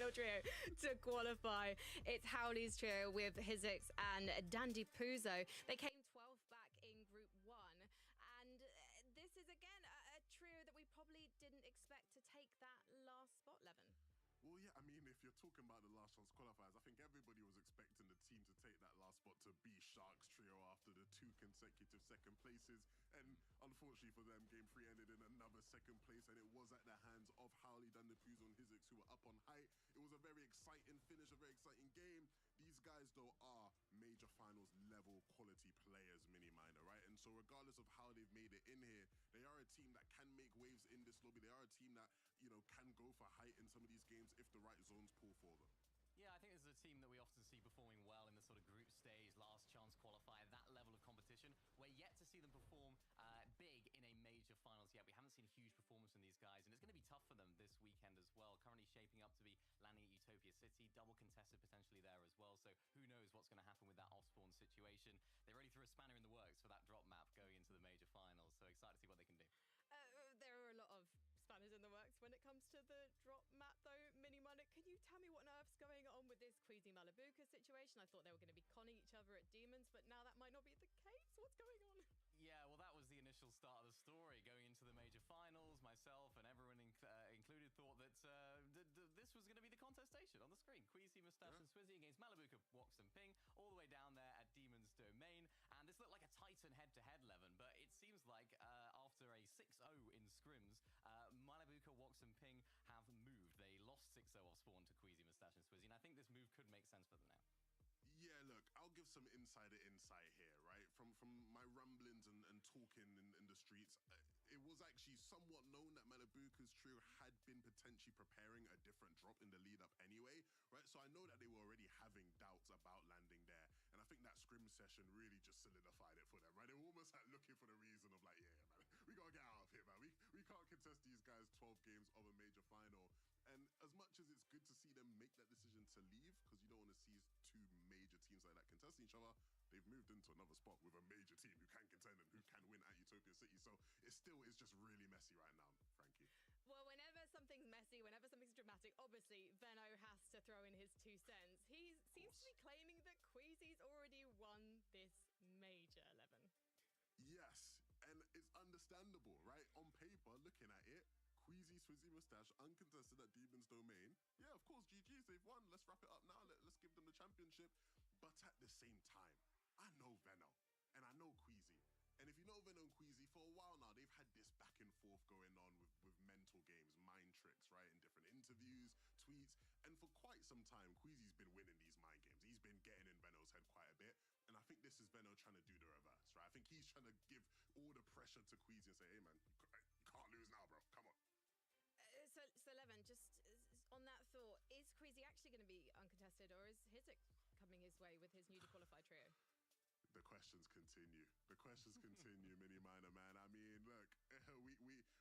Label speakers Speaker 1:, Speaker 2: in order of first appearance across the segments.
Speaker 1: final trio to qualify. It's Howley's trio with Hizix and Dandy Puzo. They came 12th back in Group 1. And this is, again, a trio that we probably didn't expect to take that last spot, Levin.
Speaker 2: Well, yeah, I mean, if you're talking about the last chance qualifiers, I think everybody was expecting the team to take that last spot to be Sharks trio after the 2 consecutive second places. And unfortunately for them, Game 3 ended in another second place, and it was at the hands of Howley, Dandapuzo, and Hizix, who were up on height. It was a very exciting finish, a very exciting game. These guys, though, are major finals level quality players, Miniminder, right? And so regardless of how they've made it in here, they are a team that can make waves in this lobby. They are a team that, you know, can go for height in some of these games if the right zones pull for them.
Speaker 3: Yeah, I think this is a team that we often see performing well in the sort of group stage, last chance qualifier, that level of competition. We're yet to see them perform big in a major finals yet. We haven't seen a huge performance from these guys, and it's going to be tough for them this weekend as well. Currently shaping up to be landing at Utopia City, double contested potentially there as well. So who knows what's going to happen with that off-spawn situation. They already threw a spanner in the works for that drop map going into the major finals. So excited to see what they can do.
Speaker 1: There are a lot of spanners in the works when it comes to the drop map, though. Miniminder, can you tell me what on earth's going on with this Queasy Malabuka situation? I thought they were going to be conning each other at Demons, but now that might not be the case. What's going on?
Speaker 3: Yeah, well, that was the initial start of the story. Going into the major finals, myself and everyone included thought that this was going to be the contestation on the screen. Queasy, Mustache, and Swizzy against Malabuka, Wox, and Ping, all the way down there at Demon's Domain. And this looked like a Titan head-to-head, Levin, but it seems like after a 6-0 in scrims, Malabuka, Wox, and Ping have moved. They lost 6-0 off spawn to Queasy, Mustache, and Swizzy, and I think this move could make sense for them now.
Speaker 2: Yeah, look, I'll give some insider insight here, right? From my rumblings and talking in the streets, it was actually somewhat known that Malabuka's trio had been potentially preparing a different drop in the lead up anyway, right? So I know that they were already having doubts about landing there. And I think that scrim session really just solidified it for them, right? They were almost like looking for the reason of like, yeah, man, we gotta get out of here, man. We can't contest these guys 12 games of a major final. And as much as it's good to see them make that decision to leave, because you don't want to see 2 major teams like that contesting each other, they've moved into another spot with a major team who can contend and who can win at Utopia City. So it still is just really messy right now, Frankie.
Speaker 1: Well, whenever something's messy, whenever something's dramatic, obviously Venno has to throw in his 2 cents. He seems to be claiming that Queasy's already won this major, Levin.
Speaker 2: Yes, and it's understandable, right? On paper, looking at it, Queasy, Swizzy, Mustache, uncontested at Demon's Domain. Yeah, of course, GG's, they've won. Let's wrap it up now. Let's give them the championship. But at the same time, I know Venno and I know Queasy. And if you know Venno and Queasy, for a while now, they've had this back and forth going on with mental games, mind tricks, right? In different interviews, tweets. And for quite some time, Queasy's been winning these mind games. He's been getting in Venno's head quite a bit. And I think this is Venno trying to do the reverse, right? I think he's trying to give all the pressure to Queasy and say, hey, man, you can't lose now, bro. Come on.
Speaker 1: So Levin, just on that thought, is Queasy actually going to be uncontested, or is Hizix coming his way with his newly qualified trio?
Speaker 2: The questions continue. The questions continue, Miniminder, man. I mean, look,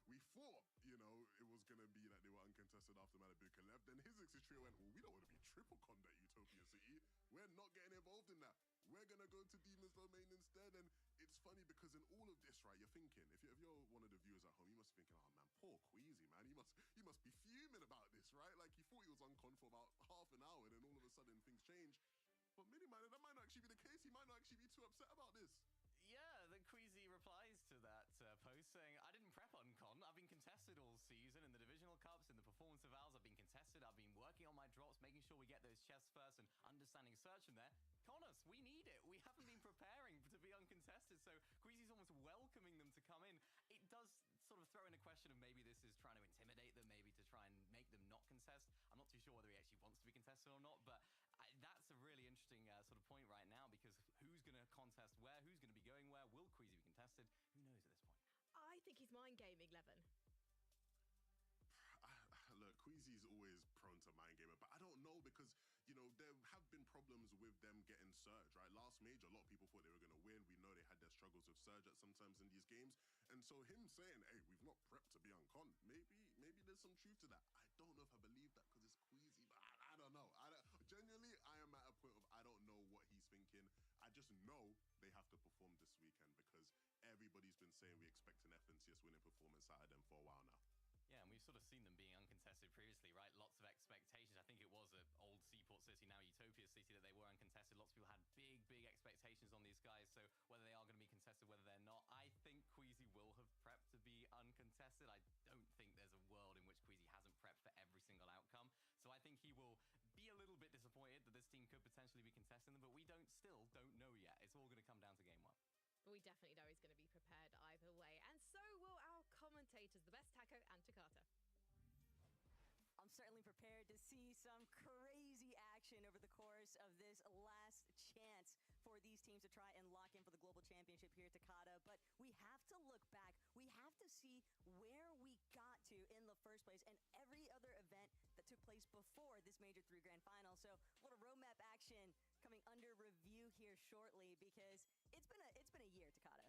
Speaker 2: we thought, you know, it was going to be that they were uncontested after Malabuka left. Then Hizix's trio went, well, we don't want to be triple conned at Utopia City. We're not getting involved in that. We're going to go to Demon's Domain instead. And it's funny because in all of this, right, you're thinking, if you're one of the viewers at home, you must be thinking, oh, man, poor Queasy, man. He must be fuming about this, right? Like, he thought he was uncon for about half an hour, and then all of a sudden things change. But Miniminder, that might not actually be the case. He might not actually be too upset about this.
Speaker 3: Yeah, the Queasy replies to that post saying, I didn't prep on con. I've been contested all season in the divisional cups, in the performance evals. I've been contested. I've been working on my drops, making sure we get those chests first and understanding search in there. Con us, we need it. We haven't been preparing to be uncontested. So Queasy's almost welcoming them to come in. It does sort of throw in a question of maybe this is trying to intimidate them, maybe to try and make them not contest. I'm not too sure whether he actually wants to be contested or not, but that's a really interesting sort of point right now, because who's going to contest where, who's going to be going where, will Queasy be contested? Who knows at this point?
Speaker 1: I think he's mind gaming, Levin.
Speaker 2: Look, Queasy's always prone to mind gamer, but I don't know, because, you know, there have been problems with them getting Surge, right? Last major, a lot of people thought they were going to win. We know they had their struggles with Surge at sometimes in these games. And so him saying, hey, we've not prepped to be on con, maybe there's some truth to that. I don't know if I believe that because it's Queasy, but I don't know. Genuinely, I am at a point of I don't know what he's thinking. I just know they have to perform this weekend because everybody's been saying we expect an FNCS winning performance out of them for a while now.
Speaker 3: Yeah, and we've sort of seen them being uncontested previously, right? Lots of expectations. I think it was contesting them, but we still don't know yet. It's all going to come down to game one.
Speaker 1: But we definitely know he's going to be prepared either way. And so will our commentators, the best Taco and Takata.
Speaker 4: I'm certainly prepared to see some crazy action over the course of this last chance for these teams to try and lock in for the global championship here at Takata. But we have to look back. We have to see where we got to in the first place and every other event that took place before this Major 3 Grand Final. So a little roadmap action coming under review here shortly because it's been a year, Takata.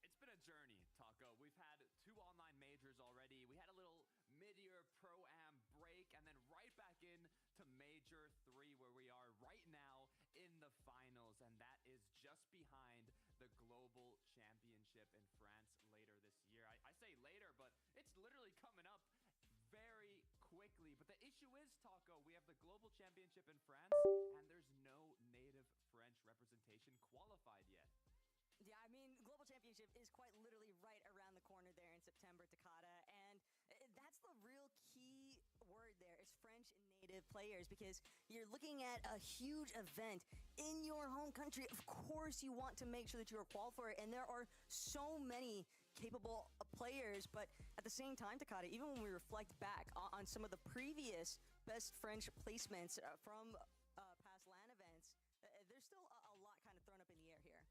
Speaker 5: It's been a journey, Taco. We've had 2 online majors already. We had a little mid-year Pro-Am break, and then right back in to Major 3, where we are right now in the finals, and that is just behind the Global Championship in France later this year. I say later, but it's literally coming up very quickly. But the issue is, Taco, we have the Global Championship in France, and there's no native French representation qualified yet.
Speaker 4: Yeah, I mean, Global Championship is quite literally right around the corner there in September, Takata, and that's the real key word there is French native players, because you're looking at a huge event in your home country. Of course, you want to make sure that you are qualified for it, and there are so many capable players, but at the same time, Takata, even when we reflect back on some of the previous best French placements from past LAN events, there's still a lot kind of thrown up in the air here.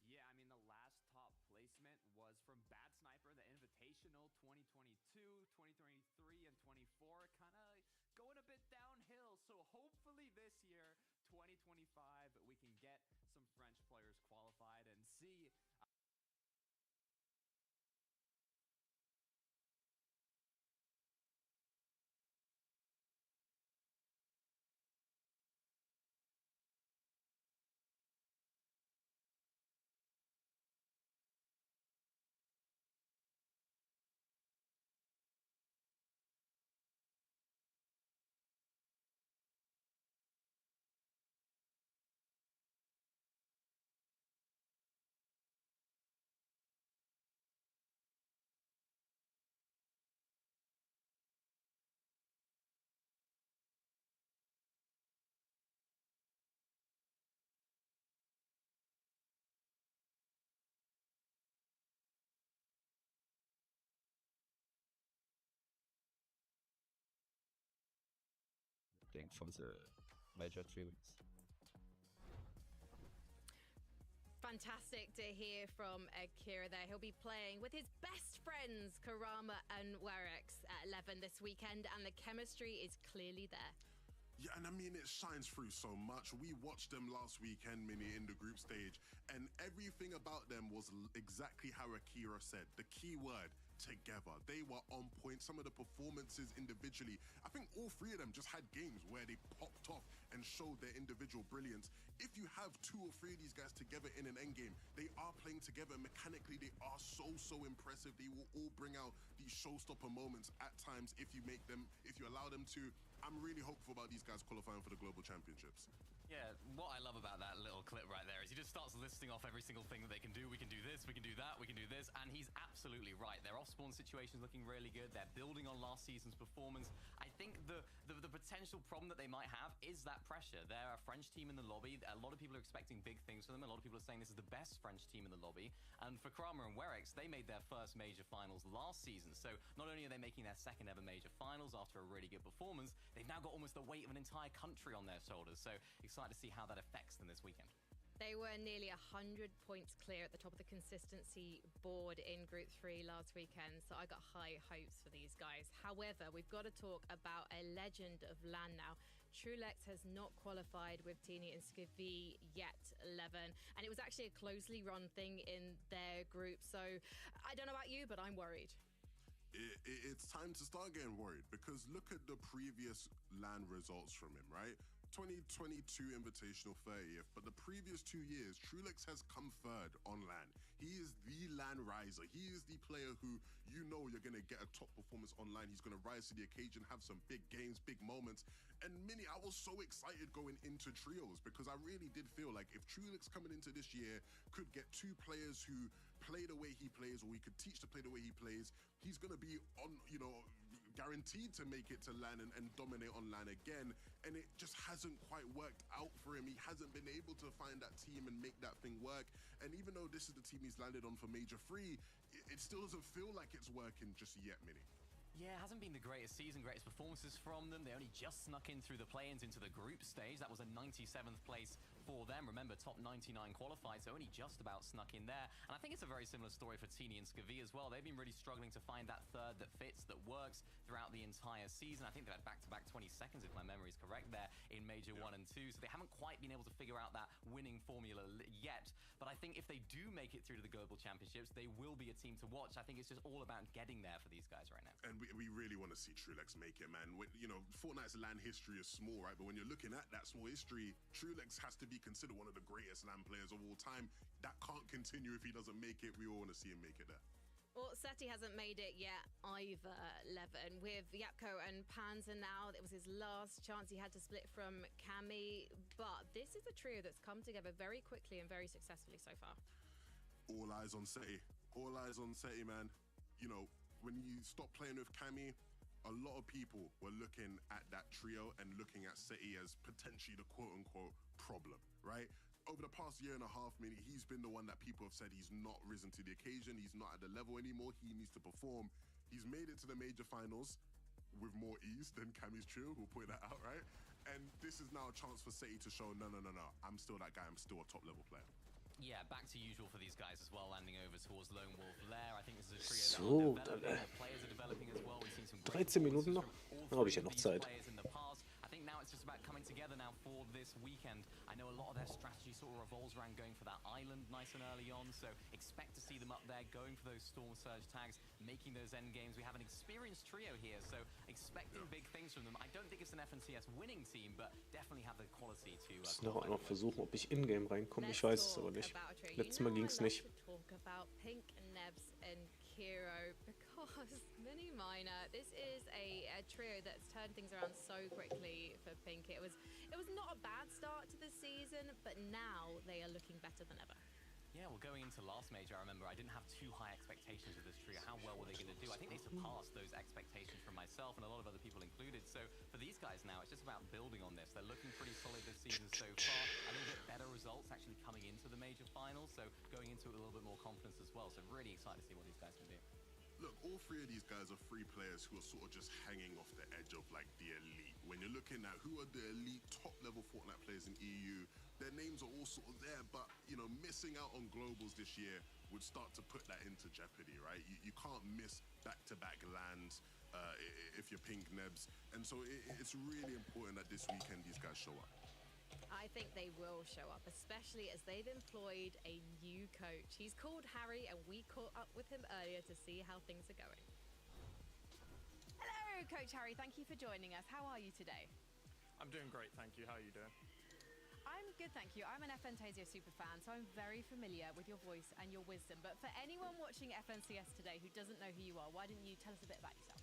Speaker 5: Yeah, I mean, the last top placement was from Bad Sniper, the Invitational 2022, 2023, and 24, kind of going a bit downhill. So hopefully this year, 2025, we can get some French players qualified and see
Speaker 6: for the Major 3 weeks.
Speaker 1: Fantastic to hear from Akira there. He'll be playing with his best friends, Karama and Werex, at 11 this weekend, and the chemistry is clearly there.
Speaker 2: Yeah, and I mean, it shines through so much. We watched them last weekend, Mini, in the group stage, and everything about them was exactly how Akira said. The key word, together. They were on point. Some of the performances individually, I think all 3 of them just had games where they popped off and showed their individual brilliance. If you have 2 or 3 of these guys together in an endgame, they are playing together. Mechanically, they are so impressive. They will all bring out these showstopper moments at times if you allow them to. I'm really hopeful about these guys qualifying for the global championships.
Speaker 3: Yeah, what I love about that little clip right there is he just starts listing off every single thing that they can do. We can do this, we can do that, we can do this, and he's absolutely right. Their off-spawn situation's looking really good. They're building on last season's performance. I think the potential problem that they might have is that pressure. They're a French team in the lobby. A lot of people are expecting big things from them. A lot of people are saying this is the best French team in the lobby. And for Kramer and Werex, they made their first major finals last season. So not only are they making their second ever major finals after a really good performance, they've now got almost the weight of an entire country on their shoulders. So excited to see how that affects them this weekend.
Speaker 1: They were nearly 100 points clear at the top of the consistency board in Group 3 last weekend, so I got high hopes for these guys. However, we've got to talk about a legend of LAN now. Trulex has not qualified with Tini and Skivi yet, 11, and it was actually a closely run thing in their group, so I don't know about you, but I'm worried.
Speaker 2: It's time to start getting worried, because look at the previous LAN results from him, right? 2022 Invitational 30th, but the previous 2 years, Trulex has come third on LAN. He is the LAN riser. He is the player who you know you're going to get a top performance online. He's going to rise to the occasion, have some big games, big moments. And Mini, I was so excited going into trios because I really did feel like if Trulex coming into this year could get 2 players who play the way he plays, or we could teach to play the way he plays, he's going to be on, guaranteed to make it to LAN and dominate on LAN again, and it just hasn't quite worked out for him. He hasn't been able to find that team and make that thing work. And even though this is the team he's landed on for Major 3, it still doesn't feel like it's working just yet, Mini.
Speaker 3: Yeah, it hasn't been the greatest season, greatest performances from them. They only just snuck in through the play-ins into the group stage. That was a 97th place for them. Remember, top 99 qualified, so only just about snuck in there. And I think it's a very similar story for Teeny and Skavi as well. They've been really struggling to find that third that fits, that works throughout the entire season. I think they've had back-to-back 22nds, if my memory is correct, there in Major 1 and 2. So they haven't quite been able to figure out that winning formula yet. But I think if they do make it through to the Global Championships, they will be a team to watch. I think it's just all about getting there for these guys right now.
Speaker 2: And we really want to see Trulex make it, man. You know, Fortnite's LAN history is small, right? But when you're looking at that small history, Trulex has to be considered one of the greatest LAN players of all time. That can't continue if he doesn't make it. We all want to see him make it there.
Speaker 1: Well, Seti hasn't made it yet either, Levin. With Yapko and Panzer now, it was his last chance. He had to split from Cammy. But this is a trio that's come together very quickly and very successfully so far.
Speaker 2: All eyes on Seti. All eyes on Seti, man. You know, when you stop playing with Cammy, a lot of people were looking at that trio and looking at Seti as potentially the quote-unquote problem, right? Over the past year and a half, Mini, he's been the one that people have said he's not risen to the occasion. He's not at the level anymore. He needs to perform. He's made it to the major finals with more ease than Cammy's trio, we'll point that out, right? And this is now a chance for Seti to show, no, I'm still that guy. I'm still a top-level player.
Speaker 3: Yeah, back to usual for these guys as well, landing over towards Lone Wolf Lair. I think this is a trio that are developing. The players are developing as well. We've seen some great
Speaker 7: 13 Minuten noch. Dann habe ich ja noch Zeit.
Speaker 3: players in the past. I think now it's just about coming together now for this weekend. I know a lot of their strategy sort of revolves around going for that island nice and early on, so expect to see them up there going for those Storm Surge tags, making those end games. We have an experienced trio here, so expecting big things from them. I don't think it's an FNCS winning team, but definitely have the quality to...
Speaker 7: Ich muss noch einmal versuchen, ob ich in-game reinkomme. Ich weiß es aber nicht. Letztes Mal ging es nicht.
Speaker 1: Talk about Pink, Nebs, and Kiro because Mini Minor. This is a trio that's turned things around so quickly for Pink. It was not a bad start to the season, but now they are looking better than ever.
Speaker 3: Yeah, well, going into last major, I remember I didn't have too high expectations of this trio. How well were they going to do? I think they surpassed those expectations from myself and a lot of other people included. So for these guys now, it's just about building on this. They're looking pretty solid this season so far. A little bit better results actually coming into the major finals. So going into it with a little bit more confidence as well. So really excited to see what these guys can do.
Speaker 2: Look, all three of these guys are three players who are sort of just hanging off the edge of like the elite. When you're looking at who are the elite top-level Fortnite players in EU, their names are all sort of there, but you know, missing out on globals this year would start to put that into jeopardy, right? You can't miss back-to-back lands if you're Pink, Nebs, and so it's really important that this weekend these guys show up.
Speaker 1: I think they will show up, especially as they've employed a new coach. He's called Harry, and we caught up with him earlier to see how things are going. Hello, Coach Harry. Thank you for joining us. How are you today?
Speaker 8: I'm doing great, thank you. How are you doing?
Speaker 1: I'm good, thank you. I'm an FNTASIO super fan, so I'm very familiar with your voice and your wisdom. But for anyone watching FNCS today who doesn't know who you are, why didn't you tell us a bit about yourself?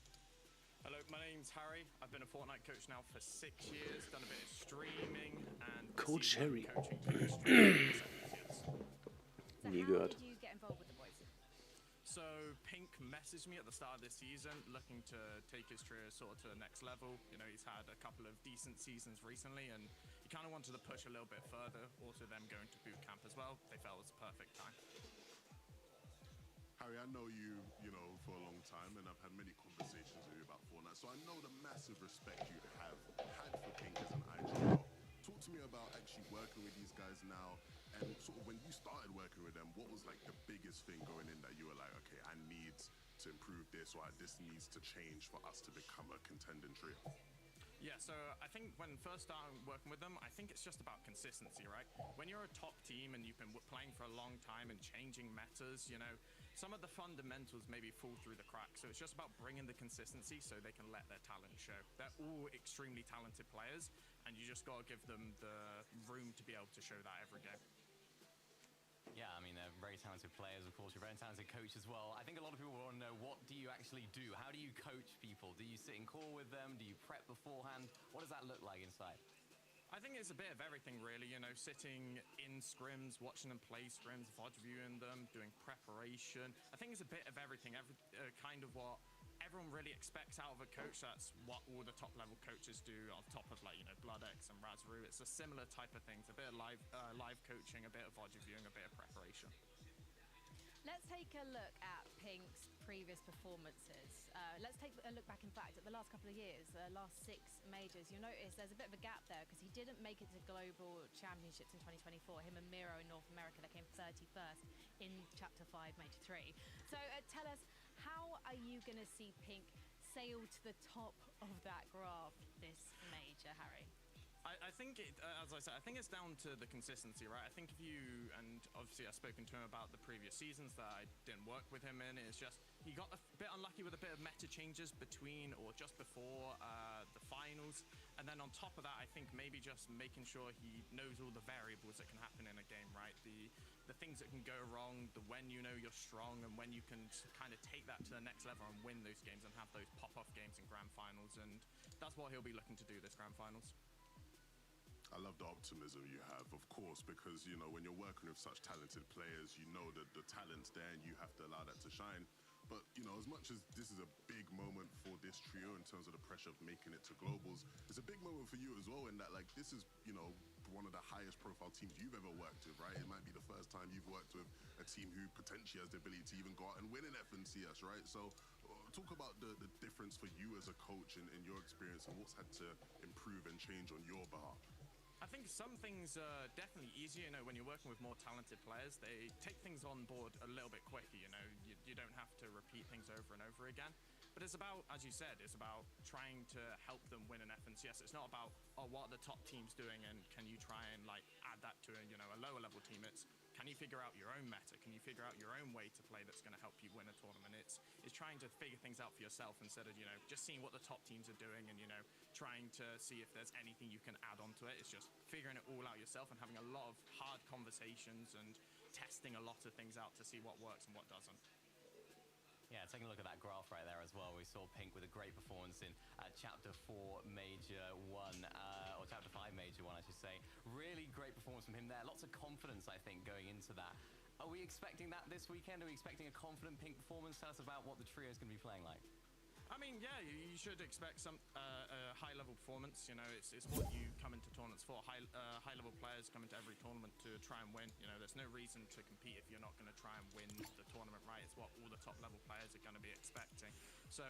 Speaker 8: Hello, my name's Harry. I've been a Fortnite coach now for 6 years, done a bit of streaming and
Speaker 7: Coach Harry.
Speaker 8: coaching for streaming for 7 years.
Speaker 1: So
Speaker 7: Nie
Speaker 1: how
Speaker 7: gehört.
Speaker 1: did you get involved with the boys?
Speaker 8: So Pink messaged me at the start of this season looking to take his trio sort of to the next level. You know, he's had a couple of decent seasons recently and he kind of wanted to push a little bit further. Also them going to boot camp as well. They felt it was the perfect time.
Speaker 2: Harry, I know you know, for a long time, and I've had many conversations with you about Fortnite, so I know the massive respect you have had for Pink as an IGL. Talk to me about actually working with these guys now, and sort of when you started working with them, what was like the biggest thing going in that you were like, okay, I need to improve this, or this needs to change for us to become a contending trio?
Speaker 8: Yeah, so I think when first starting working with them, I think it's just about consistency, right? When you're a top team and you've been playing for a long time and changing metas, you know, some of the fundamentals maybe fall through the cracks. So it's just about bringing the consistency so they can let their talent show. They're all extremely talented players, and you just got to give them the room to be able to show that every game.
Speaker 3: Yeah, I mean, they're very talented players, of course. You're a very talented coach as well. I think a lot of people want to know, what do you actually do? How do you coach people? Do you sit in call with them? Do you prep beforehand? What does that look like inside?
Speaker 8: I think it's a bit of everything, really. You know, sitting in scrims, watching them play scrims, VOD viewing them, doing preparation. I think it's a bit of everything, kind of what everyone really expects out of a coach. That's what all the top level coaches do on top of, like, you know, BloodX and Razru. It's a similar type of thing. It's a bit of live coaching, a bit of VOD viewing, a bit of preparation.
Speaker 1: Let's take a look at Pink's previous performances. Let's take a look back, in fact, at the last couple of years, the last 6 majors. You'll notice there's a bit of a gap there because he didn't make it to Global Championships in 2024. Him and Miro in North America, they came 31st in Chapter 5, Major 3. So tell us, how are you going to see Pink sail to the top of that graph this major, Harry?
Speaker 8: I think as I said, I think it's down to the consistency, right? I think if you, and obviously I've spoken to him about the previous seasons that I didn't work with him in, it's just he got a bit unlucky with a bit of meta changes between or just before the finals. And then on top of that, I think maybe just making sure he knows all the variables that can happen in a game, right? The things that can go wrong, the when you know you're strong and when you can kind of take that to the next level and win those games and have those pop-off games in grand finals. And that's what he'll be looking to do this grand finals.
Speaker 2: I love the optimism you have, of course, because, you know, when you're working with such talented players, you know that the talent's there and you have to allow that to shine. But, you know, as much as this is a big moment for this trio in terms of the pressure of making it to globals, it's a big moment for you as well in that, like, this is, you know, one of the highest profile teams you've ever worked with, right? It might be the first time you've worked with a team who potentially has the ability to even go out and win an FNCS, right? So talk about the difference for you as a coach in your experience and what's had to improve and change on your behalf.
Speaker 8: I think some things are definitely easier, you know, when you're working with more talented players. They take things on board a little bit quicker, you know. You don't have to repeat things over and over again. But it's about, as you said, it's about trying to help them win an FNCS. It's not about, oh, what are the top teams doing and can you try and, like, add that to, you know, a lower level team. It's, can you figure out your own meta? Can you figure out your own way to play that's going to help you win a tournament? It's trying to figure things out for yourself instead of, you know, just seeing what the top teams are doing and, you know, trying to see if there's anything you can add onto it. It's just figuring it all out yourself and having a lot of hard conversations and testing a lot of things out to see what works and what doesn't.
Speaker 3: Yeah, taking a look at that graph right there as well, we saw Pink with a great performance in Chapter 4 Major 1, or Chapter 5 Major 1, I should say. Really great performance from him there. Lots of confidence, I think, going into that. Are we expecting that this weekend? Are we expecting a confident Pink performance? Tell us about what the trio is going to be playing like.
Speaker 8: I mean, yeah, you should expect some high-level performance. You know, it's what you come into tournaments for. High-level players come into every tournament to try and win. You know, there's no reason to compete if you're not going to try and win the tournament, right? It's what all the top-level players are going to be expecting. So,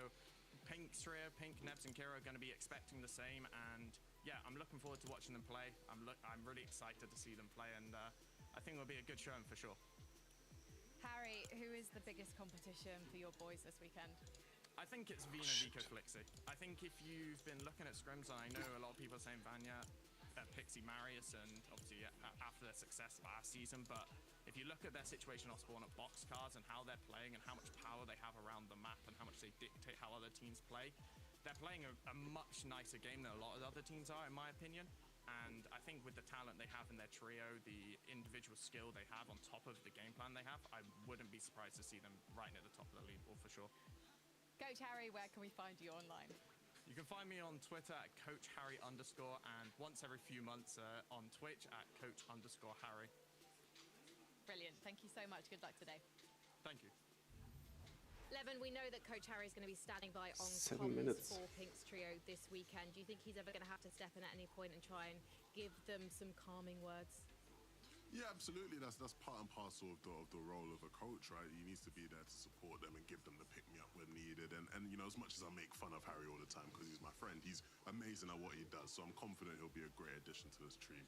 Speaker 8: Pink's trio, Pink, Nebs, and Kira are going to be expecting the same. And yeah, I'm looking forward to watching them play. I'm really excited to see them play, and I think it'll be a good showing for sure.
Speaker 1: Harry, who is the biggest competition for your boys this weekend?
Speaker 8: I think it's Vina Vico Flixie. I think if you've been looking at scrims, and I know a lot of people are saying Vanya, Pixie, Marius, and obviously after their success last season, but if you look at their situation off spawn at box cards and how they're playing and how much power they have around the map and how much they dictate how other teams play, they're playing a much nicer game than a lot of other teams are, in my opinion. And I think with the talent they have in their trio, the individual skill they have on top of the game plan they have, I wouldn't be surprised to see them right near the top of the leaderboard for sure.
Speaker 1: Coach Harry, where can we find you online?
Speaker 8: You can find me on Twitter at CoachHarry_ and once every few months on Twitch at Coach_Harry.
Speaker 1: Brilliant. Thank you so much. Good luck today.
Speaker 8: Thank you.
Speaker 1: Levin, we know that Coach Harry is going to be standing by on
Speaker 7: 7
Speaker 1: comms
Speaker 7: minutes.
Speaker 1: for Pink's trio this weekend. Do you think he's ever going to have to step in at any point and try and give them some calming words?
Speaker 2: Yeah, absolutely. That's part and parcel of the role of a coach, right? He needs to be there to support them and give them the pick-me-up when needed. And you know, as much as I make fun of Harry all the time because he's my friend, he's amazing at what he does. So I'm confident he'll be a great addition to this team.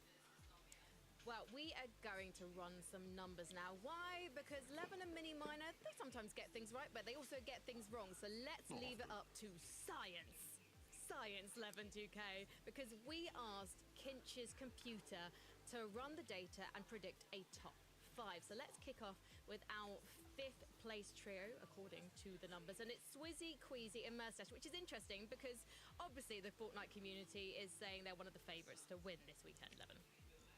Speaker 1: Well, we are going to run some numbers now. Why? Because Levin and Mini Miner, they sometimes get things right, but they also get things wrong. So let's leave it up to science. Science, Levin 2K, because we asked Kinch's computer to run the data and predict a top 5. So let's kick off with our 5th place trio, according to the numbers. And it's Swizzy, Queasy, and Merstash, which is interesting because obviously the Fortnite community is saying they're one of the favourites to win this weekend, Levin.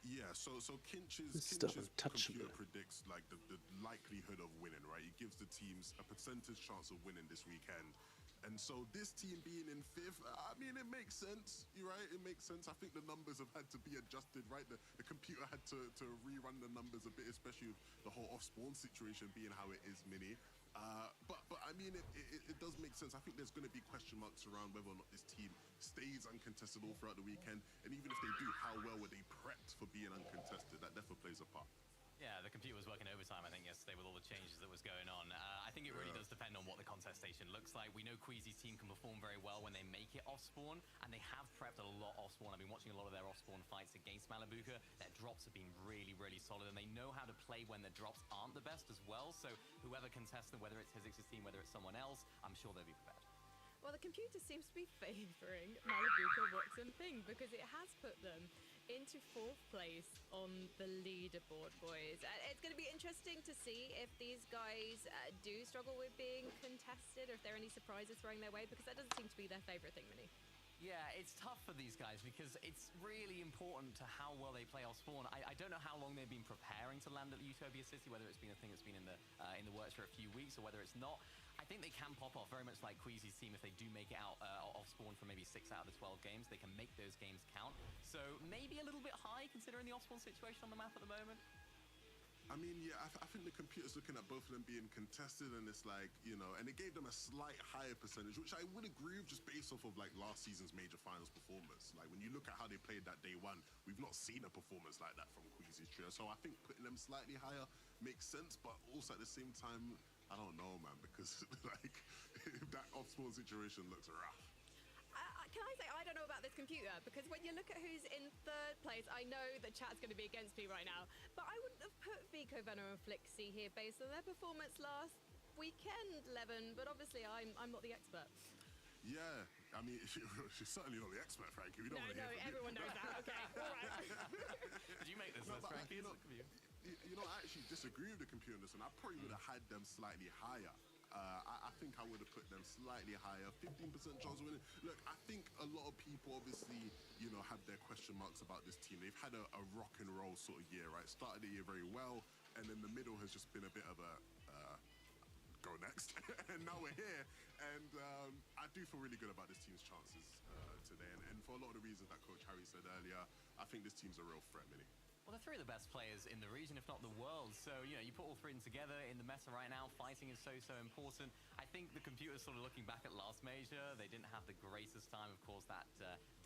Speaker 2: Yeah, so Kinch's computer predicts like the likelihood of winning, right? It gives the teams a percentage chance of winning this weekend. And so this team being in 5th, I mean, it makes sense, right? It makes sense. I think the numbers have had to be adjusted, right? The computer had to rerun the numbers a bit, especially with the whole off-spawn situation being how it is, Mini. But I mean, it does make sense. I think there's going to be question marks around whether or not this team stays uncontested all throughout the weekend. And even if they do, how well were they prepped for being uncontested? That definitely plays a part.
Speaker 3: Yeah, the computer was working overtime, I think, yesterday with all the changes that was going on. I think it really does depend on what the contest station looks like. We know Queasy's team can perform very well when they make it off-spawn, and they have prepped a lot off-spawn. I've been watching a lot of their off-spawn fights against Malibuca. Their drops have been really, really solid, and they know how to play when the drops aren't the best as well. So whoever contests them, whether it's Hizix's team, whether it's someone else, I'm sure they'll be prepared.
Speaker 1: Well, the computer seems to be favouring Malibuca, Wox and Ping because it has put them into 4th place on the leaderboard, boys. It's going to be interesting to see if these guys do struggle with being contested or if there are any surprises throwing their way, because that doesn't seem to be their favourite thing, Minnie.
Speaker 3: Yeah, it's tough for these guys because it's really important to how well they play off spawn. I don't know how long they've been preparing to land at Utopia City, whether it's been a thing that's been in the works for a few weeks or whether it's not. I think they can pop off very much like Queasy's team if they do make it out off spawn for maybe 6 out of the 12 games. They can make those games count. So maybe a little bit high considering the off spawn situation on the map at the moment.
Speaker 2: I mean, yeah, I think the computer's looking at both of them being contested, and it's like, you know, and it gave them a slight higher percentage, which I would agree with just based off of like last season's major finals performance. Like when you look at how they played that day one, we've not seen a performance like that from Queasy's trio. So I think putting them slightly higher makes sense, but also at the same time, I don't know, man, because like that off-spawn situation looks rough.
Speaker 1: Can I say, I don't know about this computer, because when you look at who's in 3rd place, I know the chat's going to be against me right now, but I wouldn't have put Vico, Venom and Flixie here based on their performance last weekend, Levin, but obviously I'm not the expert.
Speaker 2: Yeah, I mean, she's certainly not the expert, Frankie. We don't want to hear from
Speaker 1: everyone knows that. Okay, all right.
Speaker 3: Did you make this list, Frankie?
Speaker 2: You know, I actually disagree with the computer on this, and I probably would have had them slightly higher. I think I would have put them slightly higher. 15% chance of winning. Look, I think a lot of people obviously, you know, have their question marks about this team. They've had a rock and roll sort of year, right? Started the year very well, and then the middle has just been a bit of a go next. And now we're here, and I do feel really good about this team's chances today. And for a lot of the reasons that Coach Harry said earlier, I think this team's a real threat, Minnie.
Speaker 3: Well, they're 3 of the best players in the region, if not the world. So, you know, you put all 3 in together in the meta right now. Fighting is so important. I think the computer's sort of looking back at last major. They didn't have the greatest time. Of course, that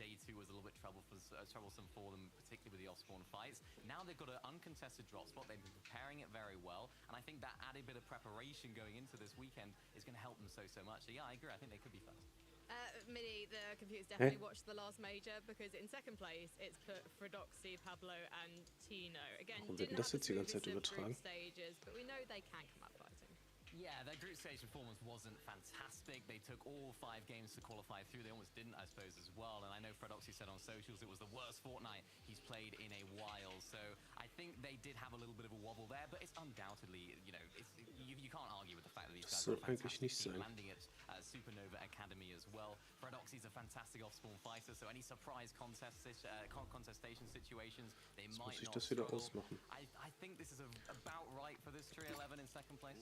Speaker 3: day 2 was a little bit troublesome for them, particularly with the off-spawn fights. Now they've got an uncontested drop spot. They've been preparing it very well. And I think that added bit of preparation going into this weekend is going to help them so much. So, yeah, I agree. I think they could be first.
Speaker 1: Minnie, the computer's definitely watched the last major, because in 2nd place it's put Fredoxy, Pablo and Tino. Again, didn't have the smoothest of group stages, but we know they can come up fighting.
Speaker 3: Yeah, their group stage performance wasn't fantastic. They took all 5 games to qualify through. They almost didn't, I suppose, as well. And I know Fredoxy said on socials it was the worst Fortnite he's played in a while. So I think they did have a little bit of a wobble there, but it's undoubtedly, you know, you can't argue with the fact that these guys are fantastic. Landing at Supernova Academy as well. Fredoxy's a fantastic off-spawn fighter, so any surprise contestation situations, they might not struggle. I think this is about right for this trio 11 in 2nd place.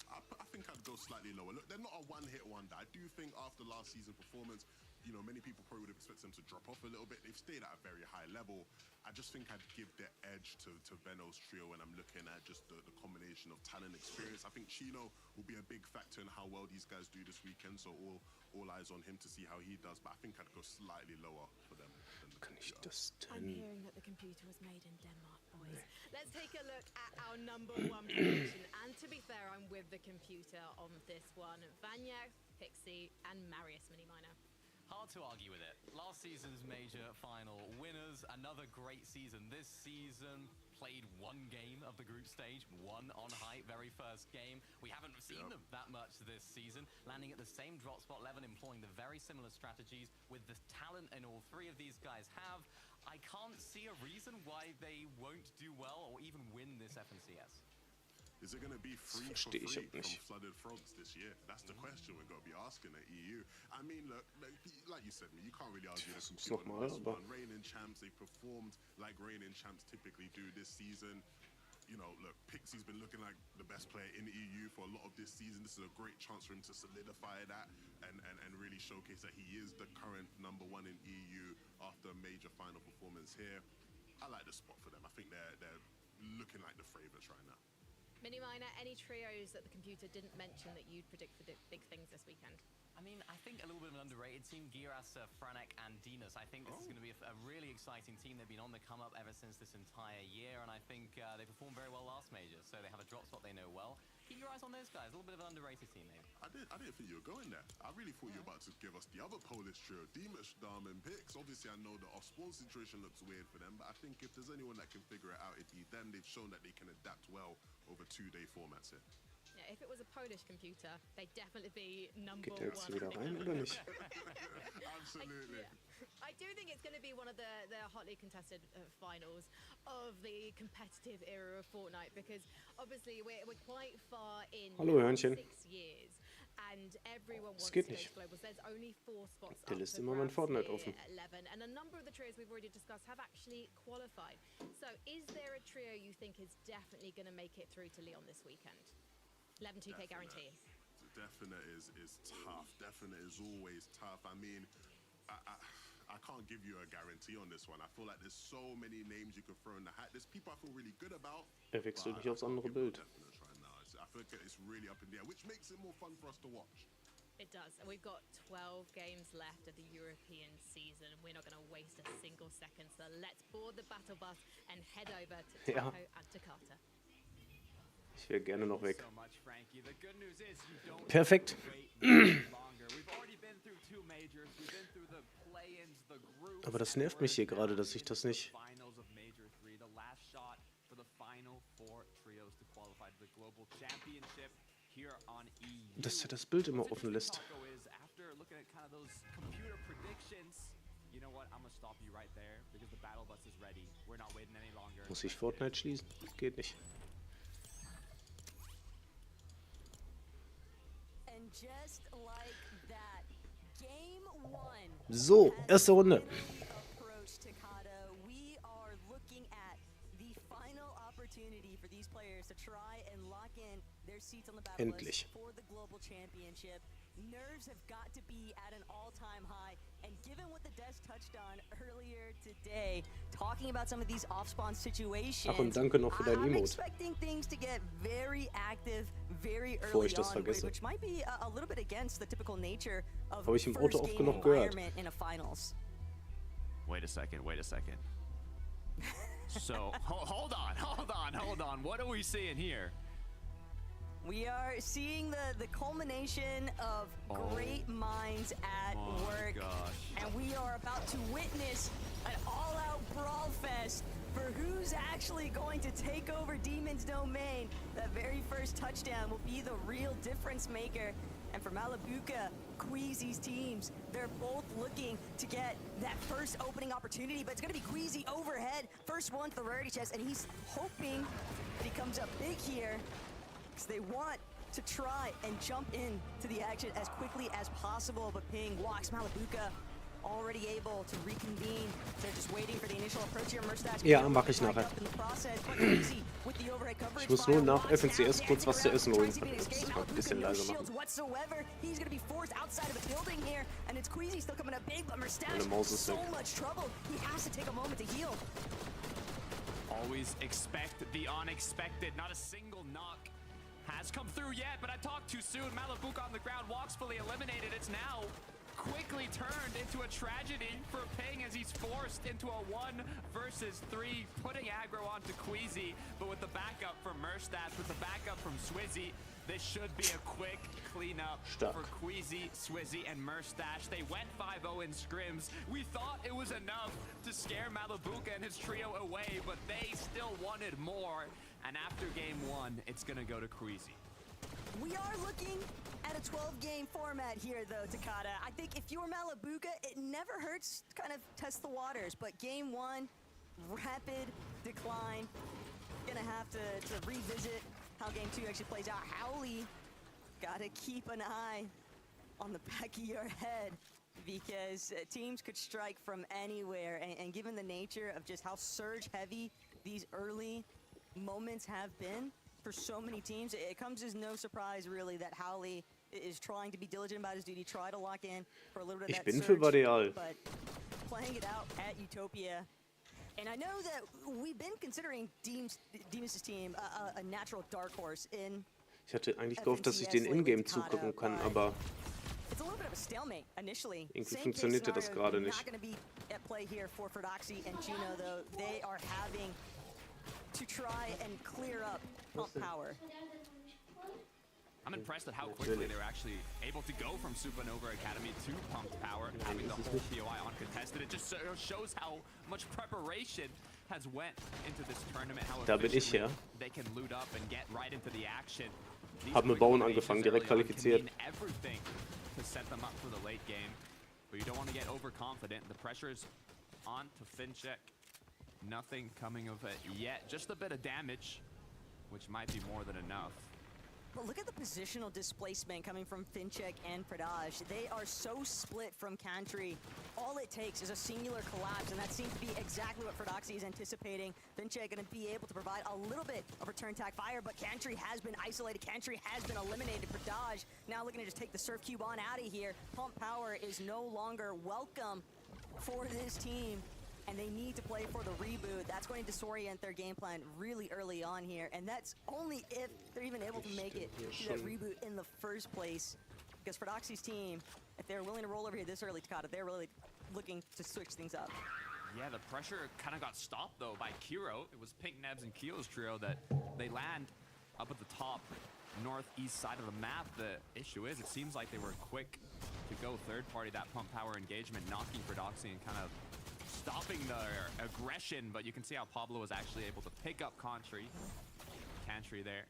Speaker 2: I think I'd go slightly lower. Look, they're not a one-hit wonder. I do think after last season's performance, you know, many people probably would have expected them to drop off a little bit. They've stayed at a very high level. I just think I'd give the edge to Veno's trio when I'm looking at just the combination of talent and experience. I think Chino will be a big factor in how well these guys do this weekend, so all eyes on him to see how he does. But I think I'd go slightly lower for them.
Speaker 1: I'm hearing that the computer was made in Denmark, boys. Let's take a look at our number 1 prediction. And to be fair, I'm with the computer on this one. Vanya, Pixie and Marius Miniminer.
Speaker 3: Hard to argue with it. Last season's major final winners. Another great season this season. Played 1 game of the group stage, 1 on height, very first game. We haven't seen them that much this season. Landing at the same drop spot, Levin employing the very similar strategies with the talent in all 3 of these guys have. I can't see a reason why they won't do well or even win this FNCS.
Speaker 2: Is it going to be free for free from Flooded Frogs this year? That's the question we're going to be asking at EU. I mean, look, like you said, you can't really argue the computer on this one. Reigning champs, they performed like reigning champs typically do this season. You know, look, Pixie's been looking like the best player in EU for a lot of this season. This is a great chance for him to solidify that and really showcase that he is the current number 1 in EU after a major final performance here. I like the spot for them. I think they're looking like the favourites right now.
Speaker 1: Miniminer, any trios that the computer didn't mention that you'd predict for big things this weekend?
Speaker 3: I mean, I think a little bit of an underrated team, Giras, Franek, and Dinas. I think this is going to be a really exciting team. They've been on the come-up ever since this entire year, and I think they performed very well last major, so they have a drop spot they know well. Keep your eyes on those guys. A little bit of an underrated team, maybe.
Speaker 2: I didn't think you were going there. I really thought you were about to give us the other Polish trio, Dimash, Dam, and Pix. Obviously, I know the off-spawn situation looks weird for them, but I think if there's anyone that can figure it out, it'd be them. They've shown that they can adapt well over 2-day formats here.
Speaker 1: Yeah, if it was a Polish computer, they'd definitely be number
Speaker 7: Geht er jetzt
Speaker 1: one.
Speaker 7: wieder rein oder nicht?
Speaker 2: Absolutely.
Speaker 1: I do think it's going to be one of the hotly contested finals of the competitive era of Fortnite, because obviously we're quite far in
Speaker 7: Hallo, Hörnchen.
Speaker 1: 6 years. And everyone wants
Speaker 7: geht
Speaker 1: to go
Speaker 7: nicht.
Speaker 1: to globals. There's only 4 spots
Speaker 7: Der
Speaker 1: up
Speaker 7: lässt
Speaker 1: for
Speaker 7: immer mein
Speaker 1: grabs
Speaker 7: Fortnite
Speaker 1: here
Speaker 7: offen.
Speaker 1: at 11, and a number of the trios we've already discussed have actually qualified. So is there a trio you think is definitely going to make it through to Leon this weekend? 11 2K guarantee.
Speaker 2: Definite is tough. Definite is always tough. I mean, I can't give you a guarantee on this one. I feel like there's so many names you can throw in the hat. There's people I feel really good about.
Speaker 7: Er wechselt nicht aufs andere Bild.
Speaker 2: I feel like it's really up in the air, which makes it more fun for us to watch.
Speaker 1: It does, and we've got 12 games left of the European season. We're not going to waste a single second, so let's board the battle bus and head over to
Speaker 7: Ja.
Speaker 1: Taco and Takata.
Speaker 7: Ich wäre gerne noch weg.
Speaker 5: So much, Frankie. The good news is you don't
Speaker 7: Perfekt.
Speaker 5: wait much longer. We've already been through 2 majors. We've been through the play-ins, the groups.
Speaker 7: Aber das nervt mich hier gerade, dass ich das nicht...
Speaker 5: Finals of Major 3, the last shot for the final 4 trios to qualify to the global championship here on EU.
Speaker 7: Dass er das Bild immer offen lässt.
Speaker 5: After looking at kind of those computer predictions, you know what? I'm gonna stop you right there because the battle bus is ready. We're not waiting any longer.
Speaker 7: Muss ich Fortnite schließen? Geht nicht.
Speaker 4: And just like that, game 1.
Speaker 7: So, erste Runde.
Speaker 4: Approach Takata. We are looking at the final opportunity for these players to try and lock in their seats on the battle
Speaker 7: Endlich.
Speaker 4: list for the global championship. Nerves have got to be at an all-time high, and given what the desk touched on earlier today, talking about some of these off-spawn situations,
Speaker 7: Ach, und danke noch für dein
Speaker 4: I'm
Speaker 7: Emote.
Speaker 4: expecting things to get very active very
Speaker 7: Bevor
Speaker 4: early
Speaker 7: ich das
Speaker 4: on,
Speaker 7: vergesse.
Speaker 4: which might be a little bit against the typical nature of
Speaker 7: Habe ich im
Speaker 4: first
Speaker 7: Auto oft
Speaker 4: game
Speaker 7: genug gehört.
Speaker 4: environment in a finals.
Speaker 5: Wait a second. So, hold on. What are we seeing here?
Speaker 4: We are seeing the culmination of great minds at work.
Speaker 5: Gosh.
Speaker 4: And we are about to witness an all-out brawl fest for who's actually going to take over Demon's Domain. That very first touchdown will be the real difference maker. And for Malabuka, Queasy's teams, they're both looking to get that first opening opportunity, but it's going to be Queasy overhead. First one to the rarity chest, and he's hoping that he comes up big here, because they want to try and jump in to the action as quickly as possible. But Ping walks Malabuka already able to reconvene. They're just waiting for the initial approach here. Mustache
Speaker 7: Ja, mache ich nachher.
Speaker 4: Ich
Speaker 7: muss nur nach FNCS kurz was zu essen holen. Das ist mal ein bisschen leiser machen. Meine Maus ist weg.
Speaker 5: Always expect the unexpected. Not a single knock has come through yet, but I talked too soon. Malabuka on the ground, walks fully eliminated. It's now quickly turned into a tragedy for Ping as he's forced into a 1 versus 3, putting aggro onto Queasy. But with the backup from Merstash, with the backup from Swizzy, this should be a quick cleanup for Queasy, Swizzy, and Merstash. They went 5-0 in scrims. We thought it was enough to scare Malabuka and his trio away, but they still wanted more. And after game 1, it's gonna go to Queasy.
Speaker 4: We are looking at a 12-game format here, though, Takata. I think if you're Malabuka, it never hurts to kind of test the waters. But game 1, rapid decline. Gonna have to revisit how game 2 actually plays out. Howley, gotta keep an eye on the back of your head, because teams could strike from anywhere. And given the nature of just how surge-heavy these early moments have been, for so many teams, it comes as no surprise, really, that Howley is trying to be diligent about his duty, try to lock in for a little bit of that
Speaker 7: Ich bin für Vadeal.
Speaker 4: but playing it out at Utopia, And I know that we've been considering Deems' team a natural dark horse in.
Speaker 7: Ich hatte eigentlich gehofft, dass ich den Ingame zugucken kann, aber
Speaker 4: It's a little bit of a stalemate initially.
Speaker 7: irgendwie funktionierte das gerade nicht.
Speaker 4: Not going to be at play here for Fortnite and Juno, though. They are having to try and clear up pump power.
Speaker 5: I'm impressed at how quickly they were actually able to go from Supernova Academy to Pumped Power, having the whole POI uncontested. It just shows how much preparation has went into this tournament, how efficiently they can loot up and get right into the action.
Speaker 7: Haben mit Bauen angefangen, direkt qualifiziert.
Speaker 5: Everything to set them up for the late game, but you don't want to get overconfident. The pressure is on to Fincheck. Nothing coming of it yet. Just a bit of damage, which might be more than enough.
Speaker 4: But look at the positional displacement coming from Fincheck and Pradaj. They are so split from Cantry. All it takes is a singular collapse, and that seems to be exactly what Fradoxy is anticipating. Fincheck going to be able to provide a little bit of return tag fire, but Cantry has been isolated. Cantry has been eliminated. Pradaj now looking to just take the Surf Cube on out of here. Pump Power is no longer welcome for this team, and they need to play for the reboot. That's going to disorient their game plan really early on here, and that's only if they're even able to make it to that reboot in the first place. Because Fradoxy's team, if they're willing to roll over here this early, Takata, they're really looking to switch things up.
Speaker 5: Yeah, the pressure kind of got stopped, though, by Kiro. It was Pink, Nebs, and Keel's trio that they land up at the top northeast side of the map. The issue is, it seems like they were quick to go third party that Pump Power engagement, knocking Fradoxy and kind of stopping their aggression, but you can see how Pablo was actually able to pick up Cantry there.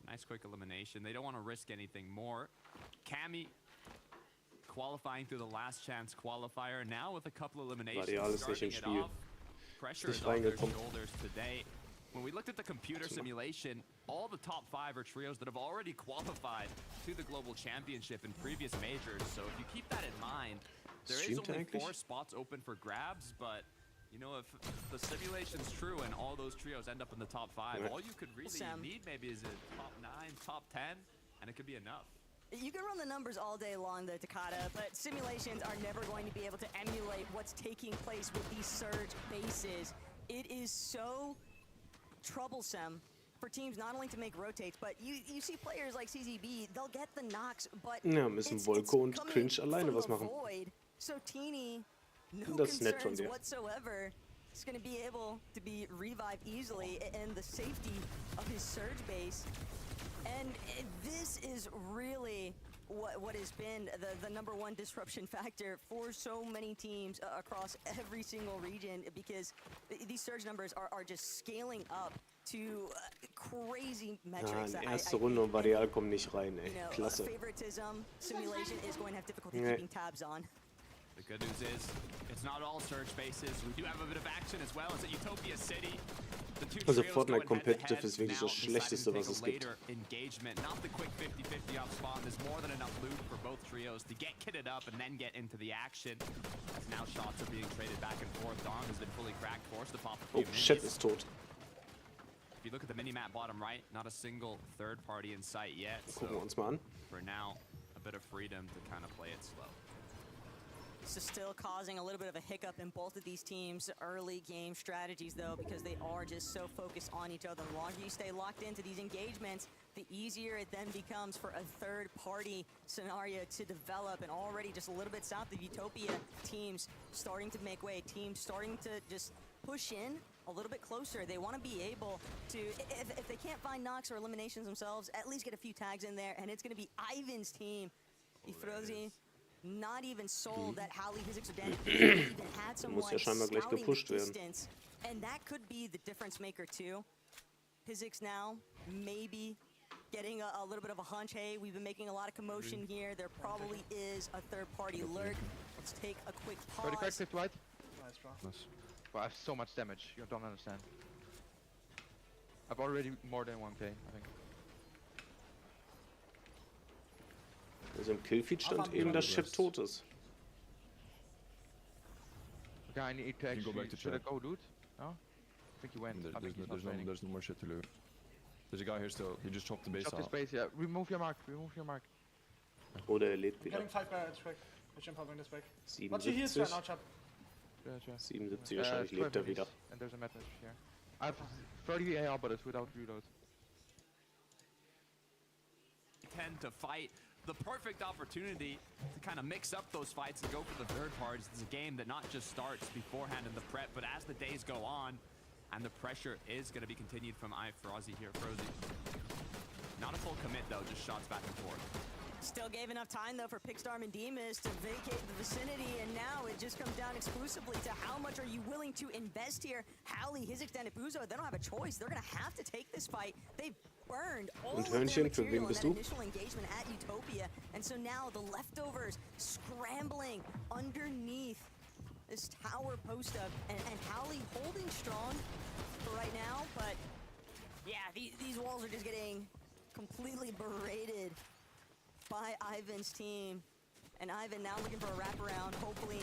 Speaker 5: Nice quick elimination. They don't want to risk anything more. Cammy qualifying through the last chance qualifier now with a couple eliminations.
Speaker 7: Vadeal ist nicht im Spiel.
Speaker 5: Pressure is on their shoulders today. When we looked at the computer simulation, all the top 5 are trios that have already qualified to the global championship in previous majors. So if you keep that in mind, there is only 4 spots open for grabs, but you know, if the simulation's true and all those trios end up in the top 5, all you could really need maybe is a top 9, top 10, and it could be enough.
Speaker 4: You can run the numbers all day long, though, Takata, but simulations are never going to be able to emulate what's taking place with these surge bases. It is so troublesome for teams not only to make rotates, but you see players like CZB, they'll get the knocks, but
Speaker 7: ja, müssen Volko und Cringe alleine was machen.
Speaker 4: So Teeny, no concerns whatsoever. He's going to be able to be revived easily in the safety of his surge base. And this is really what has been the #1 disruption factor for so many teams across every single region, because these surge numbers are just scaling up to crazy metrics.
Speaker 7: Ja, erste Runde und Vadeal kommt nicht rein, ey. Klasse.
Speaker 4: Favoritism simulation is going to have difficulty keeping tabs on.
Speaker 5: The good news is, it's not all surge bases. We do have a bit of action as well as at Utopia City.
Speaker 7: Also Fortnite Competitive ist wirklich das Schlechteste, was es gibt.
Speaker 5: Engagement, not the quick 50-50 off spawn. There's more than enough loot for both trios to get kitted up and then get into the action. As now shots are being traded back and forth. Dong has been fully cracked, forced to pop a few
Speaker 7: Oh, shit ist tot.
Speaker 5: If you look at the mini-map bottom right, not a single third party in sight yet.
Speaker 7: Gucken wir uns mal an.
Speaker 5: For now, a bit of freedom to kind of play it slow.
Speaker 4: This is still causing a little bit of a hiccup in both of these teams' early game strategies, though, because they are just so focused on each other. The longer you stay locked into these engagements, the easier it then becomes for a third-party scenario to develop. And already just a little bit south of Utopia, teams starting to make way, teams starting to just push in a little bit closer. They want to be able to, if they can't find knocks or eliminations themselves, at least get a few tags in there, and it's going to be Ivan's team. Ifrozi. Not even sold that Howley Physics or Danny even had someone scouting the distance, and that could be the difference maker too. Physics now maybe getting a little bit of a hunch. Hey, we've been making a lot of commotion here. There probably is a third-party lurk. Let's take a quick pause.
Speaker 9: Nice, bro. Nice. But I have so much damage. You don't understand. I've already more than 1k, I think.
Speaker 7: Also im Killfeed stand eben, dass Ship tot ist.
Speaker 9: Okay, I need to actually... Should I go loot? No? I think he went.
Speaker 6: There's no more shit to loot. There's a guy here still. He just chopped the base off.
Speaker 9: Chop his base, yeah. Remove your mark. Remove your mark.
Speaker 7: Oder er lebt wieder.
Speaker 10: Getting 5 barrels quick. I jump up in this back. What's
Speaker 7: 77.
Speaker 10: your heals right now, chap?
Speaker 9: Gotcha.
Speaker 7: 77 wahrscheinlich
Speaker 9: 12
Speaker 7: lebt er
Speaker 9: enemies,
Speaker 7: wieder.
Speaker 9: and there's a message here. I have 30 AR, but it's without reload.
Speaker 5: Tend to fight. The perfect opportunity to kind of mix up those fights and go for the third parties. It's a game that not just starts beforehand in the prep, but as the days go on, and the pressure is going to be continued from Frozy here. Frozy. Not a full commit though, just shots back and forth.
Speaker 4: Still gave enough time, though, for Pickstorm and Demas to vacate the vicinity, and now it just comes down exclusively to how much are you willing to invest here. Howley, his extended Puzo, they don't have a choice. They're going to have to take this fight. They've burned all of their
Speaker 7: Hörnchen, für wen
Speaker 4: material in
Speaker 7: bist
Speaker 4: that
Speaker 7: du?
Speaker 4: initial engagement at Utopia, and so now the leftovers scrambling underneath this tower post-up, and Howley holding strong for right now, but yeah, these walls are just getting completely berated by Ivan's team. And Ivan now looking for a wraparound, hopefully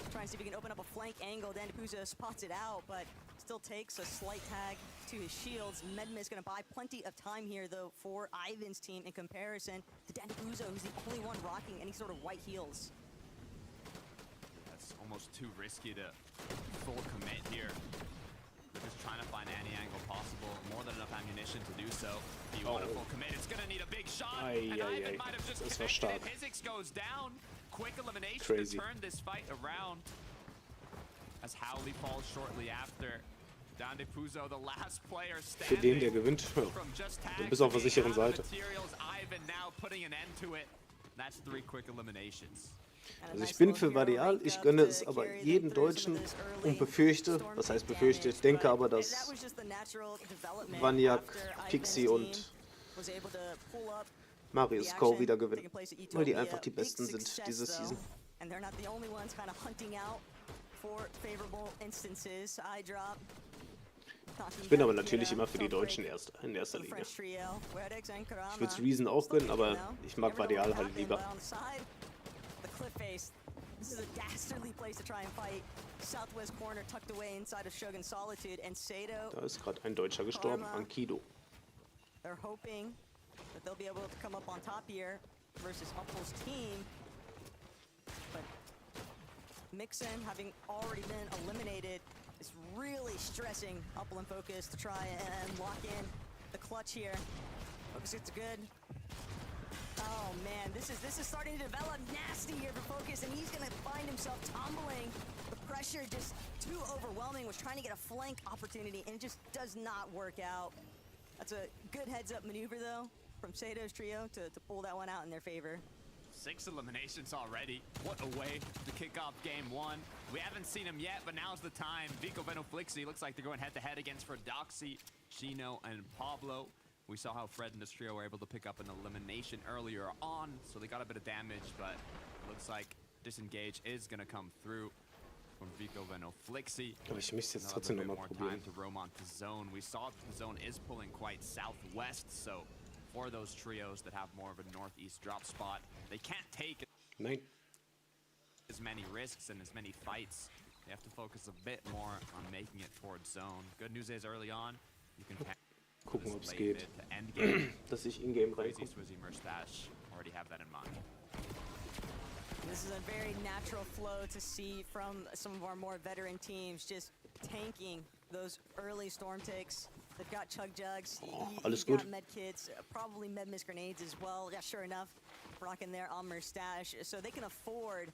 Speaker 4: trying to see if he can open up a flank angle. Dandapuzo spots it out, but still takes a slight tag to his shields. Medma is going to buy plenty of time here, though, for Ivan's team in comparison to Dandapuzo, who's the only one rocking any sort of white heals.
Speaker 5: That's almost too risky to full commit here. They're just trying to find any angle possible. More than enough ammunition to do so. If you want a full commit, it's going to need a big shot. And Ivan might have just connected it. Hizix goes down. Quick elimination to turn this fight around. As Howley falls shortly after. Dandapuzo, the last player standing.
Speaker 7: Für den, der gewinnt, du bist auf der sicheren Seite.
Speaker 5: Ivan now putting an end to it. That's 3 quick eliminations.
Speaker 7: Also ich bin für Vadeal, ich gönne es aber jeden Deutschen und befürchte, was heißt befürchte, ich denke aber, dass Vaniak, Pixie und Marius Co. wieder gewinnen, weil die einfach die Besten sind diese Season. Ich bin aber natürlich immer für die Deutschen in erster Linie. Ich würde es Rezon auch gönnen, aber ich mag Vadeal halt lieber.
Speaker 4: Cliff face. This is a dastardly place to try and fight. Southwest corner tucked away inside of Shogun Solitude, and Sato.
Speaker 7: Da ist gerade ein Deutscher gestorben, Ankido.
Speaker 4: They're hoping that they'll be able to come up on top here versus Upple's team. But Mixon, having already been eliminated, is really stressing Upple and Focus to try and lock in the clutch here. Focus gets good. Oh man, this is starting to develop nasty here for Focus, and he's gonna find himself tumbling. The pressure just too overwhelming. Was trying to get a flank opportunity, and it just does not work out. That's a good heads-up maneuver though from Sato's trio to pull that one out in their favor.
Speaker 5: 6 eliminations already. What a way to kick off game 1. We haven't seen him yet, but now's the time. Vico Venoflixi looks like they're going head-to-head against Doxy, Chino, and Pablo. We saw how Fred and this trio were able to pick up an elimination earlier on, so they got a bit of damage, but it looks like disengage is going to come through from Vico Venoflixi.
Speaker 7: Aber ich möchte jetzt trotzdem noch mal probieren.
Speaker 5: To roam onto zone. We saw that the zone is pulling quite southwest, so for those trios that have more of a northeast drop spot, they can't take as many risks and as many fights. They have to focus a bit more on making it towards zone. Good news is early on, you can
Speaker 7: gucken, ob es geht, dass ich in-game reinkomme.
Speaker 5: Already have that in mind.
Speaker 4: This is a very natural flow to see from some of our more veteran teams, just tanking those early storm takes. They've got chug jugs,
Speaker 7: alles
Speaker 4: got
Speaker 7: gut.
Speaker 4: med kits, probably med miss grenades as well. Yeah, sure enough, rocking their Almer stash, so they can afford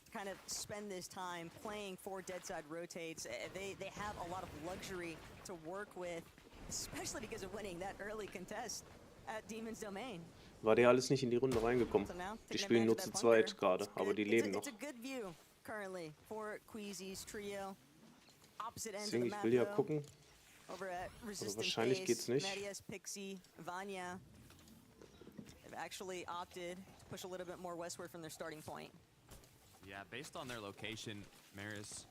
Speaker 4: to kind of spend this time playing 4 deadside rotates. They have a lot of luxury to work with, especially because of winning that early contest at Demon's Domain.
Speaker 7: Vadeal ist nicht in die Runde reingekommen. Die spielen nur zu zweit gerade, aber die leben noch. Deswegen, ich will ja gucken. Aber wahrscheinlich geht's nicht.
Speaker 4: Pixie, Vanya have actually opted to push a little bit more westward from their starting point.
Speaker 5: Yeah, based on their location, Marius,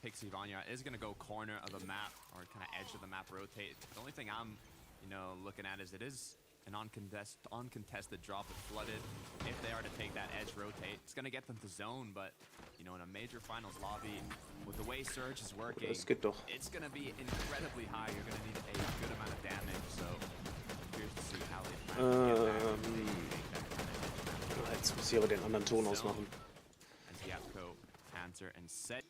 Speaker 5: Pixie, Vanya is going to go corner of the map, or kind of edge of the map rotate. The only thing I'm, looking at is it is an uncontested drop at flooded. If they are to take that edge rotate, it's going to get them to zone, but, in a major finals lobby, with the way Surge is working, it's going to be incredibly high. You're going to need a good amount of damage, so curious to see how they plan to get that.
Speaker 7: Jetzt muss ich aber den anderen Ton ausmachen.
Speaker 5: As Yapko, Panzer, and Set.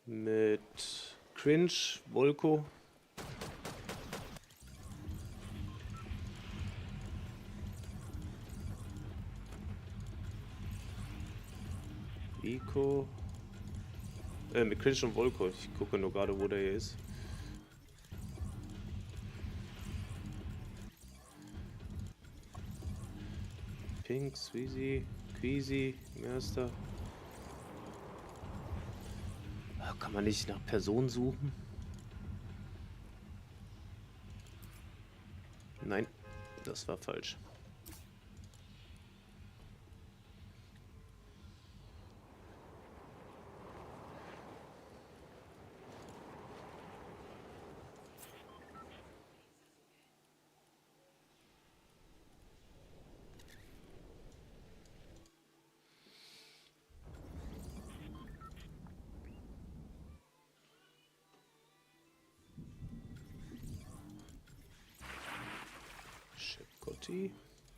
Speaker 7: Mit Cringe, Volko. Ico. Mit Cringe und Volko. Ich gucke nur gerade, wo der hier ist. Pink, Sweezy, Queasy, Erster. Kann man nicht nach Person suchen? Nein, das war falsch.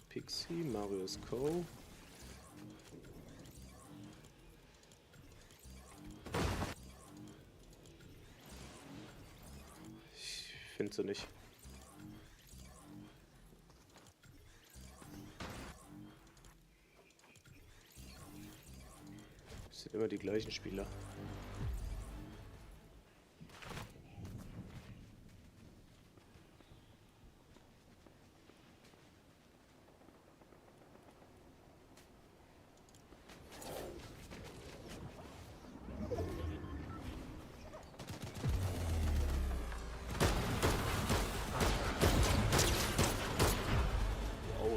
Speaker 7: Pixie, Marius Co. Ich finde sie nicht. Das sind immer die gleichen Spieler.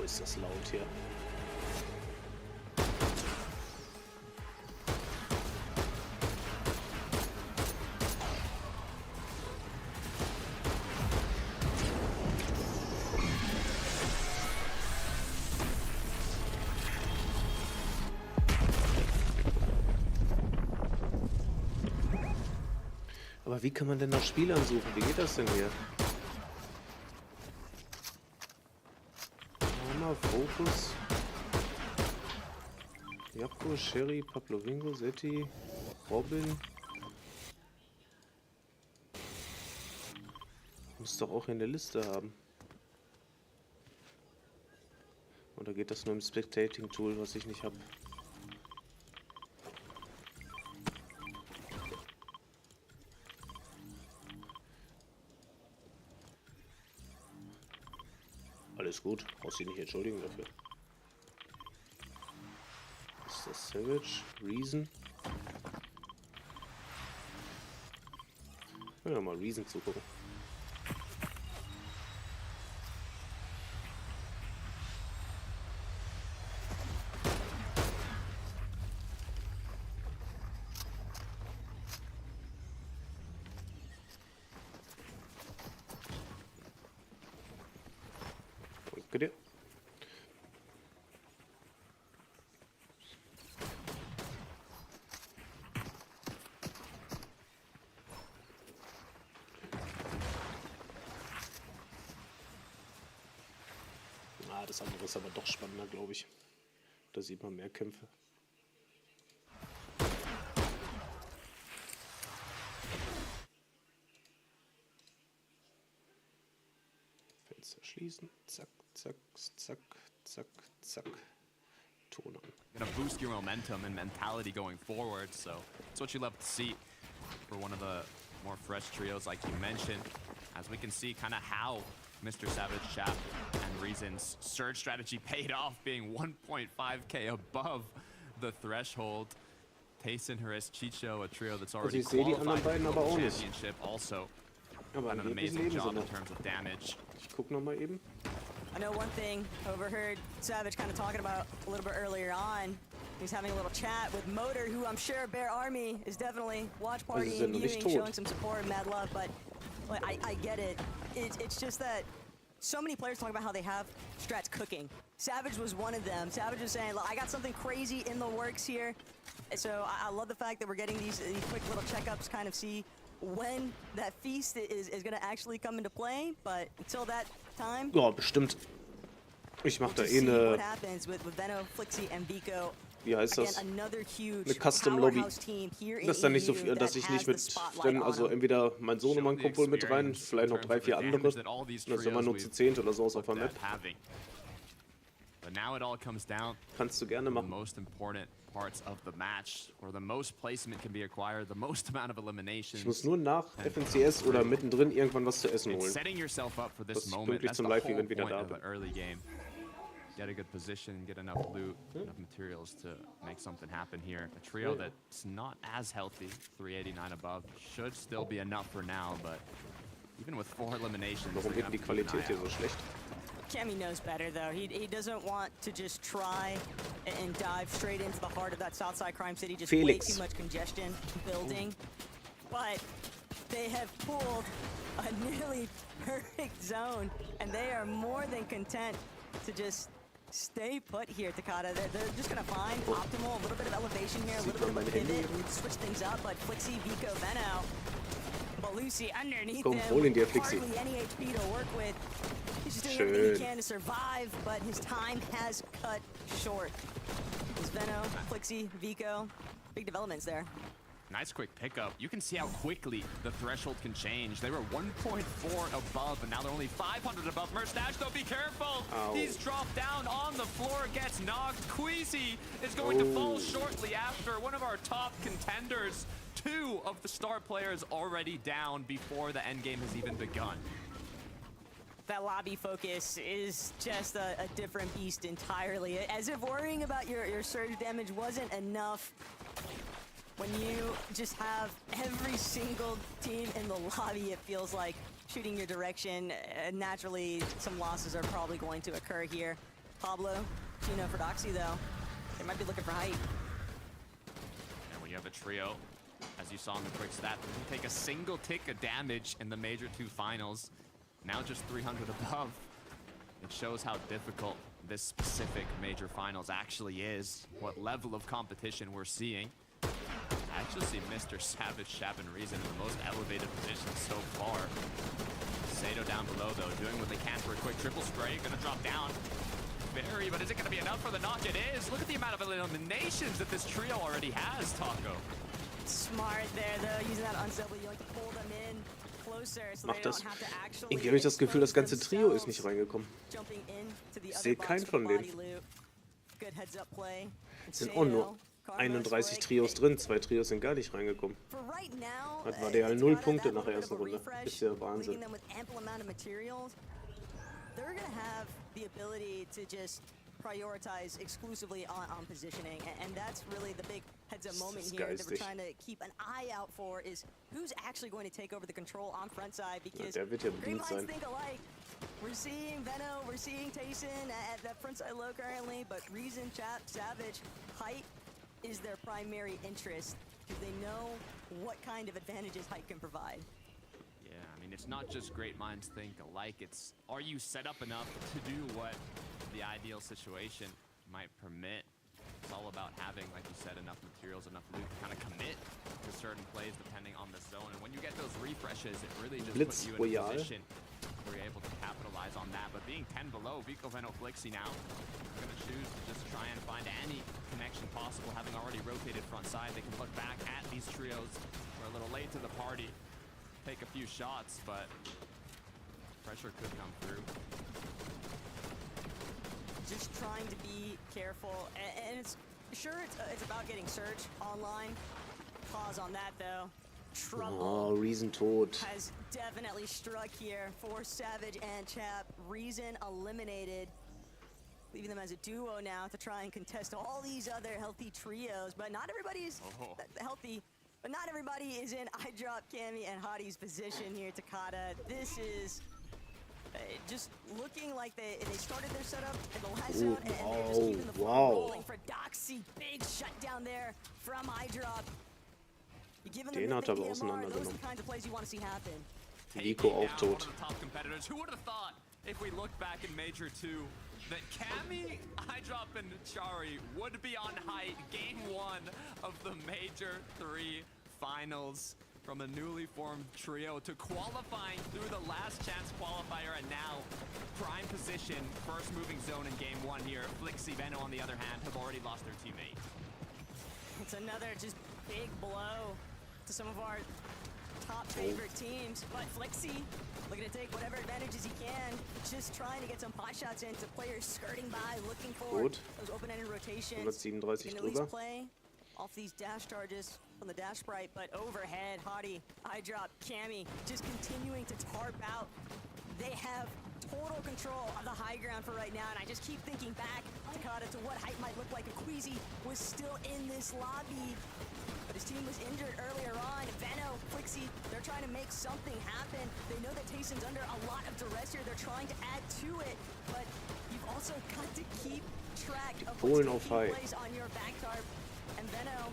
Speaker 7: Ist das laut hier. Aber wie kann man denn nach Spielern suchen? Wie geht das denn hier? Fokus. Japko, Sherry, Pavlovingo, Setti, Robin. Muss doch auch in der Liste haben. Oder geht das nur im Spectating-Tool, was ich nicht habe? Alles gut, brauchst dich nicht entschuldigen dafür. Ist das Savage? Rezon? Ja, mal Rezon zugucken. Danke dir. Das andere ist aber doch spannender, glaube ich. Da sieht man mehr Kämpfe. Fenster schließen. Zack, zack, zack, zack, zack. Ton an.
Speaker 5: Gonna boost your momentum and mentality going forward, so it's what you love to see for one of the more fresh trios like you mentioned. As we can see kind of how Mr. Savage, Chap, and Rezon's surge strategy paid off, being 1.5k above the threshold. Tayson, Harris, Chicho, a trio that's already qualified for the Global Championship, also done an amazing job in terms of damage.
Speaker 7: Ich guck noch mal eben.
Speaker 4: I know one thing, overheard Savage kind of talking about a little bit earlier on. He's having a little chat with Motor, who I'm sure Bear Army is definitely watch partying, viewing, showing some support, mad love, but I get it. It's just that so many players talk about how they have strats cooking. Savage was one of them. Savage was saying, I got something crazy in the works here. So I love the fact that we're getting these quick little checkups, kind of see when that feast is going to actually come into play. But until that time...
Speaker 7: Ja, bestimmt. Ich mach da eh eine...
Speaker 4: What happens with Veno, Flixie and Vico
Speaker 7: wie heißt das? Eine Custom Lobby. Das ist dann nicht so viel, dass ich nicht mit drin, also entweder mein Sohn und mein Kumpel mit rein, vielleicht noch 3, 4 andere. Dann sind wir nur zu 10 oder so auf der Map. Kannst du gerne machen. Ich muss nur nach FNCS oder mittendrin irgendwann was zu essen holen. Dass ich pünktlich zum Live-Event wieder da bin.
Speaker 10: Get a good position, get enough loot, enough materials to make something happen here. A trio that's not as healthy, 389 above, should still be enough for now, but even with 4 eliminations...
Speaker 7: Warum wird die Qualität hier so schlecht?
Speaker 4: Cammy knows better though. He doesn't want to just try and dive straight into the heart of that Southside crime city. Just way too much congestion building. But they have pulled a nearly perfect zone, and they are more than content to just stay put here, Takada. They're just gonna find optimal, a little bit of elevation here, a little bit of a pivot, and switch things up, but Flixie, Vico, Veno, Balusi underneath them, hardly any HP to work with. He's just doing everything he can to survive, but his time has cut short. It's Veno, Flixie, Vico, big developments there.
Speaker 10: Nice quick pickup. You can see how quickly the threshold can change. They were 1.4 above, and now they're only 500 above. Merstash, though, be careful!
Speaker 7: Ow.
Speaker 10: He's dropped down on the floor, gets knocked. Queasy is going to fall shortly after. One of our top contenders. 2 of the star players already down before the end game has even begun.
Speaker 4: That lobby focus is just a different beast entirely. As if worrying about your surge damage wasn't enough. When you just have every single team in the lobby, it feels like shooting your direction. Naturally, some losses are probably going to occur here. Pablo, Chino for Doxy, though, they might be looking for height.
Speaker 10: And when you have a trio, as you saw in the quick stat, didn't take a single tick of damage in the Major 2 finals. Now just 300 above. It shows how difficult this specific Major finals actually is, what level of competition we're seeing. I actually see Mr. Savage, Shab, and Rezon in the most elevated position so far. Sato down below, though, doing what they can for a quick triple spray. Gonna drop down. Very, but is it gonna be enough for the knock? It is. Look at the amount of eliminations that this trio already has, Taco.
Speaker 4: Smart there, though, using that unstable. You like to pull them in closer so they don't have to actually...
Speaker 7: Irgendwie habe ich das Gefühl, das ganze Trio ist nicht reingekommen. Ich sehe keinen von denen. Es sind auch nur 31 Trios drin, 2 Trios sind gar nicht reingekommen. Hat Vadeal 0 Punkte nach der ersten Runde. Ist ja Wahnsinn.
Speaker 4: Prioritize exclusively on positioning, and that's really the big heads-up moment here that we're trying to keep an eye out for, is who's actually going to take over the control on front side, because great minds think alike. We're seeing Veno, we're seeing Tayson at that front side low currently, but Rezon, Chap, Savage, height is their primary interest, because they know what kind of advantages height can provide.
Speaker 10: Yeah, I mean, it's not just great minds think alike, it's are you set up enough to do what the ideal situation might permit. It's all about having, like you said, enough materials, enough loot to kind of commit to certain plays depending on the zone. And when you get those refreshes, it really just puts you in a position where you're able to capitalize on that. But being 10 below, Vico, Veno, Flixie now going to choose to just try and find any connection possible. Having already rotated front side, they can look back at these trios who are a little late to the party, take a few shots, but pressure could come through.
Speaker 4: Just trying to be careful, and it's about getting Surge online. Pause on that though. Trouble
Speaker 7: Rezon tot.
Speaker 4: has definitely struck here for Savage and Chap. Rezon eliminated, leaving them as a duo now to try and contest all these other healthy trios, but not everybody is healthy. But not everybody is in iDrop, Cammy, and Hottie's position here, Takada. This is just looking like they started their setup in the last zone, and they're just keeping the floor rolling for Doxy. Big shutdown there from iDrop. You give them the EMR, those are the kinds of plays you want to see happen.
Speaker 7: Vico auch tot.
Speaker 3: Who would have thought, if we look back in Major 2, that Cammy, iDrop, and Chari would be on height game 1 of the Major 3 finals, from a newly formed trio to qualifying through the last chance qualifier, and now prime position, first moving zone in game 1 here. Flixie, Veno on the other hand have already lost their teammate.
Speaker 4: It's another just big blow to some of our top favorite teams. But Flixie looking to take whatever advantages he can, just trying to get some pot shots into players skirting by, looking for those open-ended rotations.
Speaker 7: 137
Speaker 4: Can at least play off these dash charges from the dash sprite, but overhead, Hottie, eye drop, Cammy, just continuing to tarp out. They have total control of the high ground for right now, and I just keep thinking back, Takata, to what hype might look like if Queasy was still in this lobby. But his team was injured earlier on. Veno, Flixie, they're trying to make something happen. They know that Tayson's under a lot of duress here. They're trying to add to it, but you've also got to keep track of what's taking place on your back tarp. And Veno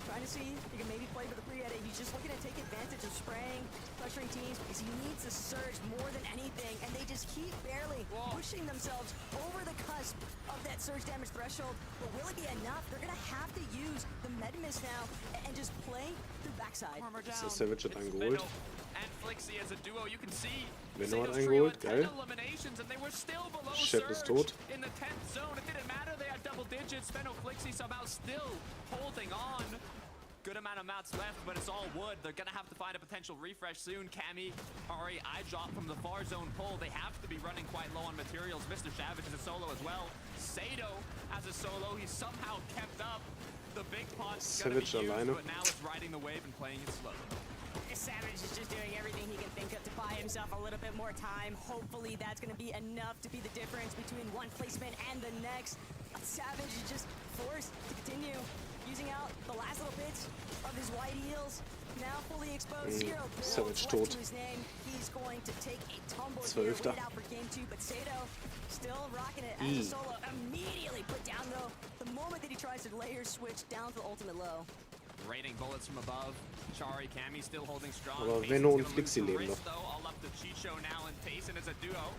Speaker 4: trying to see if he can maybe play for the pre-edit. He's just looking to take advantage of spraying, pressuring teams, because he needs to surge more than anything, and they just keep barely pushing themselves over the cusp of that surge damage threshold. But will it be enough? They're gonna have to use the Medimus now and just play through backside.
Speaker 7: So Savage hat eingeholt.
Speaker 3: And Flixie as a duo, you can see
Speaker 7: Veno hat eingeholt, geil.
Speaker 3: eliminations and they were still below
Speaker 7: Shep ist tot.
Speaker 3: in the 10th zone. It didn't matter, they had double digits. Veno, Flixie somehow still holding on. Good amount of mats left, but it's all wood. They're gonna have to find a potential refresh soon. Cammy, Ari, eye drop from the far zone pull. They have to be running quite low on materials. Mr. Savage is a solo as well. Sato as a solo, he's somehow kept up. The big pot's gonna be huge, but now it's riding the wave and playing it slow.
Speaker 4: Savage is just doing everything he can think of to buy himself a little bit more time. Hopefully that's going to be enough to be the difference between one placement and the next. Savage is just forced to continue using out the last little bits of his white heels. Now fully exposed.
Speaker 7: Savage tot.
Speaker 4: To his name. He's going to take a tumble here. Wait out for game 2, but Sato still rocking it as a solo. Immediately put down though the moment that he tries to layer switch down to the ultimate low.
Speaker 3: Raining bullets from above. Chari, Cammy still holding strong.
Speaker 7: Aber Veno und Flixie leben noch.
Speaker 3: All up to Chicho now and Tayson as a duo.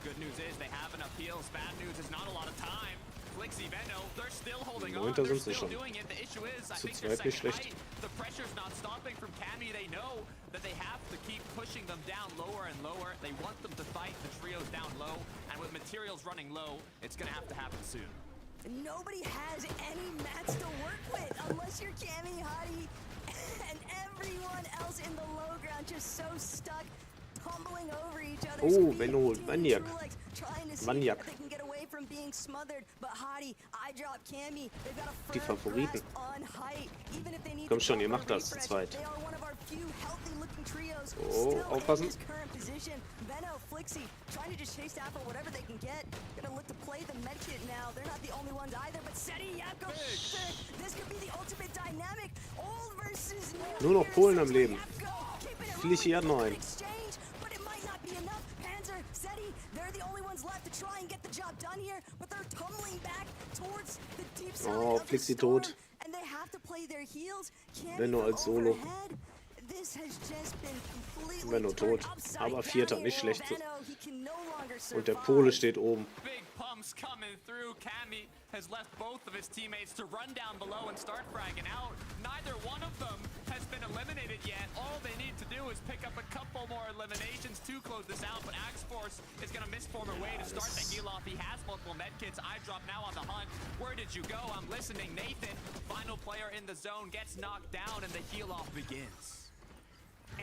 Speaker 3: Good news is they have enough heals. Bad news is not a lot of time. Flixie, Veno, they're still holding on. They're still doing it. The issue is, I think their second height, the pressure's not stopping from Cammy. They know that they have to keep pushing them down lower and lower. They want them to fight the trios down low, and with materials running low, it's gonna have to happen soon.
Speaker 4: Nobody has any mats to work with unless you're Cammy, Hottie, and everyone else in the low ground just so stuck, tumbling over each other.
Speaker 7: Veno, Maniac. Maniac.
Speaker 4: They can get away from being smothered, but Hottie, eye drop, Cammy, they've got a
Speaker 7: Die Favoriten.
Speaker 4: on height. Even if they need
Speaker 7: Komm schon, ihr macht das zu zweit.
Speaker 4: They are one of our few healthy-looking trios
Speaker 7: aufpassen.
Speaker 4: in this current position. Veno, Flixie, trying to just chase after whatever they can get. Gonna look to play the medkit now. They're not the only ones either, but Seti, Yapko, this could be the ultimate dynamic. Old versus new.
Speaker 7: Nur noch Polen am Leben. Flichi hat noch einen.
Speaker 4: But it might not be enough. Panzer, Seti, they're the only ones left to try and get the job done here, but they're tumbling back towards the deep side of the
Speaker 7: Flixie
Speaker 4: storm,
Speaker 7: tot.
Speaker 4: and they have to play their heels.
Speaker 7: Veno als Solo.
Speaker 4: This has just been completely
Speaker 7: Veno tot. Aber Vierter, nicht schlecht.
Speaker 4: He can no longer
Speaker 7: Und der Pole steht oben.
Speaker 3: Big pumps coming through. Cammy has left both of his teammates to run down below and start fragging out. Neither one of them has been eliminated yet. All they need to do is pick up a couple more eliminations to close this out, but Axe Force is going to misform her way to start the heal off. He has multiple medkits. Eye drop now on the hunt. Where did you go? I'm listening. Nathan, final player in the zone, gets knocked down and the heal off begins.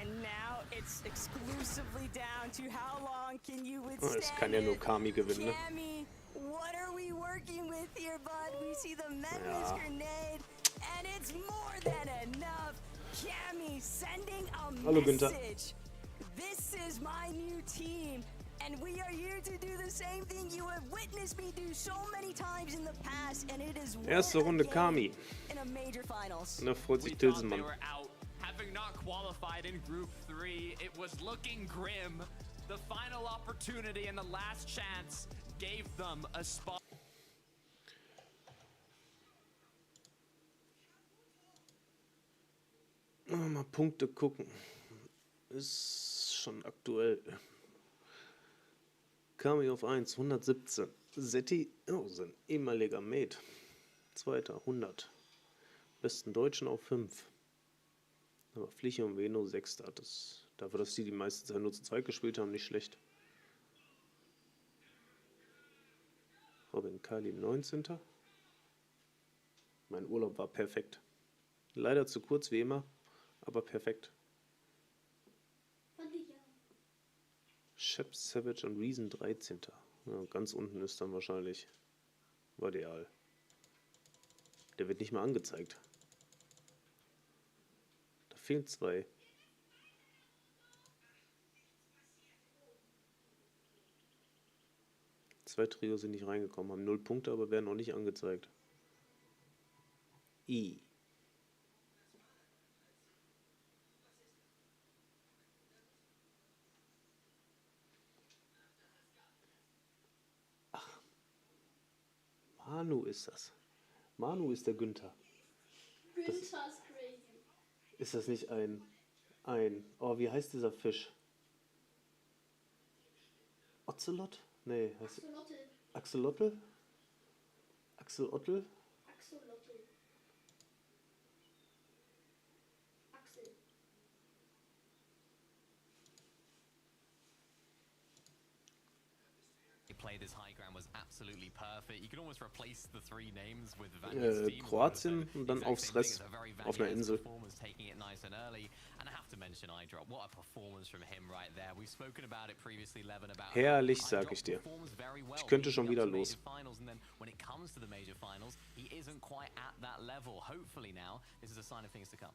Speaker 4: And now it's exclusively down to how long can you withstand
Speaker 7: Es kann ja nur Kami gewinnen, ne?
Speaker 4: Cammy, what are we working with here, bud? We see the Menace grenade, and it's more than enough. Cammy sending a message. This is my new team, and we are here to do the same thing you have witnessed me do so many times in the past, and it is
Speaker 7: Erste Runde Kami.
Speaker 4: in a major finals.
Speaker 7: Und da freut sich Tilsenmann.
Speaker 3: Having not qualified in Group 3, it was looking grim. The final opportunity and the last chance gave them a spot.
Speaker 7: Mal Punkte gucken. Ist schon aktuell. Kami auf 1, 117. Seti, sein ehemaliger Mate. Zweiter, 100. Besten Deutschen auf 5. Aber Fliche und Veno 6. Dafür, dass die meiste Zeit nur zu zweit gespielt haben, nicht schlecht. Robin Kali 19. Mein Urlaub war perfekt. Leider zu kurz wie immer, aber perfekt.
Speaker 11: Fand ich auch.
Speaker 7: Shep, Savage und Rezon 13. Ja, ganz unten ist dann wahrscheinlich Vadeal. Der wird nicht mal angezeigt. Da fehlen 2. Zwei Trios sind nicht reingekommen, haben 0 Punkte, aber werden auch nicht angezeigt. Ach, Manu ist das. Manu ist der Günther.
Speaker 11: Günther ist crazy.
Speaker 7: Ist das nicht oh, wie heißt dieser Fisch? Ocelot? Nee, heißt
Speaker 11: Axolotl.
Speaker 7: Axolotl? Axolotl?
Speaker 11: Axolotl. Axel.
Speaker 3: Play this high ground was absolutely perfect. You could almost replace the 3 names with Vadeal's team.
Speaker 7: Kroatien und dann aufs Rest auf einer Insel.
Speaker 3: Taking it nice and early. And I have to mention iDrop. What a performance from him right there. We've spoken about it previously, Levin, about
Speaker 7: herrlich, sag ich dir. Ich könnte schon wieder los.
Speaker 3: And then when it comes to the major finals, he isn't quite at that level. Hopefully now, this is a sign of things to come.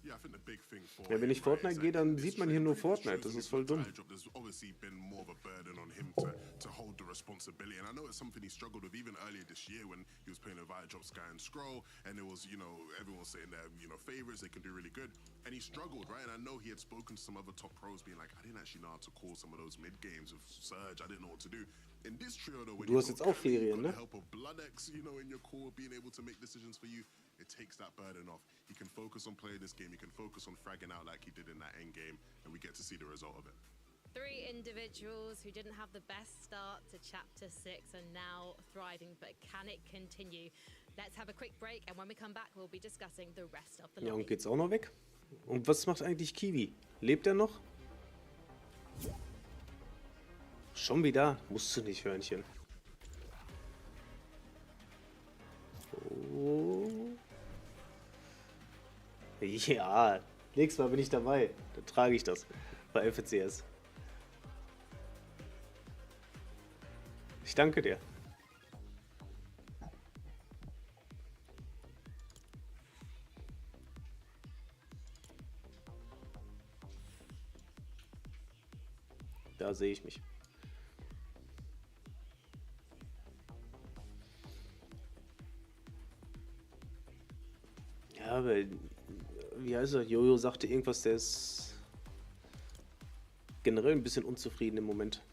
Speaker 2: Yeah, I think the big thing for
Speaker 7: Ja, wenn ich Fortnite gehe, dann sieht man hier nur Fortnite. Das ist voll dumm.
Speaker 2: There's obviously been more of a burden on him to hold the responsibility, and I know it's something he struggled with even earlier this year when he was playing with Vadeal, Sky and Scroll, and it was, you know, everyone was saying they're, you know, favorites, they can do really good, and he struggled, right? And I know he had spoken to some other top pros being like, I didn't actually know how to call some of those mid games with Surge, I didn't know what to do. In this trio though, when
Speaker 7: Du hast jetzt auch Ferien, ne?
Speaker 2: help of Bloodex, you know, in your core, being able to make decisions for you, it takes that burden off. He can focus on playing this game, he can focus on fragging out like he did in that end game, and we get to see the result of it.
Speaker 1: 3 individuals who didn't have the best start to Chapter 6 are now thriving, but can it continue? Let's have a quick break, and when we come back, we'll be discussing the rest of the lobby.
Speaker 7: Ja, und geht's auch noch weg? Und was macht eigentlich Kiwi? Lebt er noch? Schon wieder? Musst du nicht, Hörnchen. Oh. Ja, nächstes Mal bin ich dabei. Dann trage ich das bei FCS. Ich danke dir. Da sehe ich mich. Ja, aber wie heißt er? Jojo sagte irgendwas, der ist generell ein bisschen unzufrieden im Moment.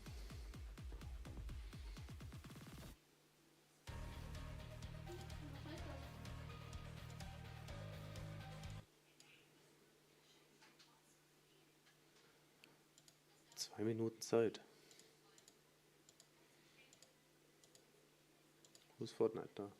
Speaker 7: Zwei Minuten Zeit. Wo ist Fortnite da?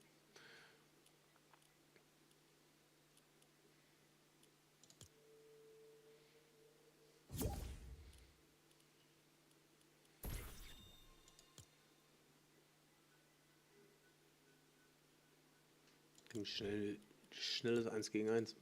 Speaker 7: Schnelles 1 gegen 1.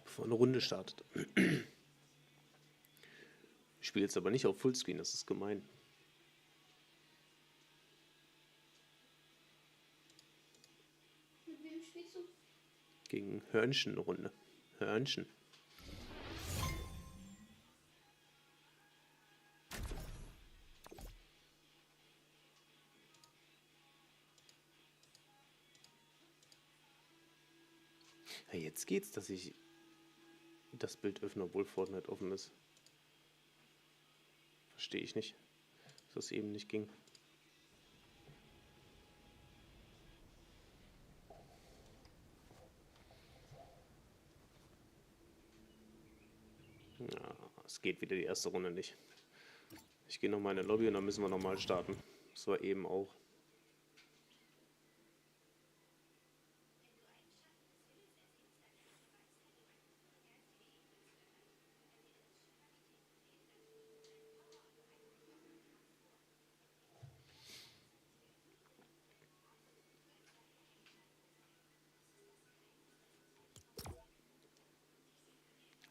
Speaker 7: Bevor eine Runde startet. Ich spiele jetzt aber nicht auf Fullscreen, das ist gemein.
Speaker 11: Mit wem spielst du?
Speaker 7: Gegen Hörnchen eine Runde. Hörnchen. Ja, jetzt geht's, dass ich das Bild öffne, obwohl Fortnite offen ist. Verstehe ich nicht, dass das eben nicht ging. Ja, es geht wieder die erste Runde nicht. Ich gehe nochmal in eine Lobby und dann müssen wir nochmal starten. Das war eben auch.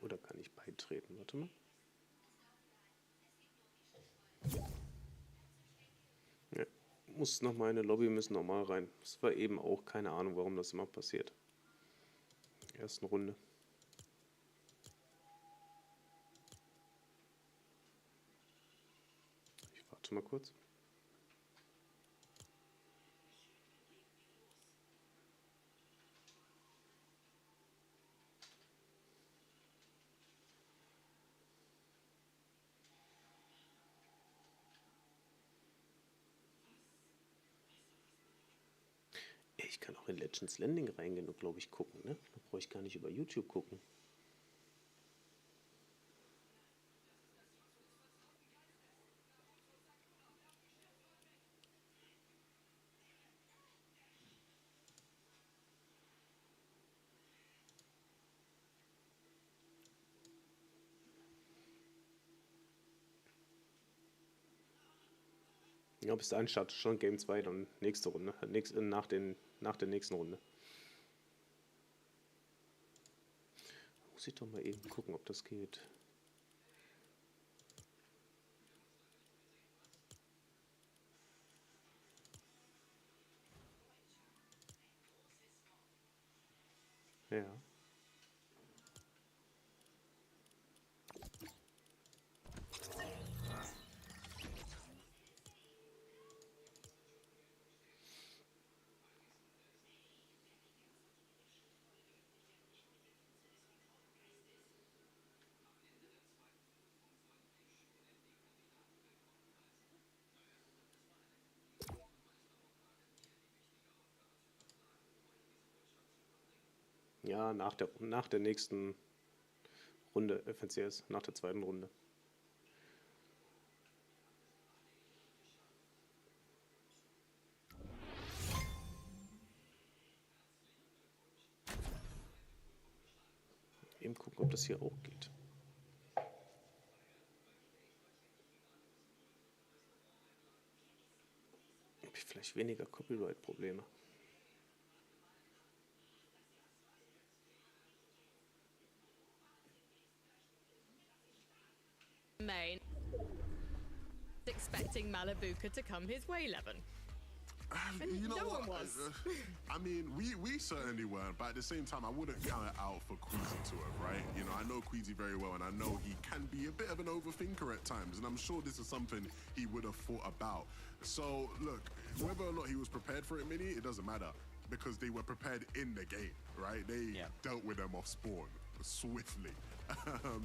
Speaker 7: Oder kann ich beitreten? Warte mal. Ja, muss nochmal in eine Lobby, müssen nochmal rein. Das war eben auch, keine Ahnung, warum das immer passiert. Ersten Runde. Ich warte mal kurz. Ich kann auch in Legends Landing reingehen und, glaube ich, gucken, ne? Da brauche ich gar nicht über YouTube gucken. Ja, bis dahin startet schon Game 2, dann nächste Runde. Nach der nächsten Runde. Muss ich doch mal eben gucken, ob das geht. Ja. Ja, nach der nächsten Runde FNCS, nach der zweiten Runde. Eben gucken, ob das hier auch geht. Habe ich vielleicht weniger Copyright-Probleme?
Speaker 1: Main. Expecting Malibuca to come his way, Levin.
Speaker 2: You know
Speaker 1: no
Speaker 2: what?
Speaker 1: one was.
Speaker 2: I mean, we certainly weren't, but at the same time, I wouldn't count it out for Queasy to have, right? You know, I know Queasy very well, and I know he can be a bit of an overthinker at times, and I'm sure this is something he would have thought about. So, look, whether or not he was prepared for it, Mini, it doesn't matter, because they were prepared in the game, right? They dealt with them off spawn swiftly.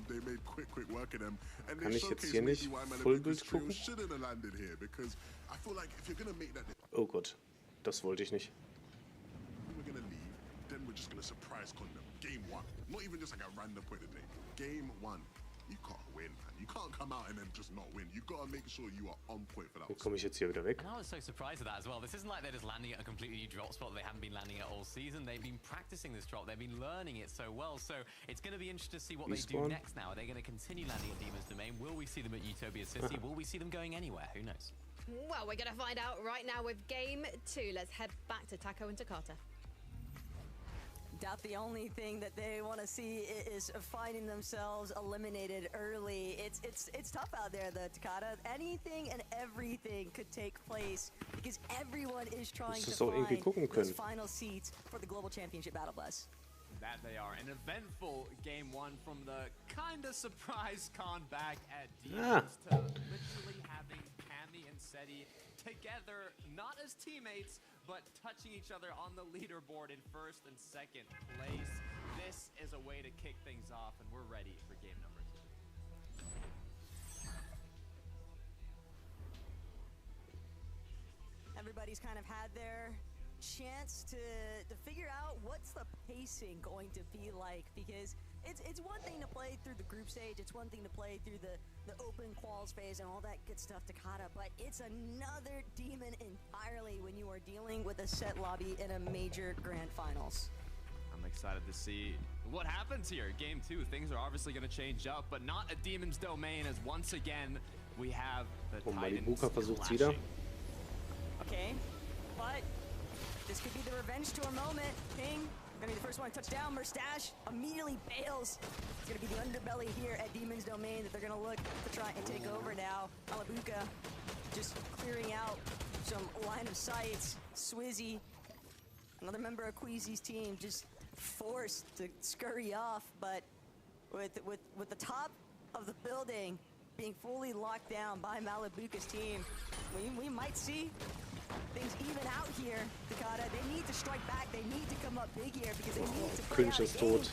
Speaker 2: They made quick work of them, and
Speaker 7: Kann
Speaker 2: they
Speaker 7: ich jetzt
Speaker 2: showcased
Speaker 7: hier
Speaker 2: maybe
Speaker 7: nicht
Speaker 2: why
Speaker 7: Vollbild
Speaker 2: Malibuca's trio
Speaker 7: gucken?
Speaker 2: shouldn't have landed here, because I feel like if you're gonna make that.
Speaker 7: Oh Gott, das wollte ich nicht.
Speaker 2: We're gonna leave, then we're just gonna surprise con them. Game 1. Not even just like a random point of play. Game 1. You can't win, man. You can't come out and then just not win. You gotta make sure you are on point for that.
Speaker 7: Wie komme ich jetzt hier wieder weg?
Speaker 3: And I was so surprised at that as well. This isn't like they're just landing at a completely new drop spot they haven't been landing at all season. They've been practicing this drop. They've been learning it so well. So it's going to be interesting to see what they do
Speaker 7: Respawn.
Speaker 3: next now. Are they going to continue landing at Demon's Domain? Will we see them at Utopia City? Will we see them going anywhere? Who knows?
Speaker 1: Well, we're going to find out right now with Game 2. Let's head back to Taco and Takata.
Speaker 4: Doubt the only thing that they want to see is finding themselves eliminated early. It's tough out there, the Takata. Anything and everything could take place because everyone is trying to find those final seats for the Global Championship Battle Bus.
Speaker 10: That they are. An eventful game 1 from the kinda surprise con back at Demons to literally having Cammy and Seti together, not as teammates, but touching each other on the leaderboard in first and second place. This is a way to kick things off, and we're ready for game number 2.
Speaker 4: Everybody's kind of had their chance to figure out what's the pacing going to be like, because It's one thing to play through the group stage, it's one thing to play through the open quals phase and all that good stuff, Takada, but it's another demon entirely when you are dealing with a set lobby in a major grand finals.
Speaker 10: I'm excited to see what happens here. Game 2, things are obviously going to change up, but not a Demon's Domain, as once again we have the Titans
Speaker 7: versucht's wieder.
Speaker 4: Okay, but this could be the revenge tour moment. King gonna be the first one to touch down. Merstash immediately bails. It's gonna be the underbelly here at Demon's Domain that they're gonna look to try and take over now. Alabuka just clearing out some line of sights. Swizzy, another member of Queasy's team, just forced to scurry off, but with the top of the building being fully locked down by Malabuka's team, we might see things even out here, Takada. They need to strike back. They need to come up big here because they need to play out a
Speaker 7: ist
Speaker 4: game.
Speaker 7: tot.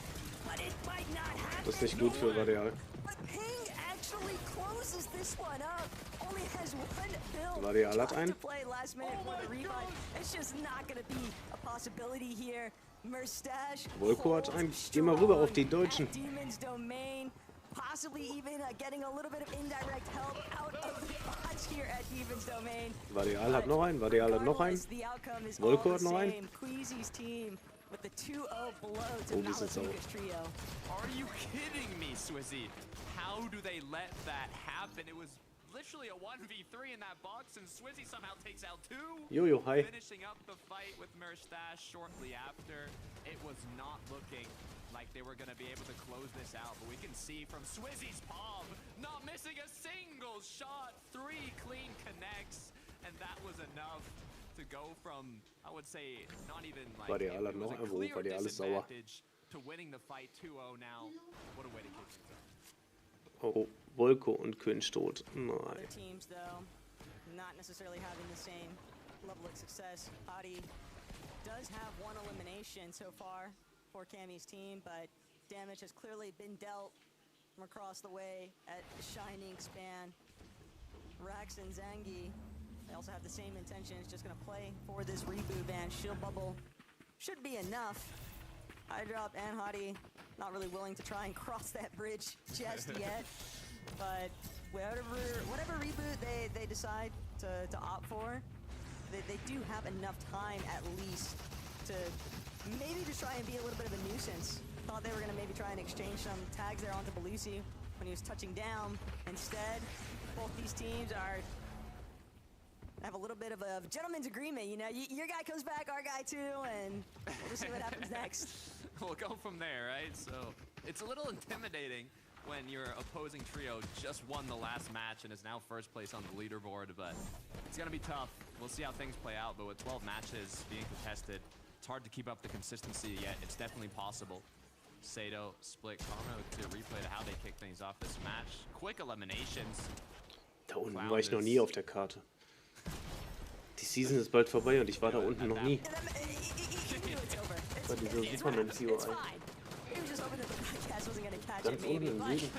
Speaker 4: But it might not happen.
Speaker 7: Das ist nicht gut für Vadeal.
Speaker 4: But Ping actually closes this one up. Only has one build.
Speaker 7: Vadeal hat
Speaker 4: Trying
Speaker 7: einen.
Speaker 4: to play last minute for the revive. It's just not going to be a possibility here. Merstash
Speaker 7: Volko hat einen. Geh mal rüber auf die Deutschen.
Speaker 4: Demon's Domain. Possibly even getting a little bit of indirect help out of the bots here at Demon's Domain.
Speaker 7: Vadeal hat noch einen. Vadeal hat noch einen. Volko hat noch einen.
Speaker 4: Queasy's team with the 2-0 blow to
Speaker 7: Oh, die sind sauer.
Speaker 4: Malabuka's trio.
Speaker 10: Are you kidding me, Swizzy? How do they let that happen? It was literally a 1v3 in that box, and Swizzy somehow takes out 2.
Speaker 7: Jojo, hi.
Speaker 10: Finishing up the fight with Merstash shortly after. It was not looking like they were going to be able to close this out, but we can see from Swizzy's palm, not missing a single shot, 3 clean connects, and that was enough to go from, I would say, not even like
Speaker 7: Vadeal hat noch einen Wurf, Vadeal ist sauer.
Speaker 10: to winning the fight 2-0 now. What a way to kick things off.
Speaker 7: Oh, Volko und Quinch tot. Nein.
Speaker 4: Other teams, though, not necessarily having the same level of success. Hadi does have one elimination so far for Cammy's team, but damage has clearly been dealt from across the way at Shining Span. Rax and Zangi, they also have the same intentions, just gonna play for this reboot ban. Shield bubble should be enough. Hydrop and Hadi not really willing to try and cross that bridge just yet, but whatever reboot they decide to opt for, they do have enough time at least to maybe just try and be a little bit of a nuisance. Thought they were going to maybe try and exchange some tags there onto Belusi when he was touching down. Instead, both these teams have a little bit of a gentleman's agreement. You know, your guy comes back, our guy too, and we'll just see what happens next.
Speaker 10: We'll go from there, right? So it's a little intimidating when your opposing trio just won the last match and is now first place on the leaderboard, but it's going to be tough. We'll see how things play out, but with 12 matches being contested, it's hard to keep up the consistency yet. It's definitely possible. Sato split Karma to replay to how they kick things off this match. Quick eliminations.
Speaker 7: Da unten war ich noch nie auf der Karte. Die Season ist bald vorbei und ich war da unten noch nie. Bei dieser Superman-COI. Ganz unten im Süden.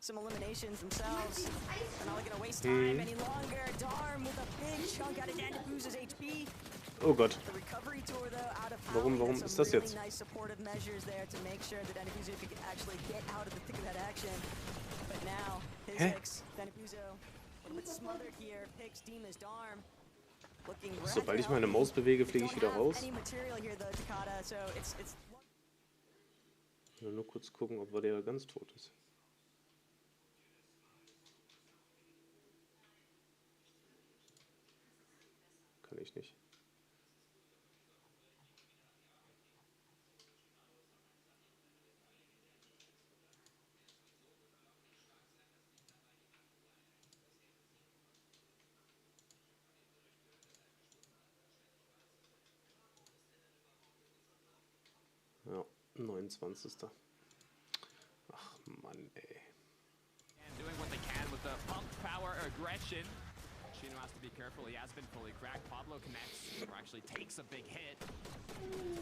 Speaker 4: Some eliminations themselves. They're not going to waste time any longer. Darm with a big chunk out of Dandabuza's HP.
Speaker 7: Oh Gott.
Speaker 4: The recovery tour, though, out of
Speaker 7: Warum ist das jetzt?
Speaker 4: Nice supportive measures there to make sure that Dandabuza could actually get out of the thick of that action. But now, his ex, Dandabuza, a little bit smothered here, picks Dima's Darm. Looking
Speaker 7: Sobald ich meine Maus bewege, fliege ich wieder raus.
Speaker 4: any material here, though, Takada, so it's
Speaker 7: Ich will nur kurz gucken, ob der ganz tot ist. Kann ich nicht. Ja, 29. Ach Mann, ey.
Speaker 10: And doing what they can with the pump power aggression. Chino has to be careful. He has been fully cracked. Pablo connects, or actually takes a big hit.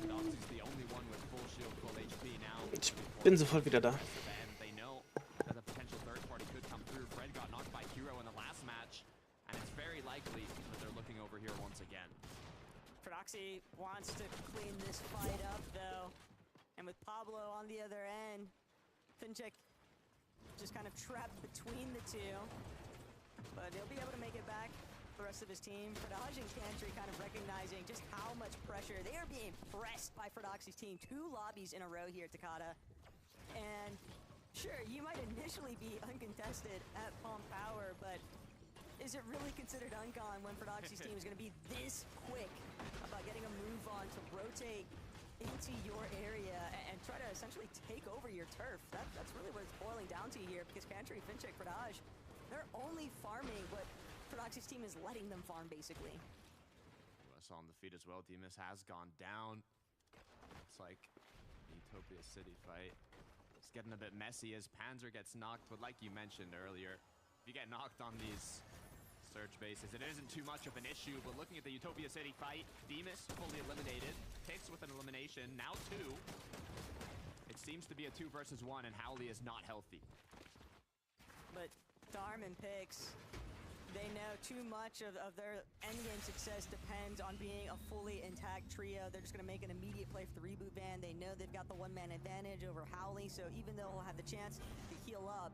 Speaker 10: Doxy's the only one with full shield, full HP now.
Speaker 7: Ich bin sofort wieder da.
Speaker 10: And they know that a potential third party could come through. Fred got knocked by Hero in the last match, and it's very likely that they're looking over here once again.
Speaker 4: Prodoxy wants to clean this fight up, though. Pablo on the other end. Finchek just kind of trapped between the two. But he'll be able to make it back. The rest of his team, Fradaj and Cantry kind of recognizing just how much pressure. They are being pressed by Fradoxi's team. 2 lobbies in a row here at Takata. And sure, you might initially be uncontested at Palm Power, but is it really considered uncon when Fradoxi's team is going to be this quick about getting a move on to rotate into your area and try to essentially take over your turf? That's really what it's boiling down to here, because Cantry, Finchek, Fradaj, they're only farming what Fradoxi's team is letting them farm, basically.
Speaker 10: US on the feet as well. Demas has gone down. Looks like the Utopia City fight is getting a bit messy as Panzer gets knocked. But like you mentioned earlier, if you get knocked on these surge bases, it isn't too much of an issue. But looking at the Utopia City fight, Demas fully eliminated. Pix with an elimination. Now 2. It seems to be a 2 versus 1, and Howley is not healthy.
Speaker 4: But Darm and Pix, they know too much of their endgame success depends on being a fully intact trio. They're just going to make an immediate play for the reboot van. They know they've got the one-man advantage over Howley, so even though he'll have the chance to heal up,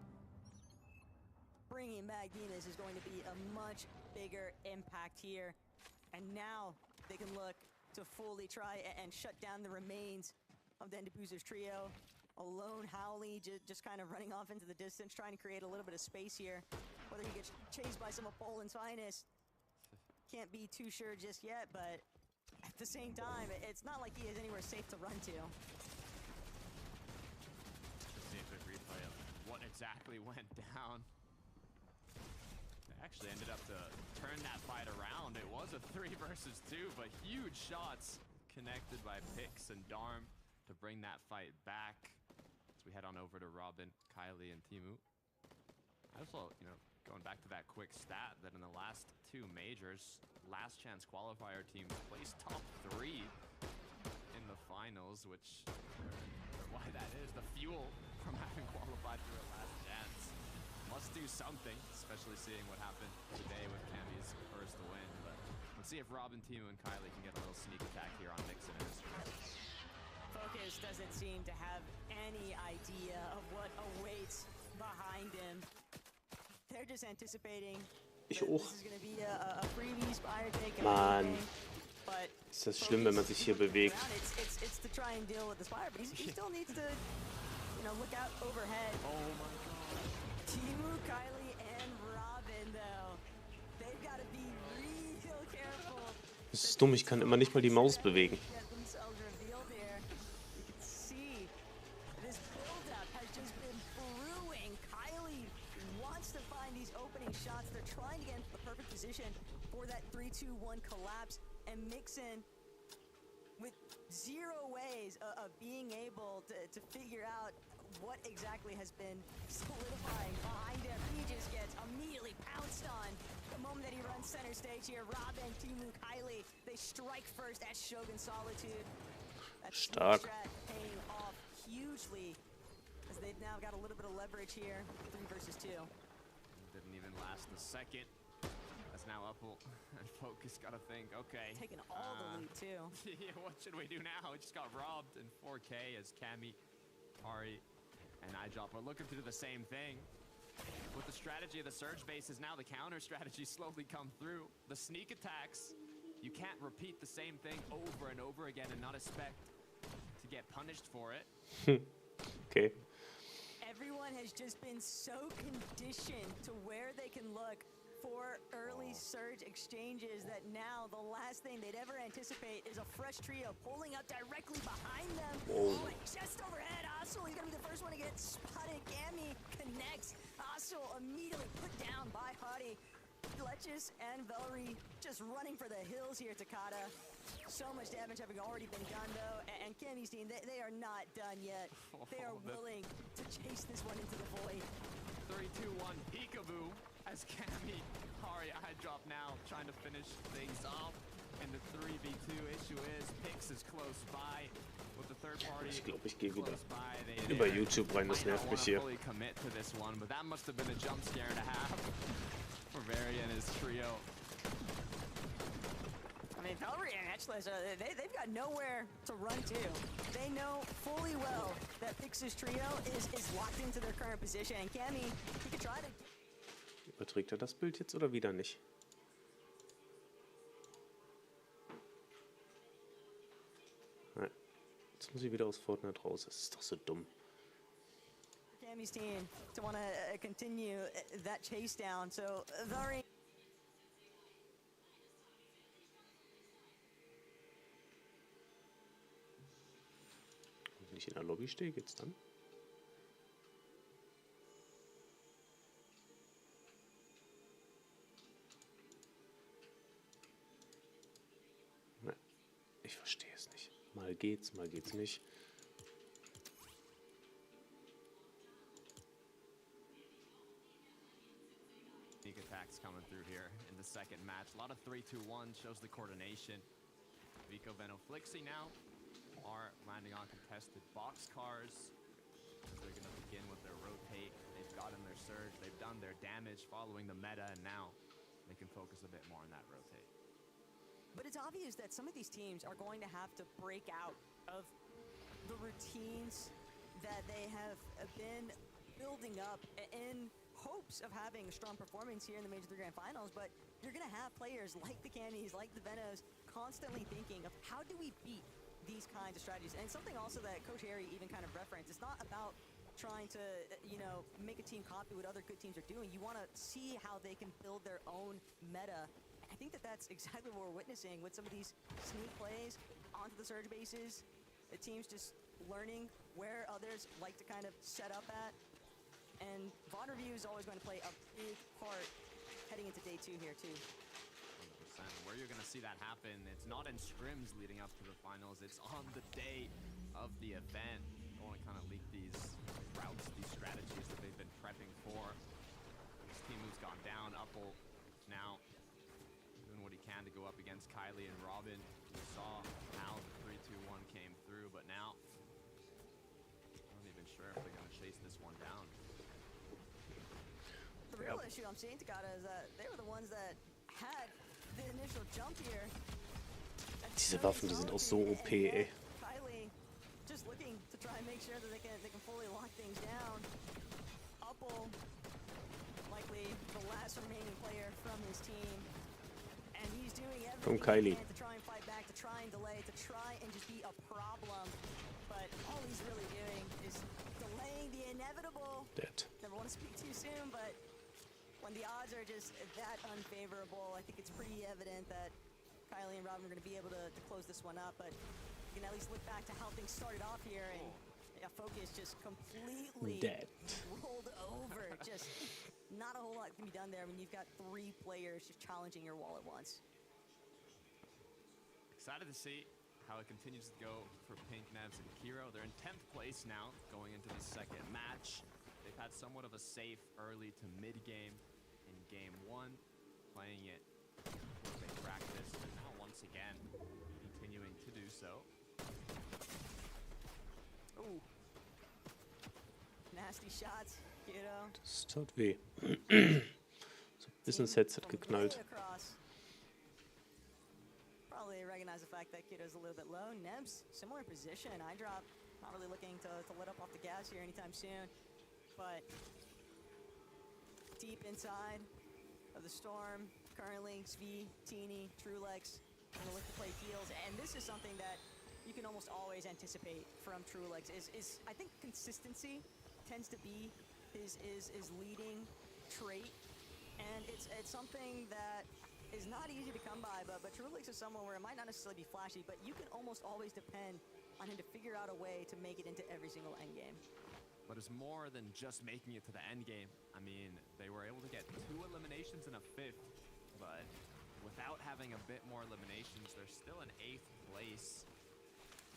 Speaker 4: bringing back Demas is going to be a much bigger impact here. And now they can look to fully try and shut down the remains of the Endepuzo's trio. A lone Howley just kind of running off into the distance, trying to create a little bit of space here. Whether he gets chased by some of Poland's finest, can't be too sure just yet, but at the same time, it's not like he has anywhere safe to run to.
Speaker 10: See a quick replay of what exactly went down. They actually ended up to turn that fight around. It was a 3 versus 2, but huge shots connected by Pix and Darm to bring that fight back. As we head on over to Robin, Kylie, and Timu. Also, going back to that quick stat, that in the last 2 majors, last chance qualifier teams placed top 3 in the finals, which, why that is, the fuel from having qualified for a last chance. Must do something, especially seeing what happened today with Cammy's first win. But let's see if Robin, Timu, and Kylie can get a little sneak attack here on Mixon and his friends.
Speaker 4: Focus doesn't seem to have any idea of what awaits behind him. They're just anticipating
Speaker 7: Ich
Speaker 4: that
Speaker 7: auch.
Speaker 4: this is going to be a freebie Spire take.
Speaker 7: Mann,
Speaker 4: But
Speaker 7: ist das schlimm, wenn man sich hier bewegt.
Speaker 4: it's to try and deal with the Spire, but he still needs to, look out overhead.
Speaker 10: Oh my god.
Speaker 4: Timu, Kylie, and Robin, though, they've got to be real careful.
Speaker 7: Das ist dumm, ich kann immer nicht mal die Maus bewegen.
Speaker 4: Get themselves revealed here. You can see this build-up has just been brewing. Kylie wants to find these opening shots. They're trying to get into the perfect position for that 3-2-1 collapse, and Mixon with 0 ways of being able to figure out what exactly has been solidifying behind him. He just gets immediately pounced on the moment that he runs center stage here. Robin, Timu, Kylie, they strike first at Shogun Solitude. That's
Speaker 7: Stark.
Speaker 4: strat paying off hugely, as they've now got a little bit of leverage here. 3 versus 2.
Speaker 10: Didn't even last a second. That's now Upple and Focus gotta think, okay.
Speaker 4: Taking all the loot too.
Speaker 10: Yeah, what should we do now? We just got robbed in 4K as Cammy, Ari, and iDrop are looking to do the same thing. With the strategy of the surge bases, now the counter strategy slowly come through. The sneak attacks, you can't repeat the same thing over and over again and not expect to get punished for it.
Speaker 7: Okay.
Speaker 4: Everyone has just been so conditioned to where they can look for early surge exchanges that now the last thing they'd ever anticipate is a fresh trio pulling up directly behind them. Oh, and just overhead, Asul, he's gonna be the first one to get spotted. Gammy connects. Asul immediately put down by Huddy. Letchus and Valerie just running for the hills here, Takata. So much damage having already been done, though, and Cammy's team, they are not done yet. They are willing to chase this one into the void.
Speaker 10: 3-2-1 peekaboo as Cammy, Hari, iDrop now trying to finish things off. And the 3v2 issue is Pix is close by with the third party.
Speaker 7: Ich glaube, ich gehe wieder
Speaker 10: close by.
Speaker 7: über YouTube rein, das nervt mich hier.
Speaker 10: Fully commit to this one, but that must have been a jump scare and a half for Vari and his trio.
Speaker 4: I mean, Valerie and Etchless, they've got nowhere to run to. They know fully well that Pix's trio is locked into their current position, and Cammy, he could try to...
Speaker 7: Überträgt er das Bild jetzt oder wieder nicht? Nein. Jetzt muss ich wieder aus Fortnite raus. Das ist doch so dumm.
Speaker 4: Cammy's team to want to continue that chase down, so very...
Speaker 7: Wenn ich in der Lobby stehe, geht's dann? Nein, ich verstehe es nicht. Mal geht's nicht.
Speaker 10: Sneak attacks coming through here in the second match. A lot of 3-2-1 shows the coordination. Vico Venoflixi now are landing on contested boxcars. They're going to begin with their rotate. They've gotten their surge. They've done their damage following the meta, and now they can focus a bit more on that rotate.
Speaker 4: But it's obvious that some of these teams are going to have to break out of the routines that they have been building up in hopes of having a strong performance here in the Major 3 Grand Finals, but you're going to have players like the Cammys, like the Venos, constantly thinking of how do we beat these kinds of strategies. And something also that Coach Harry even kind of referenced, it's not about trying to, you know, make a team copy what other good teams are doing. You want to see how they can build their own meta. And I think that that's exactly what we're witnessing with some of these sneak plays onto the surge bases. The team's just learning where others like to kind of set up at. And VOD review is always going to play a big part heading into day 2 here too.
Speaker 10: 100%. Where you're going to see that happen, it's not in scrims leading up to the finals, it's on the day of the event. I want to kind of leak these routes, these strategies that they've been prepping for. This team who's gone down, Uppel now doing what he can to go up against Kylie and Robin. We saw how the 3-2-1 came through, but now I'm not even sure if they're going to chase this one down.
Speaker 4: The real issue I'm seeing, Takata, is that they were the ones that had the initial jump here.
Speaker 7: Diese Waffen, die sind auch so OP, ey.
Speaker 4: Kylie just looking to try and make sure that they can fully lock things down. Uppel, likely the last remaining player from his team. And he's doing everything he can to try and fight back, to try and delay, to try and just be a problem. But all he's really doing is delaying the inevitable.
Speaker 7: Dead.
Speaker 4: Never want to speak too soon, but when the odds are just that unfavorable, I think it's pretty evident that Kylie and Robin are going to be able to close this one up. But you can at least look back to how things started off here, and Focus just completely rolled over. Just not a whole lot can be done there when you've got 3 players just challenging your wall at once.
Speaker 10: Excited to see how it continues to go for Pink, Nevs, and Kiro. They're in 10th place now going into the second match. They've had somewhat of a safe early to mid-game in game 1, playing it as they practice, and now once again continuing to do so.
Speaker 4: Ooh. Nasty shots, Kiro.
Speaker 7: Das tut weh. So ein bisschen das Headset geknallt.
Speaker 4: Probably recognize the fact that Kiddo's a little bit low. Nebs, similar position. I drop, not really looking to let up off the gas here anytime soon. But deep inside of the storm, currently Svi, Teeny, Trulex, going to look to play heals. And this is something that you can almost always anticipate from Trulex. Is I think consistency tends to be his leading trait. And it's something that is not easy to come by, but Trulex is someone where it might not necessarily be flashy, but you can almost always depend on him to figure out a way to make it into every single endgame.
Speaker 10: But it's more than just making it to the end game. I mean, they were able to get 2 eliminations in a 5th, but without having a bit more eliminations, they're still in 8th place.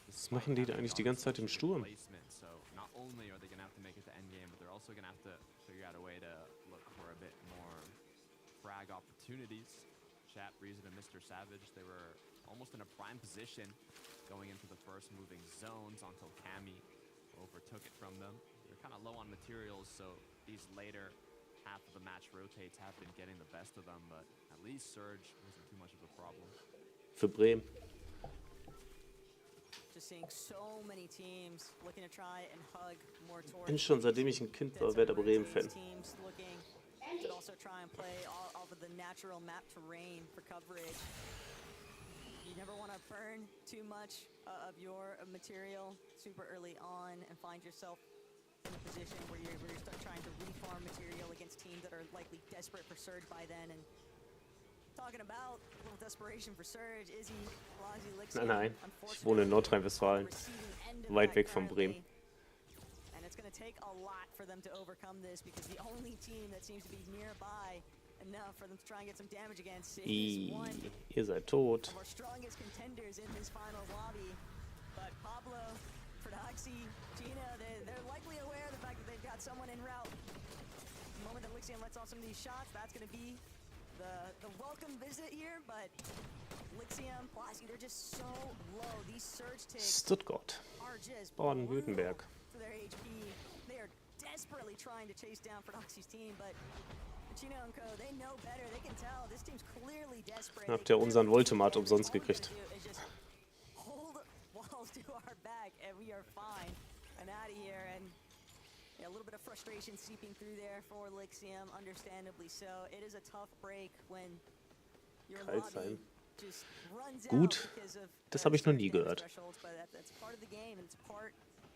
Speaker 7: Was machen die da eigentlich die ganze Zeit im Sturm?
Speaker 10: So not only are they going to have to make it to end game, but they're also going to have to figure out a way to look for a bit more frag opportunities. Chat, Rezon, and Mr. Savage, they were almost in a prime position going into the first moving zones until Cammy overtook it from them. They're kind of low on materials, so these later half of the match rotates have been getting the best of them, but at least Surge wasn't too much of a problem.
Speaker 7: Für Bremen.
Speaker 4: just seeing so many teams looking to try and hug more towards
Speaker 7: Bin schon seitdem ich ein Kind war Werder Bremen-Fan.
Speaker 4: teams looking to also try and play off of the natural map terrain for coverage. You never want to burn too much of your material super early on and find yourself in a position where you're start trying to reform material against teams that are likely desperate for Surge by then. And talking about a little desperation for Surge, Izzy, Lazi, Lixie,
Speaker 7: Nein, ich wohne in Nordrhein-Westfalen, weit weg von Bremen.
Speaker 4: And it's going to take a lot for them to overcome this because the only team that seems to be nearby enough for them to try and get some damage against is one
Speaker 7: Ihr seid tot.
Speaker 4: of our strongest contenders in this finals lobby. But Pablo, Prodoxy, Gina, they're likely aware of the fact that they've got someone en route. The moment that Lixium lets off some of these shots, that's going to be the welcome visit here. But Lixium, Plasky, they're just so low. These surge ticks
Speaker 7: Stuttgart,
Speaker 4: are just
Speaker 7: Baden-Württemberg.
Speaker 4: to their HP. They are desperately trying to chase down Prodoxy's team, but Chino and Co, they know better. They can tell this team's clearly desperate.
Speaker 7: Habt ihr unseren Voltomat umsonst gekriegt?
Speaker 4: Hold walls to our back, and we are fine and out of here. And yeah, a little bit of frustration seeping through there for Lixium, understandably so. It is a tough break when your lobby just runs out because of
Speaker 7: das habe ich noch nie gehört.
Speaker 4: thresholds, but that's part of the game, and it's part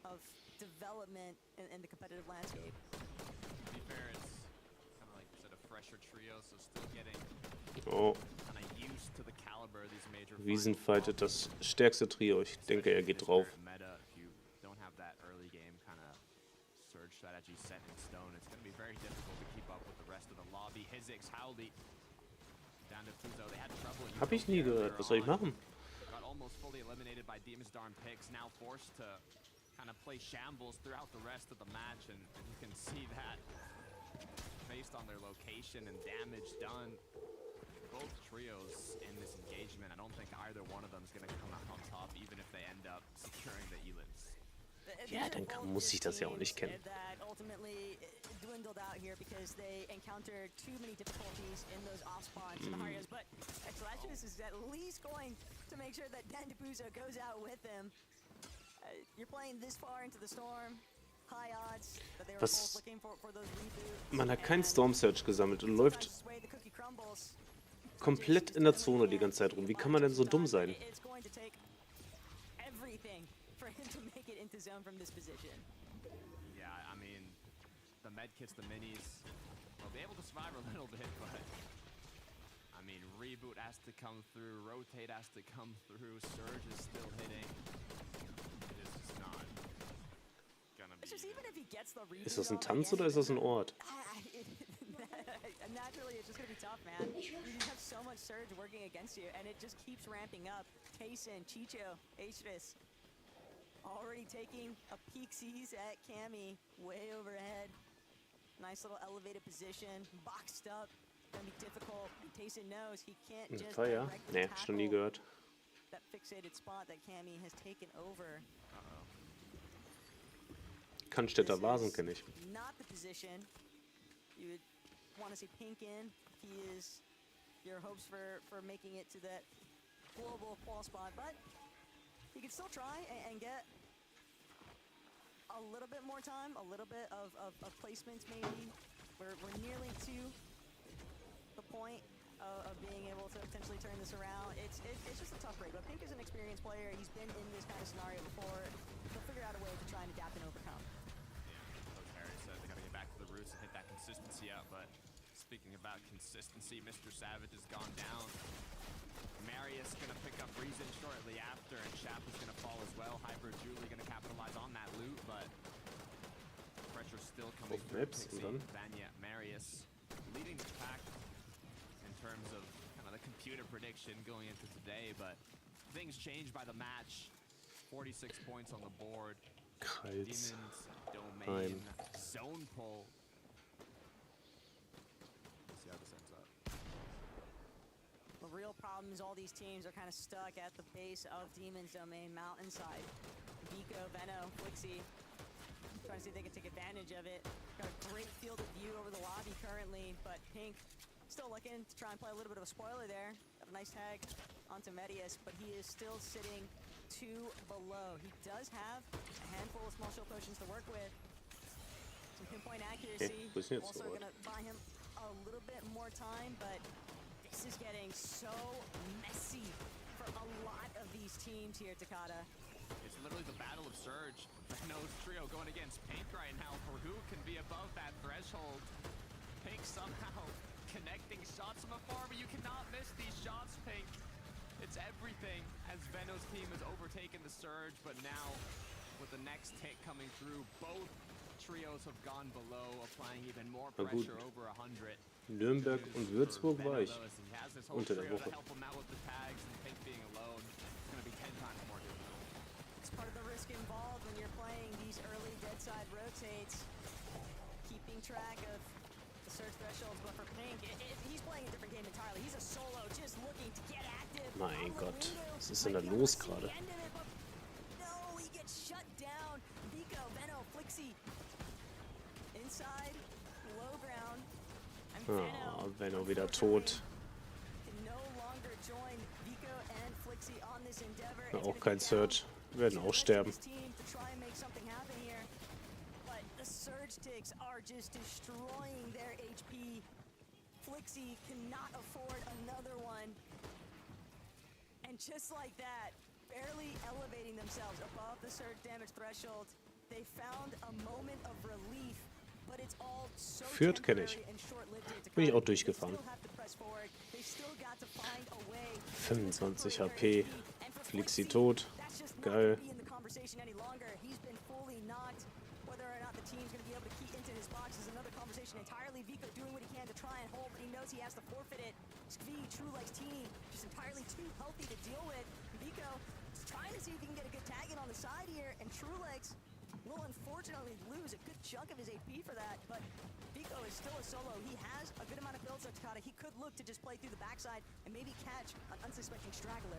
Speaker 4: of development in the competitive landscape.
Speaker 10: To be fair, it's kind of like you said, a fresher trio, so still getting
Speaker 7: Oh,
Speaker 10: kind of used to the caliber of these major
Speaker 7: Wiesen fightet das stärkste Trio. Ich denke, er geht drauf.
Speaker 10: meta. If you don't have that early game kind of surge strategy set in stone, it's going to be very difficult to keep up with the rest of the lobby. Hizix, Howley, down to Fuzo. They had trouble.
Speaker 7: Hab ich nie gehört. Was soll ich machen?
Speaker 10: Got almost fully eliminated by Demon's Darn Picks. Now forced to kind of play shambles throughout the rest of the match, and you can see that based on their location and damage done. Both trios in this engagement, I don't think either one of them is going to come out on top, even if they end up securing the elims.
Speaker 7: Ja, dann muss ich das ja auch nicht kennen.
Speaker 4: That ultimately dwindled out here because they encountered too many difficulties in those off-spawn scenarios. But Excelsius is at least going to make sure that Dandapuzo goes out with them. You're playing this far into the storm. High odds that they were both looking for those reboots.
Speaker 7: Man hat keinen Storm Surge gesammelt und läuft komplett in der Zone die ganze Zeit rum. Wie kann man denn so dumm sein?
Speaker 4: It's going to take everything for him to make it into zone from this position.
Speaker 10: Yeah, I mean, the medkits, the minis, they'll be able to survive a little bit, but I mean, reboot has to come through, rotate has to come through, surge is still hitting. It is just not gonna be.
Speaker 4: It's just even if he gets the reboot.
Speaker 7: Ist das ein Tanz oder ist das ein Ort?
Speaker 4: Naturally, it's just gonna be tough, man. You just have so much surge working against you, and it just keeps ramping up. Tayson, Chicho, Aetris, already taking a peek sees at Cammy, way overhead. Nice little elevated position, boxed up. Gonna be difficult. Tayson knows he can't just
Speaker 7: Feuer? Nee, schon nie gehört.
Speaker 4: that fixated spot that Cammy has taken over.
Speaker 7: Cannstätter Vasen kenne ich.
Speaker 4: Not the position you would want to see Pink in. He is your hopes for making it to that global qual spot, but he can still try and get a little bit more time, a little bit of placements maybe. We're nearly to the point of being able to potentially turn this around. It's just a tough break, but Pink is an experienced player. He's been in this kind of scenario before. He'll figure out a way to try and adapt and overcome.
Speaker 10: Coach Harry said they got to get back to the roots and hit that consistency out, but speaking about consistency, Mr. Savage has gone down. Marius going to pick up Rezon shortly after, and Shap is going to fall as well. Hyper Julie going to capitalize on that loot, but pressure still coming through. Vanya, Marius leading the pack in terms of kind of the computer prediction going into today, but things changed by the match. 46 points on the board.
Speaker 7: Kreuz.
Speaker 10: Demons, domain, zone pull. Let's see how this ends up.
Speaker 4: The real problem is all these teams are kind of stuck at the base of Demon's Domain Mountainside. Vico, Veno, Flixie, trying to see if they can take advantage of it. Got a great field of view over the lobby currently, but Pink still looking to try and play a little bit of a spoiler there. Got a nice tag onto Medius, but he is still sitting 2 below. He does have a handful of small shield potions to work with. Some pinpoint accuracy.
Speaker 7: wo ist denn jetzt
Speaker 4: Also
Speaker 7: der Ort?
Speaker 4: gonna buy him a little bit more time, but this is getting so messy for a lot of these teams here, Takada.
Speaker 10: It's literally the battle of Surge. Veno's trio going against Pink right now for who can be above that threshold. Pink somehow connecting shots from afar, but you cannot miss these shots, Pink. It's everything as Veno's team has overtaken the Surge, but now with the next hit coming through, both trios have gone below, applying even more
Speaker 7: Na gut.
Speaker 10: pressure over 100.
Speaker 7: Nürnberg und Würzburg war ich
Speaker 10: He has this whole
Speaker 7: unter der
Speaker 10: trio to
Speaker 7: Woche.
Speaker 10: help him out with the tags, and Pink being alone, it's going to be 10 times more difficult.
Speaker 4: It's part of the risk involved when you're playing these early dead side rotates, keeping track of the surge thresholds. But for Pink, he's playing a different game entirely. He's a solo, just looking to get active.
Speaker 7: Mein Gott, was ist denn da los gerade?
Speaker 4: No, he gets shut down. Vico, Veno, Flixie inside, low ground. And
Speaker 7: Ah, Veno wieder tot.
Speaker 4: can no longer join Vico and Flixie on this endeavor.
Speaker 7: Na,
Speaker 4: It's
Speaker 7: auch
Speaker 4: gonna
Speaker 7: kein
Speaker 4: be
Speaker 7: Surge. Wir werden
Speaker 4: down
Speaker 7: auch
Speaker 4: to
Speaker 7: sterben.
Speaker 4: this team to try and make something happen here. But the Surge ticks are just destroying their HP. Flixie cannot afford another one. And just like that, barely elevating themselves above the surge damage threshold, they found a moment of relief, but it's all so
Speaker 7: Fürth kenne ich.
Speaker 4: temporary and short-lived here to
Speaker 7: Bin ich
Speaker 4: come.
Speaker 7: auch durchgefahren.
Speaker 4: They still have to press forward. They still got to find a way.
Speaker 7: 25 HP. Flixi tot.
Speaker 4: That's just not
Speaker 7: Geil.
Speaker 4: gonna be in the conversation any longer. He's been fully knocked. Whether or not the team's going to be able to key into his box is another conversation entirely. Vico doing what he can to try and hold, but he knows he has to forfeit it. Skvi, True Legs team, just entirely too healthy to deal with. Vico is trying to see if he can get a good tag in on the side here, and True Legs will unfortunately lose a good chunk of his AP for that, but Vico is still a solo. He has a good amount of builds, Takada. He could look to just play through the backside and maybe catch an unsuspecting straggler.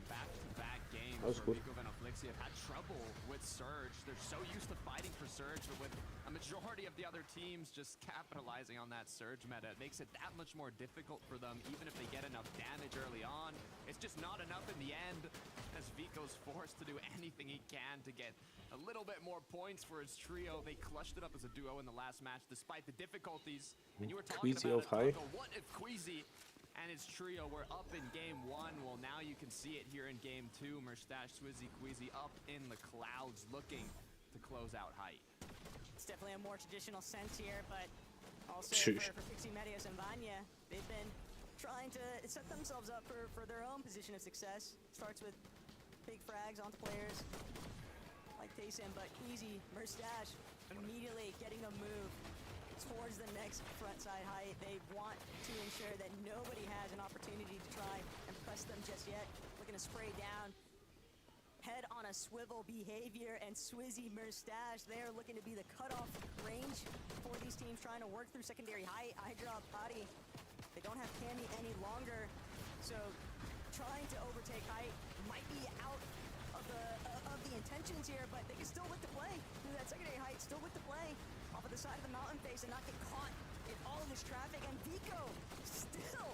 Speaker 10: Back-to-back games
Speaker 7: Alles
Speaker 10: where
Speaker 7: gut.
Speaker 10: Vico and Flixie have had trouble with Surge. They're so used to fighting for Surge, but with a majority of the other teams just capitalizing on that Surge meta, it makes it that much more difficult for them, even if they get enough damage early on. It's just not enough in the end, as Vico's forced to do anything he can to get a little bit more points for his trio. They clutched it up as a duo in the last match, despite the difficulties. And you were talking
Speaker 7: Queasy
Speaker 10: about
Speaker 7: auf high.
Speaker 10: it, Taco. What if Queasy and his trio were up in game 1? Well, now you can see it here in game 2. Merstash, Swizzy, Queasy up in the clouds looking to close out height.
Speaker 4: It's definitely a more traditional sense here, but also
Speaker 7: Sheesh.
Speaker 4: for Pixie, Medios, and Vanya, they've been trying to set themselves up for their own position of success. Starts with big frags onto players like Taysom, but Queasy, Merstash, immediately getting a move towards the next front side height. They want to ensure that nobody has an opportunity to try and press them just yet. Looking to spray down. Head on a swivel behavior, and Swizzy, Merstash, they're looking to be the cutoff range for these teams trying to work through secondary height. Hydra, Body, they don't have Cammy any longer, so trying to overtake height might be out of the intentions here, but they can still look to play through that secondary height, still look to play off of the side of the mountain face and not get caught in all of this traffic. And Vico still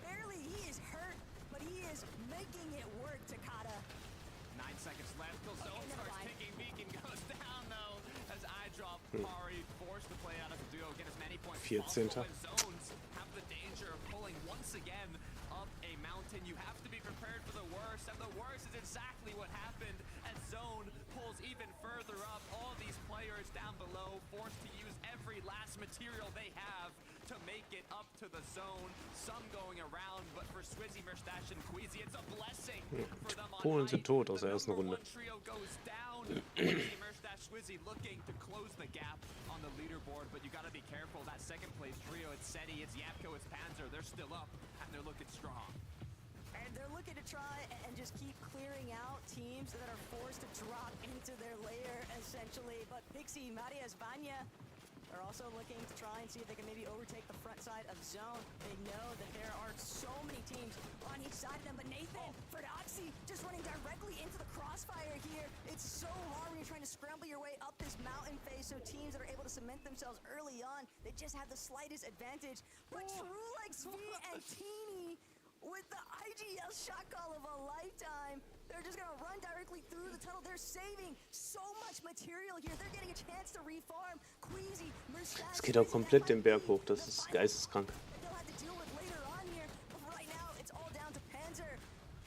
Speaker 4: barely, he is hurt, but he is making it work, Takada.
Speaker 10: 9 seconds left till Zone
Speaker 4: never
Speaker 10: starts
Speaker 4: mind.
Speaker 10: ticking. Beacon goes down though as I drop Pari forced to play out as a duo, get as many points as
Speaker 7: 14.
Speaker 10: possible. And Zones have the danger of pulling once again up a mountain. You have to be prepared for the worst, and the worst is exactly what happened as Zone pulls even further up. All these players down below forced to use every last material they have to make it up to the zone. Some going around, but for Swizzy, Merstash, and Queasy, it's a blessing for them on
Speaker 7: Polen sind
Speaker 10: height.
Speaker 7: tot aus
Speaker 10: The
Speaker 7: der ersten
Speaker 10: number
Speaker 7: Runde.
Speaker 10: one trio goes down. Queasy, Merstash, Swizzy looking to close the gap on the leaderboard, but you gotta be careful. That second place trio, it's Seti, it's Yapko, it's Panzer. They're still up, and they're looking strong.
Speaker 4: And they're looking to try and just keep clearing out teams that are forced to drop into their lair, essentially. But Pixie, Marias, Vanya are also looking to try and see if they can maybe overtake the front side of zone. They know that there are so many teams on each side of them, but Nathan, Ferdoxy, just running directly into the crossfire here. It's so hard when you're trying to scramble your way up this mountain face, so teams that are able to cement themselves early on, they just have the slightest advantage. But True Legs V and Teeny with the IGL shot call of a lifetime. They're just gonna run directly through the tunnel. They're saving so much material here. They're getting a chance to reform. Queasy, Mercedes.
Speaker 7: Es geht auch komplett den Berg hoch. Das ist geisteskrank.
Speaker 4: They'll have to deal with later on here. But right now, it's all down to Panzer.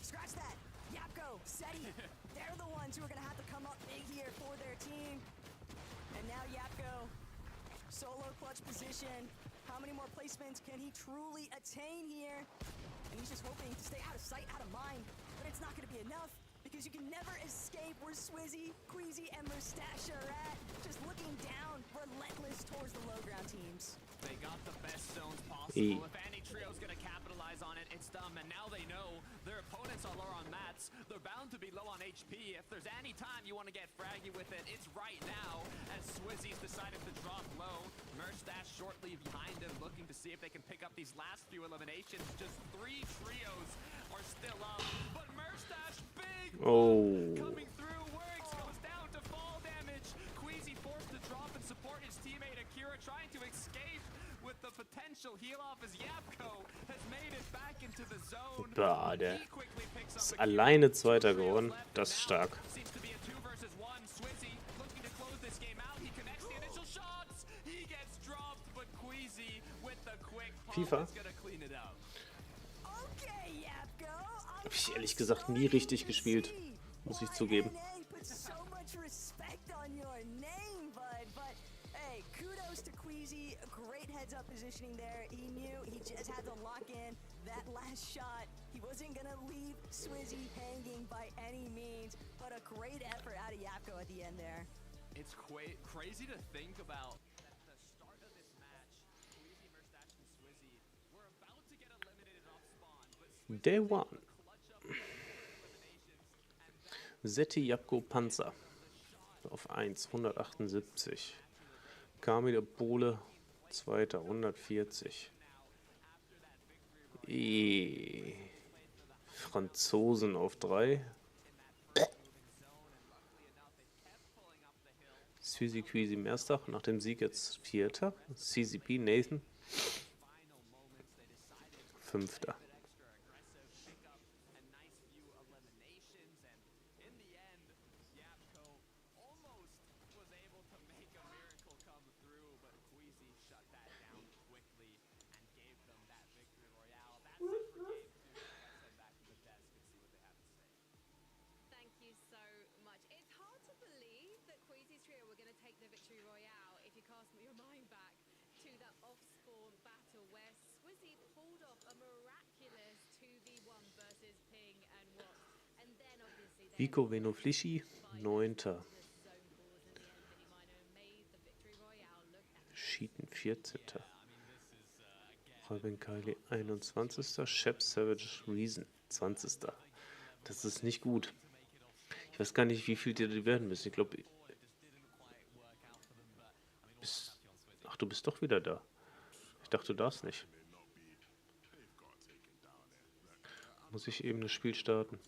Speaker 4: Scratch that. Yapko, Seti. They're the ones who are gonna have to come up big here for their team. And now Yapko, solo clutch position. How many more placements can he truly attain here? And he's just hoping to stay out of sight, out of mind. But it's not going to be enough because you can never escape where Swizzy, Queasy, and Mustache are at. Just looking down, relentless towards the low ground teams.
Speaker 5: They got the best zones possible. If any trio's gonna capitalize on it, it's them. And now they know their opponents are low on mats. They're bound to be low on HP. If there's any time you want to get fraggy with it, it's right now. As Swizzy's decided to drop low. Merstash shortly behind him, looking to see if they can pick up these last few eliminations. Just 3 trios are still up. But Merstash, big coming through, works, goes down to fall damage. Queasy forced to drop and support his teammate Akira, trying to escape with the potential heal off as Yapko has made it back into the zone.
Speaker 7: Boah, der ist alleine Zweiter geworden. Das ist stark.
Speaker 5: Seems to be a 2 versus 1. Swizzy looking to close this game out. He connects the initial shots. He gets dropped, but Queasy with the quick pop
Speaker 7: FIFA.
Speaker 5: is gonna clean it up.
Speaker 4: Okay, Yapko.
Speaker 7: Habe ich ehrlich gesagt nie richtig gespielt, muss ich zugeben.
Speaker 4: Put so much respect on your name, bud. But hey, kudos to Queasy. Great heads up positioning there. He knew he just had to lock in that last shot. He wasn't gonna leave Swizzy hanging by any means. But a great effort out of Yapko at the end there.
Speaker 5: It's crazy to think about at the start of this match. Queasy, Merstash, and Swizzy were about to get eliminated off spawn, but Swizzy
Speaker 7: Day
Speaker 5: was able
Speaker 7: one.
Speaker 5: to clutch up eliminations, and
Speaker 7: Seti, Yapko, Panzer. Auf 1, 178. Kamil, Pole, Zweiter, 140. Franzosen auf 3. Suzy, Queasy, Merstach. Nach dem Sieg jetzt Vierter. CCP, Nathan. Fünfter.
Speaker 1: Thank you so much. It's hard to believe that Queasy's trio were going to take the victory royale if you cast your mind back to that off-spawn battle where Swizzy pulled off a miraculous 2v1 versus Ping and Wat. And then obviously
Speaker 7: Vico, Veno, Flischi, 9. Sheeten, 14. Robin Kylie, 21. Shep Savage, Rezon, 20. Das ist nicht gut. Ich weiß gar nicht, wie viel die werden müssen. Ich glaube, ach, du bist doch wieder da. Ich dachte, du darfst nicht. Muss ich eben das Spiel starten.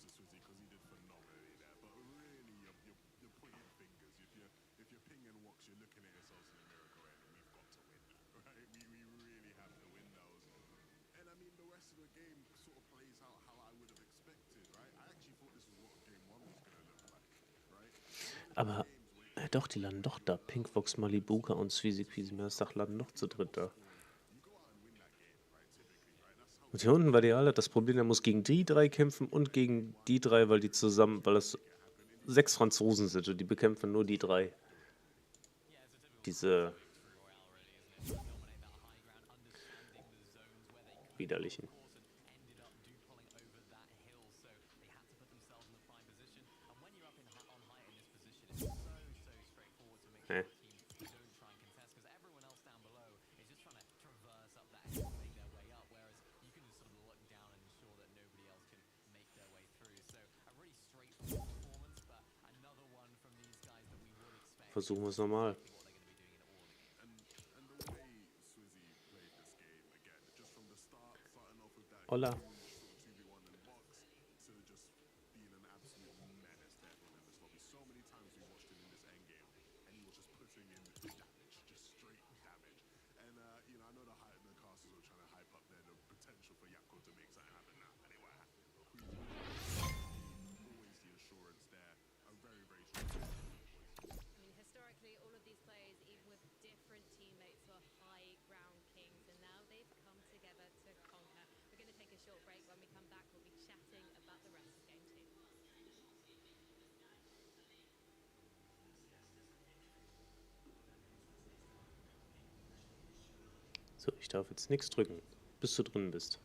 Speaker 7: Aber doch, die landen doch da. Pinkfox, Malibuka und Sweezy Queasy Merstach landen noch zu dritt da. Und hier unten Vadeal hat das Problem, er muss gegen die 3 kämpfen und gegen die 3, weil die zusammen, weil das 6 Franzosen sind und die bekämpfen nur die 3. Diese widerlichen. Versuchen wir es nochmal. Hola.
Speaker 1: a short break. When we come back, we'll be chatting about the rest of game 2.
Speaker 7: So, ich darf jetzt nichts drücken, bis du drin bist.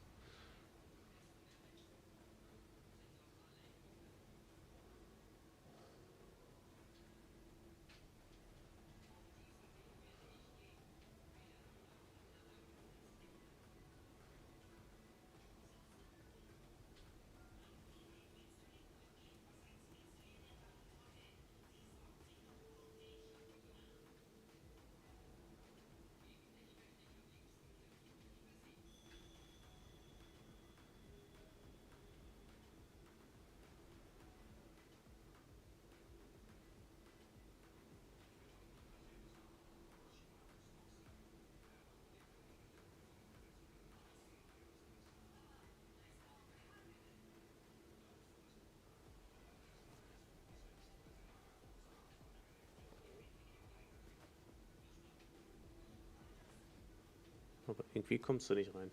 Speaker 7: Aber irgendwie kommst du nicht rein.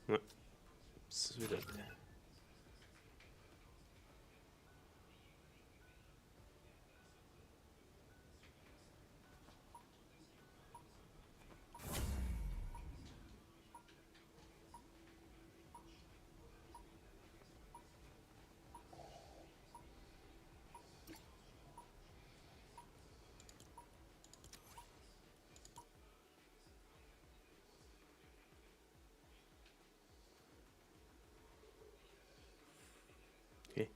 Speaker 7: Ja. Das ist wieder... Okay.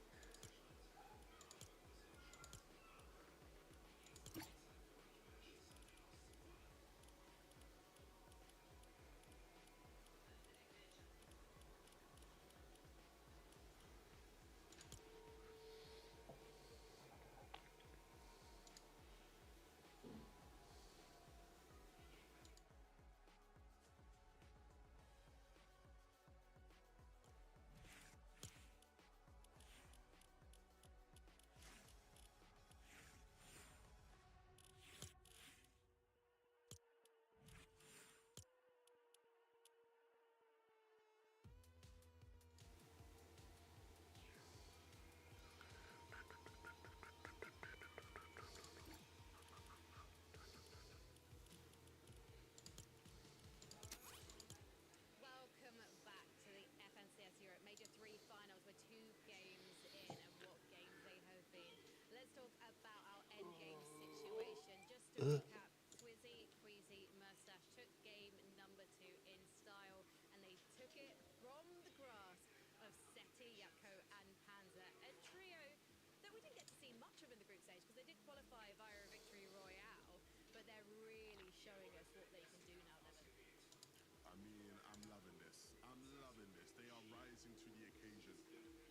Speaker 1: Welcome back to the FNCS Europe Major 3 finals. We're 2 games in, and what games they have been. Let's talk about our endgame situation. Just to recap, Swizzy, Queasy, Mustache took game number 2 in style, and they took it from the grasp of Seti, Yapko, and Panzer, a trio that we didn't get to see much of in the group stage because they did qualify via a victory royale, but they're really showing us what they can do now, Devon.
Speaker 2: I mean, I'm loving this. I'm loving this. They are rising to the occasion.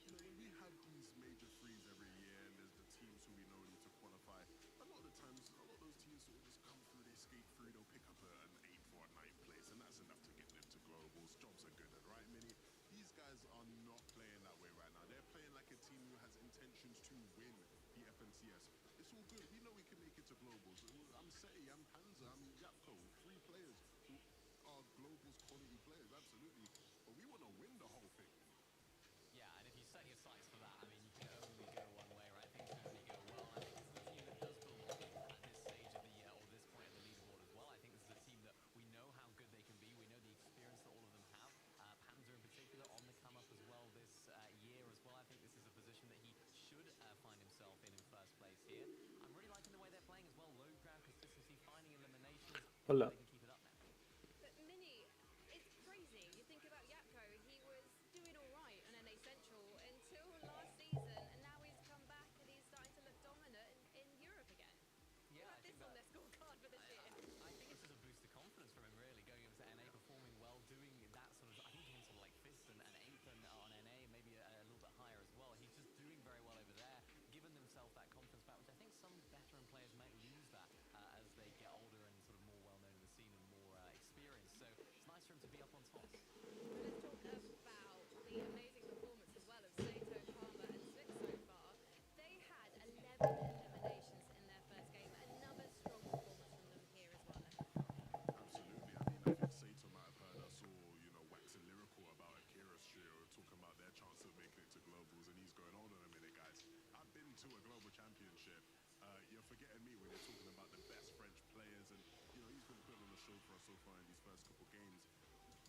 Speaker 2: You know, when we have these major threes every year and there's the teams who we know need to qualify, a lot of the times, a lot of those teams sort of just come through, they skate through, they'll pick up an 8th or a 9th place, and that's enough to get them to globals. Jobs are good, right, Mini? These guys are not playing that way right now. They're playing like a team who has intentions to win the FNCS. It's all good. We know we can make it to globals. I'm Seti, I'm Panzer, I'm Yapko, 3 players who are globals quality players, absolutely. But we want to win the whole thing.
Speaker 3: Yeah, and if you set your sights for that, I mean, you can only go one way, right? Things can only go well. And I think this is a team that does belong at this stage of the year, or this point of the leaderboard as well. I think this is a team that we know how good they can be. We know the experience that all of them have. Panzer in particular on the come up as well this year as well. I think this is a position that he should find himself in first place here. I'm really liking the way they're playing as well. Low ground consistency, finding eliminations.
Speaker 7: Hola.
Speaker 3: They can keep it up now.
Speaker 1: But Mini, it's crazy. You think about Yapko, he was doing all right on NA Central until last season, and now he's come back and he's starting to look dominant in Europe again.
Speaker 3: Yeah,
Speaker 1: What about this on their scorecard for this year?
Speaker 3: I think it's just a boost of confidence from him, really, going over to NA, performing well, doing that sort of, I think he sort of like 5th and 8th on NA, maybe a little bit higher as well. He's just doing very well over there, given himself that confidence back, which I think some veteran players might lose that as
Speaker 2: to a global championship, you're forgetting me when you're talking about the best French players, and you know he's been putting on a show for us so far in these first couple games.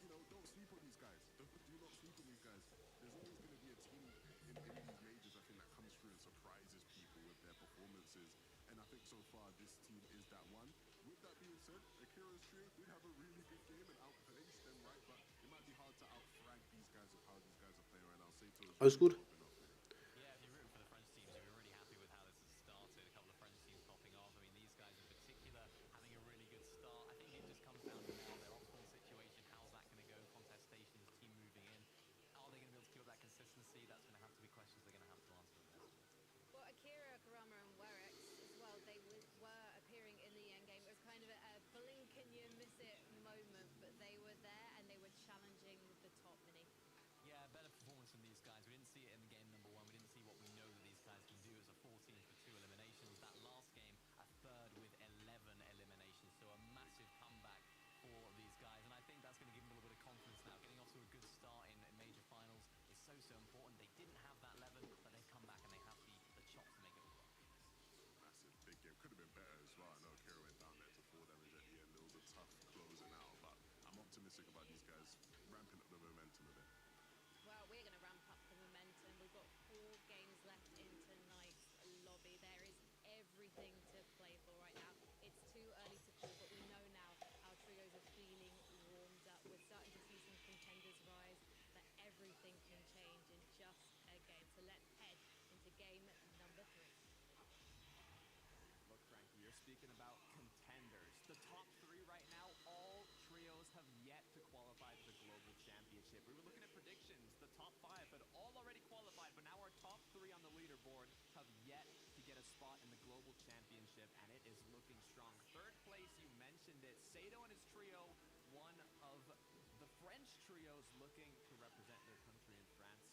Speaker 2: You know, don't sleep on these guys. Do not sleep on these guys. There's always going to be a team in these majors, I think, that comes through and surprises people with their performances. And I think so far this team is that one. With that being said, Akira's trio did have a really good game and outplaced them, right? But it might be hard to outfrank these guys with how these guys are playing right now. Sato's
Speaker 7: Alles
Speaker 2: really
Speaker 7: gut.
Speaker 2: popping off.
Speaker 3: Yeah, if you're rooting for the French teams, you're really happy with how this has started. A couple of French teams popping off. I mean, these guys in particular having a really good start. I think it just comes down to now their optimal situation. How's that going to go? Contestations, team moving in. Are they going to be able to keep up that consistency? That's going to have to be questions they're going to have to answer in the next minute.
Speaker 1: Well, Akira, Karama, and Werex as well, they were appearing in the end game. It was kind of a blink and you miss it moment, but they were there and they were challenging the top mini.
Speaker 3: Yeah, better performance from these guys. We didn't see it in game number 1. We didn't see what we know that these guys can do. It was a 14 for 2 eliminations. That last game, a third with 11 eliminations. So a massive comeback for these guys. And I think that's going to give them a little bit of confidence now. Getting off to a good start in major finals is so important. They didn't have that 11, but they've come back and they have the chops to make it work.
Speaker 2: Massive big game. Could have been better as well. I know Akira went down there to 4 damage at the end. It was a tough closing out, but I'm optimistic about these guys ramping up the momentum a bit.
Speaker 1: Well, we're going to ramp up the momentum. We've got 4 games left in tonight's lobby. There is everything to play for right now. It's too early to call, but we know now our trios are feeling warmed up. We're starting to see some contenders rise, but everything can change in just a game. So let's head into game number 3.
Speaker 5: Look, Frankie, you're speaking about contenders. The top 3 right now, all trios have yet to qualify for the global championship. We were looking at predictions. The top 5 had all already qualified, but now our top 3 on the leaderboard have yet to get a spot in the global championship, and it is looking strong. Third place, you mentioned it. Sato and his trio, one of the French trios looking to represent their country in France.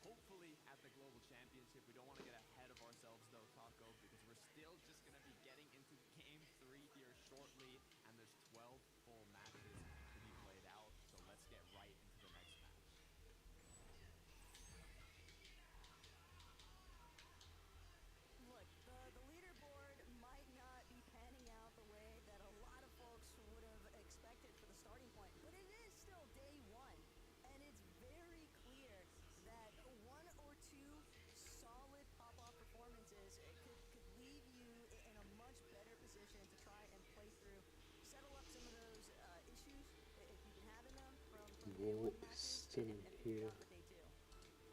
Speaker 5: Hopefully at the global championship. We don't want to get ahead of ourselves though, Taco, because we're still just going to be getting into game 3 here shortly, and there's 12 full matches to be played out. So let's get right into the next match.
Speaker 4: Look, the leaderboard might not be panning out the way that a lot of folks would have expected for the starting point, but it is still day 1, and it's very clear that 1 or 2 solid pop-off performances could leave you in a much better position to try and play through, settle up some of those issues if you've been having them from day 1
Speaker 7: Wo
Speaker 4: matches,
Speaker 7: ist denn
Speaker 4: and move
Speaker 7: hier?
Speaker 4: on for day 2.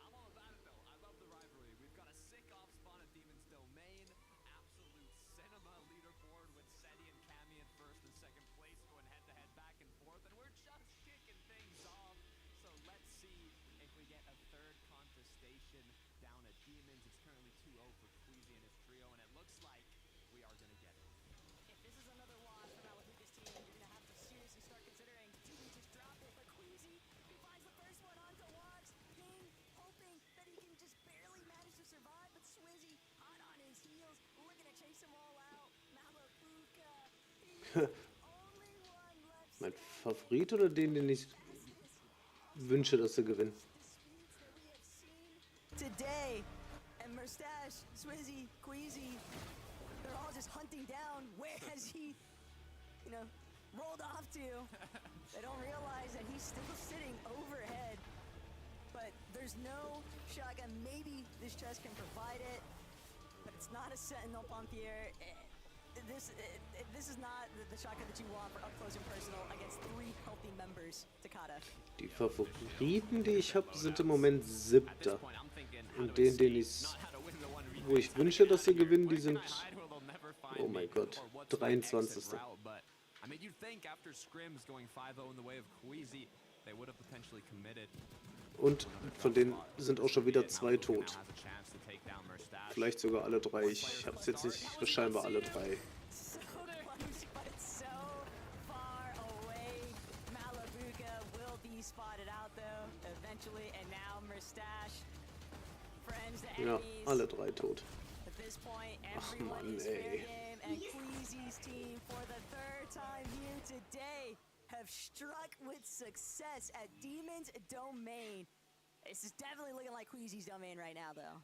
Speaker 5: I'm all about it though. I love the rivalry. We've got a sick off spawn at Demon's Domain. Absolute cinema leaderboard with Seti and Cammy in first and second place going head to head back and forth. And we're just kicking things off. So let's see if we get a third contestation down at Demons. It's currently 2-0 for Queasy and his trio, and it looks like we are going to get it.
Speaker 4: If this is another loss for Malahuka's team, you're going to have to seriously start considering, do we just drop it? But Queasy, he finds the first one onto Watch. King hoping that he can just barely manage to survive, but Swizzy hot on his heels, looking to chase them all out. Malahuka, he's the only one left
Speaker 7: Mein
Speaker 4: standing.
Speaker 7: Favorit oder den ich wünsche, dass sie gewinnen?
Speaker 4: Disputes that we have seen today. And Mustache, Swizzy, Queasy, they're all just hunting down where has he, rolled off to. They don't realize that he's still sitting overhead. But there's no shotgun. Maybe this chest can provide it, but it's not a Sentinel pump here. This is not the shotgun that you want for up close and personal against 3 healthy members, Takada.
Speaker 7: Die Favoriten, die ich habe, sind im Moment 7. Und wo ich wünsche, dass sie gewinnen, die sind, oh mein Gott, 23.
Speaker 5: I mean, you'd think after scrims going 5-0 in the way of Queasy, they would have potentially committed.
Speaker 7: Und von denen sind auch schon wieder 2 tot. Vielleicht sogar alle 3. Ich hab's jetzt nicht, scheinbar alle 3.
Speaker 4: So close, but so far away. Malabuka will be spotted out though, eventually, and now Mustache. Friends, the
Speaker 7: Ja,
Speaker 4: enemies.
Speaker 7: alle 3 tot.
Speaker 4: At this point,
Speaker 7: Ach
Speaker 4: everyone
Speaker 7: Mann,
Speaker 4: is fair
Speaker 7: ey.
Speaker 4: game, and Queasy's team, for the 3rd time here today, have struck with success at Demon's Domain. This is definitely looking like Queasy's domain right now, though.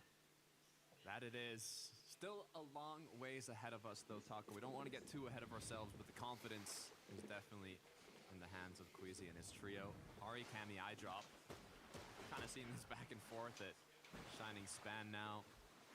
Speaker 10: That it is. Still a long ways ahead of us, though, Taco. We don't want to get too ahead of ourselves, but the confidence is definitely in the hands of Queasy and his trio. Ari, Cammy, eye drop. Kind of seen this back and forth at Shining Span now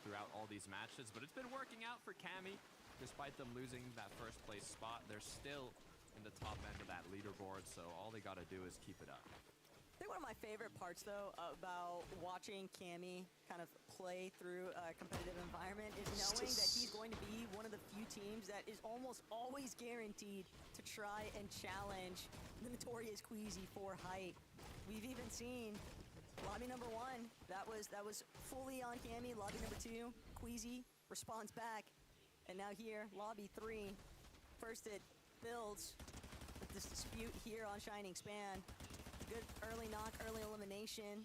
Speaker 10: throughout all these matches, but it's been working out for Cammy. Despite them losing that first place spot, they're still in the top end of that leaderboard, so all they got to do is keep it up.
Speaker 4: I think one of my favorite parts, though, about watching Cammy kind of play through a competitive environment is knowing that he's going to be one of the few teams that is almost always guaranteed to try and challenge the notorious Queasy for height. We've even seen lobby number 1, that was fully on Cammy. Lobby number 2, Queasy responds back. And now here, lobby 3, first it builds with this dispute here on Shining Span. Good early knock, early elimination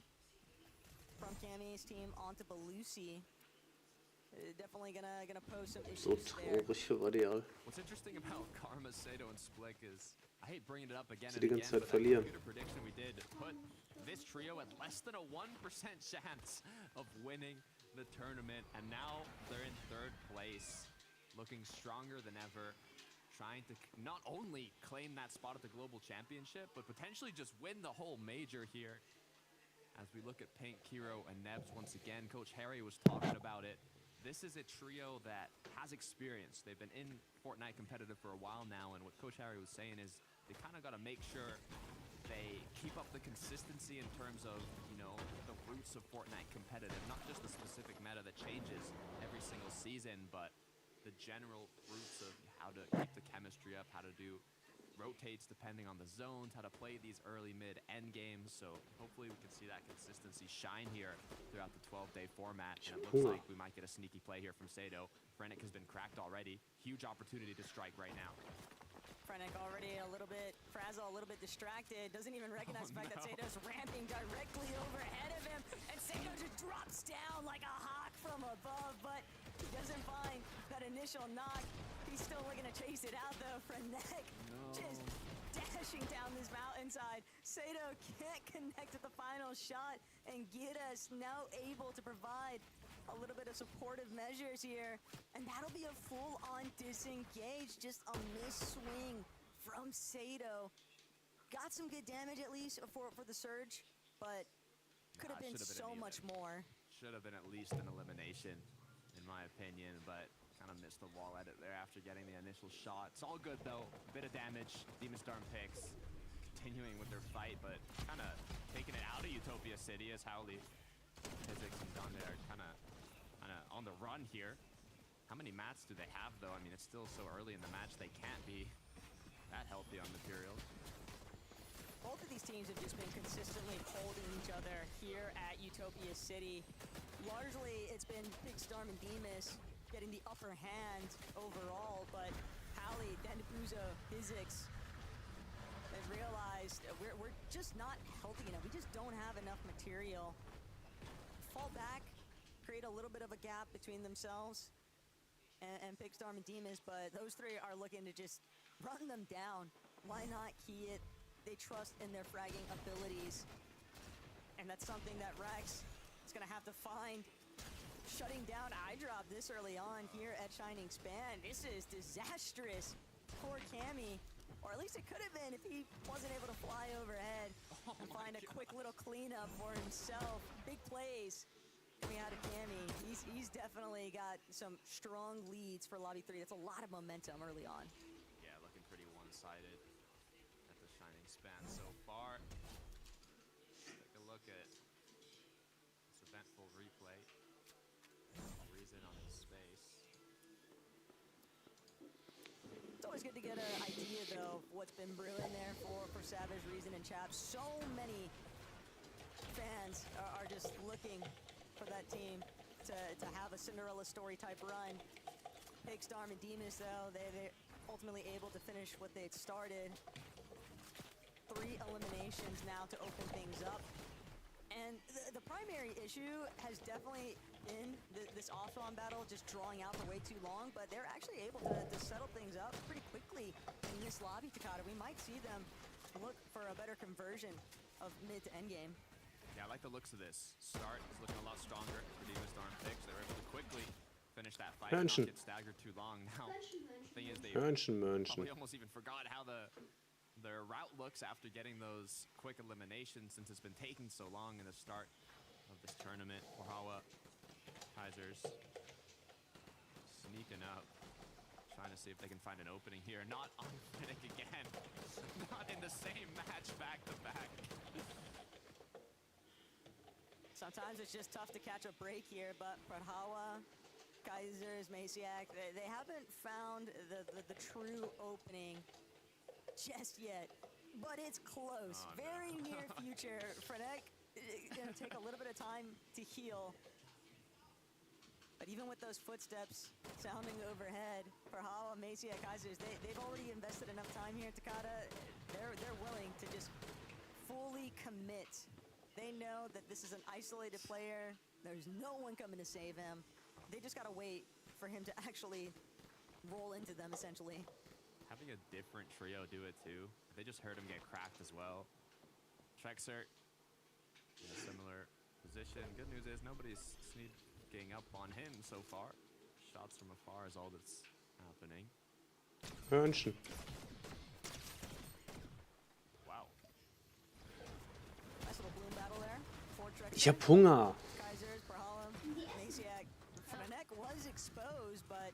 Speaker 4: from Cammy's team onto Belusi. Definitely gonna pose some
Speaker 7: So
Speaker 4: issues there.
Speaker 7: traurig für Vadeal.
Speaker 10: What's interesting about Karma, Sato, and Splik is, I hate bringing it up again
Speaker 7: Sie
Speaker 10: and
Speaker 7: die
Speaker 10: again,
Speaker 7: ganze Zeit
Speaker 10: but that
Speaker 7: verlieren.
Speaker 10: computer prediction we did put this trio at less than a 1% chance of winning the tournament, and now they're in 3rd place, looking stronger than ever, trying to not only claim that spot at the Global Championship, but potentially just win the whole major here. As we look at Pink, Kiro, and Nebs once again, Coach Harry was talking about it. This is a trio that has experience. They've been in Fortnite competitive for a while now, and what Coach Harry was saying is they kind of got to make sure they keep up the consistency in terms of, you know, the roots of Fortnite competitive, not just the specific meta that changes every single season, but the general roots of how to keep the chemistry up, how to do rotates depending on the zones, how to play these early, mid, end games. So hopefully we can see that consistency shine here throughout the 12-day format. And it looks like we might get a sneaky play here from Sato. Frennick has been cracked already. Huge opportunity to strike right now.
Speaker 4: Frennick already a little bit frazzled, a little bit distracted. Doesn't even recognize the fact that Sato's ramping directly overhead of him. And Sato just drops down like a hawk from above, but he doesn't find that initial knock. He's still looking to chase it out, though. Frennick just dashing down this mountainside. Sato can't connect with the final shot and get us now able to provide a little bit of supportive measures here. And that'll be a full-on disengage. Just a miss swing from Sato. Got some good damage, at least, for the surge, but could have been so much more.
Speaker 10: Should have been at least an elimination, in my opinion, but kind of missed the wall at it there after getting the initial shot. It's all good, though. A bit of damage. Demon Storm picks, continuing with their fight, but kind of taking it out of Utopia City as Howley, Physics, and Dante are kind of on the run here. How many mats do they have, though? I mean, it's still so early in the match, they can't be that healthy on materials.
Speaker 4: Both of these teams have just been consistently holding each other here at Utopia City. Largely, it's been Big Storm and Demus getting the upper hand overall, but Howley, Dendipuzo, Physics has realized we're just not healthy enough. We just don't have enough material. Fall back, create a little bit of a gap between themselves and Big Storm and Demus, but those three are looking to just run them down. Why not key it? They trust in their fragging abilities, and that's something that Rex is gonna have to find. Shutting down iDrop this early on here at Shining Span. This is disastrous for Cammy, or at least it could have been if he wasn't able to fly overhead and find a quick little cleanup for himself. Big plays coming out of Cammy. He's definitely got some strong leads for Lobby 3. That's a lot of momentum early on.
Speaker 10: Yeah, looking pretty one-sided at the Shining Span so far. Take a look at this eventful replay. Rezon on his space.
Speaker 4: It's always good to get an idea, though, of what's been brewing there for Savage, Rezon, and Chap. So many fans are just looking for that team to have a Cinderella story type run. Big Storm and Demus, though, they're ultimately able to finish what they'd started. 3 eliminations now to open things up. And the primary issue has definitely been this off-on battle just drawing out for way too long, but they're actually able to settle things up pretty quickly in this lobby, Takata. We might see them look for a better conversion of mid to end game.
Speaker 10: Yeah, I like the looks of this. Start is looking a lot stronger for Demon Storm picks. They're able to quickly fight and not
Speaker 7: Hörnchen.
Speaker 10: get staggered too long. Now, the thing is, they
Speaker 7: Hörnchen, Mörnchen.
Speaker 10: probably almost even forgot how their route looks after getting those quick eliminations, since it's been taking so long in the start of this tournament. Wahawa, Kaisers sneaking up, trying to see if they can find an opening here. Not on Finnick again. Not in the same match back to back.
Speaker 4: Sometimes it's just tough to catch a break here, but Preisgeld, Kaisers, Masiak, they haven't found the true opening just yet, but it's close.
Speaker 10: Oh, no.
Speaker 4: Very near future. Finnick gonna take a little bit of time to heal. But even with those footsteps sounding overhead, Preisgeld, Masiak, Kaisers, they've already invested enough time here at Takata. They're willing to just fully commit. They know that this is an isolated player. There's no one coming to save him. They just gotta wait for him to actually roll into them, essentially.
Speaker 10: Having a different trio do it too. They just heard him get cracked as well. Trexer in a similar position. Good news is nobody's sneaking up on him so far. Shots from afar is all that's happening.
Speaker 7: Hörnchen.
Speaker 10: Wow.
Speaker 4: Nice little bloom battle there. For Trexer.
Speaker 7: Ich hab Hunger.
Speaker 4: Kaisers, Preisgeld, Masiak. Finnick was exposed, but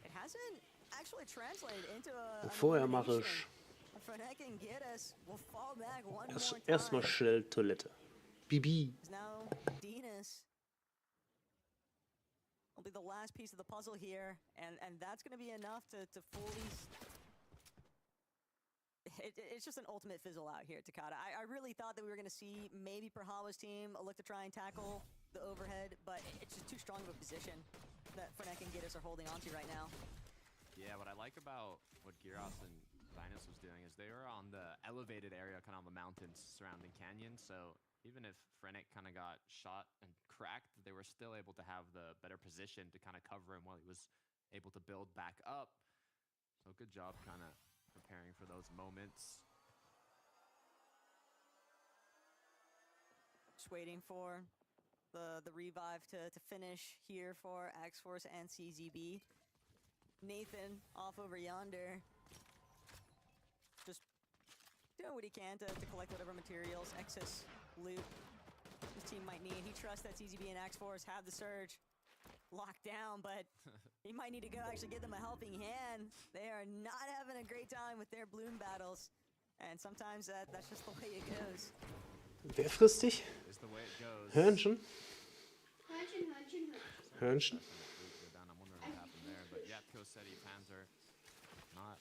Speaker 4: it hasn't actually translated into a
Speaker 7: Vorher mache ich
Speaker 4: Finnick and Geddes will fall back one more time.
Speaker 7: erstmal schnell Toilette. Bibi.
Speaker 4: Now Dinas will be the last piece of the puzzle here, and that's going to be enough to fully... It's just an ultimate fizzle out here at Takata. I really thought that we were going to see maybe Preisgeld's team look to try and tackle the overhead, but it's just too strong of a position that Finnick and Geddes are holding onto right now.
Speaker 10: Yeah, what I like about what Gyros and Linus was doing is they were on the elevated area, kind of on the mountains surrounding Canyon, so even if Finnick kind of got shot and cracked, they were still able to have the better position to kind of cover him while he was able to build back up. So good job kind of preparing for those moments.
Speaker 4: Just waiting for the revive to finish here for X-Force and CZB. Nathan off over yonder, just doing what he can to collect whatever materials, excess loot his team might need. He trusts that CZB and X-Force have the surge locked down, but he might need to go actually give them a helping hand. They are not having a great time with their bloom battles, and sometimes that's just the way it goes.
Speaker 7: Wer frisst dich?
Speaker 10: Is the way it goes.
Speaker 7: Hörnchen.
Speaker 11: Hörnchen, Hörnchen, Hörnchen.
Speaker 7: Hörnchen.
Speaker 10: I'm wondering what happened there, but yeah, Kosetti Panzer, not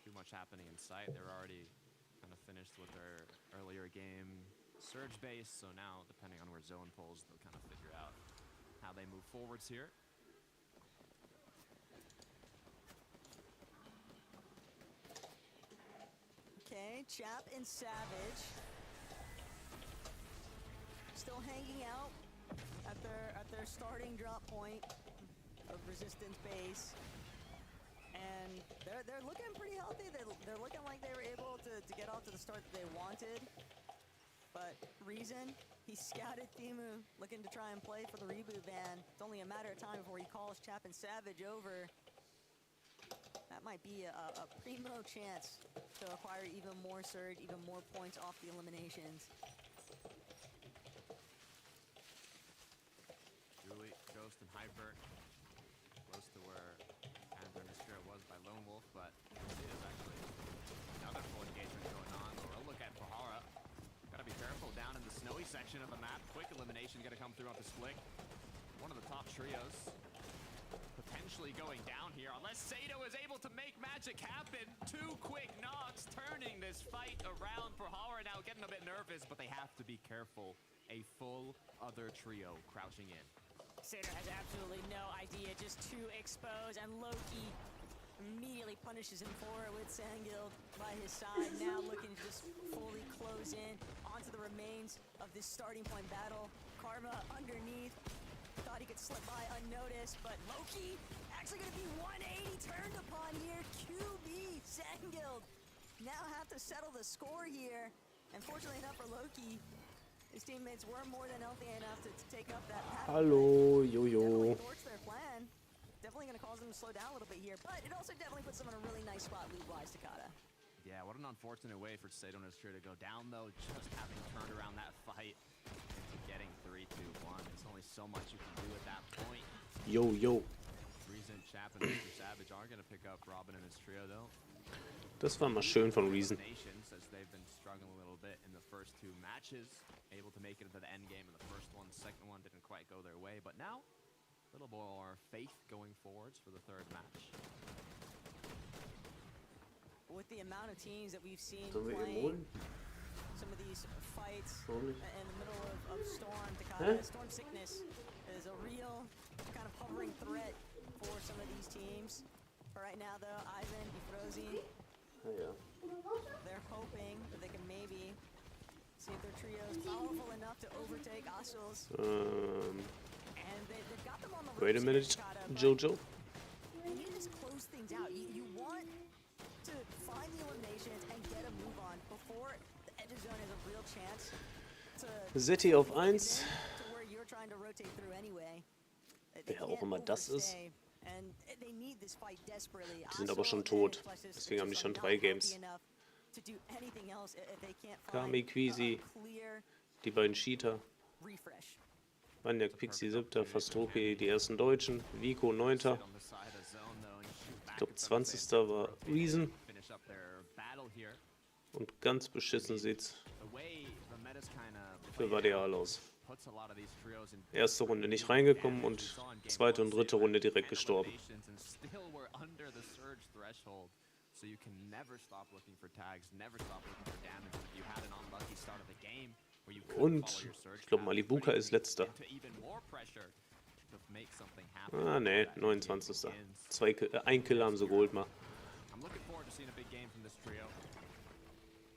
Speaker 10: too much happening in sight. They're already kind of finished with their earlier game surge base, so now depending on where zone pulls, they'll kind of figure out how they move forwards here.
Speaker 4: Okay, Chap and Savage still hanging out at their starting drop point of resistance base, and they're looking pretty healthy. They're looking like they were able to get off to the start that they wanted. But Rezon, he scouted Thiemu, looking to try and play for the reboot ban. It's only a matter of time before he calls Chap and Savage over. That might be a primo chance to acquire even more surge, even more points off the eliminations.
Speaker 10: Julie, Ghost, and Hyper close to where Panzer Mysterio was by Lone Wolf, but it is actually another full engagement going on. Or a look at Pahara. Gotta be careful down in the snowy section of the map. Quick elimination gonna come through onto Split. One of the top trios potentially going down here, unless Sato is able to make magic happen. Two quick knocks, turning this fight around. Pahara now getting a bit nervous, but they have to be careful. A full other trio crouching in.
Speaker 4: Sato has absolutely no idea, just to expose, and Loki immediately punishes him for it with Sandguild by his side, now looking to just fully close in onto the remains of this starting point battle. Karma underneath, thought he could slip by unnoticed, but Loki actually gonna be 180 turned upon here. QB Sandguild now have to settle the score here. And fortunately enough for Loki, his teammates were more than healthy enough to take up that pattern.
Speaker 7: Hallo, Jojo.
Speaker 4: Thwarts their plan. definitely going to cause them to slow down a little bit here, but it also definitely puts them in a really nice spot lead-wise, Takada.
Speaker 10: Yeah, what an unfortunate way for Rezon to go down, though, just having turned around that fight into getting 3-2-1. There's only so much you can do at that point.
Speaker 7: Yo, yo.
Speaker 10: Rezon, Chap, and Mr. Savage are going to pick up Robin and his trio, though.
Speaker 7: Das war mal schön von Rezon.
Speaker 10: As they've been struggling a little bit in the first 2 matches, able to make it into the end game in the first one. The second one didn't quite go their way, but now a little more faith going forwards for the 3rd match.
Speaker 4: With the amount of teams that we've seen
Speaker 7: Sollen wir ihn
Speaker 4: playing
Speaker 7: holen?
Speaker 4: some of these fights
Speaker 7: Warum
Speaker 4: in
Speaker 7: nicht?
Speaker 4: the middle of Storm, Takada,
Speaker 7: Hä?
Speaker 4: Storm Sickness is a real kind of hovering threat for some of these teams. For right now, though, Ivan, Ifrozi,
Speaker 7: Ah, ja.
Speaker 4: they're hoping that they can maybe see if their trio is powerful enough to overtake Asos. And they've got them on the
Speaker 7: Wait a
Speaker 4: ropes
Speaker 7: minute,
Speaker 4: here, Takada, but
Speaker 7: Jojo.
Speaker 4: you need to just close things out. You want to find the eliminations and get a move on before the edge of zone has a real chance to
Speaker 7: Zeti auf 1.
Speaker 4: to where you're trying to rotate through anyway. They
Speaker 7: Wer auch
Speaker 4: can't
Speaker 7: immer das ist.
Speaker 4: overstay, and they need this fight desperately.
Speaker 7: Die sind aber schon
Speaker 4: Aso and
Speaker 7: tot.
Speaker 4: Fleshes
Speaker 7: Deswegen haben die
Speaker 4: just
Speaker 7: schon
Speaker 4: are
Speaker 7: 3
Speaker 4: not
Speaker 7: Games.
Speaker 4: healthy enough to do anything else if they can't
Speaker 7: Kami,
Speaker 4: find
Speaker 7: Queasy,
Speaker 4: a clear
Speaker 7: die beiden Cheater.
Speaker 4: refresh.
Speaker 7: Maniac, Pixie 7. Fastroki, die ersten Deutschen. Vico 9. Ich glaube 20. war Rezon.
Speaker 10: Finish up their battle here.
Speaker 7: Und ganz beschissen sieht's
Speaker 10: The way the meta's kinda
Speaker 7: für Vadeal aus.
Speaker 10: puts a lot of these trios in
Speaker 7: Erste Runde nicht reingekommen und zweite und dritte Runde direkt gestorben.
Speaker 10: and still we're under the surge threshold. So you can never stop looking for tags, never stop looking for damage. If you had an unlucky start of the game where you couldn't follow
Speaker 7: Und
Speaker 10: your surge
Speaker 7: ich glaube
Speaker 10: path,
Speaker 7: Malibuka ist letzter.
Speaker 10: into even more pressure to make something happen.
Speaker 7: Ah ne, 29. 1 Kill haben sie geholt mal.
Speaker 10: I'm looking forward to seeing a big game from this trio.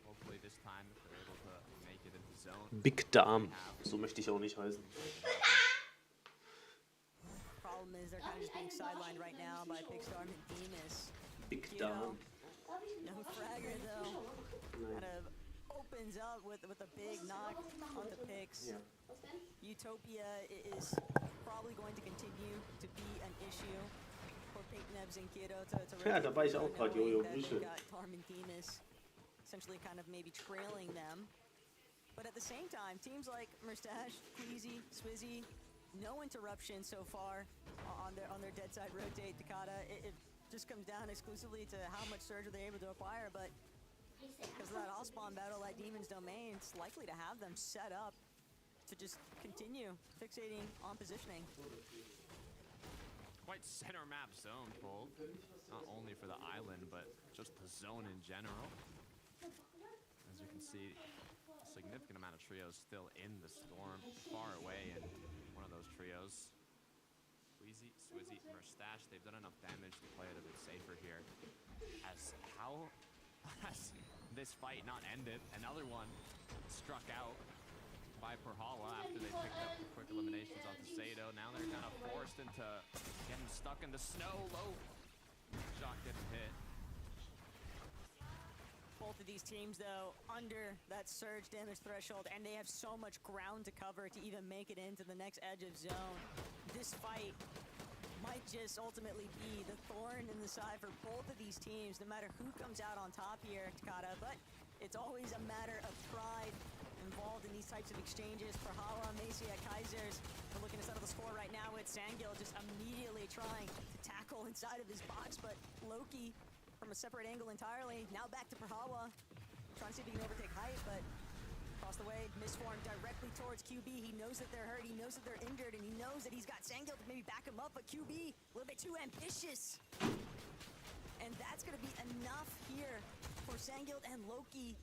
Speaker 10: Hopefully this time if they're able to make it into zone.
Speaker 7: Big Darm. So möchte ich auch nicht heißen.
Speaker 4: Problem is they're kind of just being sidelined right now by Pigstorm and Demus.
Speaker 7: Big Darm.
Speaker 4: No fragger though. Kind of opens up with a big knock on the picks. Utopia is probably going to continue to be an issue for Pink Nebs and Kiddo to
Speaker 7: Ja, da war ich auch gerade, Jojo,
Speaker 4: knowing that
Speaker 7: Grüße.
Speaker 4: they've got Torm and Demus essentially kind of maybe trailing them. But at the same time, teams like Merstash, Queasy, Swizzy, no interruption so far on their dead side rotate. Takada, it just comes down exclusively to how much surge they're able to acquire, but because of that all-spawn battle at Demon's Domain, it's likely to have them set up to just continue fixating on positioning.
Speaker 10: Quite center map zone pull, not only for the island, but just the zone in general. As you can see, a significant amount of trios still in the storm, far away, and one of those trios, Queasy, Swizzy, Merstash, they've done enough damage to play it a bit safer here. As how has this fight not ended? Another one struck out by Perhala after they picked up the quick eliminations off the Sato. Now they're kind of forced into getting stuck in the snow. Low shot didn't hit.
Speaker 4: Both of these teams, though, under that surge damage threshold, and they have so much ground to cover to even make it into the next edge of zone. This fight might just ultimately be the thorn in the side for both of these teams, no matter who comes out on top here, Takada. But it's always a matter of pride involved in these types of exchanges. For Hala, Macy at Kaisers, we're looking to settle the score right now with Sangil just immediately trying to tackle inside of his box, but Loki from a separate angle entirely. Now back to Perhala, trying to see if he can overtake height, but across the way, misformed directly towards QB. He knows that they're hurt, he knows that they're injured, and he knows that he's got Sangil to maybe back him up, but QB, a little bit too ambitious. And that's gonna be enough here for Sangil and Loki.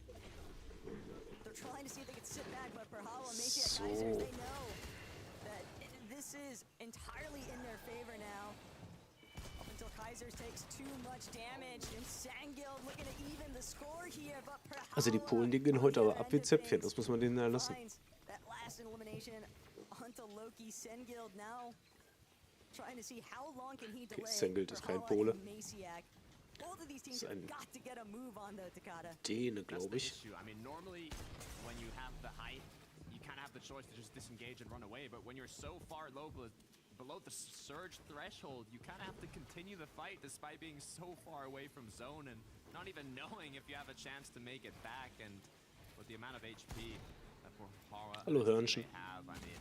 Speaker 4: They're trying to see if they can sit back, but Perhala, Macy at Kaisers, they know that this is entirely in their favor now. Up until Kaisers takes too much damage, and Sangil looking to even the score here, but Perhala,
Speaker 7: Also die Polen, die gehen heute aber ab wie Zäpfchen, das muss man denen ja lassen.
Speaker 4: finds that last elimination onto Loki. Sangil now trying to see how long can he delay
Speaker 7: Sangil ist kein
Speaker 4: Perhala
Speaker 7: Pole.
Speaker 4: and Maciak. Both of these teams
Speaker 7: Ist
Speaker 4: have
Speaker 7: ein
Speaker 4: got to get a move on though, Takada.
Speaker 7: Däne,
Speaker 10: That's
Speaker 7: glaube
Speaker 10: the
Speaker 7: ich.
Speaker 10: issue. I mean, normally when you have the height, you kind of have the choice to just disengage and run away. But when you're so far low below the surge threshold, you kind of have to continue the fight despite being so far away from zone and not even knowing if you have a chance to make it back. And with the amount of HP that Fortnite
Speaker 7: Hallo Hörnchen.
Speaker 10: have, I mean,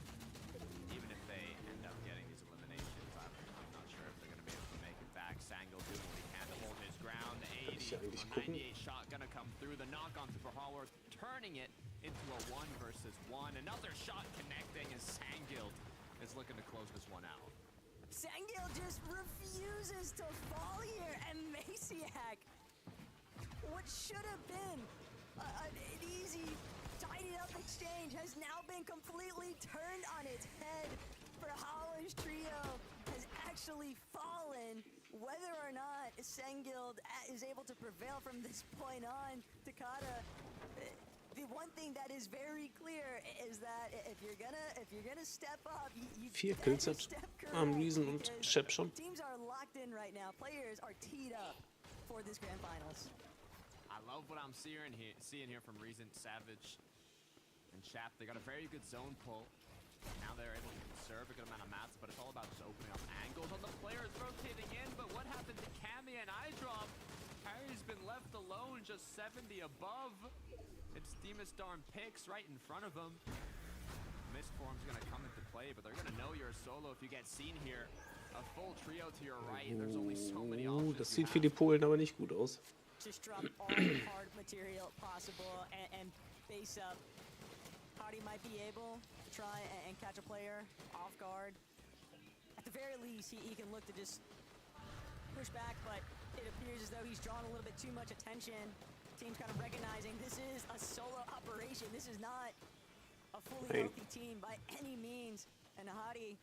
Speaker 10: even if they end up getting these eliminations, I'm not sure if they're going to be able to make it back. Sangel doing what he can to hold his ground. 80 or 98 shot going to come through. The knock on to Fortnite, turning it into a 1 versus 1. Another shot connecting as Sangel is looking to close this one out.
Speaker 4: Sangil just refuses to fall here, and Maciak, what should have been an easy, tidied-up exchange has now been completely turned on its head. For Holland's trio has actually fallen. Whether or not Sangil is able to prevail from this point on, Takada, the one thing that is very clear is that if you're gonna step up, you
Speaker 7: 4 Kills hat am Rezon und Shep schon.
Speaker 4: Teams are locked in right now. Players are teed up for this grand finals.
Speaker 10: I love what I'm seeing here from Rezon, Savage, and Shap. They got a very good zone pull. Now they're able to conserve a good amount of mats, but it's all about just opening up angles on the players rotating in. But what happened to Cammy and iDrop? Harry's been left alone, just 70 above. It's Demastar and Pix right in front of him. Mistform's gonna come into play, but they're gonna know you're a solo if you get seen here. A full trio to your right. There's only so many options.
Speaker 7: Das sieht für die Polen aber nicht gut aus.
Speaker 4: Just drop all the hard material possible and base up. Hardy might be able to try and catch a player off guard. At the very least, he can look to just push back, but it appears as though he's drawn a little bit too much attention. Team's kind of recognizing this is a solo operation. This is not a fully healthy team by any means. And Hardy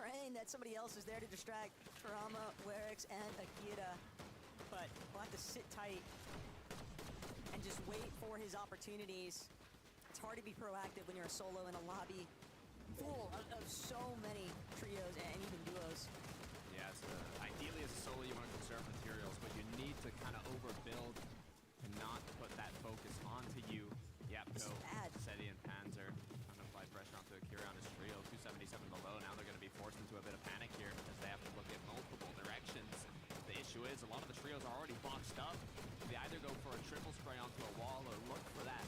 Speaker 4: praying that somebody else is there to distract Kurama, Werix, and Akira. But we'll have to sit tight and just wait for his opportunities. It's hard to be proactive when you're a solo in a lobby full of so many trios and even duos.
Speaker 10: Yeah, ideally as a solo you want to conserve materials, but you need to kind of overbuild and not put that focus onto you. Yep, go Seti and Panzer trying to apply pressure onto Akira on his trio. 277 below. Now they're going to be forced into a bit of panic here as they have to look at multiple directions. The issue is a lot of the trios are already boxed up. They either go for a triple spray onto a wall or look for that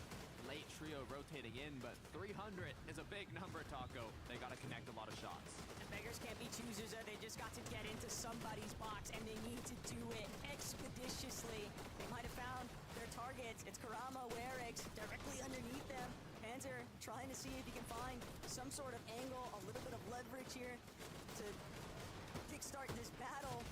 Speaker 10: late trio rotating in, but 300 is a big number, Taco. They got to connect a lot of shots.
Speaker 4: And beggars can't be choosers. They just got to get into somebody's box, and they need to do it expeditiously. They might have found their targets. It's Kurama, Werix, directly underneath them. Panzer trying to see if he can find some sort of angle, a little bit of leverage here to kickstart this battle.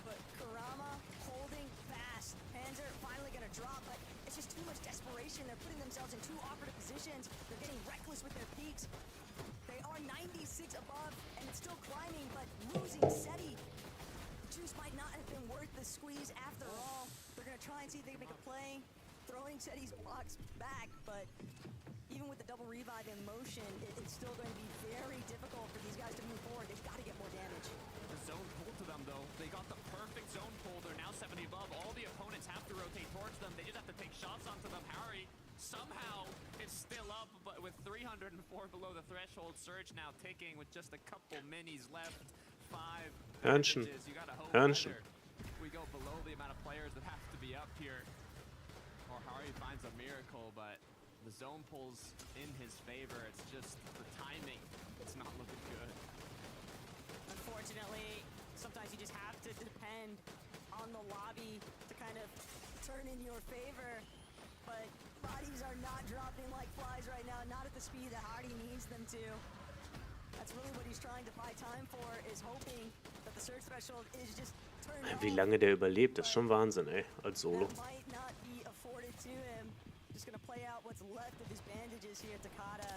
Speaker 4: But Kurama holding fast. Panzer finally gonna drop, but it's just too much desperation. They're putting themselves in two awkward positions. They're getting reckless with their peaks. They are 96 above, and it's still climbing, but losing Seti. The juice might not have been worth the squeeze after all. They're gonna try and see if they can make a play, throwing Seti's blocks back, but even with the double revive in motion, it's still going to be very difficult for these guys to move forward. They've got to get more damage.
Speaker 10: The zone pull to them, though. They got the perfect zone pull. They're now 70 above. All the opponents have to rotate towards them. They just have to take shots onto them. Harry somehow is still up, but with 304 below the threshold. Surge now ticking with just a couple minis left. 5
Speaker 7: Hörnchen.
Speaker 10: You gotta hope
Speaker 7: Hörnchen.
Speaker 10: we go below the amount of players that have to be up here, or Harry finds a miracle, but the zone pulls in his favor. It's just the timing. It's not looking good.
Speaker 4: Unfortunately, sometimes you just have to depend on the lobby to kind of turn in your favor. But bodies are not dropping like flies right now, not at the speed that Hardy needs them to. That's really what he's trying to buy time for, is hoping that the surge threshold is just turned off.
Speaker 7: Wie lange der überlebt, das ist schon Wahnsinn, ey, als Solo.
Speaker 4: That might not be afforded to him. Just gonna play out what's left of his bandages here at Takada.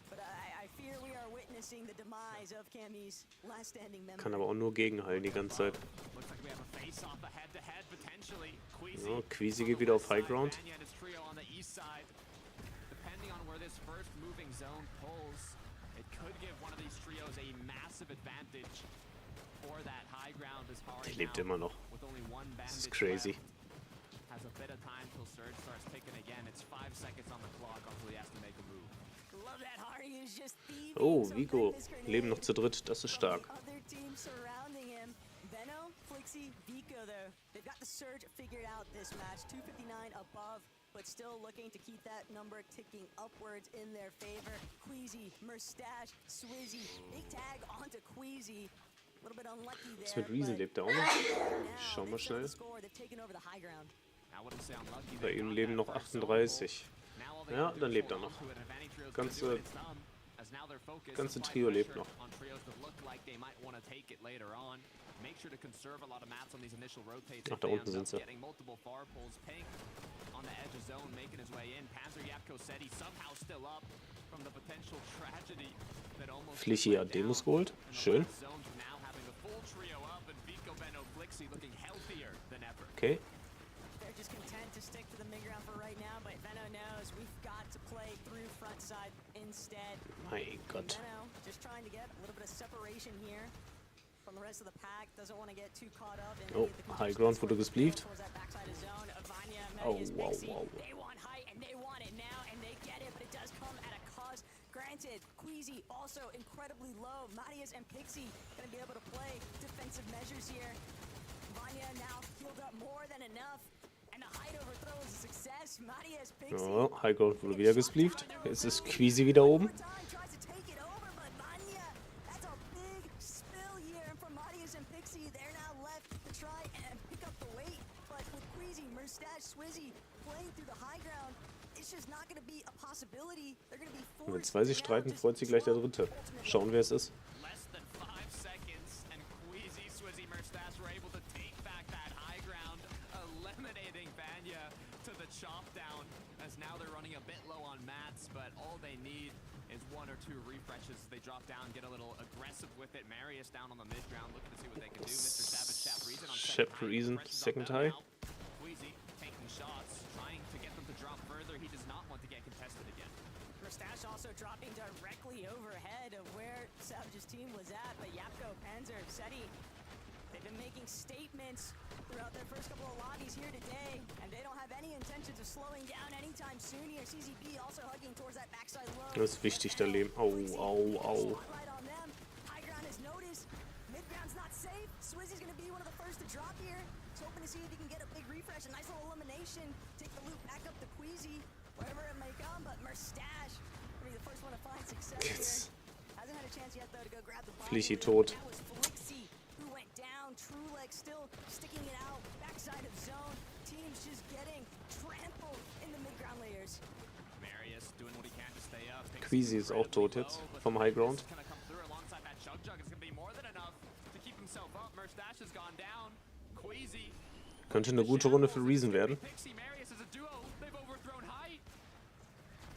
Speaker 4: But I fear we are witnessing the demise of Cammy's last standing member.
Speaker 7: Kann aber auch nur gegenhalten die ganze Zeit.
Speaker 10: Looks like we have a face-off ahead to head potentially.
Speaker 7: Ja, Queasy geht wieder auf High Ground.
Speaker 10: On the east side. Depending on where this first moving zone pulls, it could give one of these trios a massive advantage for that high ground as Harry
Speaker 7: Der lebt immer noch.
Speaker 10: with only one
Speaker 7: Das ist
Speaker 10: bandage
Speaker 7: crazy.
Speaker 10: left. Has a bit of time till Surge starts ticking again. It's 5 seconds on the clock until he has to make a move.
Speaker 4: love that Hari is just thieving
Speaker 7: Oh,
Speaker 4: some
Speaker 7: Vico
Speaker 4: goodness
Speaker 7: leben noch
Speaker 4: grenades
Speaker 7: zu dritt. Das ist
Speaker 4: from the
Speaker 7: stark.
Speaker 4: other team surrounding him. Veno, Flixie, Vico though, they've got the surge figured out this match. 259 above, but still looking to keep that number ticking upwards in their favor. Queasy, Merstash, Swizzy, big tag onto Queasy. A little bit unlucky there.
Speaker 7: Was mit Rezon lebt er auch noch? Ich schau mal schnell. Bei ihm leben noch 38. Ja, dann lebt er noch. Ganze Trio lebt noch. Ach, da unten sind sie. Flichy hat Demos geholt. Schön. Okay.
Speaker 4: They're just content to stick to the mid-ground for right now, but Veno knows we've got to play through front side instead.
Speaker 7: Mein Gott.
Speaker 4: Veno just trying to get a little bit of separation here from the rest of the pack. Doesn't want to get too caught up in
Speaker 7: Oh, High Ground wurde gesplieft. Oh, wow, wow.
Speaker 4: They want height and they want it now and they get it, but it does come at a cost. Granted, Queasy also incredibly low. Marius and Pixie gonna be able to play defensive measures here. Vanya now healed up more than enough. And the height overthrow is a success. Marius, Pixie.
Speaker 7: Oh, High Ground wurde wieder gesplieft. Jetzt ist Queasy wieder oben.
Speaker 4: Tries to take it over, but Vanya, that's a big spill here from Marius and Pixie. They're now left to try and pick up the weight. But with Queasy, Merstash, Swizzy playing through the high ground, it's just not going to be a possibility. They're going to be
Speaker 7: Und wenn
Speaker 4: forced
Speaker 7: zwei sich streiten, freut sich gleich der Dritte. Schauen, wer es ist.
Speaker 3: Less than 5 seconds, and Queasy, Swizzy, Merstash were able to take back that high ground, eliminating Vanya to the chop down, as now they're running a bit low on mats, but all they need is 1 or 2 refreshes. They drop down, get a little aggressive with it. Marius down on the mid ground, looking to see what they can do. Mr. Savage, Chap Rezon on
Speaker 7: Second high.
Speaker 3: Queasy taking shots, trying to get them to drop further. He does not want to get contested again.
Speaker 4: Merstash also dropping directly overhead of where Savage's team was at, but Yapko, Panzer, Seti, they've been making statements throughout their first couple of lobbies here today, and they don't have any intentions of slowing down anytime soon here. CZP also hugging towards that backside low.
Speaker 7: Das ist wichtig, der Leben. Au, au, au.
Speaker 4: Spotlight on them. High ground is noticed. Mid ground's not safe. Swizzy's gonna be one of the first to drop here. He's hoping to see if he can get a big refresh, a nice little elimination. Take the loop back up to Queasy, wherever it may come, but Merstash will be the first one to find success here. Hasn't had a chance yet though to go grab the ball.
Speaker 7: Flichy tot.
Speaker 4: That was Flixie who went down. True Leg still sticking it out. Backside of zone. Teams just getting trampled in the mid-ground layers.
Speaker 3: Marius doing what he can to stay up.
Speaker 7: Queasy ist auch tot jetzt vom High Ground.
Speaker 3: Gonna come through alongside that Chug Jug. It's gonna be more than enough to keep himself up. Merstash has gone down. Queasy.
Speaker 7: Könnte eine gute Runde für Rezon werden.
Speaker 3: Pixie, Marius as a duo. They've overthrown height.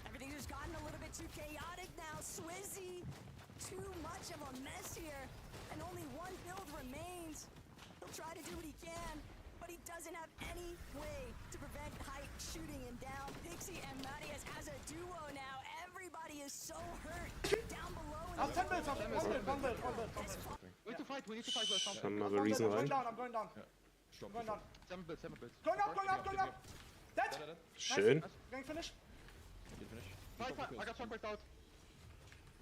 Speaker 4: Everything has gotten a little bit too chaotic now. Swizzy, too much of a mess here, and only one build remains. He'll try to do what he can, but he doesn't have any way to prevent height shooting him down. Pixie and Marius as a duo now. Everybody is so hurt down below.
Speaker 12: One build.
Speaker 9: We need to fight, we're
Speaker 7: Schauen wir mal bei Rezon rein.
Speaker 12: I'm going down. I'm going down.
Speaker 9: 7 builds.
Speaker 12: Going up. Dead.
Speaker 7: Schön.
Speaker 12: Going finish.
Speaker 9: Fight, I got shock out.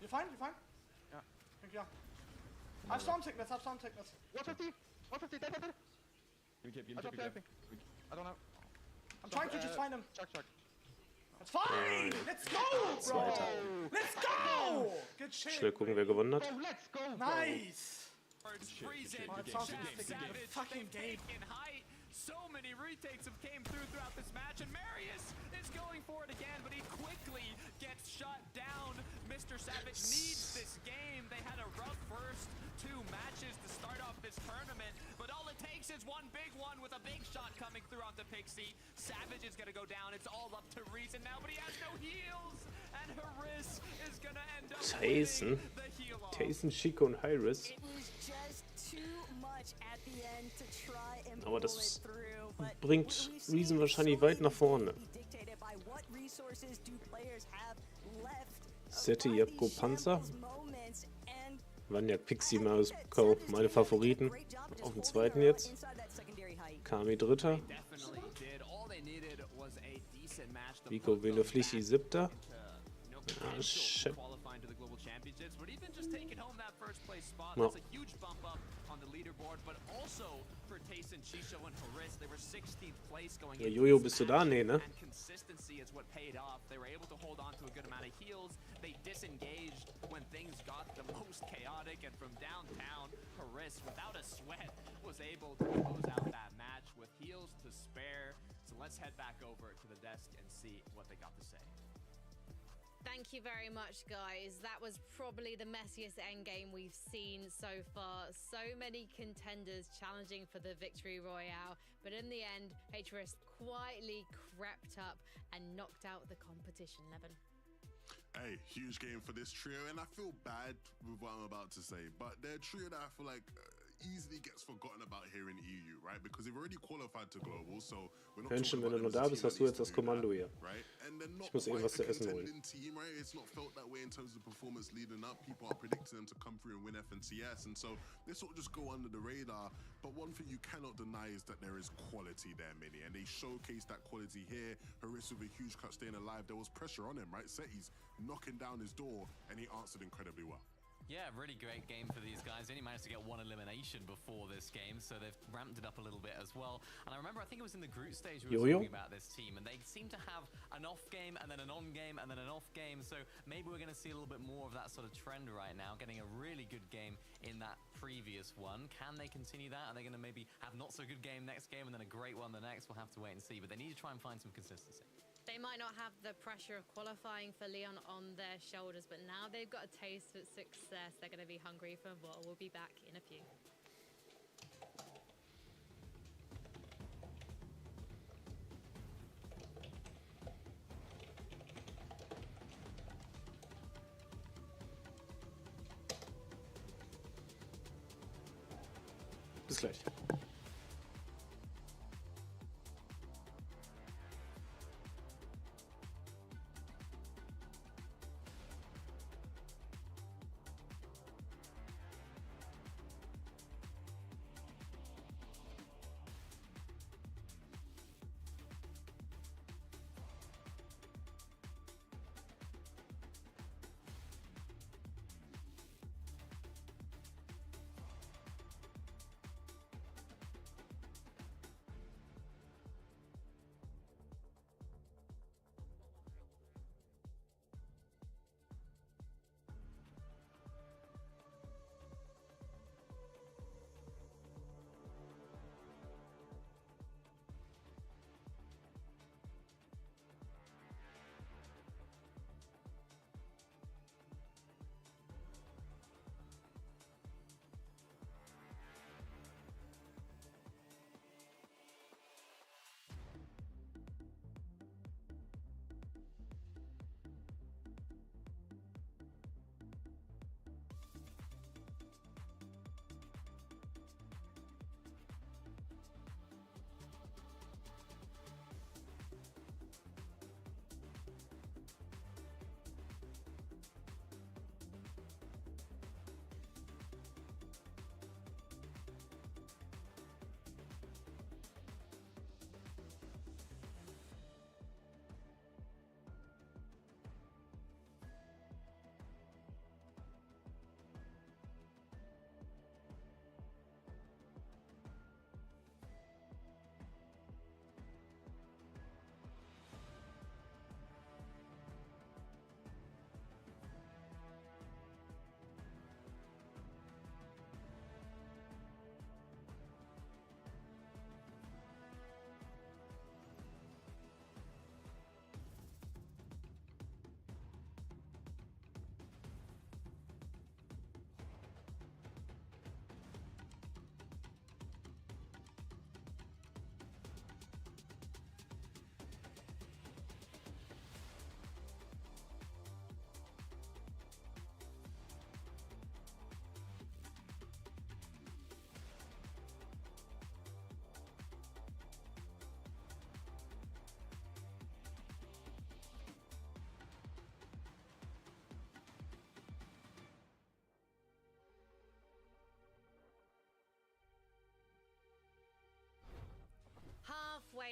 Speaker 12: You fine?
Speaker 9: Yeah.
Speaker 12: Thank you. I have storm sickness.
Speaker 9: 150, dead. I dropped everything. I don't know.
Speaker 12: I'm trying to just find him.
Speaker 9: Chuck.
Speaker 12: It's fine. Let's go, bro.
Speaker 7: Zweiter.
Speaker 12: Let's go. Good shit.
Speaker 7: Schnell gucken, wer gewonnen hat.
Speaker 9: Oh, let's go, bro.
Speaker 12: Nice.
Speaker 3: Freezing.
Speaker 12: Oh, it sounds like it's taking the fucking game.
Speaker 3: In height. So many retakes have came throughout this match, and Marius is going for it again, but he quickly gets shut down. Mr. Savage needs this game. They had a rough first 2 matches to start off this tournament, but all it takes is one big one with a big shot coming through onto Pixie. Savage is gonna go down. It's all up to Rezon now, but he has no heals, and Haris is gonna end up
Speaker 7: Tyson.
Speaker 3: winning the heal off.
Speaker 7: Tyson, Chico und Hyris.
Speaker 4: It was just too much at the end to try and
Speaker 7: Aber
Speaker 4: pull
Speaker 7: das
Speaker 4: it through, but
Speaker 7: bringt
Speaker 4: we've seen
Speaker 7: Rezon wahrscheinlich
Speaker 4: so
Speaker 7: weit nach
Speaker 4: many
Speaker 7: vorne.
Speaker 4: be dictated by what resources do players have left.
Speaker 7: Seti,
Speaker 4: By
Speaker 7: Yapko,
Speaker 4: these
Speaker 7: Panzer.
Speaker 4: shambles moments, and
Speaker 7: Vanya, Pixie, Marius, Co. Meine Favoriten. Auf dem zweiten jetzt.
Speaker 4: inside that secondary height.
Speaker 7: Kami Dritter.
Speaker 3: Definitely did. All they needed was a decent match.
Speaker 7: Vico, Velo, Flichy, Siebter.
Speaker 3: No
Speaker 7: shit.
Speaker 5: Qualifying to the global championships, but even just taking home that first place spot,
Speaker 7: No.
Speaker 5: that's a huge bump up on the leaderboard. But also for Tayson, Chisho, and Haris, they were 16th place going
Speaker 7: Ja,
Speaker 5: into
Speaker 7: Jojo,
Speaker 5: this
Speaker 7: bist du da?
Speaker 5: match,
Speaker 7: Nee, ne?
Speaker 5: and consistency is what paid off. They were able to hold on to a good amount of heals. They disengaged when things got the most chaotic, and from downtown, Haris, without a sweat, was able to close out that match with heals to spare. So let's head back over to the desk and see what they got to say.
Speaker 1: Thank you very much, guys. That was probably the messiest endgame we've seen so far. So many contenders challenging for the victory royale, but in the end, HRS quietly crept up and knocked out the competition, Levin.
Speaker 2: Hey, huge game for this trio, and I feel bad with what I'm about to say, but they're a trio that I feel like easily gets forgotten about here in EU, right? Because they've already qualified to global, so we're not
Speaker 7: Hönchen,
Speaker 2: talking
Speaker 7: wenn du
Speaker 2: about
Speaker 7: nur
Speaker 2: them
Speaker 7: da
Speaker 2: as a
Speaker 7: bist,
Speaker 2: team
Speaker 7: hast du
Speaker 2: that
Speaker 7: jetzt das
Speaker 2: needs to do
Speaker 7: Kommando
Speaker 2: that,
Speaker 7: hier.
Speaker 2: right? And they're not
Speaker 7: Ich muss
Speaker 2: quite
Speaker 7: irgendwas
Speaker 2: a
Speaker 7: zu essen holen.
Speaker 2: contending team, right? It's not felt that way in terms of performance leading up. People are predicting them to come through and win FNCS, and so they sort of just go under the radar. But one thing you cannot deny is that there is quality there, Mini, and they showcased that quality here. Haris with a huge cut staying alive. There was pressure on him, right? Seti's knocking down his door, and he answered incredibly well.
Speaker 3: Yeah, really great game for these guys. They only managed to get one elimination before this game, so they've ramped it up a little bit as well. And I remember, I think it was in the group stage we were talking about this team, and they seem to have an off game, and then an on game, and then an off game. So maybe we're going to see a little bit more of that sort of trend right now, getting a really good game in that previous one. Can they continue that? Are they going to maybe have not so good game next game, and then a great one the next? We'll have to wait and see, but they need to try and find some consistency.
Speaker 1: They might not have the pressure of qualifying for Leon on their shoulders, but now they've got a taste of success. They're going to be hungry for more. We'll be back in a few.
Speaker 7: Bis gleich.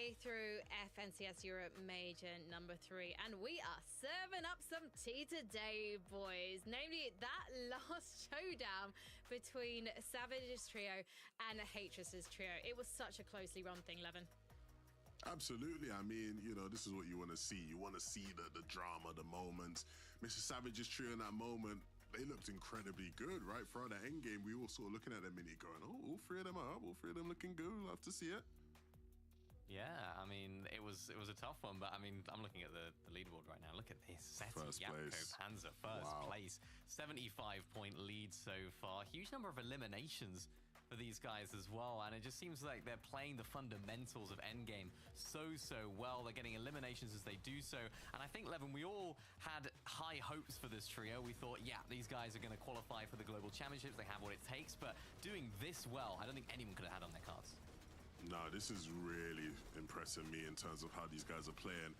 Speaker 1: halfway through FNCS Europe Major number 3, and we are serving up some tea today, boys. Namely, that last showdown between Savage's trio and Hatres's trio. It was such a closely run thing, Levin.
Speaker 2: Absolutely. I mean, you know, this is what you want to see. You want to see the drama, the moments. Mr. Savage's trio in that moment, they looked incredibly good, right? Throughout the end game, we were sort of looking at them mini going, oh, all three of them are up, all three of them looking good. Love to see it.
Speaker 3: Yeah, I mean, it was a tough one, but I mean, I'm looking at the leaderboard right now. Look at this.
Speaker 2: First place.
Speaker 3: Panzer, first place. 75-point lead so far. Huge number of eliminations for these guys as well, and it just seems like they're playing the fundamentals of endgame so well. They're getting eliminations as they do so, and I think, Levin, we all had high hopes for this trio. We thought, yeah, these guys are going to qualify for the global championships. They have what it takes, but doing this well, I don't think anyone could have had on their cards.
Speaker 2: No, this is really impressing me in terms of how these guys are playing.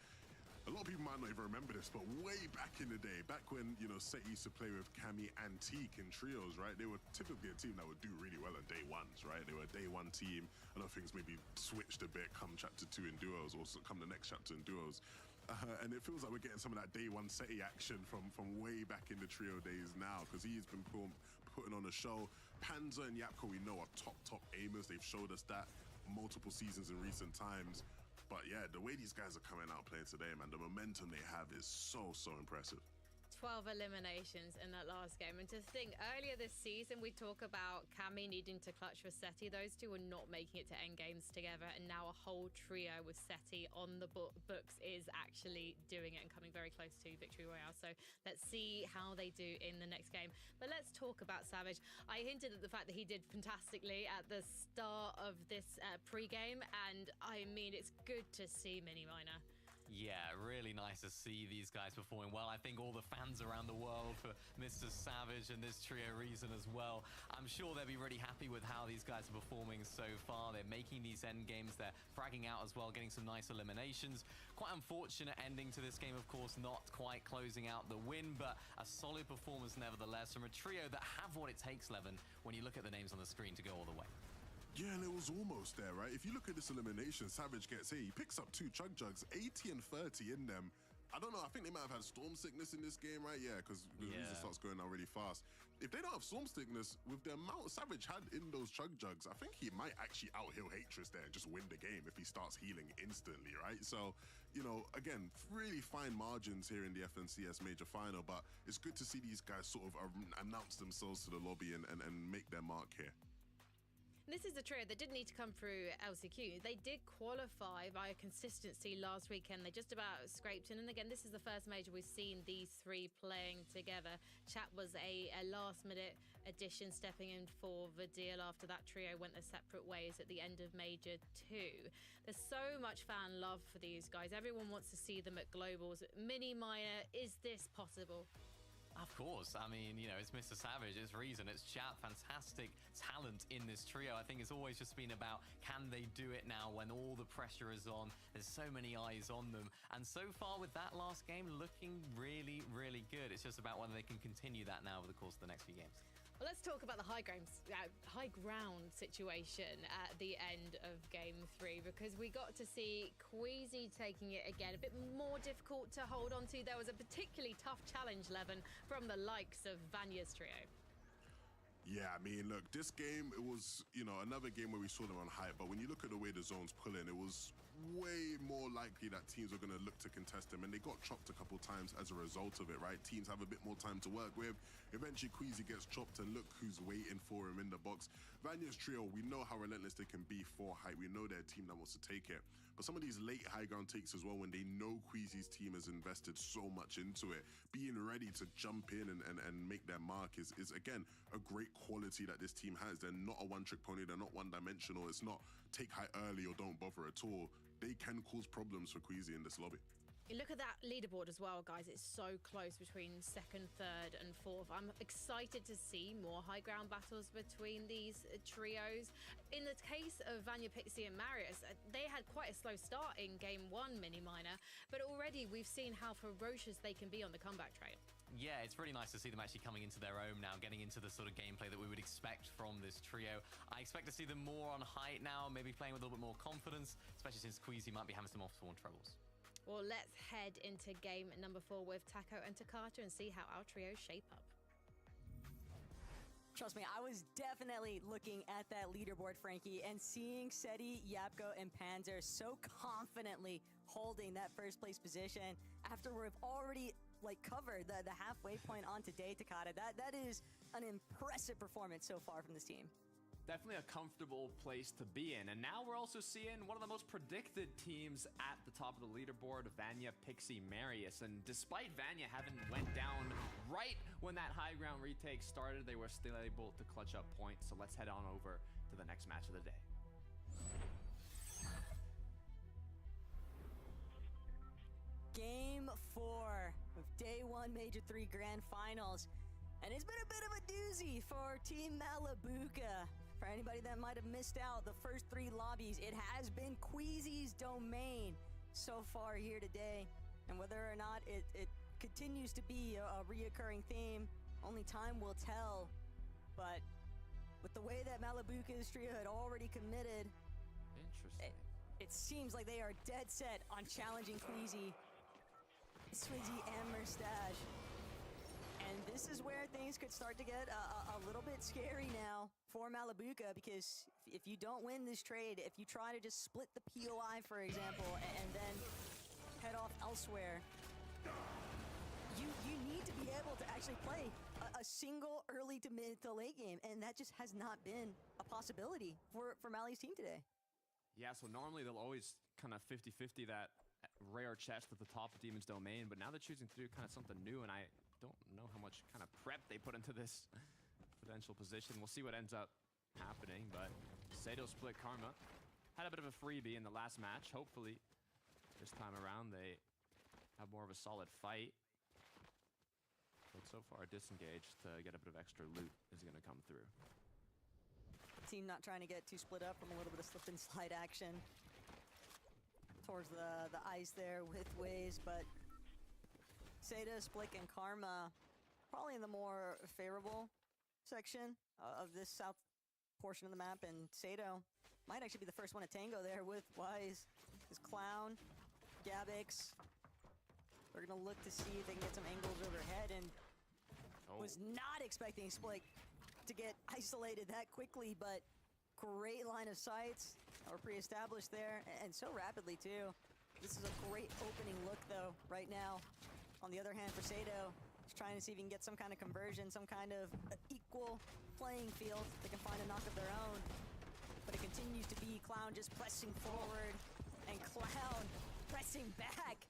Speaker 2: A lot of people might not even remember this, but way back in the day, back when, you know, Set used to play with Cammy Antique in trios, right? They were typically a team that would do really well on day ones, right? They were a day one team. I know things maybe switched a bit come chapter 2 in duos, or come the next chapter in duos. And it feels like we're getting some of that day one Seti action from way back in the trio days now, because he's been putting on a show. Panzer and Yapko, we know, are top aimers. They've showed us that multiple seasons in recent times. But yeah, the way these guys are coming out playing today, man, the momentum they have is so impressive.
Speaker 1: 12 eliminations in that last game. And to think, earlier this season, we talk about Cammy needing to clutch for Seti. Those two were not making it to end games together. And now a whole trio with Seti on the books is actually doing it and coming very close to Victory Royale. So let's see how they do in the next game. But let's talk about Savage. I hinted at the fact that he did fantastically at the start of this pre-game. And I mean, it's good to see Mini Miner.
Speaker 3: Yeah, really nice to see these guys performing well. I think all the fans around the world for Mr. Savage and this trio Rezon as well, I'm sure they'll be really happy with how these guys are performing so far. They're making these end games, they're fragging out as well, getting some nice eliminations. Quite unfortunate ending to this game, of course, not quite closing out the win, but a solid performance nevertheless from a trio that have what it takes, Levin, when you look at the names on the screen to go all the way.
Speaker 2: Yeah, and it was almost there, right? If you look at this elimination, Savage gets he picks up 2 chug jugs, 80 and 30 in them. I don't know, I think they might have had storm sickness in this game, right? Yeah, because Rezon starts going out really fast. If they don't have storm sickness, with the amount Savage had in those chug jugs, I think he might actually out-heal Hatris there and just win the game if he starts healing instantly, right? So, you know, again, really fine margins here in the FNCS Major Final, but it's good to see these guys sort of announce themselves to the lobby and make their mark here.
Speaker 1: This is a trio that didn't need to come through LCQ. They did qualify via consistency last weekend. They just about scraped in. And again, this is the first major we've seen these three playing together. Chat was a last-minute addition, stepping in for Vadeal after that trio went their separate ways at the end of Major 2. There's so much fan love for these guys. Everyone wants to see them at Globals. Mini Miner, is this possible?
Speaker 3: Of course. I mean, you know, it's Mr. Savage, it's Rezon, it's Chat, fantastic talent in this trio. I think it's always just been about, can they do it now when all the pressure is on? There's so many eyes on them. And so far with that last game, looking really good. It's just about whether they can continue that now over the course of the next few games.
Speaker 1: Well, let's talk about the high ground situation at the end of Game 3, because we got to see Queasy taking it again, a bit more difficult to hold on to. There was a particularly tough challenge, Levin, from the likes of Vanya's trio.
Speaker 2: Yeah, I mean, look, this game, it was, you know, another game where we saw them on hype, but when you look at the way the zone's pulling, it was way more likely that teams are going to look to contest them, and they got chopped a couple times as a result of it, right? Teams have a bit more time to work with. Eventually, Queasy gets chopped, and look who's waiting for him in the box. Vanya's trio, we know how relentless they can be for hype. We know they're a team that wants to take it. But some of these late high ground takes as well, when they know Queasy's team has invested so much into it, being ready to jump in and make their mark is again, a great quality that this team has. They're not a one-trick pony. They're not one-dimensional. It's not take high early or don't bother at all. They can cause problems for Queasy in this lobby.
Speaker 1: You look at that leaderboard as well, guys. It's so close between 2nd, 3rd and 4th. I'm excited to see more high ground battles between these trios. In the case of Vanya, Pixie and Marius, they had quite a slow start in Game 1, Mini Miner, but already we've seen how ferocious they can be on the comeback trail.
Speaker 3: Yeah, it's really nice to see them actually coming into their own now, getting into the sort of gameplay that we would expect from this trio. I expect to see them more on height now, maybe playing with a little bit more confidence, especially since Queasy might be having some off-spawn troubles.
Speaker 1: Well, let's head into game number 4 with Taco and Takata and see how our trios shape up.
Speaker 4: Trust me, I was definitely looking at that leaderboard, Frankie, and seeing Seti, Yapko, and Panzer so confidently holding that first place position after we've already covered the halfway point on today, Takata. That is an impressive performance so far from this team.
Speaker 10: Definitely a comfortable place to be in. And now we're also seeing one of the most predicted teams at the top of the leaderboard, Vanya, Pixie, Marius. And despite Vanya having went down right when that high ground retake started, they were still able to clutch up points. So let's head on over to the next match of the day.
Speaker 4: Game 4 of Day 1 Major 3 Grand Finals. And it's been a bit of a doozy for Team Malabuka. For anybody that might have missed out, the first 3 lobbies, it has been Queasy's domain so far here today. And whether or not it continues to be a reoccurring theme, only time will tell. But with the way that Malabuka's trio had already committed, it seems like they are dead set on challenging Queasy, Swizzy, and Merstash. And this is where things could start to get a little bit scary now for Malabuka, because if you don't win this trade, if you try to just split the POI, for example, and then head off elsewhere, you need to be able to actually play a single early to mid to late game, and that just has not been a possibility for Mali's team today.
Speaker 10: Yeah, so normally they'll always kind of 50-50 that rare chest at the top of Demon's Domain, but now they're choosing to do kind of something new, and I don't know how much kind of prep they put into this potential position. We'll see what ends up happening, but Sato split Karma. Had a bit of a freebie in the last match. Hopefully, this time around, they have more of a solid fight. But so far, disengaged to get a bit of extra loot is going to come through.
Speaker 4: Team not trying to get too split up from a little bit of slip and slide action towards the ice there with Waze, but Sato, Splik, and Karma probably in the more favorable section of this south portion of the map, and Sato might actually be the first one to tango there with Wise, his Clown, Gabix. They're gonna look to see if they can get some angles overhead, and was not expecting Splik to get isolated that quickly, but great line of sights are pre-established there, and so rapidly too. This is a great opening look though right now. On the other hand, for Sato, he's trying to see if he can get some kind of conversion, some kind of equal playing field. They can find a knock of their own. But it continues to be Clown just pressing forward and Clown pressing back.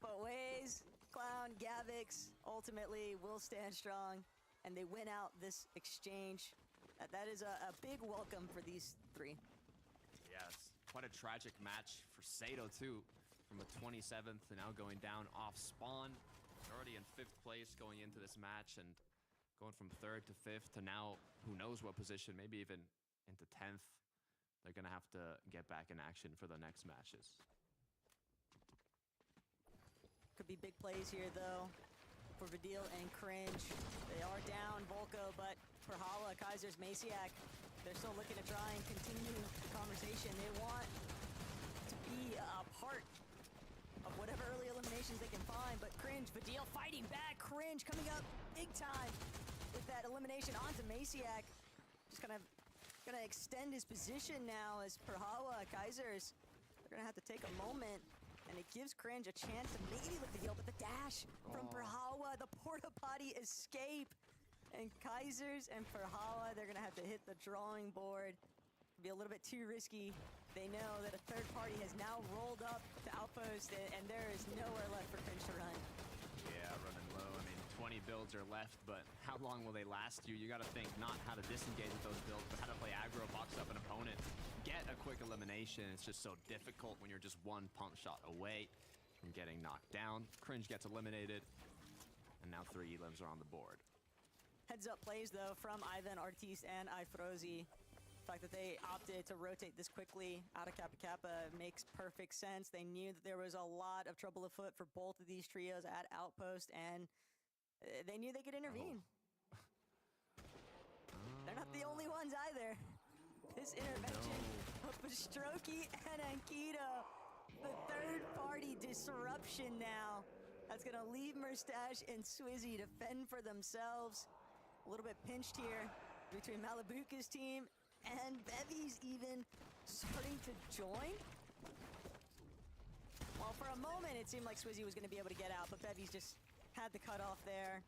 Speaker 4: But Waze, Clown, Gavix ultimately will stand strong, and they win out this exchange. That is a big welcome for these 3.
Speaker 10: Yes, quite a tragic match for Sato too. From a 27th to now going down off spawn. Already in 5th place going into this match, and going from 3rd to 5th to now who knows what position, maybe even into 10th. They're gonna have to get back in action for the next matches.
Speaker 4: Could be big plays here though for Vadeal and Cringe. They are down Volko, but for Hala, Kaiser's, Maciak, they're still looking to try and continue the conversation. They want to be a part of whatever early eliminations they can find, but Cringe, Vadeal fighting back. Cringe coming up big time with that elimination onto Maciak. Just kind of gonna extend his position now as Perhawa, Kaisers. They're gonna have to take a moment, and it gives Cringe a chance to maybe lift the deal, but the dash from Perhawa, the porta potty escape. And Kaisers and Perhawa, they're gonna have to hit the drawing board. Be a little bit too risky. They know that a third party has now rolled up to Outpost, and there is nowhere left for Cringe to run.
Speaker 10: Yeah, running low. I mean, 20 builds are left, but how long will they last you? You got to think not how to disengage with those builds, but how to play aggro, box up an opponent, get a quick elimination. It's just so difficult when you're just one pump shot away from getting knocked down. Cringe gets eliminated, and now 3 elims are on the board.
Speaker 4: Heads up plays, though, from Ivan, Artis, and Ifrozi. The fact that they opted to rotate this quickly out of Kappa Kappa makes perfect sense. They knew that there was a lot of trouble afoot for both of these trios at Outpost, and they knew they could intervene. They're not the only ones either. This intervention of Pastrokey and Ankito. The third-party disruption now. That's going to leave Merstash and Swizzy to fend for themselves. A little bit pinched here between Malibuka's team and Bevy's even starting to join. Well, for a moment, it seemed like Swizzy was going to be able to get out, but Bevy's just had the cutoff there.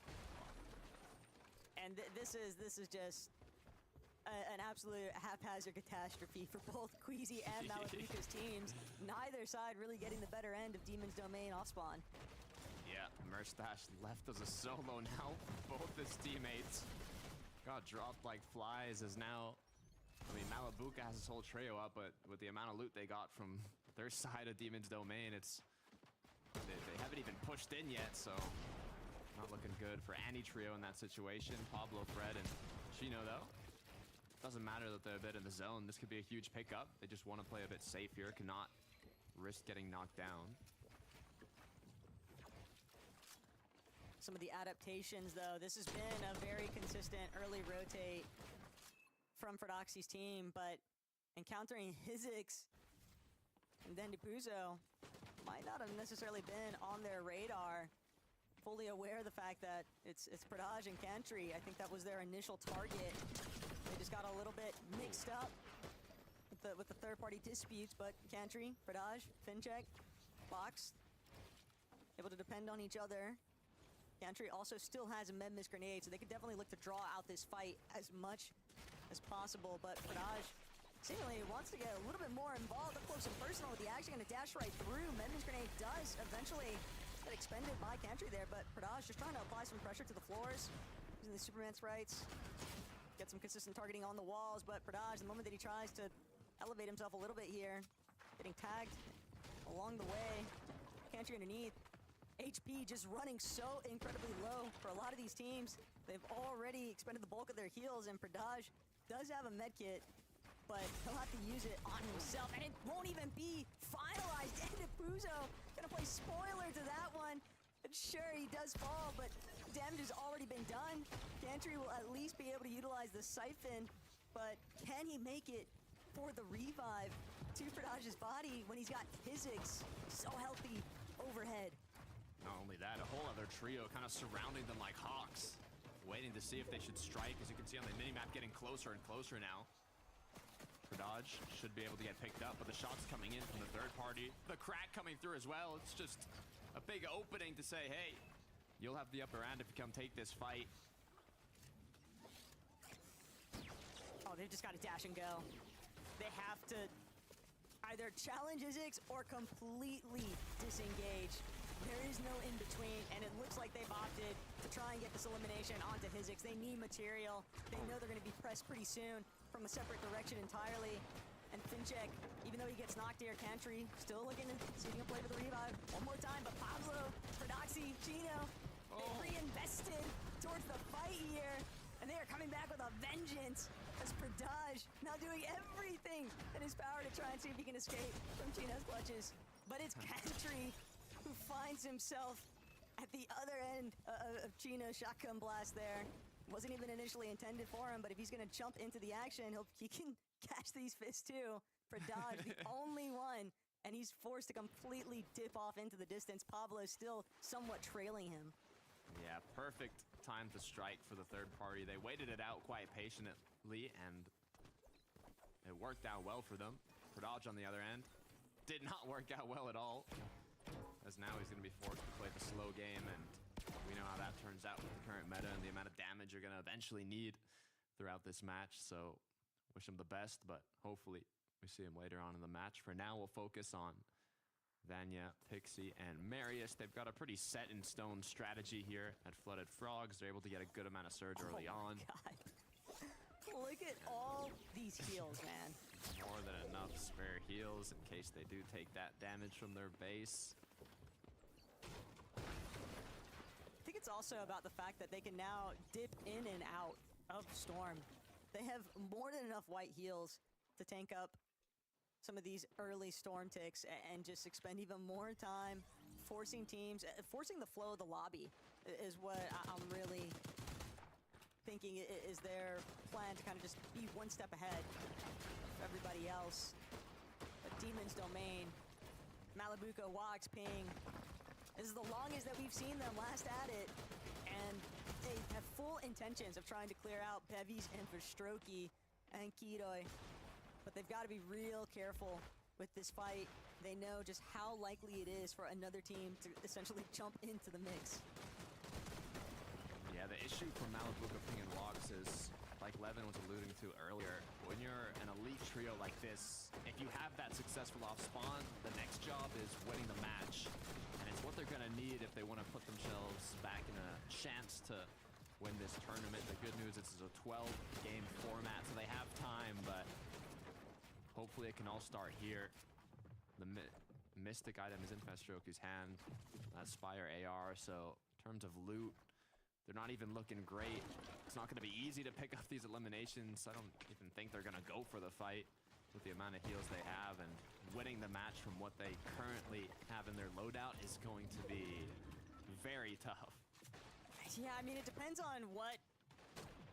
Speaker 4: And this is just an absolute haphazard catastrophe for both Queasy and Malibuka's teams. Neither side really getting the better end of Demon's Domain off spawn.
Speaker 10: Yeah, Merstash left as a solo now. Both his teammates got dropped like flies as now, I mean, Malibuka has his whole trio up, but with the amount of loot they got from their side of Demon's Domain, they haven't even pushed in yet, so not looking good for any trio in that situation. Pablo, Fred, and Chino, though. Doesn't matter that they're a bit in the zone. This could be a huge pickup. They just want to play a bit safe here, cannot risk getting knocked down.
Speaker 4: Some of the adaptations, though, this has been a very consistent early rotate from Ferdoxy's team, but encountering Hizix and then Depuzo might not have necessarily been on their radar. Fully aware of the fact that it's Pradaj and Cantry. I think that was their initial target. They just got a little bit mixed up with the third-party disputes, but Cantry, Pradaj, Fincheck, Box, able to depend on each other. Cantry also still has a Medmis grenade, so they could definitely look to draw out this fight as much as possible, but Pradaj seemingly wants to get a little bit more involved up close and personal with the action, gonna dash right through. Medmis grenade does eventually get expended by Cantry there, but Pradaj just trying to apply some pressure to the floors, using the Superman sprites, get some consistent targeting on the walls, but Pradaj, the moment that he tries to elevate himself a little bit here, getting tagged along the way. Cantry underneath. HP just running so incredibly low for a lot of these teams. They've already expended the bulk of their heals, and Pradaj does have a medkit, but he'll have to use it on himself, and it won't even be finalized. And Depuzo gonna play spoiler to that one. And sure, he does fall, but damage has already been done. Cantry will at least be able to utilize the Siphon, but can he make it for the revive to Pradaj's body when he's got Hizix so healthy overhead?
Speaker 10: Not only that, a whole other trio kind of surrounding them like hawks, waiting to see if they should strike. As you can see on the minimap, getting closer and closer now. Pradaj should be able to get picked up, but the shots coming in from the third party. The crack coming through as well. It's just a big opening to say, hey, you'll have the upper hand if you come take this fight.
Speaker 4: Oh, they've just got to dash and go. They have to either challenge Hizix or completely disengage. There is no in-between, and it looks like they've opted to try and get this elimination onto Hizix. They need material. They know they're going to be pressed pretty soon from a separate direction entirely. And Fincheck, even though he gets knocked here, Cantry still looking to see if he can play for the revive one more time. But Pablo, Ferdoxy, Chino, they've reinvested towards the fight here. And they are coming back with a vengeance as Pradaj now doing everything in his power to try and see if he can escape from Chino's clutches. But it's Cantry who finds himself at the other end of Chino's shotgun blast there. Wasn't even initially intended for him, but if he's going to jump into the action, he can catch these fists too. Pradaj, the only one, and he's forced to completely dip off into the distance. Pablo is still somewhat trailing him.
Speaker 10: Yeah, perfect time to strike for the third party. They waited it out quite patiently, and it worked out well for them. Pradaj, on the other end, did not work out well at all, as now he's going to be forced to play the slow game, and we know how that turns out with the current meta and the amount of damage you're going to eventually need throughout this match. So wish him the best, but hopefully we see him later on in the match. For now, we'll focus on Vanya, Pixie, and Marius. They've got a pretty set-in-stone strategy here at Flooded Frogs. They're able to get a good amount of surge early on.
Speaker 4: God. Look at all these heals, man.
Speaker 10: More than enough spare heals in case they do take that damage from their base.
Speaker 4: I think it's also about the fact that they can now dip in and out of Storm. They have more than enough white heals to tank up some of these early Storm ticks and just expend even more time forcing teams, forcing the flow of the lobby is what I'm really thinking is their plan to kind of just be one step ahead of everybody else. But Demon's Domain, Malabuko, Wax, Ping. This is the longest that we've seen them last at it, and they have full intentions of trying to clear out Bevies and Verstroki and Kiroi. But they've got to be real careful with this fight. They know just how likely it is for another team to essentially jump into the mix.
Speaker 10: Yeah, the issue for Malabuka, Ping, and Wox is, like Levin was alluding to earlier, when you're an elite trio like this, if you have that successful off spawn, the next job is winning the match. And it's what they're going to need if they want to put themselves back in a chance to win this tournament. The good news is it's a 12-game format, so they have time, but hopefully it can all start here. The Mystic item is in Vestroki's hand. That Spire AR, so in terms of loot, they're not even looking great. It's not going to be easy to pick up these eliminations. I don't even think they're going to go for the fight with the amount of heals they have, and winning the match from what they currently have in their loadout is going to be very tough.
Speaker 4: Yeah, I mean, it depends on what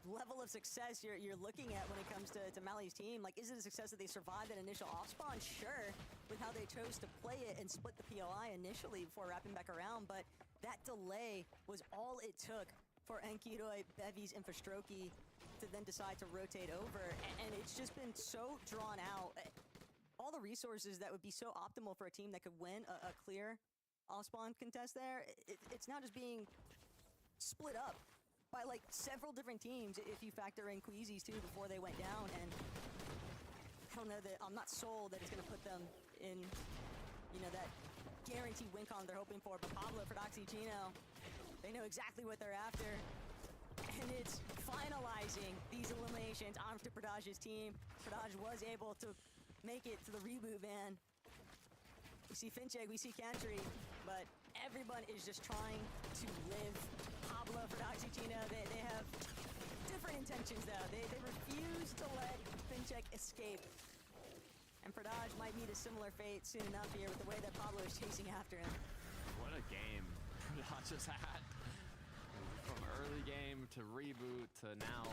Speaker 4: level of success you're looking at when it comes to Mali's team. Like, is it a success that they survived that initial off spawn? Sure, with how they chose to play it and split the POI initially before wrapping back around, but that delay was all it took for Enkiroi, Bevies, and Verstroki to then decide to rotate over, and it's just been so drawn out. All the resources that would be so optimal for a team that could win a clear off-spawn contest there, it's now just being split up by like several different teams if you factor in Queasy's too before they went down, and I don't know that I'm not sold that it's going to put them in, you know, that guaranteed win con they're hoping for. But Pablo, Prodoxy, Gino, they know exactly what they're after, and it's finalizing these eliminations onto Pradaj's team. Pradaj was able to make it to the reboot van. We see Fincheg, we see Cantry, but everyone is just trying to live. Pablo, Prodoxy, Gino, they have different intentions though. They refuse to let Fincheg escape. And Pradaj might meet a similar fate soon enough here with the way that Pablo is chasing after him.
Speaker 10: What a game Pradaj has had. From early game to reboot to now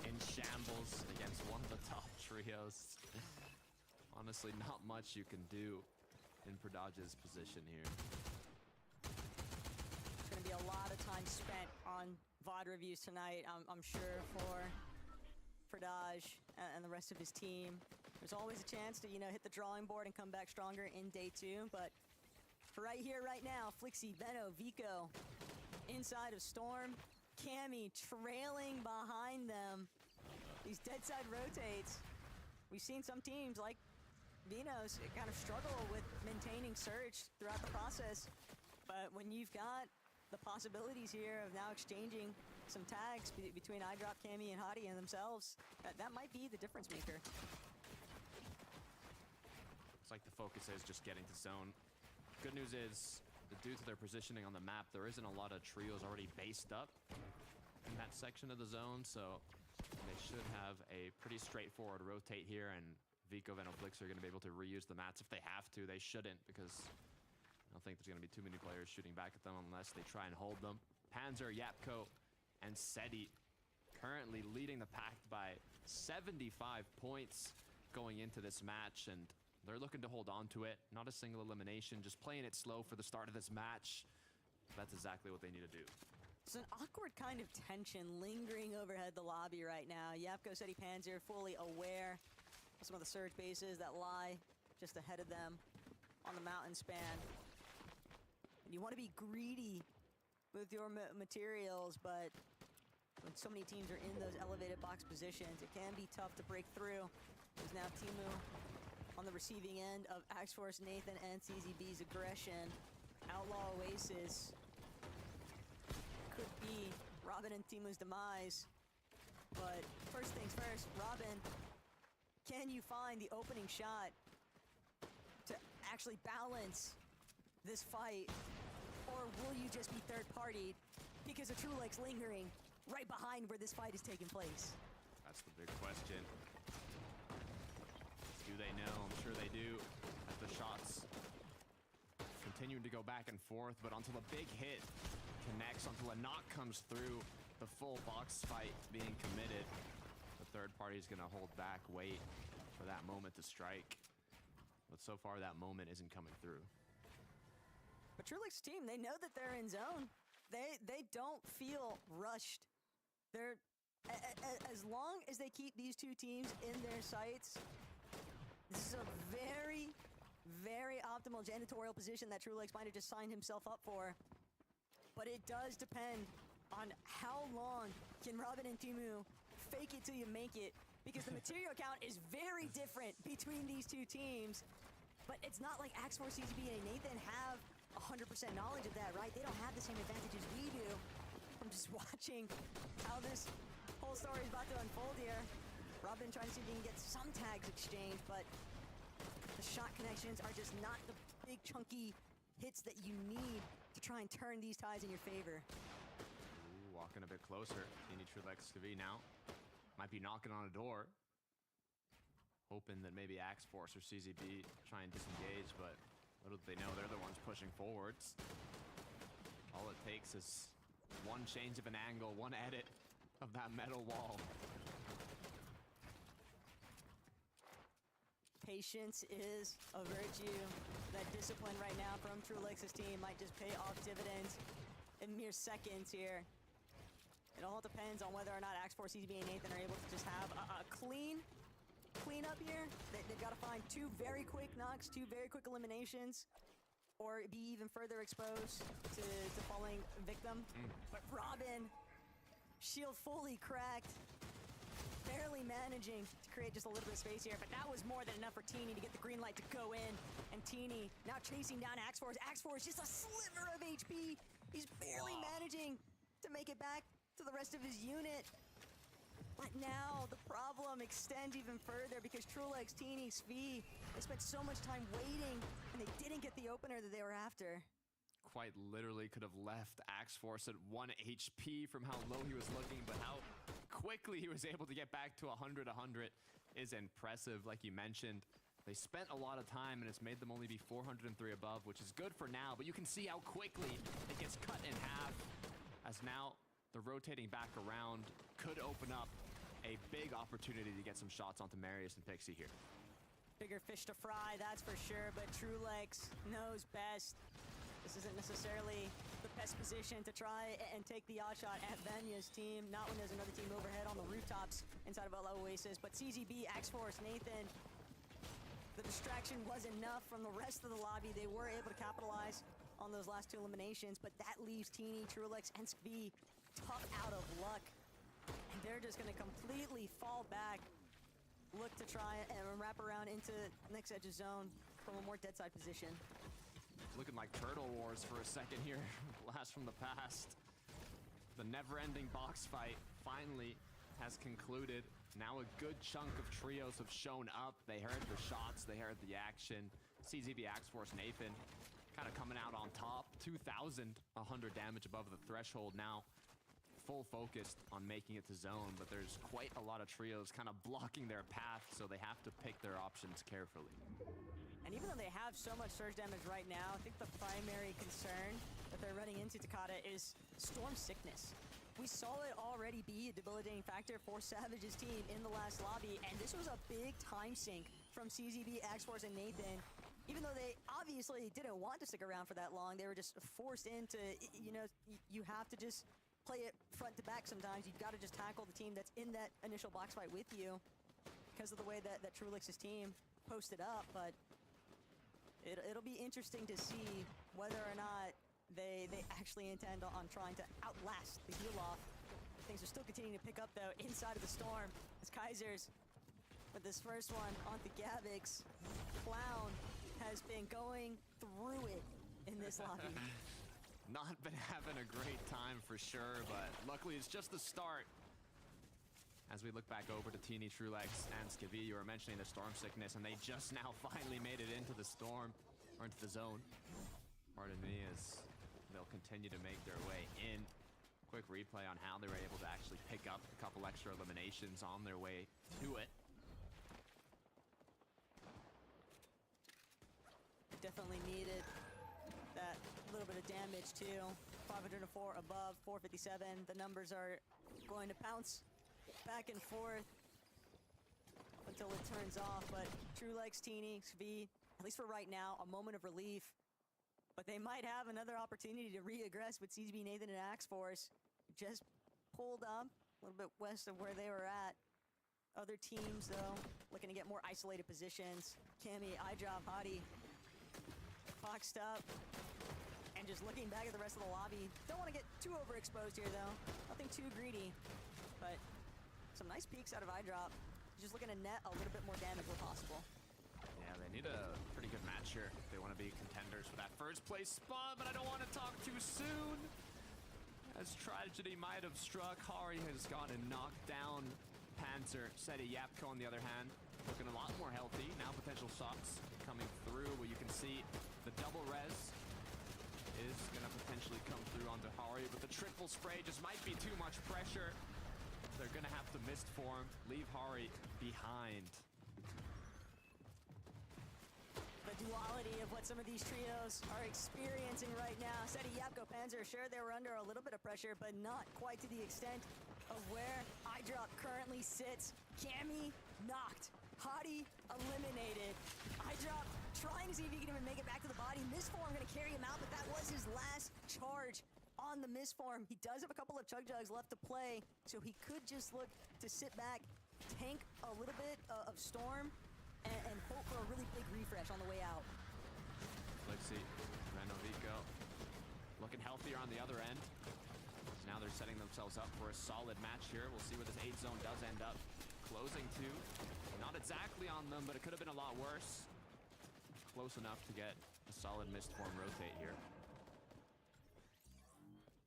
Speaker 10: in shambles against one of the top trios. Honestly, not much you can do in Pradaj's position here.
Speaker 4: There's going to be a lot of time spent on VOD reviews tonight, I'm sure, for Pradaj and the rest of his team. There's always a chance to, you know, hit the drawing board and come back stronger in day two, but for right here, right now, Flixie, Veno, Vico, inside of Storm, Cammy trailing behind them. These dead side rotates. We've seen some teams like Veno's kind of struggle with maintaining Surge throughout the process, but when you've got the possibilities here of now exchanging some tags between iDrop, Cammy, and Hadi and themselves, that might be the difference maker.
Speaker 10: It's like the focus is just getting to zone. Good news is, due to their positioning on the map, there isn't a lot of trios already based up in that section of the zone, so they should have a pretty straightforward rotate here, and Vico, Venoflix are going to be able to reuse the mats if they have to. They shouldn't, because I don't think there's going to be too many players shooting back at them unless they try and hold them. Panzer, Yapko, and Seti currently leading the pack by 75 points going into this match, and they're looking to hold on to it. Not a single elimination, just playing it slow for the start of this match. That's exactly what they need to do.
Speaker 4: It's an awkward kind of tension lingering overhead the lobby right now. Yapko, Seti, Panzer fully aware of some of the surge bases that lie just ahead of them on the mountain span. And you want to be greedy with your materials, but when so many teams are in those elevated box positions, it can be tough to break through. There's now Timu on the receiving end of Axforce, Nathan, and CZB's aggression. Outlaw Oasis could be Robin and Timu's demise. But first things first, Robin, can you find the opening shot to actually balance this fight? Or will you just be third-partied because of True Lake's lingering right behind where this fight is taking place?
Speaker 10: That's the big question. Do they know? I'm sure they do. As the shots continuing to go back and forth, but until the big hit, connects until a knock comes through. The full box fight being committed. The third party is going to hold back, wait for that moment to strike. But so far, that moment isn't coming through.
Speaker 4: But Trulick's team, they know that they're in zone. They don't feel rushed. They're as long as they keep these two teams in their sights, this is a very, very optimal janitorial position that Trulick's might have just signed himself up for. But it does depend on how long can Robin and Timu fake it till you make it, because the material count is very different between these two teams. But it's not like Axe4, CZB, and Nathan have 100% knowledge of that, right? They don't have the same advantages we do. I'm just watching how this whole story is about to unfold here. Robin trying to see if he can get some tags exchanged, but the shot connections are just not the big chunky hits that you need to try and turn these ties in your favor.
Speaker 10: Ooh, walking a bit closer. Teeny Trulex TV now. Might be knocking on a door. Hoping that maybe Axe4 or CZB try and disengage, but little do they know they're the ones pushing forwards. All it takes is one change of an angle, one edit of that metal wall.
Speaker 4: Patience is a virtue. That discipline right now from Trulix's team might just pay off dividends in mere seconds here. It all depends on whether or not Axe4, CZB, and Nathan are able to just have a clean up here. They've got to find two very quick knocks, two very quick eliminations, or be even further exposed to falling victim. But Robin, shield fully cracked, barely managing to create just a little bit of space here, but that was more than enough for Teeny to get the green light to go in. And Teeny now chasing down Axe4. Axe4 is just a sliver of HP. He's barely managing to make it back to the rest of his unit. But now the problem extends even further because Trulex, Teeny, Svi, they spent so much time waiting and they didn't get the opener that they were after.
Speaker 10: Quite literally could have left Axe4 at 1 HP from how low he was looking, but how quickly he was able to get back to 100 is impressive. Like you mentioned, they spent a lot of time and it's made them only be 403 above, which is good for now, but you can see how quickly it gets cut in half as now the rotating back around could open up a big opportunity to get some shots onto Marius and Pixie here.
Speaker 4: Bigger fish to fry, that's for sure, but Trulex knows best. This isn't necessarily the best position to try and take the odd shot at Vanya's team, not when there's another team overhead on the rooftops inside of Oasis, but CZB, Axe4, Nathan, the distraction was enough from the rest of the lobby. They were able to capitalize on those last two eliminations, but that leaves Teeny, Trulex, and Svi tough out of luck. And they're just gonna completely fall back, look to try and wrap around into next edge of zone from a more dead side position.
Speaker 10: Looking like Turtle Wars for a second here. Blast from the past. The never-ending box fight finally has concluded. Now a good chunk of trios have shown up. They heard the shots, they heard the action. CZB, Axe4, Nathan kind of coming out on top. 2,100 damage above the threshold now. Full focused on making it to zone, but there's quite a lot of trios kind of blocking their path, so they have to pick their options carefully.
Speaker 4: And even though they have so much surge damage right now, I think the primary concern that they're running into, Takada, is Storm Sickness. We saw it already be a debilitating factor for Savage's team in the last lobby, and this was a big time sink from CZB, Axe4, and Nathan. Even though they obviously didn't want to stick around for that long, they were just forced into, you know, you have to just play it front to back sometimes. You've got to just tackle the team that's in that initial box fight with you because of the way that Trulix's team posted up, but it'll be interesting to see whether or not they actually intend on trying to outlast the heal off. Things are still continuing to pick up though inside of the storm as Kaisers with this first one onto Gavix. Clown has been going through it in this lobby.
Speaker 10: Not been having a great time for sure, but luckily it's just the start. As we look back over to Teeny, Trulex, and Skivi, you were mentioning the Storm Sickness, and they just now finally made it into the storm, or into the zone. Pardon me, as they'll continue to make their way in. Quick replay on how they were able to actually pick up a couple extra eliminations on their way to it.
Speaker 4: Definitely needed that little bit of damage too. 504 above, 457. The numbers are going to bounce back and forth until it turns off. But True likes Teeny, XV, at least for right now, a moment of relief. But they might have another opportunity to re-aggress with CZB, Nathan, and Axe Force. Just pulled up a little bit west of where they were at. Other teams, though, looking to get more isolated positions. Cammy, iDrop, Hottie, boxed up. And just looking back at the rest of the lobby. Don't want to get too overexposed here, though. Nothing too greedy. But some nice peeks out of iDrop. Just looking to net a little bit more damage where possible.
Speaker 10: Yeah, they need a pretty good match here if they want to be contenders for that first place spot, but I don't want to talk too soon. As tragedy might have struck, Hari has gone and knocked down Panzer. Seti Yapko, on the other hand, looking a lot more healthy. Now potential shots coming through, where you can see the double res is going to potentially come through onto Hari, but the triple spray just might be too much pressure. They're going to have to mist form, leave Hari behind.
Speaker 4: The duality of what some of these trios are experiencing right now. Seti, Yapko, Panzer, sure they were under a little bit of pressure, but not quite to the extent of where iDrop currently sits. Cammy knocked. Hottie eliminated. iDrop trying to see if he can even make it back to the body. Mistform gonna carry him out, but that was his last charge on the Mistform. He does have a couple of Chug Jugs left to play, so he could just look to sit back, tank a little bit of Storm, and hope for a really big refresh on the way out.
Speaker 10: Let's see. Renovico looking healthier on the other end. Now they're setting themselves up for a solid match here. We'll see where this 8 zone does end up closing to. Not exactly on them, but it could have been a lot worse. Close enough to get a solid Mistform rotate here.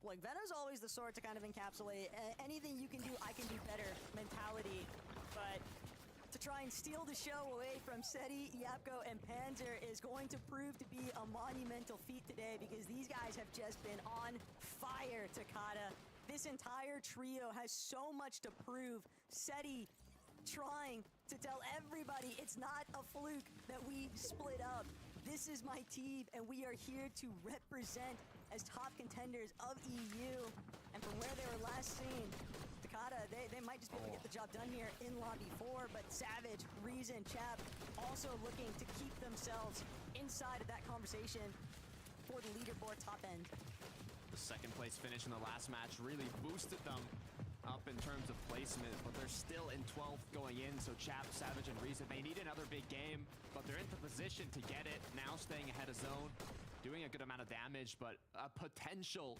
Speaker 4: Like, Vena's always the sort to kind of encapsulate anything you can do, I can do better mentality. But to try and steal the show away from Seti, Yapko, and Panzer is going to prove to be a monumental feat today, because these guys have just been on fire, Takada. This entire trio has so much to prove. Seti trying to tell everybody it's not a fluke that we split up. This is my team, and we are here to represent as top contenders of EU. And from where they were last seen, Takada, they might just be able to get the job done here in Lobby 4, but Savage, Rezon, Chap also looking to keep themselves inside of that conversation for the leaderboard top end.
Speaker 10: The second place finish in the last match really boosted them up in terms of placement, but they're still in 12th going in, so Chap, Savage, and Rezon, they need another big game, but they're in the position to get it, now staying ahead of Zone, doing a good amount of damage, but a potential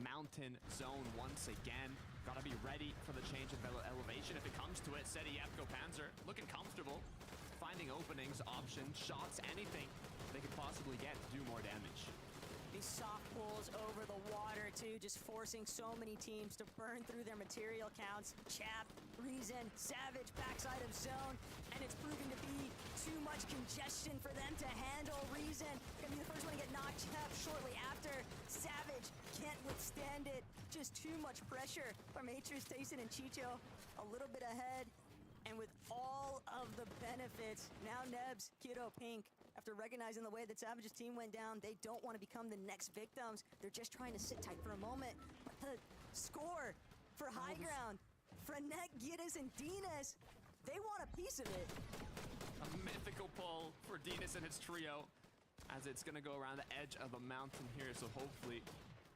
Speaker 10: mountain zone once again. Gotta be ready for the change of elevation if it comes to it. Seti, Yapko, Panzer, looking comfortable, finding openings, options, shots, anything they could possibly get to do more damage.
Speaker 4: These soft pulls over the water too, just forcing so many teams to burn through their material counts. Chap, Rezon, Savage, backside of Zone, and it's proving to be too much congestion for them to handle. Rezon gonna be the first one to get knocked. Chap shortly after. Savage can't withstand it. Just too much pressure from Atris, Tayson, and Chicho. A little bit ahead. And with all of the benefits, now Nebs, Kiddo, Pink, after recognizing the way that Savage's team went down, they don't want to become the next victims. They're just trying to sit tight for a moment. But the score for High Ground, Frenet, Giddes, and Dinas, they want a piece of it.
Speaker 10: A mythical pull for Dinas and his trio, as it's going to go around the edge of the mountain here, so hopefully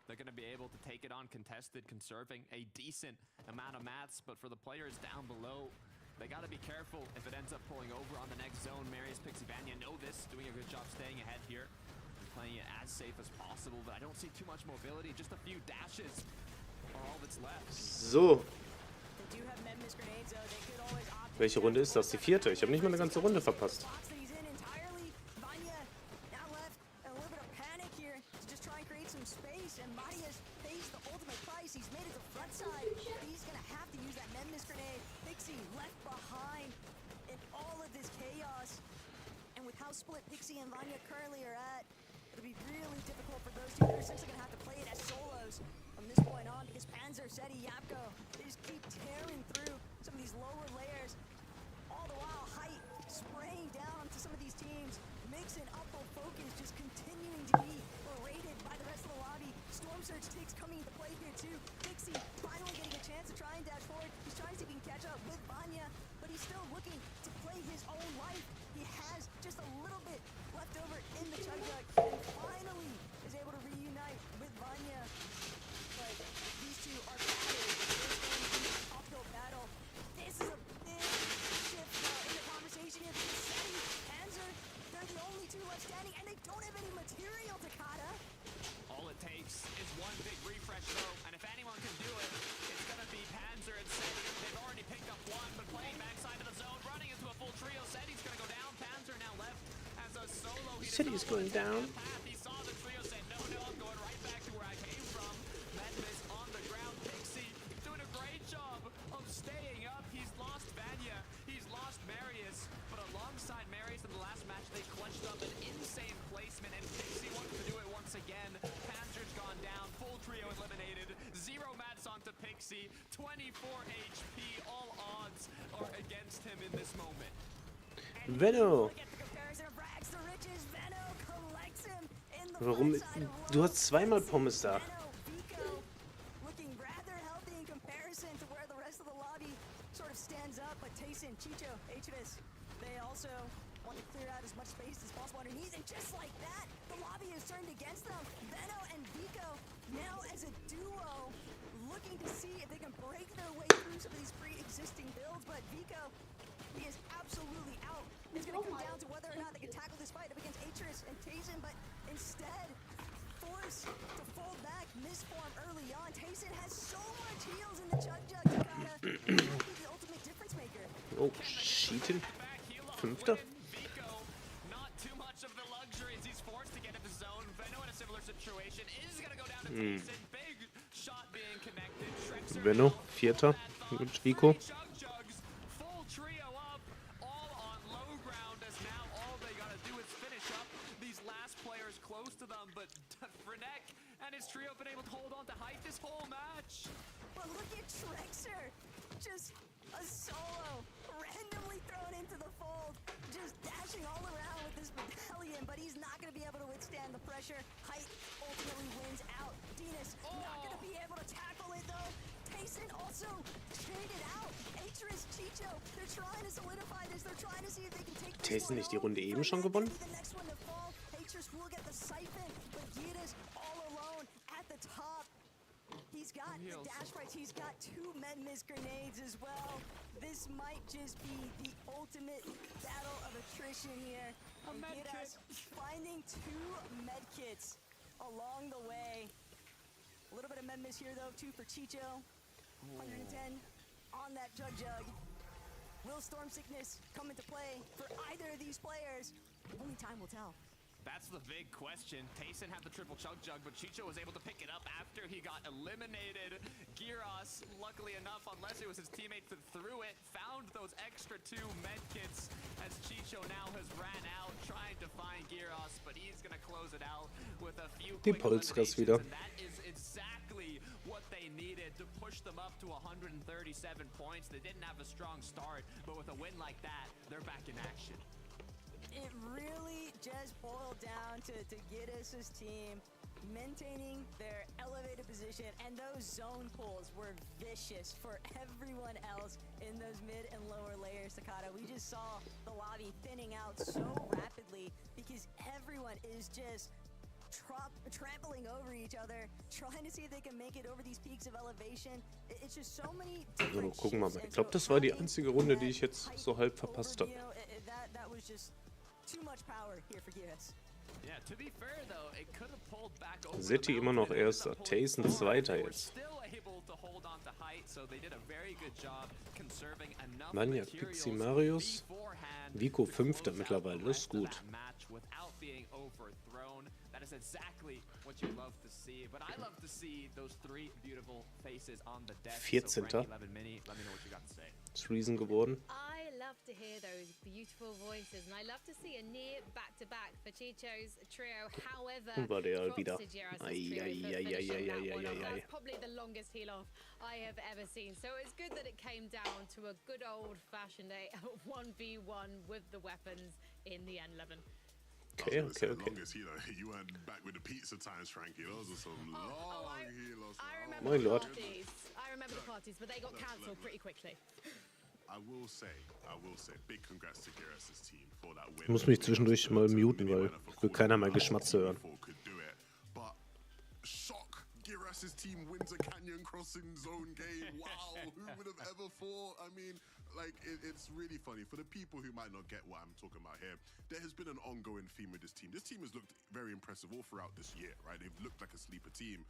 Speaker 10: they're going to be able to take it on contested, conserving a decent amount of mats. But for the players down below, they got to be careful if it ends up pulling over on the next zone. Marius, Pixie, Vanya know this, doing a good job staying ahead here and playing it as safe as possible, but I don't see too much mobility. Just a few dashes are all that's left.
Speaker 7: So. Welche Runde ist das? Die vierte. Ich habe nicht mal eine ganze Runde verpasst.
Speaker 4: And Marius pays the ultimate price. He's made it to front side. He's going to have to use that Memnis grenade. Pixie left behind in all of this chaos. And with how split Pixie and Vanya currently are at, it'll be really difficult for those two. They're essentially going to have to play it as solos from this point on, because Panzer, Seti, Yapko, they just keep tearing through some of these lower layers. All the while, Height spraying down to some of these teams. Mix and Upper Focus just continuing to be berated by the rest of the lobby. Storm Surge takes
Speaker 7: City's going down.
Speaker 3: He saw the trio, said, no, I'm going right back to where I came from. Madness on the ground. Pixie doing a great job of staying up. He's lost Vanya. He's lost Marius. But alongside Marius in the last match, they clutched up an insane placement. And Pixie wants to do it once again. Panzer's gone down. Full trio eliminated. 0 mats onto Pixie. 24 HP. All odds are against him in this moment.
Speaker 7: Venno. Warum? Du hast zweimal Pommes da.
Speaker 4: Looking rather healthy in comparison to where the rest of the lobby sort of stands up, but Tayson, Chicho, HVIS, they also want to clear out as much space as possible underneath, and just like that, the lobby is turned against them. Venno and Vico now as a duo, looking to see if they can break their way through some of these pre-existing builds, but Vico, he is absolutely out. It's going to come down to whether or not they can tackle this fight up against Atris and Tayson, but instead, forced to fold back, misform early on. Tayson has so much heals in the Chug Jug, Takada. He might be the ultimate difference maker.
Speaker 7: Oh, cheaten. Fünfter.
Speaker 3: Not too much of the luxuries. He's forced to get into zone. Venno in a similar situation is going to go down to Tayson. Big shot being connected.
Speaker 7: Venno, Vierter. Mit Vico.
Speaker 3: Full trio up, all on low ground, as now all they gotta do is finish up these last players close to them. But Frenek and his trio have been able to hold on to height this whole match.
Speaker 4: But look at Trexer, just a solo, randomly thrown into the fold, just dashing all around with this medallion, but he's not going to be able to withstand the pressure. Height ultimately wins out. Dinas not going to be able to tackle it though. Tayson also chained it out. Atris, Chicho, they're trying to solidify this. They're trying to see if they can take this
Speaker 7: Tayson
Speaker 4: one
Speaker 7: nicht die
Speaker 4: home.
Speaker 7: Runde eben schon gewonnen?
Speaker 4: The next one to fall. Atris will get the siphon, but Gitas all alone at the top. He's got the dash fights. He's got 2 med miss grenades as well. This might just be the ultimate battle of attrition here. Gitas finding 2 med kits along the way. A little bit of med miss here though, 2 for Chicho. 110 on that Jug Jug. Will Storm Sickness come into play for either of these players? Only time will tell.
Speaker 3: That's the big question. Tayson had the triple Chug Jug, but Chicho was able to pick it up after he got eliminated. Gyros, luckily enough, unless it was his teammates that threw it, found those extra 2 medkits as Chicho now has ran out, trying to find Gyros, but he's going to close it out with a few
Speaker 7: Die
Speaker 3: quick
Speaker 7: Polsters
Speaker 3: eliminations,
Speaker 7: wieder.
Speaker 3: and that is exactly what they needed to push them up to 137 points. They didn't have a strong start, but with a win like that, they're back in action.
Speaker 4: It really just boiled down to Gitas' team maintaining their elevated position, and those zone pulls were vicious for everyone else in those mid and lower layers, Takada. We just saw the lobby thinning out so rapidly because everyone is just trampling over each other, trying to see if they can make it over these peaks of elevation. It's just so many different
Speaker 7: So, gucken wir mal.
Speaker 4: shifts,
Speaker 7: Ich glaube, das war die einzige Runde, die ich jetzt so halb verpasst habe.
Speaker 4: That was just too much power here for Gitas.
Speaker 3: Yeah, to be fair though, it could have pulled back over.
Speaker 7: Setti immer noch Erster, Tayson Zweiter jetzt. Vanya, Pixie, Marius, Vico Fünfter mittlerweile, das ist gut.
Speaker 3: That is exactly what you love to see, but I love to see those 3 beautiful faces on the deck.
Speaker 7: 14.
Speaker 3: So Frankie, Mini, let me know what you got to say.
Speaker 7: Ist Rezon geworden.
Speaker 1: I love to hear those beautiful voices, and I love to see a near back-to-back for Chicho's trio. However,
Speaker 7: Vadeal
Speaker 1: props
Speaker 7: wieder.
Speaker 1: to Gyros' trio for finishing that one off. That's probably the longest heal off I have ever seen. So it's good that it came down to a good old-fashioned 1v1 with the weapons in the N11.
Speaker 7: Okay.
Speaker 2: Longest healer. You weren't back with the pizza times, Frankie. Those are some long healers.
Speaker 1: I remember
Speaker 7: My
Speaker 1: the
Speaker 7: lord.
Speaker 1: parties. I remember the parties, but they got cancelled pretty quickly.
Speaker 2: I will say, big congrats to Gyros' team for that win.
Speaker 7: Ich muss mich zwischendurch mal muten, weil will keiner mein Geschmatze hören.
Speaker 2: But shock, Gyros' team wins a canyon crossing zone game. Wow, who would have ever thought? I mean, like, it's really funny. For the people who might not get what I'm talking about here, there has been an ongoing theme with this team. This team has looked very impressive all throughout this year, right? They've looked like a sleeper team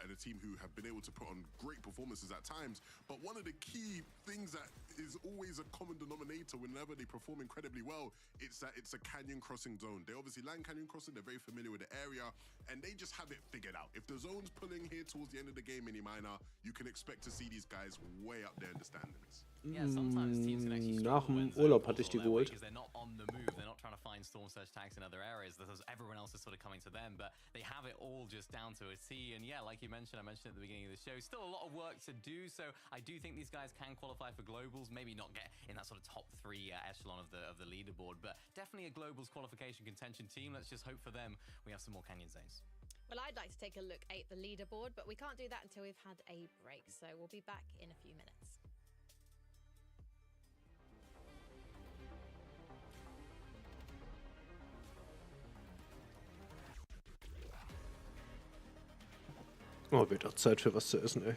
Speaker 2: and a team who have been able to put on great performances at times. But one of the key things that is always a common denominator whenever they perform incredibly well, it's that it's a canyon crossing zone. They obviously land canyon crossing, they're very familiar with the area, and they just have it figured out. If the zone's pulling here towards the end of the game, mini minor, you can expect to see these guys way up there in the standings.
Speaker 3: Yeah, sometimes teams can actually
Speaker 7: Nach
Speaker 3: struggle when
Speaker 7: dem Urlaub
Speaker 3: zone
Speaker 7: hatte ich die
Speaker 3: pulls all their weight
Speaker 7: geholt.
Speaker 3: because they're not on the move. They're not trying to find storm surge tags in other areas. There's everyone else is sort of coming to them, but they have it all just down to a T. And yeah, like you mentioned, I mentioned at the beginning of the show, still a lot of work to do. So I do think these guys can qualify for globals. Maybe not get in that sort of top 3 echelon of the leaderboard, but definitely a globals qualification contention team. Let's just hope for them we have some more canyon zones.
Speaker 1: Well, I'd like to take a look at the leaderboard, but we can't do that until we've had a break. So we'll be back in a few minutes.
Speaker 7: Oh, wird auch Zeit für was zu essen, ey.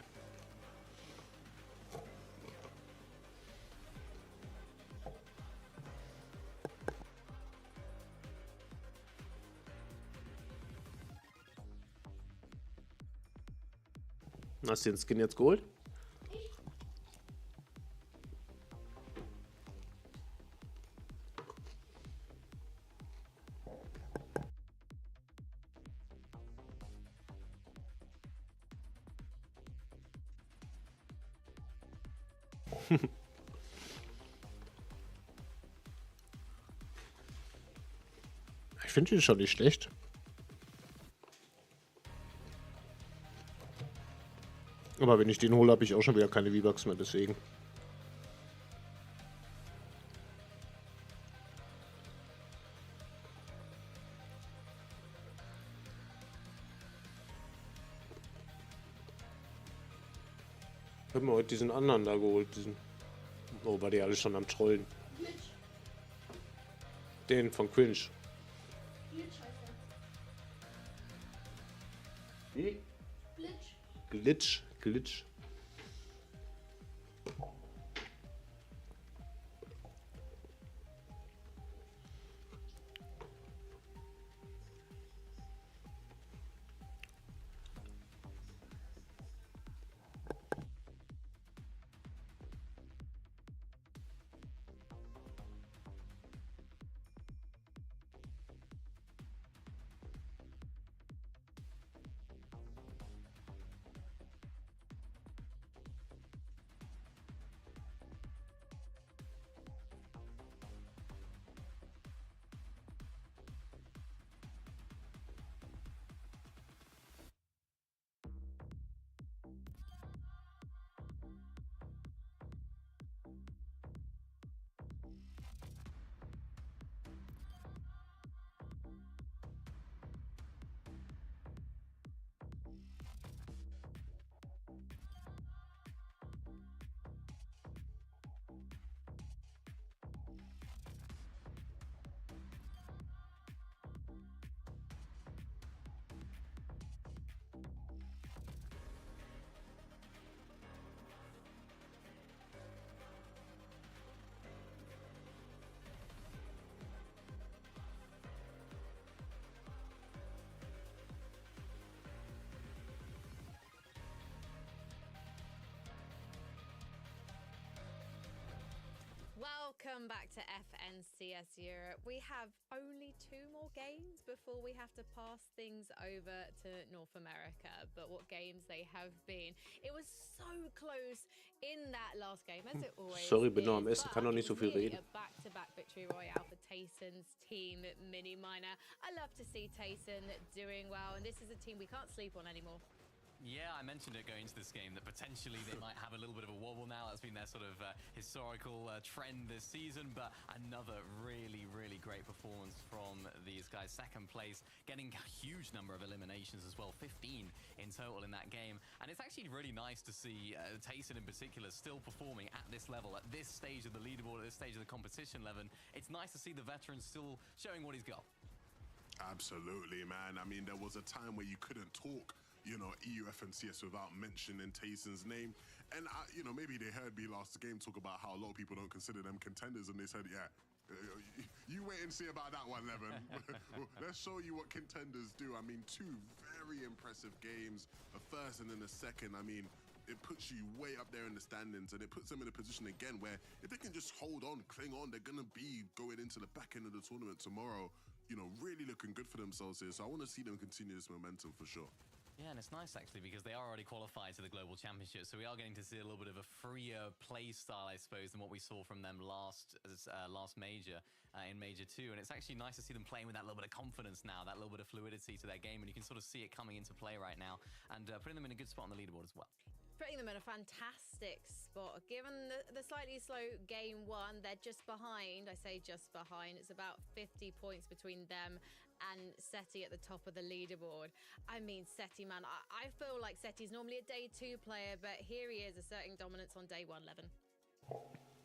Speaker 7: Hast du den Skin jetzt geholt? Ich finde ihn schon nicht schlecht. Aber wenn ich den hole, habe ich auch schon wieder keine V-Bucks mehr, deswegen. Ich habe mir heute diesen anderen da geholt, diesen. Oh, war die alle schon am Trollen.
Speaker 11: Glitch.
Speaker 7: Den von Cringe.
Speaker 11: Glitch heißt er.
Speaker 7: Wie?
Speaker 11: Glitch.
Speaker 7: Glitch.
Speaker 1: Welcome back to FNCS Europe. We have only 2 more games before we have to pass things over to North America. But what games they have been. It was so close in that last game, as it always
Speaker 7: Sorry, bin noch am
Speaker 1: is.
Speaker 7: Essen, kann noch nicht so viel reden.
Speaker 1: A back-to-back victory royale for Tayson's team, Mini Minor. I love to see Tayson doing well, and this is a team we can't sleep on anymore.
Speaker 3: Yeah, I mentioned it going into this game that potentially they might have a little bit of a wobble now. That's been their sort of historical trend this season, but another really, really great performance from these guys. Second place, getting a huge number of eliminations as well, 15 in total in that game. And it's actually really nice to see Tayson in particular still performing at this level, at this stage of the leaderboard, at this stage of the competition level. It's nice to see the veteran still showing what he's got.
Speaker 2: Absolutely, man. I mean, there was a time where you couldn't talk, you know, EU FNCS without mentioning Tayson's name. And you know, maybe they heard me last game talk about how a lot of people don't consider them contenders, and they said, yeah, you wait and see about that one, Levin. Let's show you what contenders do. I mean, 2 very impressive games, a first and then a second. I mean, it puts you way up there in the standings, and it puts them in a position again where if they can just hold on, cling on, they're going to be going into the back end of the tournament tomorrow, you know, really looking good for themselves here. So I want to see them continue this momentum for sure.
Speaker 3: Yeah, and it's nice actually because they are already qualified to the Global Championship, so we are getting to see a little bit of a freer play style, I suppose, than what we saw from them last major in Major 2. And it's actually nice to see them playing with that little bit of confidence now, that little bit of fluidity to their game, and you can sort of see it coming into play right now and putting them in a good spot on the leaderboard as well.
Speaker 1: Putting them in a fantastic spot. Given the slightly slow game 1, they're just behind. I say just behind. It's about 50 points between them and Seti at the top of the leaderboard. I mean, Seti, man, I feel like Seti's normally a day 2 player, but here he is asserting dominance on day 1, Levin.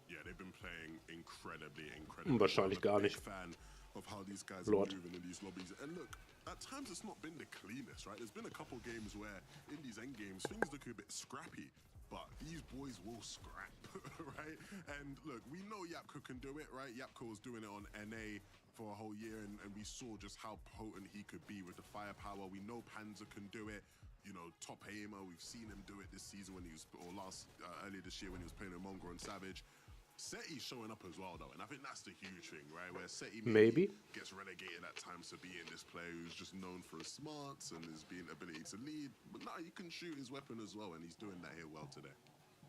Speaker 2: Yeah, they've been playing incredibly.
Speaker 7: Wahrscheinlich gar nicht.
Speaker 2: Fan of how these guys
Speaker 7: Lord.
Speaker 2: are moving in these lobbies. And look, at times it's not been the cleanest, right? There's been a couple games where in these end games things look a bit scrappy, but these boys will scrap, right? And look, we know Yapko can do it, right? Yapko was doing it on NA for a whole year, and we saw just how potent he could be with the firepower. We know Panzer can do it. You know, top aimer, we've seen him do it this season when he was, or earlier this year when he was playing with Mongo and Savage. Seti's showing up as well, though, and I think that's the huge thing, right? Where Seti maybe gets relegated at times to being this player who's just known for his smarts and his ability to lead. But no, he can shoot his weapon as well, and he's doing that here well today.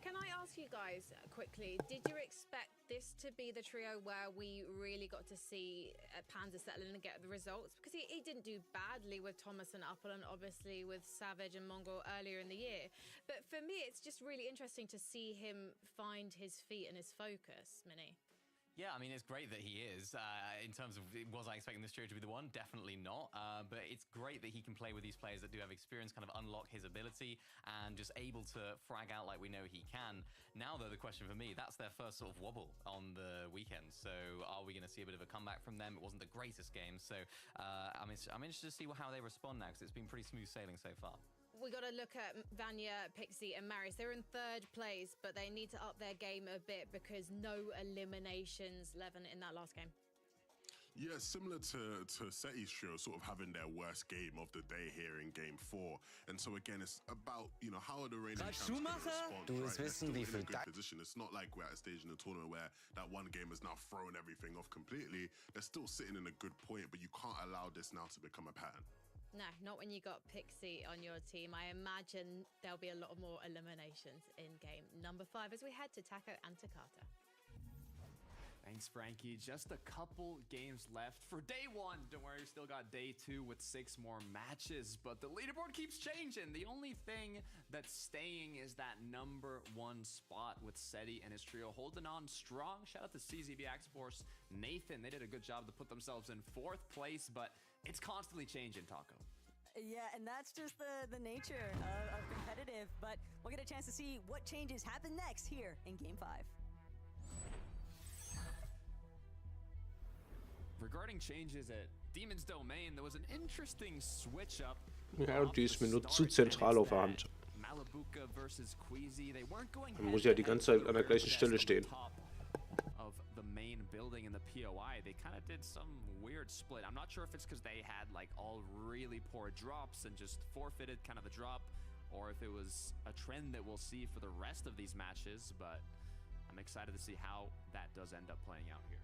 Speaker 1: Can I ask you guys quickly, did you expect this to be the trio where we really got to see Panzer settle in and get the results? Because he didn't do badly with Thomas and Uppel, and obviously with Savage and Mongo earlier in the year. But for me, it's just really interesting to see him find his feet and his focus, Minnie.
Speaker 3: Yeah, I mean, it's great that he is. In terms of, was I expecting this trio to be the one? Definitely not. But it's great that he can play with these players that do have experience, kind of unlock his ability, and just able to frag out like we know he can. Now, though, the question for me, that's their first sort of wobble on the weekend. So are we going to see a bit of a comeback from them? It wasn't the greatest game. So I'm interested to see how they respond now, because it's been pretty smooth sailing so far.
Speaker 1: We got to look at Vanya, Pixie and Marius. They're in 3rd place, but they need to up their game a bit because no eliminations, Levin, in that last game.
Speaker 2: Yeah, similar to Seti's trio, sort of having their worst game of the day here in game 4. And so again, it's about, you know, how are the reigning champs going to respond, right? They're still in a good position. It's not like we're at a stage in the tournament where that one game has now thrown everything off completely. They're still sitting in a good point, but you can't allow this now to become a pattern.
Speaker 1: No, not when you got Pixie on your team. I imagine there'll be a lot more eliminations in game number 5 as we head to Taco and Takata.
Speaker 5: Thanks, Frankie. Just a couple games left for day 1. Don't worry, we still got day 2 with 6 more matches, but the leaderboard keeps changing. The only thing that's staying is that number 1 spot with Seti and his trio holding on strong. Shout out to CZB X-Force, Nathan. They did a good job to put themselves in 4th place, but it's constantly changing, Taco.
Speaker 4: Yeah, and that's just the nature of competitive, but we'll get a chance to see what changes happen next here in Game 5.
Speaker 5: Regarding changes at Demon's Domain, there was an interesting switch up.
Speaker 7: Ja, die ist mir nur zu zentral auf der Hand.
Speaker 5: Malabuka versus Queasy. They weren't going
Speaker 7: Man muss ja die ganze Zeit an der gleichen Stelle stehen.
Speaker 5: Of the main building in the POI, they kind of did some weird split. I'm not sure if it's because they had like all really poor drops and just forfeited kind of the drop, or if it was a trend that we'll see for the rest of these matches, but I'm excited to see how that does end up playing out here.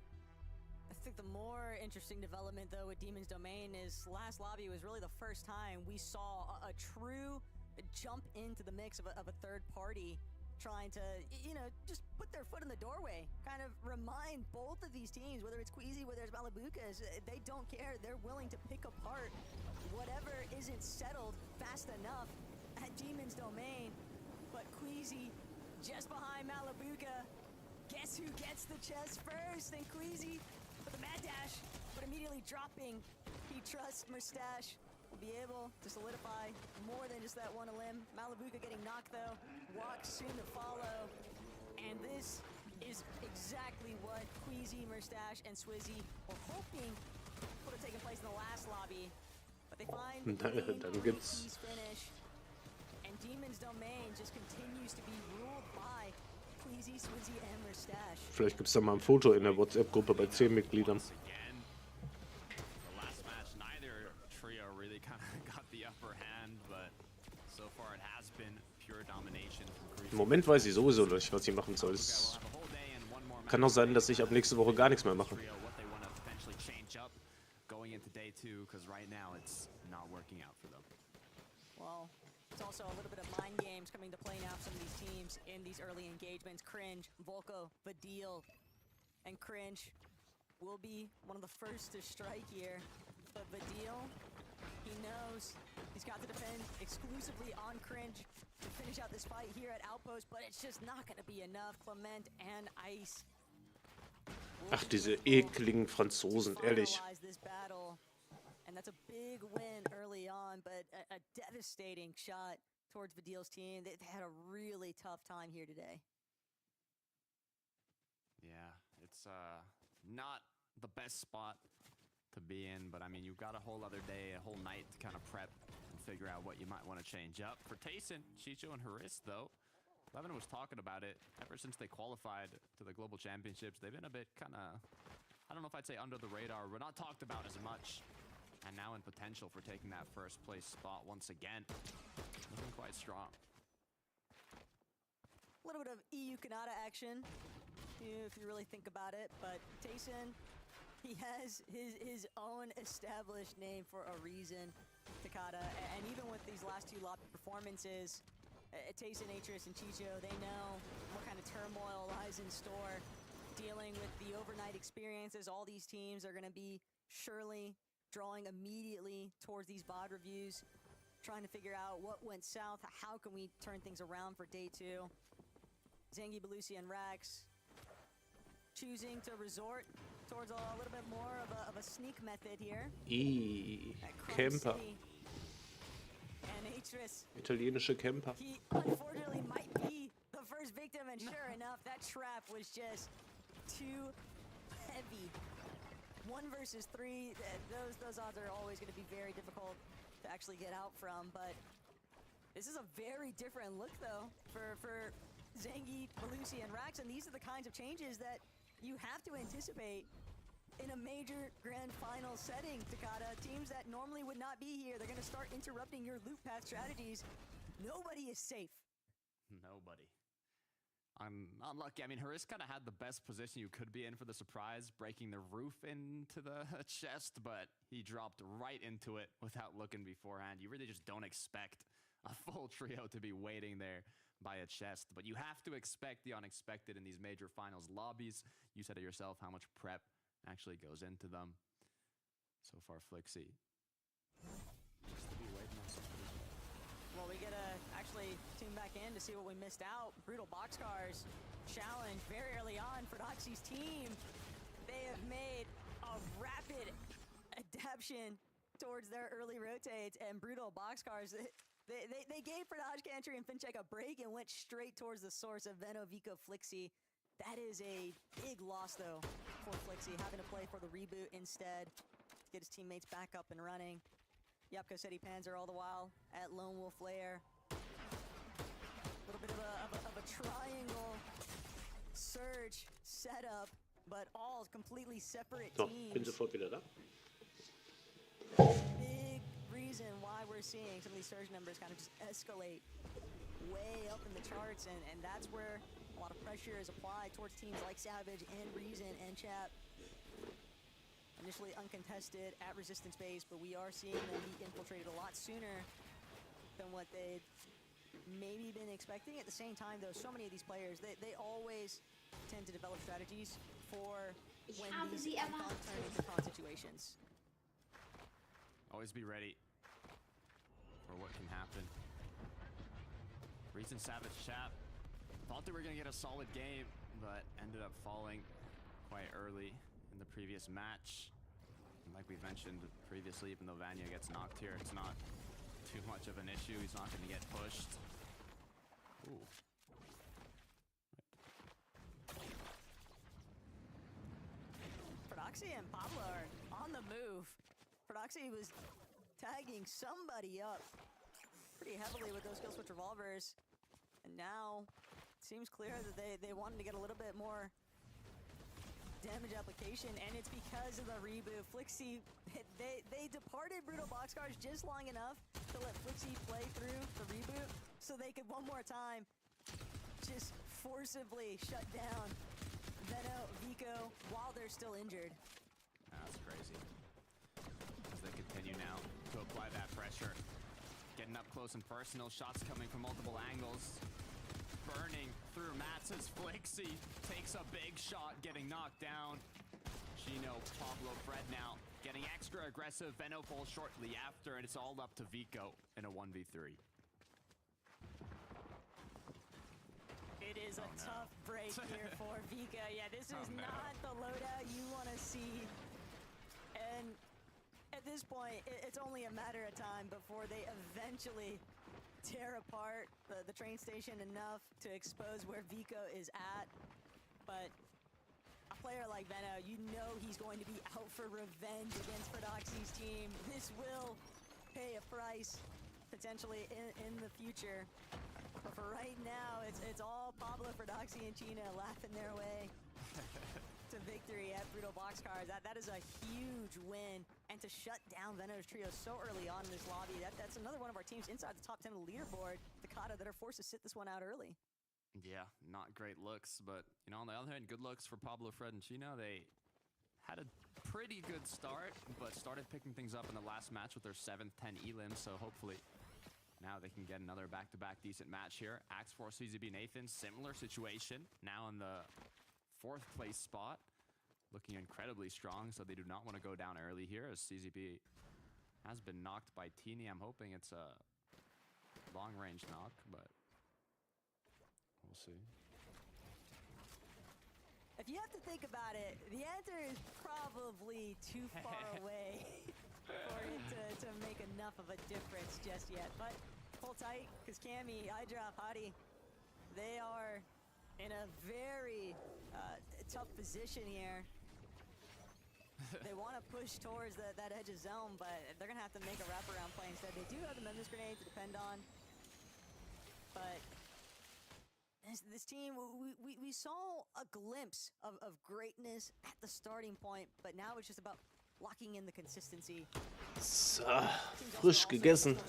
Speaker 4: I think the more interesting development, though, with Demon's Domain is last lobby was really the first time we saw a true jump into the mix of a third party trying to, you know, just put their foot in the doorway, kind of remind both of these teams, whether it's Queasy, whether it's Malabukas, they don't care. They're willing to pick apart whatever isn't settled fast enough at Demon's Domain. But Queasy just behind Malabuka. Guess who gets the chest first? And Queasy with a mad dash, but immediately dropping. He trusts Mustache will be able to solidify more than just that one limb. Malabuka getting knocked though, walk soon to follow. And this is exactly what Queasy, Mustache, and Swizzy were hoping would have taken place in the last lobby. But they find the
Speaker 7: Dann gibt's
Speaker 4: finish. And Demon's domain just continues to be ruled by Pleasy, Swizzy, and Mustache.
Speaker 7: Vielleicht gibt es da mal ein Foto in der WhatsApp-Gruppe bei 10 Mitgliedern.
Speaker 10: Once again, the last match, neither trio really kind of got the upper hand, but so far it has been pure domination from
Speaker 7: Im Moment weiß ich sowieso nicht, was ich machen soll. Es kann auch sein, dass ich ab nächste Woche gar nichts mehr mache.
Speaker 10: what they want to potentially change up going into day 2, because right now it's not working out for them.
Speaker 4: Well, it's also a little bit of mind games coming to play now for some of these teams in these early engagements. Cringe, Volko, Vadeal, and Cringe will be one of the first to strike here. But Vadeal, he knows he's got to defend exclusively on Cringe to finish out this fight here at Outpost, but it's just not going to be enough. Clement and Ice.
Speaker 7: Ach, diese ekligen Franzosen, ehrlich.
Speaker 4: And that's a big win early on, but a devastating shot towards Vadeal's team. They had a really tough time here today.
Speaker 10: Yeah, it's not the best spot to be in, but I mean, you've got a whole other day, a whole night to kind of prep and figure out what you might want to change up. For Tayson, Chicho, and Haris, though, Levin was talking about it. Ever since they qualified to the Global Championships, they've been a bit kind of, I don't know if I'd say under the radar, but not talked about as much. And now in potential for taking that first place spot once again. Looking quite strong.
Speaker 4: A little bit of EU Kanata action, if you really think about it. But Tayson, he has his own established name for a reason, Takada. And even with these last two lobby performances, Tayson, Atris, and Chicho, they know what kind of turmoil lies in store. Dealing with the overnight experiences, all these teams are going to be surely drawing immediately towards these VOD reviews, trying to figure out what went south, how can we turn things around for day 2. Zangy, Belusi, and Rax choosing to resort towards a little bit more of a sneak method here.
Speaker 7: Camper.
Speaker 4: And Atris,
Speaker 7: Italienische Camper.
Speaker 4: he unfortunately might be the first victim, and sure enough, that trap was just too heavy. 1 versus 3, those odds are always going to be very difficult to actually get out from, but this is a very different look, though, for Zangy, Belusi, and Rax, and these are the kinds of changes that you have to anticipate in a major grand final setting, Takada. Teams that normally would not be here, they're going to start interrupting your loop path strategies. Nobody is safe.
Speaker 10: Nobody. I'm unlucky. I mean, Haris kind of had the best position you could be in for the surprise, breaking the roof into the chest, but he dropped right into it without looking beforehand. You really just don't expect a full trio to be waiting there by a chest, but you have to expect the unexpected in these major finals lobbies. You said it yourself, how much prep actually goes into them. So far, Flixie.
Speaker 4: Well, we get to actually tune back in to see what we missed out. Brutal Boxcars challenge very early on for Doxy's team. They have made a rapid adaptation towards their early rotates, and Brutal Boxcars, they gave Pradaj Cantry and Fincheck a break and went straight towards the source of Veno, Vico, Flixie. That is a big loss, though, for Flixie, having to play for the reboot instead to get his teammates back up and running. Yapko City Panzer all the while at Lone Wolf Lair. A little bit of a triangle surge setup, but all completely separate teams.
Speaker 7: Bin sofort wieder da.
Speaker 4: Big reason why we're seeing some of these surge numbers kind of just escalate way up in the charts, and that's where a lot of pressure is applied towards teams like Savage and Rezon and Chap. Initially uncontested at Resistance Base, but we are seeing them be infiltrated a lot sooner than what they'd maybe been expecting. At the same time, though, so many of these players, they always tend to develop strategies for when these turn into con situations.
Speaker 10: Always be ready for what can happen. Rezon, Savage, Chap thought they were going to get a solid game, but ended up falling quite early in the previous match. And like we've mentioned previously, even though Vanya gets knocked here, it's not too much of an issue. He's not going to get pushed. Ooh.
Speaker 4: Prodoxy and Pablo are on the move. Prodoxy was tagging somebody up pretty heavily with those kill switch revolvers. And now it seems clear that they wanted to get a little bit more damage application, and it's because of the reboot. Flixie, they departed Brutal Boxcars just long enough to let Flixie play through the reboot so they could one more time just forcibly shut down Veno, Vico while they're still injured.
Speaker 10: That's crazy. As they continue now to apply that pressure. Getting up close and personal, shots coming from multiple angles. Burning through mats as Flixie takes a big shot, getting knocked down. Chino, Pablo, Fred now getting extra aggressive. Veno falls shortly after, and it's all up to Vico in a 1v3.
Speaker 4: It is a tough break here for Vika. Yeah, this is not the loadout you want to see. And at this point, it's only a matter of time before they eventually tear apart the train station enough to expose where Vico is at. But a player like Veno, you know he's going to be out for revenge against Prodoxy's team. This will pay a price potentially in the future. But for right now, it's all Pablo, Prodoxy, and Chino laughing their way to victory at Brutal Boxcars. That is a huge win. And to shut down Veno's trio so early on in this lobby, that's another one of our teams inside the top 10 of the leaderboard, Takata, that are forced to sit this one out early.
Speaker 10: Yeah, not great looks, but you know, on the other hand, good looks for Pablo, Fred, and Chino. They had a pretty good start, but started picking things up in the last match with their 7th 10 elim, so hopefully now they can get another back-to-back decent match here. Axe Force, CZB, Nathan, similar situation. Now in the 4th place spot, looking incredibly strong, so they do not want to go down early here as CZB has been knocked by Teeny. I'm hoping it's a long-range knock, but we'll see.
Speaker 4: If you have to think about it, the answer is probably too far away for it to make enough of a difference just yet. But hold tight, because Cammy, iDrop, Hottie, they are in a very tough position here. They want to push towards that edge of zone, but they're going to have to make a wraparound play instead. They do have the Memories Grenade to depend on, but this team, we saw a glimpse of greatness at the starting point, but now it's just about locking in the consistency.
Speaker 7: So, frisch gegessen,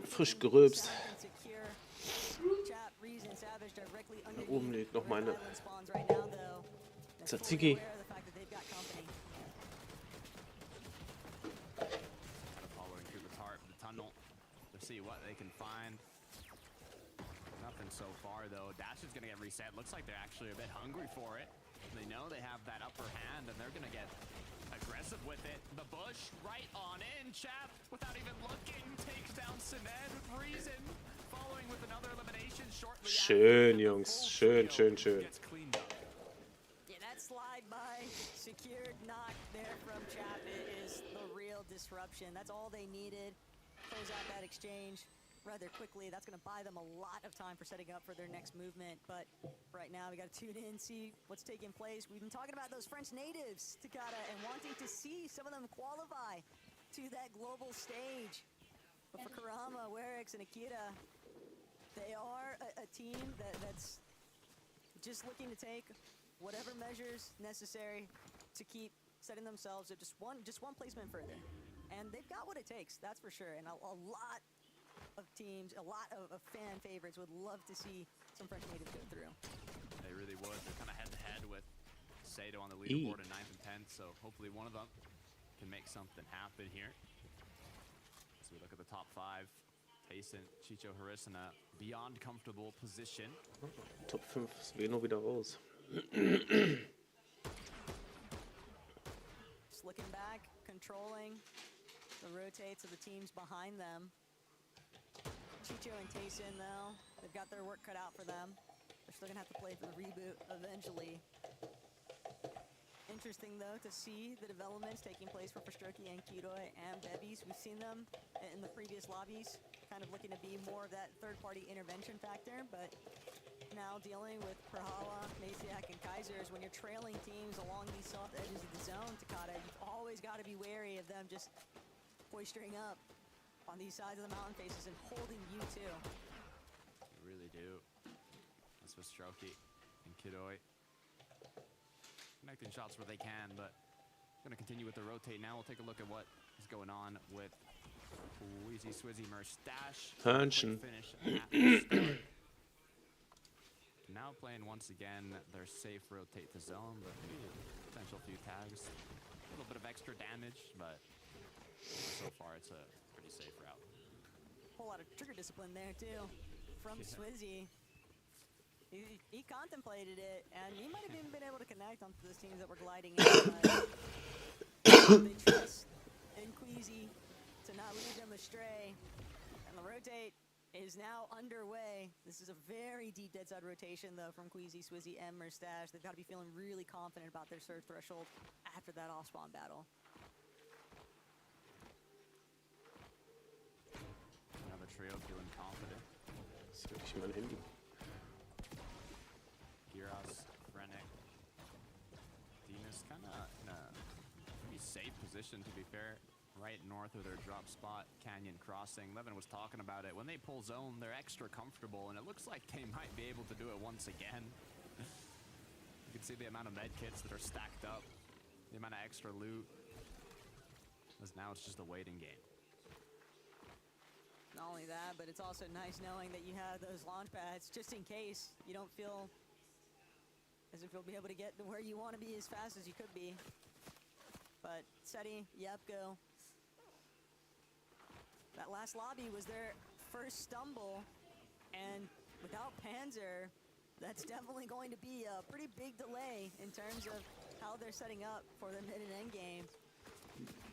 Speaker 7: frisch gerülpst. Da oben liegt noch meine Tzatziki.
Speaker 10: Following through the tunnel to see what they can find. Nothing so far though. Dash is gonna get reset. Looks like they're actually a bit hungry for it. They know they have that upper hand and they're gonna get aggressive with it. The bush right on in. Chap, without even looking, takes down Sined with Rezon. Following with another elimination shortly.
Speaker 7: Schön, Jungs. Schön, schön, schön.
Speaker 10: Gets cleaned up.
Speaker 4: Yeah, that slide by, secured knock there from Chap is the real disruption. That's all they needed. Close out that exchange rather quickly. That's going to buy them a lot of time for setting up for their next movement. But right now, we got to tune in, see what's taking place. We've been talking about those French natives, Takata, and wanting to see some of them qualify to that global stage. But for Kurama, Werix, and Akira, they are a team that's just looking to take whatever measures necessary to keep setting themselves at just one placement further. And they've got what it takes, that's for sure. And a lot of teams, a lot of fan favorites would love to see some French natives go through.
Speaker 10: They really would. They're kind of head-to-head with Sato on the leaderboard in 9th and 10th, so hopefully one of them can make something happen here. So we look at the top 5. Tayson, Chicho, Haris in a beyond comfortable position.
Speaker 7: Top 5 ist Veno wieder raus.
Speaker 4: Just looking back, controlling the rotates of the teams behind them. Chicho and Tayson, though, they've got their work cut out for them. They're still gonna have to play for the reboot eventually. Interesting, though, to see the developments taking place for Pastroki and Kiroi and Bebies. We've seen them in the previous lobbies, kind of looking to be more of that third-party intervention factor, but now dealing with Prahala, Masiak, and Kaisers, when you're trailing teams along these soft edges of the zone, Takata, you've always got to be wary of them just boistering up. on these sides of the mountain faces and holding you too.
Speaker 10: They really do. That's with Strokey and Kidoi. Connecting shots where they can, but going to continue with the rotate now. We'll take a look at what is going on with Wheezy Swizzy Mustache.
Speaker 7: Hörnchen.
Speaker 10: Finish at the start. Now playing once again their safe rotate to zone, but maybe a potential few tags. A little bit of extra damage, but so far it's a pretty safe route.
Speaker 4: Whole lot of trigger discipline there too from Swizzy. He contemplated it, and he might have even been able to connect onto those teams that were gliding in. But they trust in Queasy to not lead them astray, and the rotate is now underway. This is a very deep dead side rotation, though, from Queasy, Swizzy, and Mustache. They've got to be feeling really confident about their surge threshold after that off-spawn battle.
Speaker 10: Another trio feeling confident.
Speaker 7: Das ist wirklich mein Handy.
Speaker 10: Giras, Rennick, Demas kind of in a pretty safe position, to be fair. Right north of their drop spot, Canyon Crossing. Levin was talking about it. When they pull zone, they're extra comfortable, and it looks like they might be able to do it once again. You can see the amount of med kits that are stacked up, the amount of extra loot. As now it's just a waiting game.
Speaker 4: Not only that, but it's also nice knowing that you have those launch pads just in case you don't feel as if you'll be able to get to where you want to be as fast as you could be. But Seti, Yepko, that last lobby was their first stumble, and without Panzer, that's definitely going to be a pretty big delay in terms of how they're setting up for the mid and end game.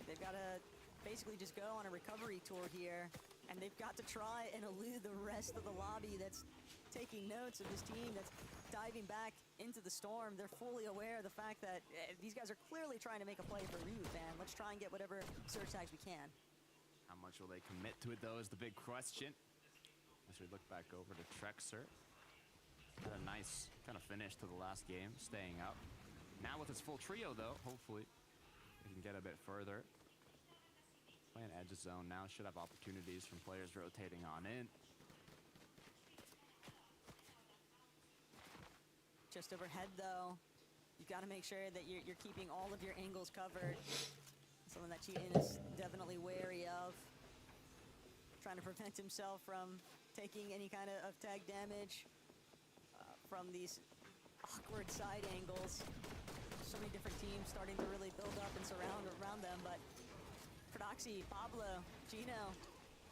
Speaker 4: They've got to basically just go on a recovery tour here, and they've got to try and elude the rest of the lobby that's taking notes of this team that's diving back into the storm. They're fully aware of the fact that these guys are clearly trying to make a play for Ryut, man. Let's try and get whatever surge tags we can.
Speaker 10: How much will they commit to it, though, is the big question. As we look back over to Trexer. Had a nice kind of finish to the last game, staying up. Now with his full trio, though, hopefully he can get a bit further. Playing edge of zone now, should have opportunities from players rotating on in.
Speaker 4: Just overhead, though, you've got to make sure that you're keeping all of your angles covered. Something that Cheatin is definitely wary of. Trying to prevent himself from taking any kind of tag damage from these awkward side angles. So many different teams starting to really build up and surround around them, but Prodoxy, Pablo, Gino,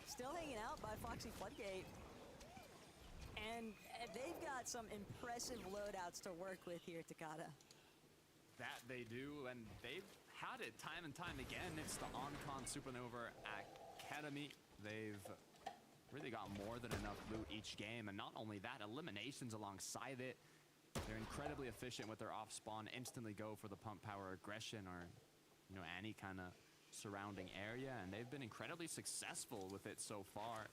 Speaker 4: still hanging out by Foxy Floodgate. And they've got some impressive loadouts to work with here, Takada.
Speaker 10: That they do, and they've had it time and time again. It's the Oncon Supernova Academy. They've really got more than enough loot each game, and not only that, eliminations alongside it. They're incredibly efficient with their off-spawn, instantly go for the pump power aggression or, you know, any kind of surrounding area, and they've been incredibly successful with it so far.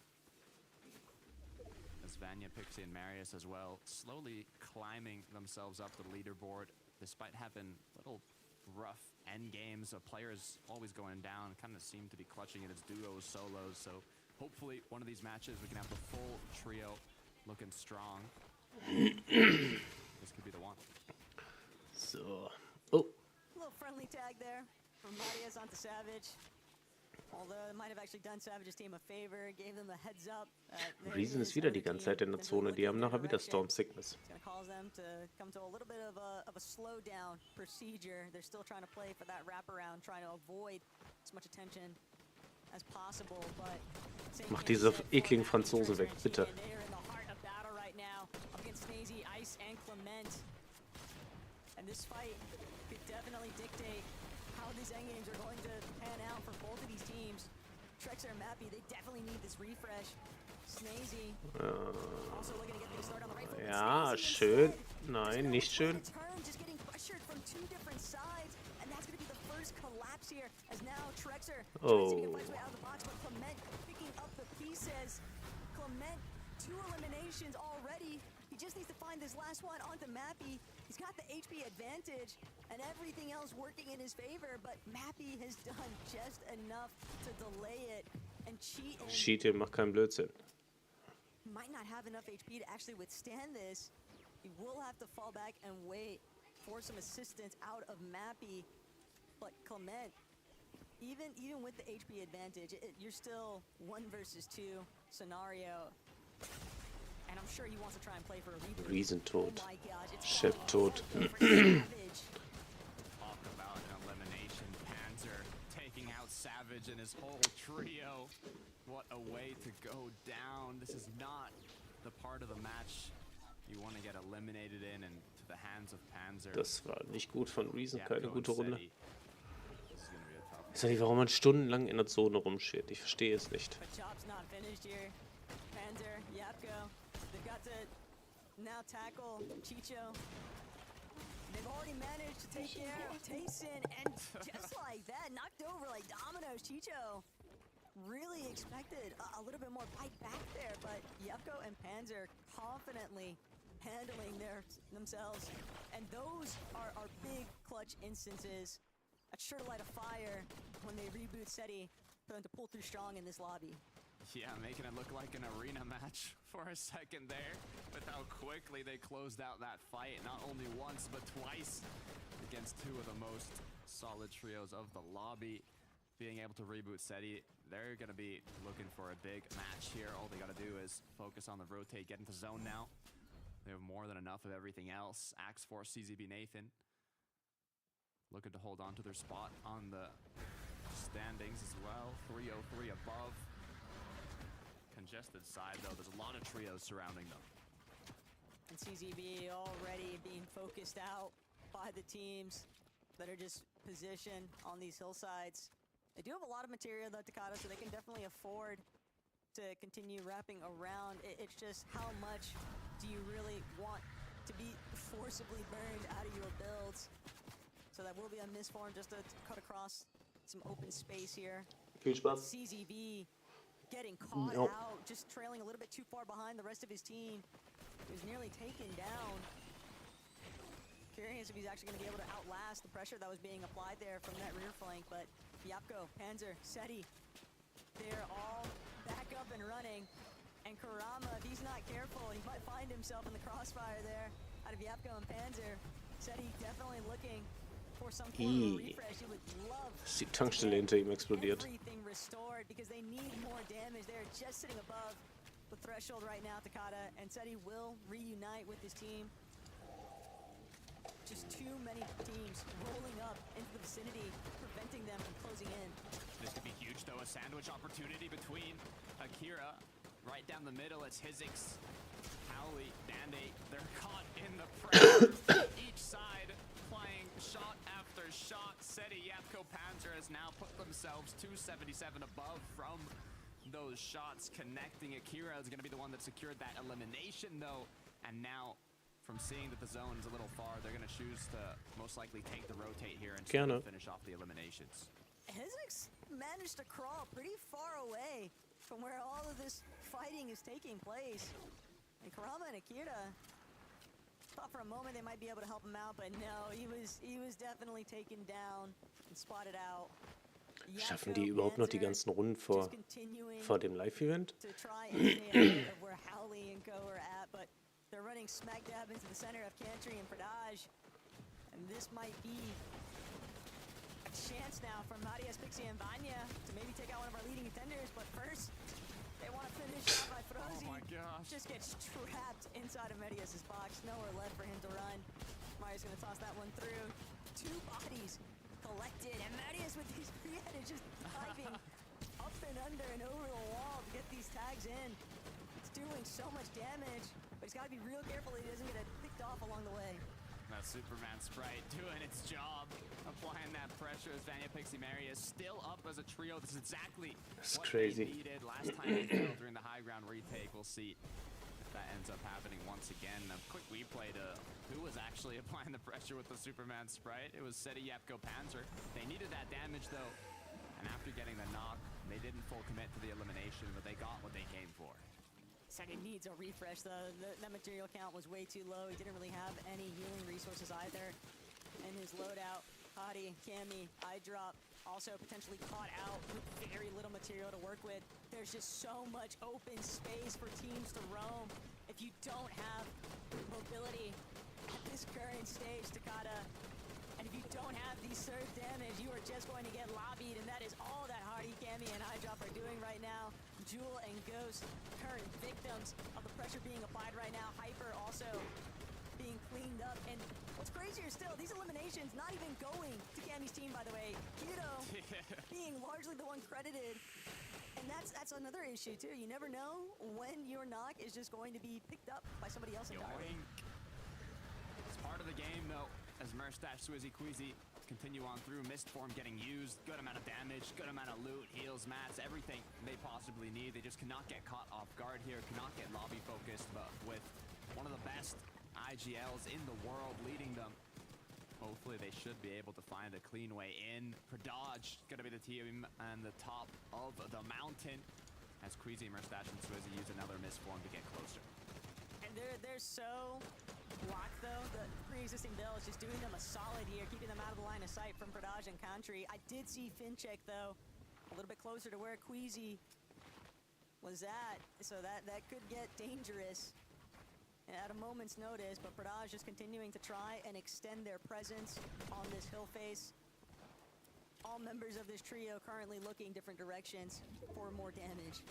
Speaker 10: As Vanya, Pixie, and Marius as well, slowly climbing themselves up the leaderboard, despite having little rough end games of players always going down, kind of seem to be clutching it as duos, solos, so hopefully one of these matches we can have the full trio looking strong. This could be the one.
Speaker 7: So, oh.
Speaker 4: A little friendly tag there from Marius onto Savage. Although it might have actually done Savage's team a favor, gave them a heads up.
Speaker 7: Reason ist wieder die ganze Zeit in der Zone. Die haben nachher wieder Storm Sickness.
Speaker 4: It's going to cause them to come to a little bit of a slowdown procedure. They're still trying to play for that wraparound, trying to avoid as much attention as possible. But
Speaker 7: mach diese ekligen Franzose weg, bitte.
Speaker 4: They're in the heart of battle right now against Snazy, Ice, and Clement. And this fight could definitely dictate how these endgames are going to pan out for both of these teams. Trexer and Mappy, they definitely need this refresh. Snazy also looking to get things started on the right foot.
Speaker 7: Ja, schön. Nein, nicht schön.
Speaker 4: Just getting pressured from two different sides, and that's going to be the first collapse here as now Trexer tries to fight his way out of the box, but Clement picking up the pieces. Clement, 2 eliminations already. He just needs to find this last one onto Mappy. He's got the HP advantage and everything else working in his favor, but Mappy has done just enough to delay it. and cheat.
Speaker 7: Cheating macht keinen Blödsinn.
Speaker 4: Might not have enough HP to actually withstand this. He will have to fall back and wait for some assistance out of Mappy. But Clement, even with the HP advantage, you're still 1 versus 2 scenario. And I'm sure he wants to try and play for a reboot.
Speaker 7: Rezon tot.
Speaker 4: Oh my gosh, it's
Speaker 7: Shep tot.
Speaker 10: Talk about an elimination. Panzer taking out Savage and his whole trio. What a way to go down. This is not the part of the match you want to get eliminated in and to the hands of Panzer.
Speaker 7: Das war nicht gut von Rezon, keine
Speaker 10: Yapko
Speaker 7: gute
Speaker 10: and
Speaker 7: Runde.
Speaker 10: Seti. This is gonna be a tough
Speaker 7: Ich weiß nicht, warum man stundenlang in der Zone rumsteht. Ich verstehe es nicht.
Speaker 4: But Chop's not finished here. Panzer, Yapko, they've got to now tackle Chicho. They've already managed to take care of Tayson, and just like that, knocked over like dominoes. Chicho really expected a little bit more bite back there, but Yapko and Panzer confidently handling themselves. And those are big clutch instances. That's sure to light a fire when they reboot Seti for them to pull through strong in this lobby.
Speaker 10: Yeah, making it look like an arena match for a second there, with how quickly they closed out that fight, not only once, but twice against two of the most solid trios of the lobby. Being able to reboot Seti, they're going to be looking for a big match here. All they got to do is focus on the rotate, get into zone now. They have more than enough of everything else. Axe Force, CZB Nathan looking to hold on to their spot on the standings as well. 303 above. Congested side, though. There's a lot of trios surrounding them.
Speaker 4: And CZB already being focused out by the teams that are just positioned on these hillsides. They do have a lot of material, though, Takada, so they can definitely afford to continue wrapping around. It's just how much do you really want to be forcibly burned out of your builds? So that will be a misform just to cut across some open space here.
Speaker 7: Viel Spaß.
Speaker 4: CZB getting caught out, just trailing a little bit too far behind the rest of his team. He was nearly taken down. Curious if he's actually going to be able to outlast the pressure that was being applied there from that rear flank, but Yapko, Panzer, Seti, they're all back up and running. And Kurama, if he's not careful, he might find himself in the crossfire there out of Yapko and Panzer. Seti definitely looking for some form of refresh. He would love
Speaker 7: Ist die Tankstelle hinter ihm explodiert.
Speaker 4: everything restored because they need more damage. They're just sitting above the threshold right now, Takada, and Seti will reunite with his team. Just too many teams rolling up into the vicinity, preventing them from closing in.
Speaker 10: This could be huge, though. A sandwich opportunity between Akira. Right down the middle, it's Hizix, Howley, Dande. They're caught in the pressure. Each side playing shot after shot. Seti, Yapko, Panzer has now put themselves 277 above from those shots connecting. Akira is going to be the one that secured that elimination, though. And now, from seeing that the zone is a little far, they're going to choose to most likely take the rotate here and finish off the eliminations.
Speaker 4: Hizix managed to crawl pretty far away from where all of this fighting is taking place. And Kurama and Akira thought for a moment they might be able to help him out, but no, he was definitely taken down and spotted out.
Speaker 7: Schaffen die überhaupt noch die ganzen Runden vor dem Live-Event?
Speaker 4: To try and stay ahead of where Howley and Co are at, but they're running smack dab into the center of Cantry and Pradaj. And this might be a chance now for Marias, Pixie, and Vanya to maybe take out one of our leading contenders, but first, they want to finish off by Frozy.
Speaker 10: Oh my gosh.
Speaker 4: Just gets trapped inside of Medias' box. Nowhere left for him to run. Marias going to toss that one through. Two bodies collected, and Medias with these free-headed just diving up and under and over the wall to get these tags in. It's doing so much damage, but he's got to be real careful that he doesn't get picked off along the way.
Speaker 10: That Superman Sprite doing its job, applying that pressure as Vanya, Pixie, Marius still up as a trio. This is exactly what they needed last time they failed during the high ground retake. We'll see if that ends up happening once again. A quick replay to who was actually applying the pressure with the Superman Sprite. It was Seti, Yapko, Panzer. They needed that damage though, and after getting the knock, they didn't full commit to the elimination, but they got what they came for.
Speaker 4: Seti needs a refresh though. That material count was way too low. He didn't really have any healing resources either. And his loadout, Hadi, Cammy, eye drop, also potentially caught out with very little material to work with. There's just so much open space for teams to roam. If you don't have mobility at this current stage, Takada, and if you don't have the surge damage, you are just going to get lobbied, and that is all that Hardy, Cammy, and Hydrop are doing right now. Jewel and Ghost, current victims of the pressure being applied right now. Hyper also being cleaned up, and what's crazier still, these eliminations not even going to Cammy's team, by the way. Kido being largely the one credited, and that's another issue too. You never know when your knock is just going to be picked up by somebody else entirely.
Speaker 10: It's part of the game though, as Merstash, Swizzy, Queasy continue on through. Mist form getting used, good amount of damage, good amount of loot, heals, mats, everything they possibly need. They just cannot get caught off guard here, cannot get lobby focused, but with one of the best IGLs in the world leading them, hopefully they should be able to find a clean way in. Predodge gonna be the team and the top of the mountain as Queasy, Merstash, and Swizzy use another Mist form to get closer.
Speaker 4: And they're so blocked though. The pre-existing bill is just doing them a solid here, keeping them out of the line of sight from Predodge and Country. I did see Fincheck though, a little bit closer to where Queasy was at, so that could get dangerous at a moment's notice, but Predodge just continuing to try and extend their presence on this hill face. All members of this trio currently looking different directions for more damage.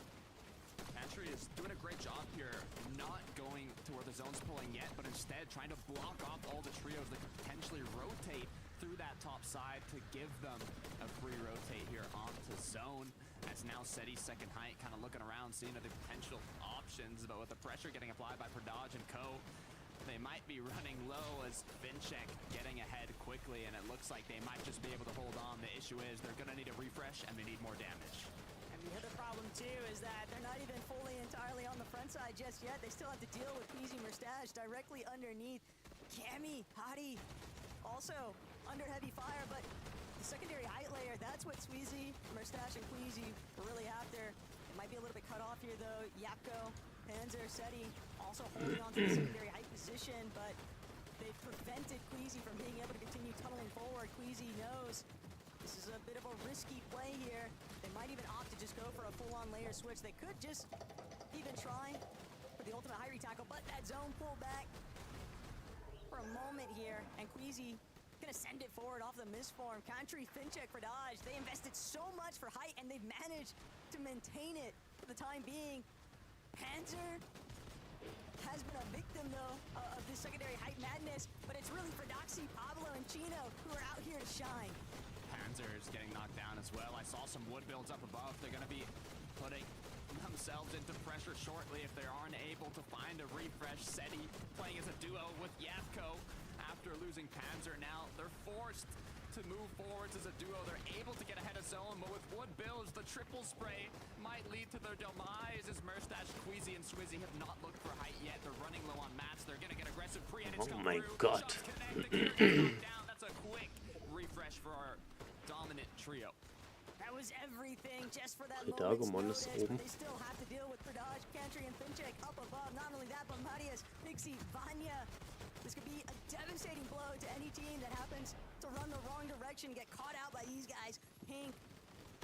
Speaker 10: Country is doing a great job here, not going to where the zone's pulling yet, but instead trying to block off all the trios that could potentially rotate through that top side to give them a free rotate here onto zone. As now Seti's second height kind of looking around, seeing other potential options, but with the pressure getting applied by Predodge and Co, they might be running low as Fincheck getting ahead quickly, and it looks like they might just be able to hold on. The issue is they're gonna need a refresh and they need more damage.
Speaker 4: And the other problem too is that they're not even fully entirely on the front side just yet. They still have to deal with Queasy, Merstash directly underneath. Cammy, Hottie, also under heavy fire, but the secondary height layer, that's what Sweezy, Merstash, and Queasy were really after. It might be a little bit cut off here though. Yapko, Panzer, Seti also holding on to the secondary height position, but they've prevented Queasy from being able to continue tunneling forward. Queasy knows this is a bit of a risky play here. They might even opt to just go for a full-on layer switch. They could just even try for the ultimate high re-tackle, but that zone pulled back for a moment here, and Queasy gonna send it forward off the misform. Country, Fincheck, Predodge, they invested so much for height, and they've managed to maintain it for the time being. Panzer has been a victim, though, of this secondary height madness, but it's really Fredoxy, Pablo, and Chino who are out here to shine.
Speaker 10: Panzer is getting knocked down as well. I saw some wood builds up above. They're gonna be putting themselves into pressure shortly if they aren't able to find a refresh. Seti playing as a duo with Yapko. After losing Panzer now, they're forced to move forwards as a duo. They're able to get ahead of zone, but with wood builds, the triple spray might lead to their demise as Merstash, Queasy, and Swizzy have not looked for height yet. They're running low on mats. They're gonna get aggressive pre, and it's
Speaker 7: Oh
Speaker 10: come
Speaker 7: my
Speaker 10: through.
Speaker 7: God.
Speaker 10: Shots connect. The character's knocked down. That's a quick refresh for our dominant trio.
Speaker 4: That was everything just for that
Speaker 7: Predagomon
Speaker 4: moment's
Speaker 7: ist
Speaker 4: notice,
Speaker 7: oben.
Speaker 4: but they still have to deal with Predodge, Country, and Fincheck up above. Not only that, but Marius, Pixie, Vanya. This could be a devastating blow to any team that happens to run the wrong direction, get caught out by these guys. Pink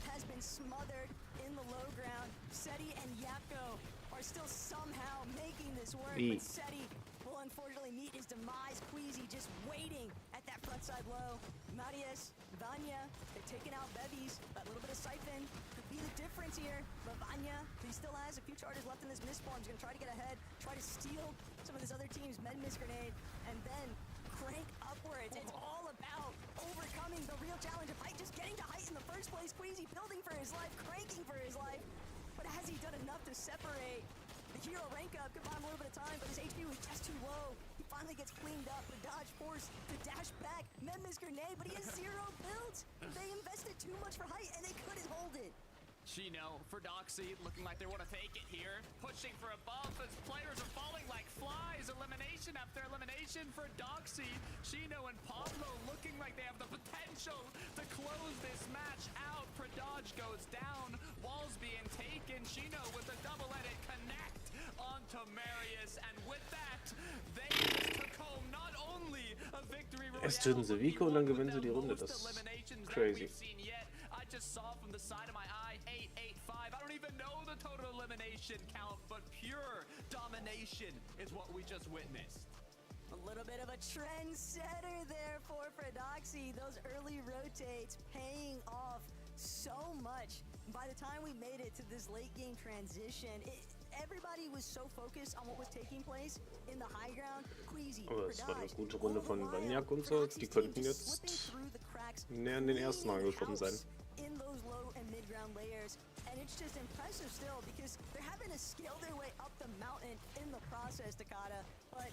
Speaker 4: has been smothered in the low ground. Seti and Yapko are still somehow making this work, but Seti will unfortunately meet his demise. Queasy just waiting at that front side low. Marius, Vanya, they're taking out Bevies. That little bit of siphon could be the difference here. But Vanya, he still has a few charges left in this misform. He's gonna try to get ahead, try to steal some of this other team's Med-Miss grenade, and then crank upwards. It's all about overcoming the real challenge of height, just getting to height in the first place. Queasy building for his life, cranking for his life. But has he done enough to separate? The hero rank up could buy him a little bit of time, but his HP was just too low. He finally gets cleaned up. The dodge forced to dash back. Med-Miss grenade, but he has 0 builds. They invested too much for height, and they couldn't hold it.
Speaker 10: Chino for Doxy looking like they want to take it here. Pushing for a buff as players are falling like flies. Elimination after elimination for Doxy. Chino and Pablo looking like they have the potential to close this match out. Predodge goes down. Walls being taken. Chino with a double-headed connect onto Marius. And with that, they just took home not only a victory royale,
Speaker 7: Erst töten sie Vico und dann gewinnen sie die Runde. Das ist crazy.
Speaker 5: just saw from the side of my eye, 8-8-5. I don't even know the total elimination count, but pure domination is what we just witnessed.
Speaker 4: A little bit of a trendsetter there for Fredoxy. Those early rotates paying off so much. By the time we made it to this late game transition, everybody was so focused on what was taking place in the high ground. Queasy,
Speaker 7: Aber es war eine gute Runde von Vanyak und so. Die könnten jetzt näher an den ersten angekommen sein.
Speaker 4: In those low and mid ground layers, and it's just impressive still because they're having to scale their way up the mountain in the process, Takada. But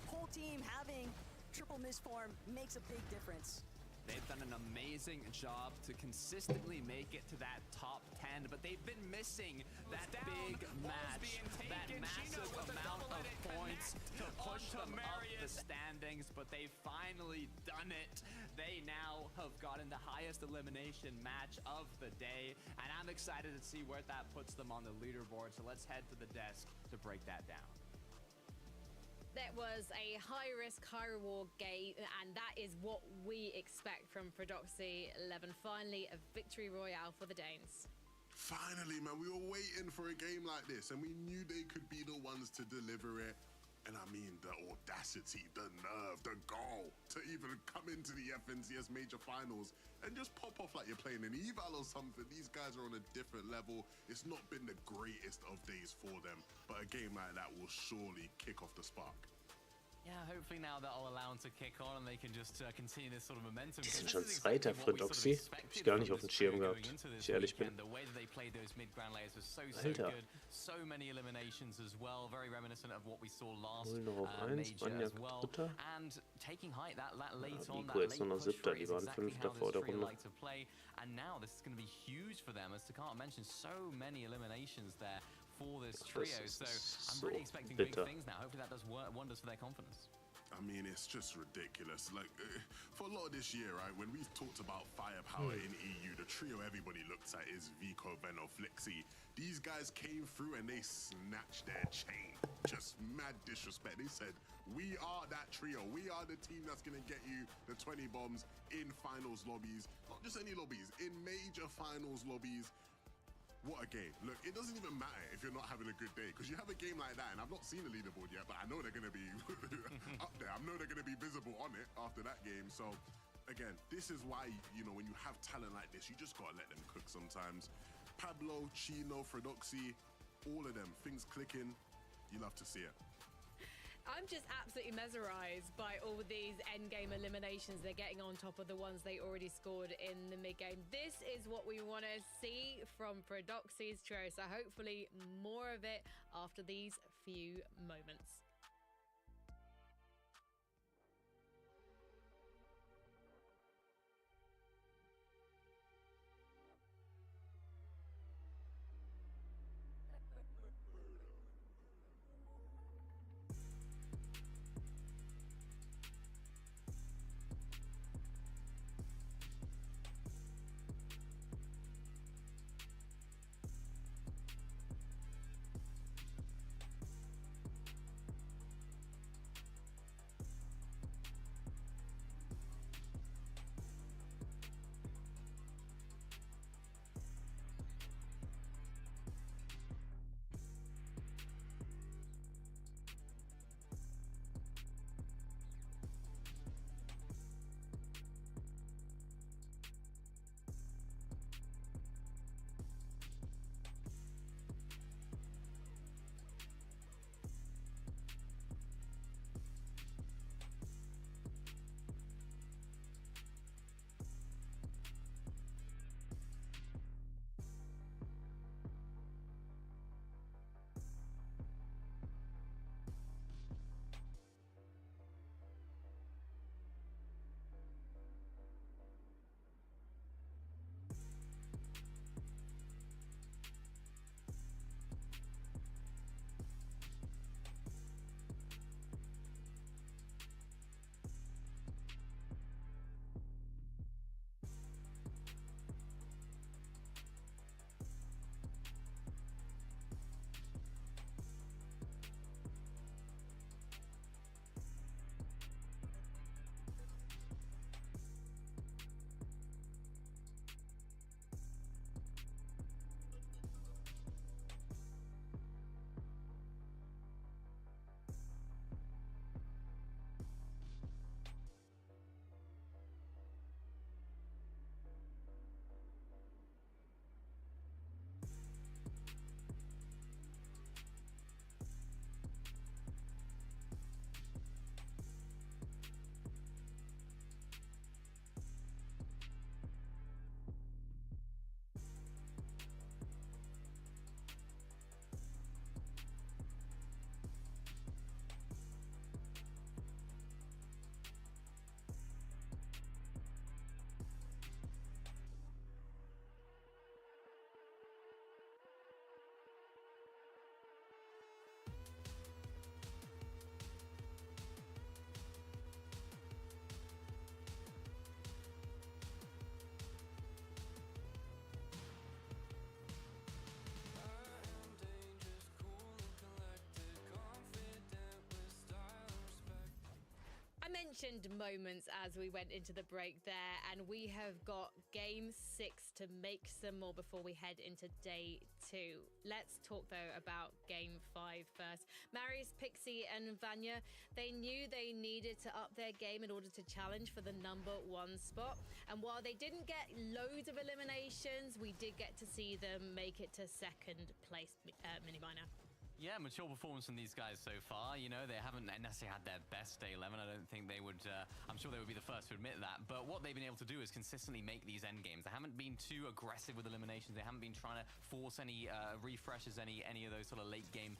Speaker 4: whole team having triple misform makes a big difference.
Speaker 5: They've done an amazing job to consistently make it to that top 10, but they've been missing that big match, that massive amount of points to push them up the standings, but they've finally done it. They now have gotten the highest elimination match of the day, and I'm excited to see where that puts them on the leaderboard, so let's head to the desk to break that down.
Speaker 1: That was a high-risk, high-reward game, and that is what we expect from Predoxy 11. Finally, a victory royale for the Danes.
Speaker 2: Finally, man, we were waiting for a game like this, and we knew they could be the ones to deliver it. And I mean, the audacity, the nerve, the gall to even come into the FNCS Major Finals and just pop off like you're playing an eval or something. These guys are on a different level. It's not been the greatest of days for them, but a game like that will surely kick off the spark.
Speaker 3: Yeah, hopefully now that'll allow them to kick on and they can just continue this sort of momentum.
Speaker 7: Die sind schon Zweiter für Doxy. Hab ich gar nicht auf dem Schirm gehabt, wenn ich ehrlich bin.
Speaker 3: The way that they played those mid-ground layers was so
Speaker 7: Alter.
Speaker 3: good. So many eliminations as well. Very reminiscent of what we saw last
Speaker 7: Null noch auf 1,
Speaker 3: major
Speaker 7: Vanyak
Speaker 3: as well.
Speaker 7: Dritter.
Speaker 3: And taking height that late
Speaker 7: Ja,
Speaker 3: on,
Speaker 7: Vico
Speaker 3: that
Speaker 7: jetzt
Speaker 3: late
Speaker 7: nur noch
Speaker 3: push
Speaker 7: Siebter,
Speaker 3: rate
Speaker 7: die
Speaker 3: is
Speaker 7: waren
Speaker 3: exactly
Speaker 7: Fünfter
Speaker 3: how
Speaker 7: vor
Speaker 3: this
Speaker 7: der
Speaker 3: trio
Speaker 7: Runde.
Speaker 3: like to play. And now this is going to be huge for them, as Takata mentioned, so many eliminations there for this trio. So I'm really expecting big things now. Hopefully that does wonders for their confidence.
Speaker 2: I mean, it's just ridiculous. Like, for a lot of this year, right, when we've talked about firepower in EU, the trio everybody looks at is Vico, Veno, Flixie. These guys came through and they snatched their chain. Just mad disrespect. They said, we are that trio. We are the team that's going to get you the 20 bombs in finals lobbies. Not just any lobbies, in major finals lobbies. What a game. Look, it doesn't even matter if you're not having a good day, because you have a game like that, and I've not seen the leaderboard yet, but I know they're going to be up there. I know they're going to be visible on it after that game. So, again, this is why, you know, when you have talent like this, you just got to let them cook sometimes. Pablo, Chino, Fredoxy, all of them, things clicking. You love to see it.
Speaker 1: I'm just absolutely mesmerized by all these endgame eliminations. They're getting on top of the ones they already scored in the mid-game. This is what we want to see from Predoxy's trio. So hopefully more of it after these few moments. mentioned moments as we went into the break there, and we have got game 6 to make some more before we head into day 2. Let's talk though about game 5 first. Marius, Pixie and Vanya, they knew they needed to up their game in order to challenge for the #1 spot. And while they didn't get loads of eliminations, we did get to see them make it to second place, Mini Miner.
Speaker 3: Yeah, mature performance from these guys so far. You know, they haven't necessarily had their best day 11. I don't think they would, I'm sure they would be the first to admit that. But what they've been able to do is consistently make these end games. They haven't been too aggressive with eliminations. They haven't been trying to force any refreshes, any of those sort of late game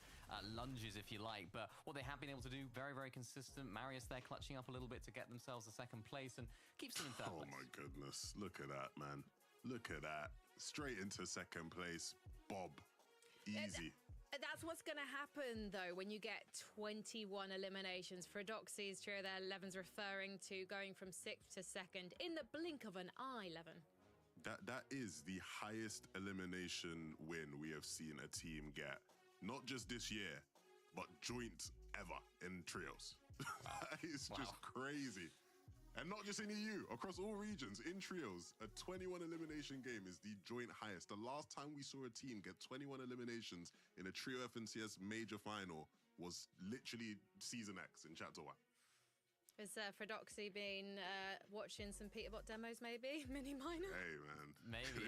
Speaker 3: lunges, if you like. But what they have been able to do, very, very consistent. Marius, they're clutching up a little bit to get themselves a second place and keeps them in third place.
Speaker 2: Oh my goodness, look at that, man. Look at that. Straight into second place. Bob. Easy.
Speaker 1: That's what's going to happen, though, when you get 21 eliminations. Fredoxy's trio there, Levin's referring to going from 6th to 2nd in the blink of an eye, Levin.
Speaker 2: That is the highest elimination win we have seen a team get. Not just this year, but joint ever in trios. That is just crazy. And not just in EU, across all regions, in trios, a 21 elimination game is the joint highest. The last time we saw a team get 21 eliminations in a trio FNCS major final was literally Season X in Chapter 1.
Speaker 1: Has Fredoxy been watching some Peterbot demos, maybe? Mini Miner?
Speaker 2: Hey, man.
Speaker 3: Maybe.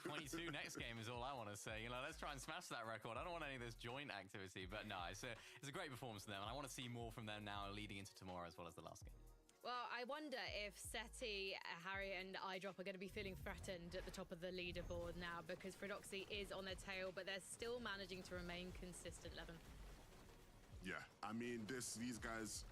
Speaker 3: 22 next game is all I want to say. You know, let's try and smash that record. I don't want any of this joint activity, but no, it's a great performance from them, and I want to see more from them now leading into tomorrow as well as the last game.
Speaker 1: Well, I wonder if Seti, Harry and iDrop are going to be feeling threatened at the top of the leaderboard now, because Fredoxy is on their tail, but they're still managing to remain consistent, Levin.
Speaker 2: Yeah, I mean, these guys,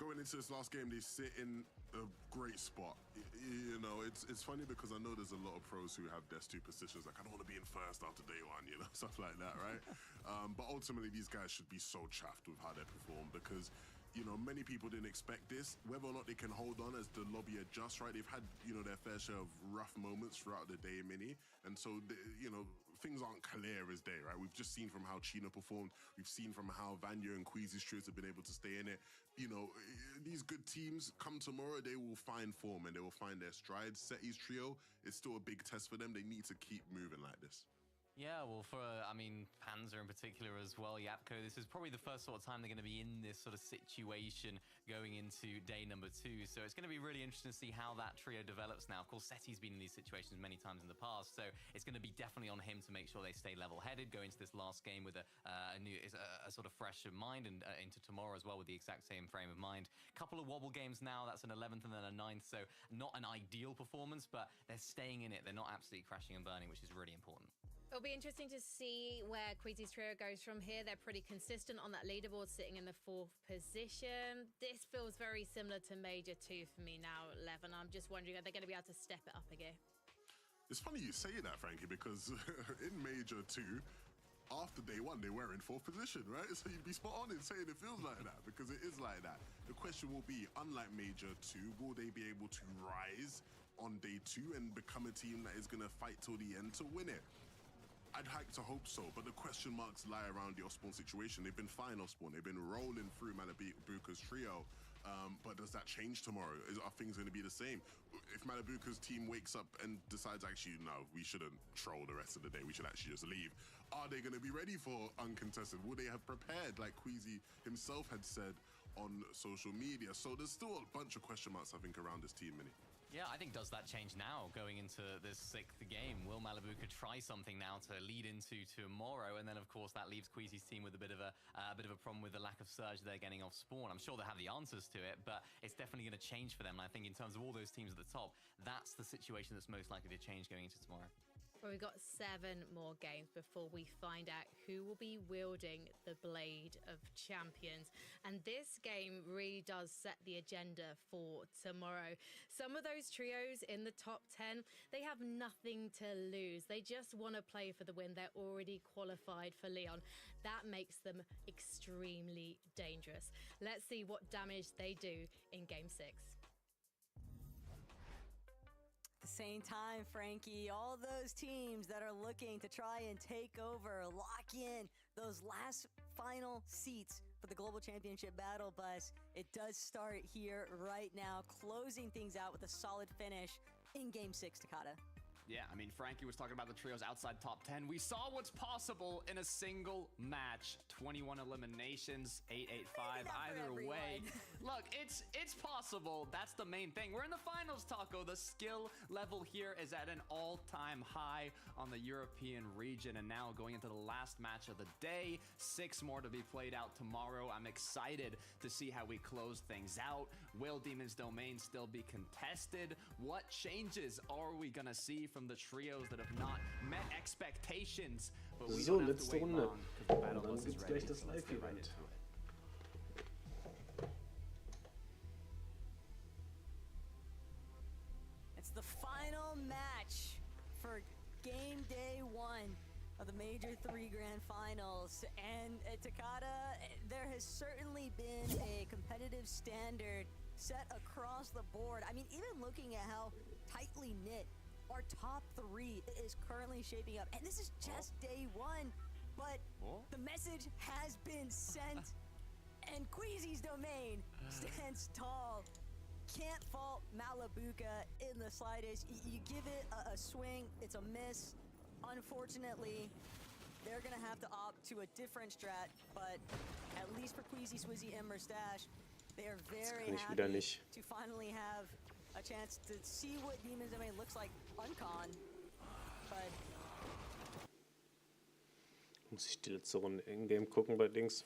Speaker 2: going into this last game, they sit in a great spot. You know, it's funny because I know there's a lot of pros who have their superstitions, like, I don't want to be in first after day 1, you know, stuff like that, right? But ultimately, these guys should be so chuffed with how they perform because, you know, many people didn't expect this. Whether or not they can hold on as the lobby adjusts, right? They've had, you know, their fair share of rough moments throughout the day, Mini. And so, you know, things aren't clear as day, right? We've just seen from how Chino performed. We've seen from how Vanya and Queasy's trios have been able to stay in it. You know, these good teams, come tomorrow, they will find form and they will find their stride. Seti's trio is still a big test for them. They need to keep moving like this.
Speaker 3: Yeah, well, for, I mean, Panzer in particular as well, Yapko, this is probably the first sort of time they're going to be in this sort of situation going into day number 2. So it's going to be really interesting to see how that trio develops now. Of course, Seti's been in these situations many times in the past, so it's going to be definitely on him to make sure they stay level-headed, go into this last game with a sort of fresh mind and into tomorrow as well with the exact same frame of mind. Couple of wobble games now, that's an 11th and then a 9th, so not an ideal performance, but they're staying in it. They're not absolutely crashing and burning, which is really important.
Speaker 1: It'll be interesting to see where Queasy's trio goes from here. They're pretty consistent on that leaderboard, sitting in the 4th position. This feels very similar to Major 2 for me now, Levin. I'm just wondering, are they going to be able to step it up again?
Speaker 2: It's funny you say that, Frankie, because in Major 2, after day 1, they were in 4th position, right? So you'd be spot on in saying it feels like that, because it is like that. The question will be, unlike Major 2, will they be able to rise on day 2 and become a team that is going to fight till the end to win it? I'd like to hope so, but the question marks lie around the Osborne situation. They've been fine, Osborne. They've been rolling through Malabuka's trio. But does that change tomorrow? Are things going to be the same? If Malabuka's team wakes up and decides, actually, no, we shouldn't troll the rest of the day, we should actually just leave, are they going to be ready for uncontested? Will they have prepared, like Queasy himself had said on social media? So there's still a bunch of question marks, I think, around this team, Mini.
Speaker 3: Yeah, I think does that change now going into this 6th game? Will Malabuka try something now to lead into tomorrow? And then, of course, that leaves Queasy's team with a bit of a problem with the lack of surge they're getting off spawn. I'm sure they have the answers to it, but it's definitely going to change for them. And I think in terms of all those teams at the top, that's the situation that's most likely to change going into tomorrow.
Speaker 1: Well, we've got 7 more games before we find out who will be wielding the Blade of Champions. And this game really does set the agenda for tomorrow. Some of those trios in the top 10, they have nothing to lose. They just want to play for the win. They're already qualified for Leon. That makes them extremely dangerous. Let's see what damage they do in Game 6.
Speaker 4: Same time, Frankie, all those teams that are looking to try and take over, lock in those last final seats for the Global Championship Battle Bus. It does start here right now, closing things out with a solid finish in Game 6, Takata.
Speaker 10: Yeah, I mean, Frankie was talking about the trios outside top 10. We saw what's possible in a single match. 21 eliminations, 8-8-5, either way. Look, it's possible. That's the main thing. We're in the finals, Taco. The skill level here is at an all-time high on the European region. And now going into the last match of the day, 6 more to be played out tomorrow. I'm excited to see how we close things out. Will Demon's Domain still be contested? What changes are we gonna see from the trios that have not met expectations? But we
Speaker 7: So,
Speaker 10: don't have to
Speaker 7: letzte
Speaker 10: wait
Speaker 7: Runde.
Speaker 10: long, 'cause the battle
Speaker 7: Und dann
Speaker 10: bus is
Speaker 7: gibt's
Speaker 10: ready.
Speaker 7: gleich das
Speaker 10: So let's get right
Speaker 7: Live-Event.
Speaker 10: into it.
Speaker 4: It's the final match for game day 1 of the Major 3 Grand Finals. And at Takata, there has certainly been a competitive standard set across the board. I mean, even looking at how tightly knit our top 3 is currently shaping up. And this is just day 1, but the message has been sent. And Queasy's Domain stands tall. Can't fault Malabuka in the slightest. You give it a swing, it's a miss. Unfortunately, they're gonna have to opt to a different strat, but at least for Queasy, Swizzy, and Merstash, they are very happy to finally have a chance to see what Demon's Domain looks like uncon. But
Speaker 7: muss ich die letzte Runde in-game gucken bei Dings.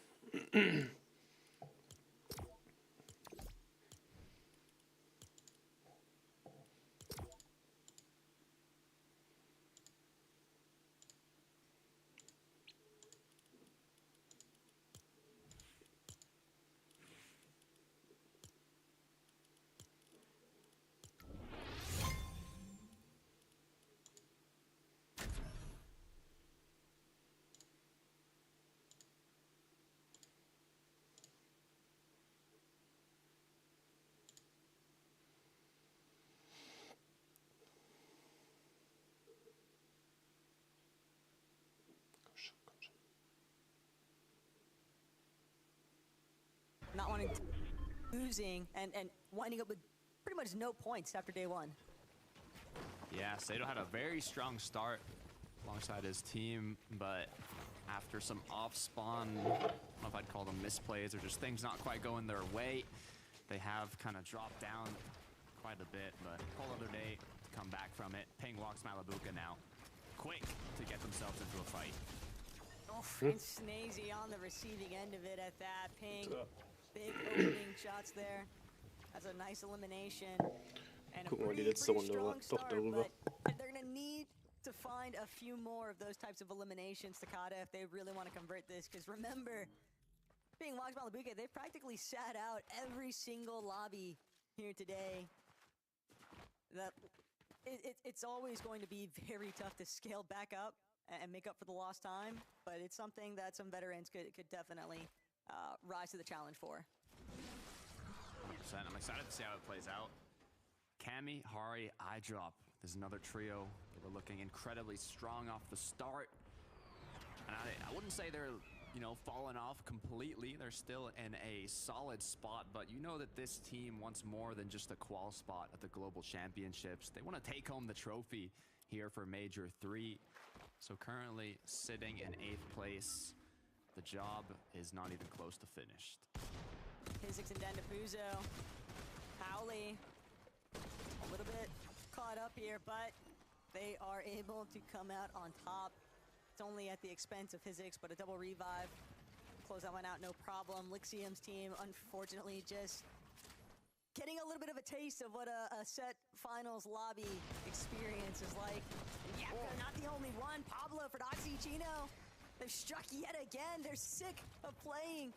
Speaker 4: not wanting to losing and winding up with pretty much no points after day 1.
Speaker 10: Yeah, Sato had a very strong start alongside his team, but after some off-spawn, I don't know if I'd call them misplays or just things not quite going their way, they have kind of dropped down quite a bit, but whole other day to come back from it. Ping walks Malabuka now, quick to get themselves into a fight.
Speaker 4: Oh, and Snazy on the receiving end of it at that. Ping, big opening shots there. That's a nice elimination. And a pretty strong start, but they're going to need to find a few more of those types of eliminations, Takata, if they really want to convert this. Because remember, being watched by Malabuka, they've practically sat out every single lobby here today. It's always going to be very tough to scale back up and make up for the lost time, but it's something that some veterans could definitely rise to the challenge for.
Speaker 10: 100%. I'm excited to see how it plays out. Cammy, Hari, iDrop. There's another trio that are looking incredibly strong off the start. And I wouldn't say they're, falling off completely. They're still in a solid spot, but you know that this team wants more than just a qual spot at the Global Championships. They want to take home the trophy here for Major 3. So currently sitting in 8th place. The job is not even close to finished.
Speaker 4: Physics and Dandapuzo. Howley. A little bit caught up here, but they are able to come out on top. It's only at the expense of Physics, but a double revive. Close that one out, no problem. Lixium's team, unfortunately, just getting a little bit of a taste of what a set finals lobby experience is like. And yeah, they're not the only one. Pablo, Ferdoxy, Chino, they've struck yet again. They're sick of playing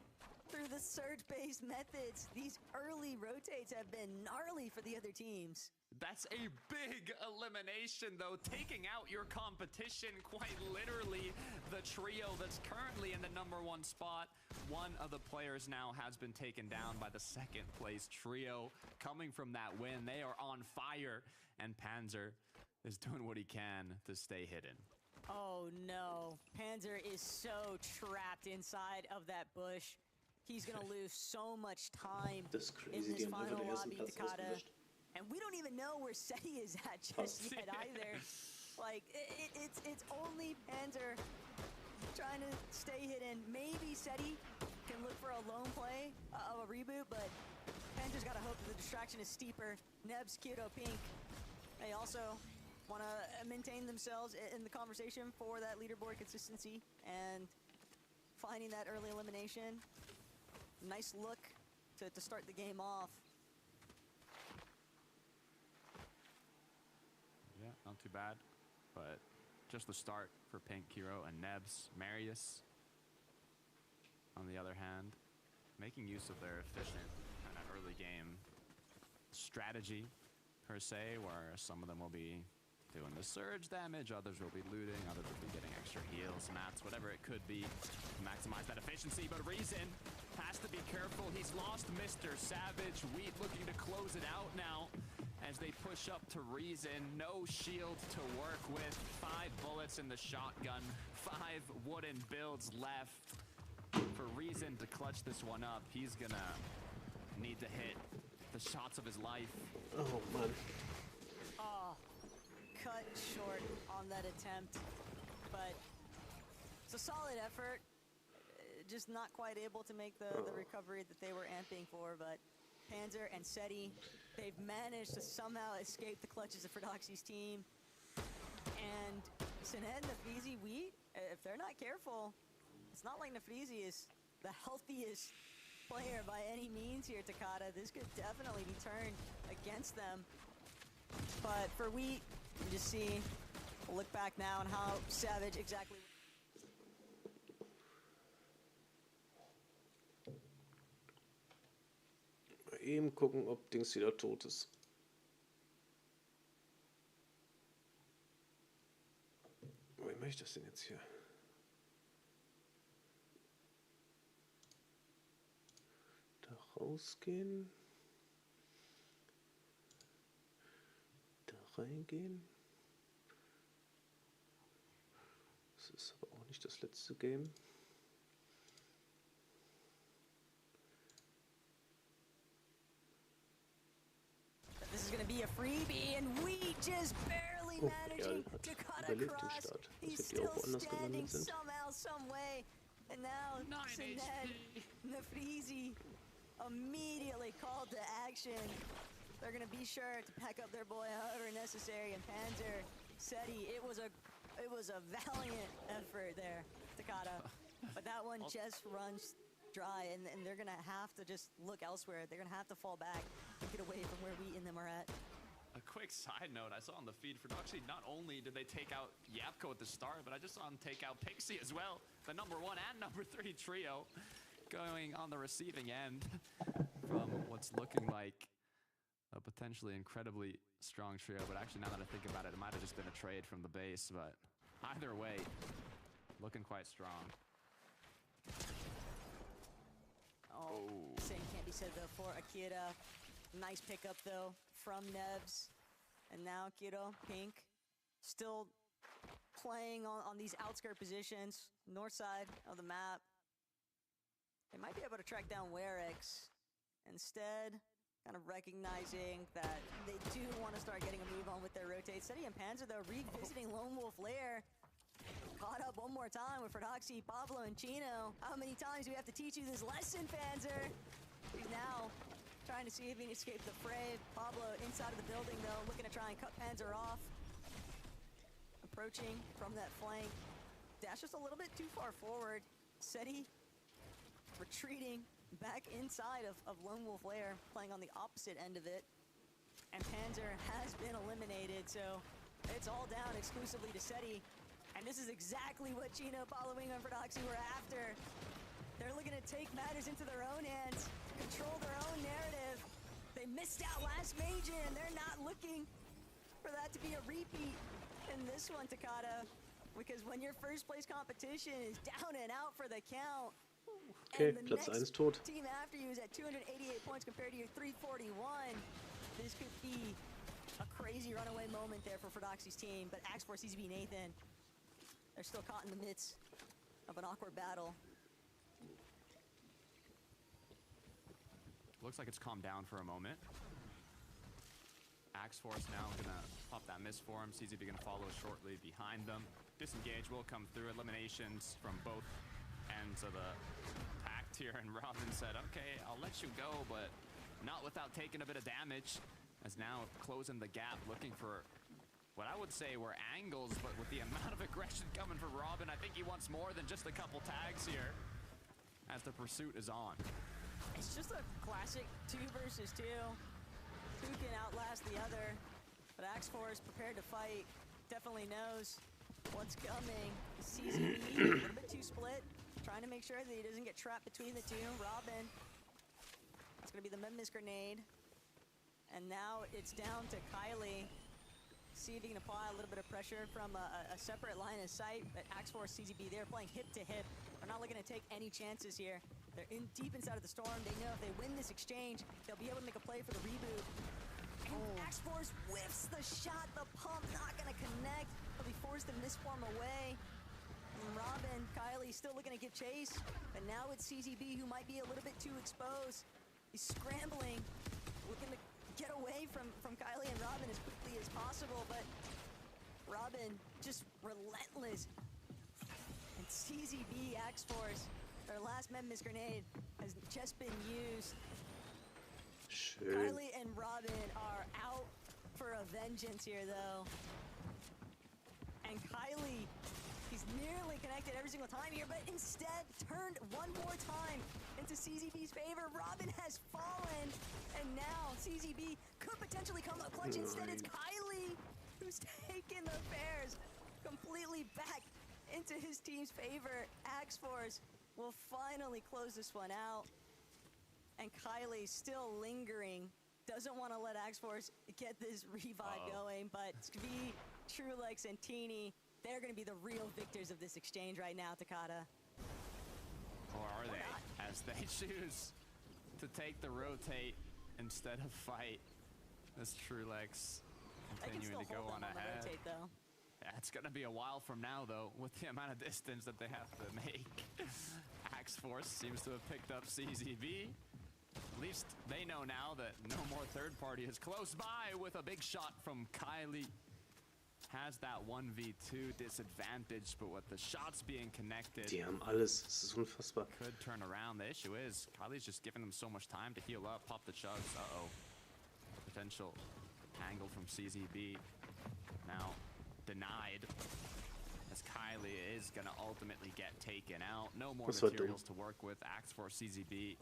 Speaker 4: through the surge-based methods. These early rotates have been gnarly for the other teams.
Speaker 10: That's a big elimination, though, taking out your competition, quite literally. The trio that's currently in the #1 spot. One of the players now has been taken down by the 2nd place trio. Coming from that win, they are on fire, and Panzer is doing what he can to stay hidden.
Speaker 4: Oh no, Panzer is so trapped inside of that bush. he's gonna lose so much time
Speaker 7: Das ist
Speaker 4: in
Speaker 7: crazy,
Speaker 4: this
Speaker 7: die haben einfach
Speaker 4: final
Speaker 7: den ersten
Speaker 4: lobby,
Speaker 7: Platz
Speaker 4: Takata.
Speaker 7: ausgelöscht.
Speaker 4: And we don't even know where Seti is at just
Speaker 7: Fast.
Speaker 4: yet either. Like, it's only Panzer trying to stay hidden. Maybe Seti can look for a lone play of a reboot, but Panzer's gotta hope that the distraction is steeper. Nebs, Kyoto, Pink, they also want to maintain themselves in the conversation for that leaderboard consistency and finding that early elimination. Nice look to start the game off.
Speaker 10: Yeah, not too bad, but just the start for Pink, Kiro, and Nebs. Marius, on the other hand, making use of their efficient kind of early game strategy, per se, where some of them will be doing the surge damage, others will be looting, others will be getting extra heals, mats, whatever it could be to maximize that efficiency. But Rezon has to be careful. He's lost Mr. Savage. Wheat looking to close it out now as they push up to Rezon. No shield to work with. 5 bullets in the shotgun. 5 wooden builds left. For Rezon to clutch this one up, he's gonna need to hit the shots of his life.
Speaker 7: Oh, man.
Speaker 4: Oh, cut short on that attempt, but it's a solid effort. Just not quite able to make the recovery that they were amping for, but Panzer and Seti, they've managed to somehow escape the clutches of Ferdoxy's team. And Sined, Nafeezy, Wheat, if they're not careful, it's not like Nafeezy is the healthiest player by any means here, Takata. This could definitely be turned against them. But for Wheat, you just see, we'll look back now on how Savage exactly...
Speaker 7: Eben gucken, ob Dings wieder tot ist. Wie mache ich das denn jetzt hier? Da rausgehen. Da reingehen. Das ist aber auch nicht das letzte Game.
Speaker 4: This is going to be a freebie, and we just barely managing to cut across. He's still standing somehow, some way. And now, Sined, Nafeezy immediately called to action. They're going to be sure to pack up their boy however necessary. And Panzer, Seti, it was a valiant effort there, Takata. But that one just runs dry, and they're going to have to just look elsewhere. They're going to have to fall back and get away from where we and them are at.
Speaker 10: A quick side note, I saw on the feed for actually not only did they take out Yapko at the start, but I just saw them take out Pixie as well. The #1 and #3 trio going on the receiving end from what's looking like a potentially incredibly strong trio. But actually, now that I think about it, it might have just been a trade from the base. But either way, looking quite strong.
Speaker 4: Oh, same can't be said though for Akira. Nice pickup though from Nebs. And now Kyoto, Pink, still playing on these outskirt positions, north side of the map. They might be able to track down Werex. Instead, kind of recognizing that they do want to start getting a move on with their rotates. Seti and Panzer though revisiting Lone Wolf Lair. Caught up one more time with Ferdoxy, Pablo, and Chino. How many times do we have to teach you this lesson, Panzer? He's now trying to see if he can escape the fray. Pablo inside of the building, though, looking to try and cut Panzer off. Approaching from that flank. Dash just a little bit too far forward. Seti retreating back inside of Lone Wolf Lair, playing on the opposite end of it. And Panzer has been eliminated, so it's all down exclusively to Seti. And this is exactly what Chino, following on Ferdoxy, were after. They're looking to take matters into their own hands, control their own narrative. They missed out last major, and they're not looking for that to be a repeat in this one, Takata. Because when your first place competition is down and out for the count,
Speaker 7: okay,
Speaker 4: and the
Speaker 7: Platz 1
Speaker 4: next
Speaker 7: tot.
Speaker 4: team after you is at 288 points compared to your 341, this could be a crazy runaway moment there for Ferdoxy's team. But Axforce CZB Nathan, they're still caught in the midst of an awkward battle.
Speaker 10: Looks like it's calmed down for a moment. Axe Force now gonna pop that miss for him. CZB gonna follow shortly behind them. Disengage will come through. Eliminations from both ends of the pact here. And Robin said, okay, I'll let you go, but not without taking a bit of damage. As now closing the gap, looking for what I would say were angles, but with the amount of aggression coming from Robin, I think he wants more than just a couple tags here as the pursuit is on.
Speaker 4: It's just a classic 2 versus 2. Who can outlast the other? But Axe Force prepared to fight. Definitely knows what's coming. CZB, a little bit too split. Trying to make sure that he doesn't get trapped between the two. Robin. That's going to be the Memphis grenade. And now it's down to Kylie. See if he can apply a little bit of pressure from a separate line of sight. But Axe Force, CZB, they're playing hip to hip. They're not looking to take any chances here. They're in deep inside of the storm. They know if they win this exchange, they'll be able to make a play for the reboot. And Axe Force whiffs the shot. The pump not going to connect. He'll be forced to misform away. And Robin, Kylie still looking to give chase. But now it's CZB who might be a little bit too exposed. He's scrambling, looking to get away from Kylie and Robin as quickly as possible, but Robin just relentless. And CZB, Axe Force, their last Memphis grenade has just been used.
Speaker 7: Schön.
Speaker 4: Kylie and Robin are out for a vengeance here, though. And Kylie, he's nearly connected every single time here, but instead turned one more time into CZB's favor. Robin has fallen, and now CZB could potentially come up clutch. Instead, it's Kylie who's taken the affairs completely back into his team's favor. Axe Force will finally close this one out. And Kylie still lingering. Doesn't want to let Axe Force get this revive going, but Skvi, Trulex, and Teeny, they're going to be the real victors of this exchange right now, Takada.
Speaker 10: Or are they? As they choose to take the rotate instead of fight. This Trulex continuing to go on ahead.
Speaker 4: Rotate, though.
Speaker 10: Yeah, it's going to be a while from now, though, with the amount of distance that they have to make. Axe Force seems to have picked up CZB. At least they know now that no more third party is close by with a big shot from Kylie. Has that 1v2 disadvantage, but with the shots being connected,
Speaker 7: Die haben alles, es ist unfassbar.
Speaker 10: could turn around. The issue is, Kylie's just giving them so much time to heal up, pop the chugs. Uh-oh. Potential angle from CZB. Now denied, as Kylie is going to ultimately get taken out. No more materials to work with. Axe Force, CZB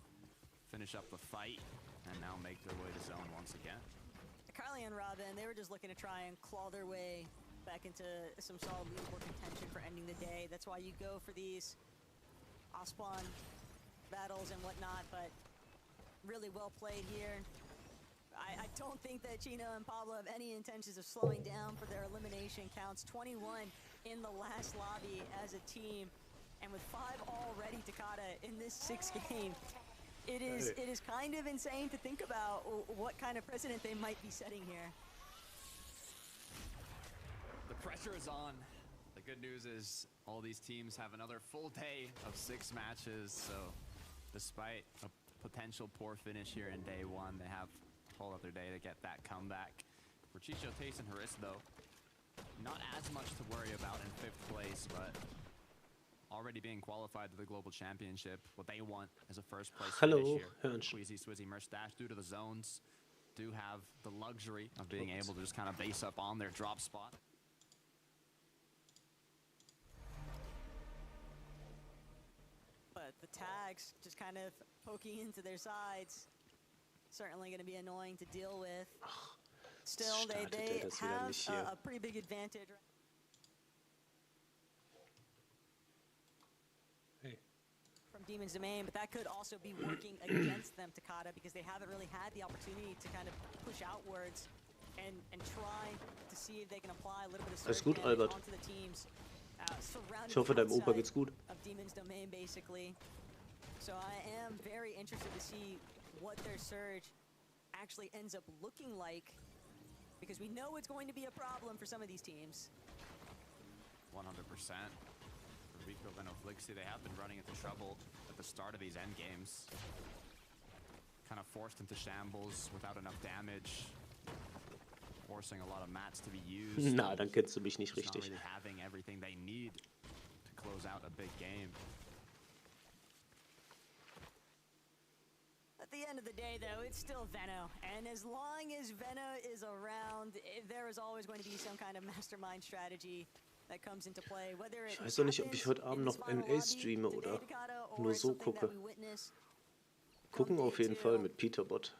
Speaker 10: finish up the fight and now make their way to zone once again.
Speaker 4: Kylie and Robin, they were just looking to try and claw their way back into some solid leaderboard contention for ending the day. That's why you go for these off-spawn battles and whatnot, but really well played here. I don't think that Chino and Pablo have any intentions of slowing down for their elimination counts. 21 in the last lobby as a team, and with 5 already, Takada, in this 6th game. It is kind of insane to think about what kind of precedent they might be setting here.
Speaker 10: The pressure is on. The good news is all these teams have another full day of 6 matches, so despite a potential poor finish here in day 1, they have a whole other day to get that comeback. For Chicho, Tace, and Haris, though, not as much to worry about in 5th place, but already being qualified to the Global Championship. What they want is a first place finish here. Squeezy, Swizzy, Merstash, due to the zones, do have the luxury of being able to just kind of base up on their drop spot.
Speaker 4: But the tags just kind of poking into their sides. Certainly going to be annoying to deal with. Still, they have a pretty big advantage. From Demon's Domain, but that could also be working against them, Takada, because they haven't really had the opportunity to kind of push outwards and try to see if they can apply a little bit of surge damage onto the teams surrounding of Demon's Domain, basically. So I am very interested to see what their surge actually ends up looking like, because we know it's going to be a problem for some of these teams.
Speaker 10: 100%. Rico and Flixie, they have been running into trouble at the start of these end games. kind of forced into shambles without enough damage, forcing a lot of mats to be used.
Speaker 7: Na, dann kennst du mich nicht
Speaker 10: Just not
Speaker 7: richtig.
Speaker 10: really having everything they need to close out a big game.
Speaker 4: At the end of the day, though, it's still Veno. And as long as Veno is around, there is always going to be some kind of mastermind strategy that comes into play. Whether it
Speaker 7: Ich weiß noch nicht, ob ich heute Abend noch NA streame oder nur so gucke. Gucken auf jeden Fall mit Peterbot.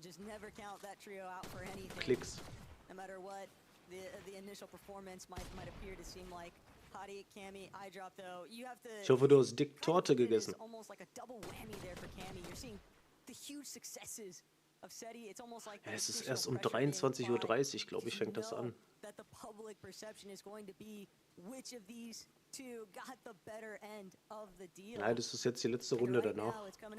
Speaker 4: Just never count that trio out for anything.
Speaker 7: Klicks.
Speaker 4: No matter what the initial performance might appear to seem like. Hottie, Cammy, eye drop though. You have to.
Speaker 7: Ich hoffe, du hast dick Torte gegessen.
Speaker 4: Almost like a double whammy there for Cammy. You're seeing the huge successes of SETI. It's almost like
Speaker 7: Es ist erst um 23:30 Uhr, glaube ich, fängt das an.
Speaker 4: That the public perception is going to be which of these two got the better end of the deal.
Speaker 7: Nein, das ist jetzt die letzte Runde danach.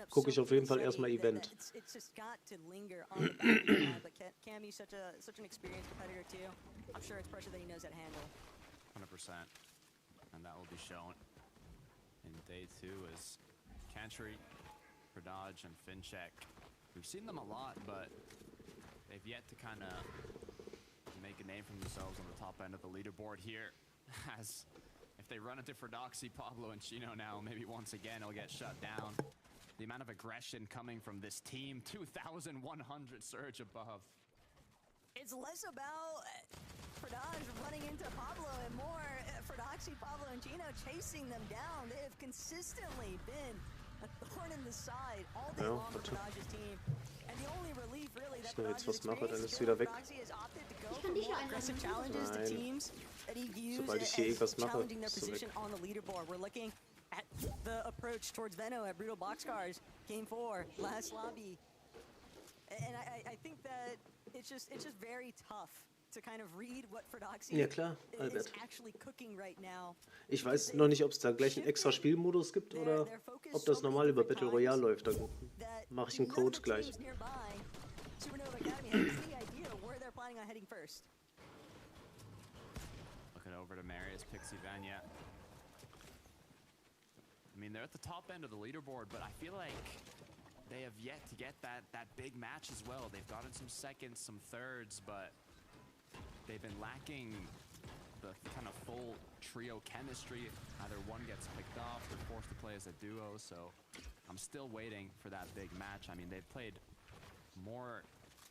Speaker 7: Gucke ich auf jeden Fall erstmal Event.
Speaker 4: It's just got to linger on the back of your mind. But Cammy's such an experienced competitor too. I'm sure it's pressure that he knows how to handle.
Speaker 10: 100%. And that will be shown in day 2 as Cantry, Pradaj, and Fincheck. We've seen them a lot, but they've yet to kind of make a name for themselves on the top end of the leaderboard here. As if they run into Fredoxy, Pablo, and Chino now, maybe once again it'll get shut down. The amount of aggression coming from this team, 2,100 surge above.
Speaker 4: It's less about Pradaj running into Pablo and more Fredoxy, Pablo, and Chino chasing them down. They have consistently been a thorn in the side all day long for Pradaj's team. And the only relief really that
Speaker 7: Wenn ich jetzt was
Speaker 4: Pradaj
Speaker 7: mache, dann ist es wieder weg.
Speaker 4: has opted to go for more aggressive challenges to teams that he views
Speaker 7: Sobald ich hier irgendwas
Speaker 4: as
Speaker 7: mache,
Speaker 4: challenging their
Speaker 7: ist es
Speaker 4: position
Speaker 7: weg.
Speaker 4: on the leaderboard. We're looking at the approach towards Veno at Brutal Boxcars, Game 4, last lobby. And I think that it's just very tough to kind of read what Fredoxy
Speaker 7: Ja klar,
Speaker 4: is
Speaker 7: Albert.
Speaker 4: actually cooking right now.
Speaker 7: Ich weiß noch nicht, ob es da gleich einen extra Spielmodus gibt oder ob das normal über Battle Royale läuft. Dann mache ich einen Code gleich.
Speaker 4: Supernova Academy has any idea where they're planning on heading first.
Speaker 10: Looking over to Marius, Pixie, Vanya. I mean, they're at the top end of the leaderboard, but I feel like they have yet to get that big match as well. They've gotten some seconds, some thirds, but they've been lacking the kind of full trio chemistry. Either one gets picked off, they're forced to play as a duo, so I'm still waiting for that big match. I mean, they've played more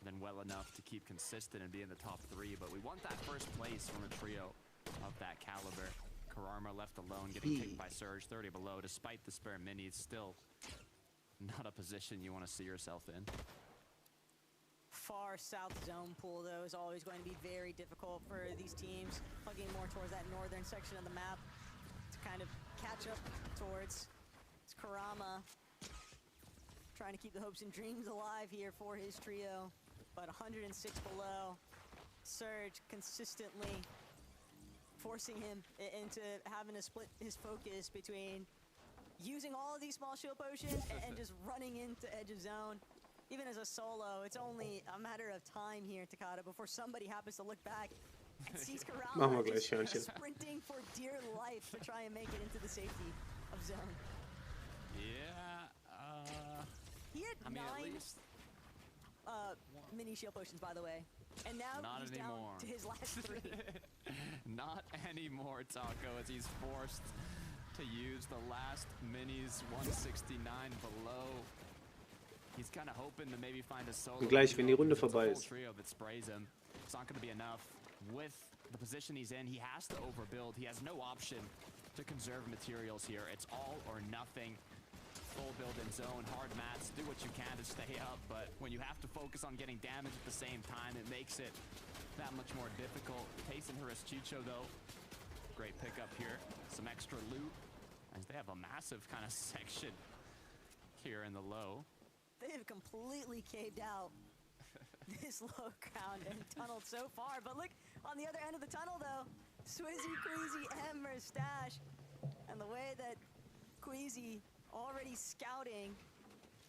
Speaker 10: than well enough to keep consistent and be in the top 3, but we want that first place from a trio of that caliber. Kararma left alone, getting kicked by Surge, 30 below, despite the spare minis, still not a position you want to see yourself in.
Speaker 4: Far south zone pool, though, is always going to be very difficult for these teams, plugging more towards that northern section of the map to kind of catch up towards. It's Karama trying to keep the hopes and dreams alive here for his trio, but 106 below. Surge consistently forcing him into having to split his focus between using all of these small shield potions and just running into edge of zone. Even as a solo, it's only a matter of time here, Takada, before somebody happens to look back and sees Karama just sprinting for dear life to try and make it into the safety of zone.
Speaker 10: Yeah,
Speaker 4: he had
Speaker 10: I mean,
Speaker 4: 9
Speaker 10: at least
Speaker 4: mini shield potions, by the way. And now
Speaker 10: not
Speaker 4: he's
Speaker 10: anymore.
Speaker 4: down to his last 3.
Speaker 10: Not anymore, Taco, as he's forced to use the last minis, 169 below. He's kind of hoping to maybe find a solo.
Speaker 7: Gleich, wenn die Runde vorbei ist.
Speaker 10: Trio that sprays him. It's not going to be enough. With the position he's in, he has to overbuild. He has no option to conserve materials here. It's all or nothing. Full build in zone, hard mats, do what you can to stay up, but when you have to focus on getting damage at the same time, it makes it that much more difficult. Pacing her as Chicho, though. Great pickup here. Some extra loot, as they have a massive kind of section here in the low.
Speaker 4: They have completely caved out this low ground and tunneled so far. But look, on the other end of the tunnel, though, Swizzy, Queasy, and Mustache. And the way that Queasy already scouting,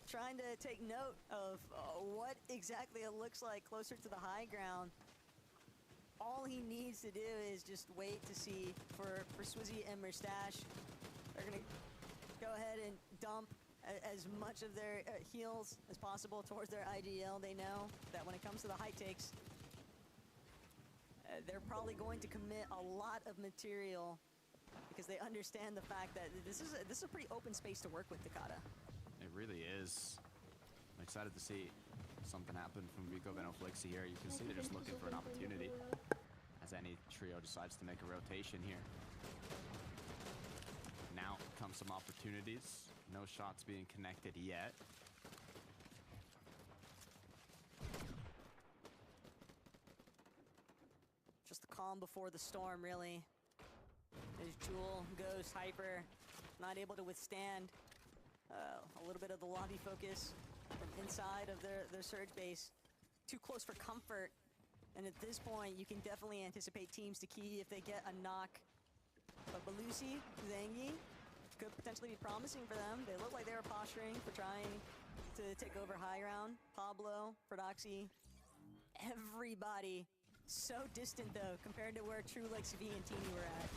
Speaker 4: trying to take note of what exactly it looks like closer to the high ground. All he needs to do is just wait to see for Swizzy and Mustache. They're going to go ahead and dump as much of their heals as possible towards their IGL. They know that when it comes to the high takes, they're probably going to commit a lot of material because they understand the fact that this is a pretty open space to work with, Takata.
Speaker 10: It really is. I'm excited to see something happen from Vico Flixie here. You can see they're just looking for an opportunity as any trio decides to make a rotation here. Now come some opportunities. No shots being connected yet.
Speaker 4: Just the calm before the storm, really. As Jewel, Ghost, Hyper, not able to withstand a little bit of the lobby focus from inside of their surge base. Too close for comfort. And at this point, you can definitely anticipate teams to key if they get a knock. But Belusi, Zangi, could potentially be promising for them. They look like they were posturing for trying to take over high ground. Pablo, Prodoxy, everybody so distant though compared to where True Lex V and Teeny were at.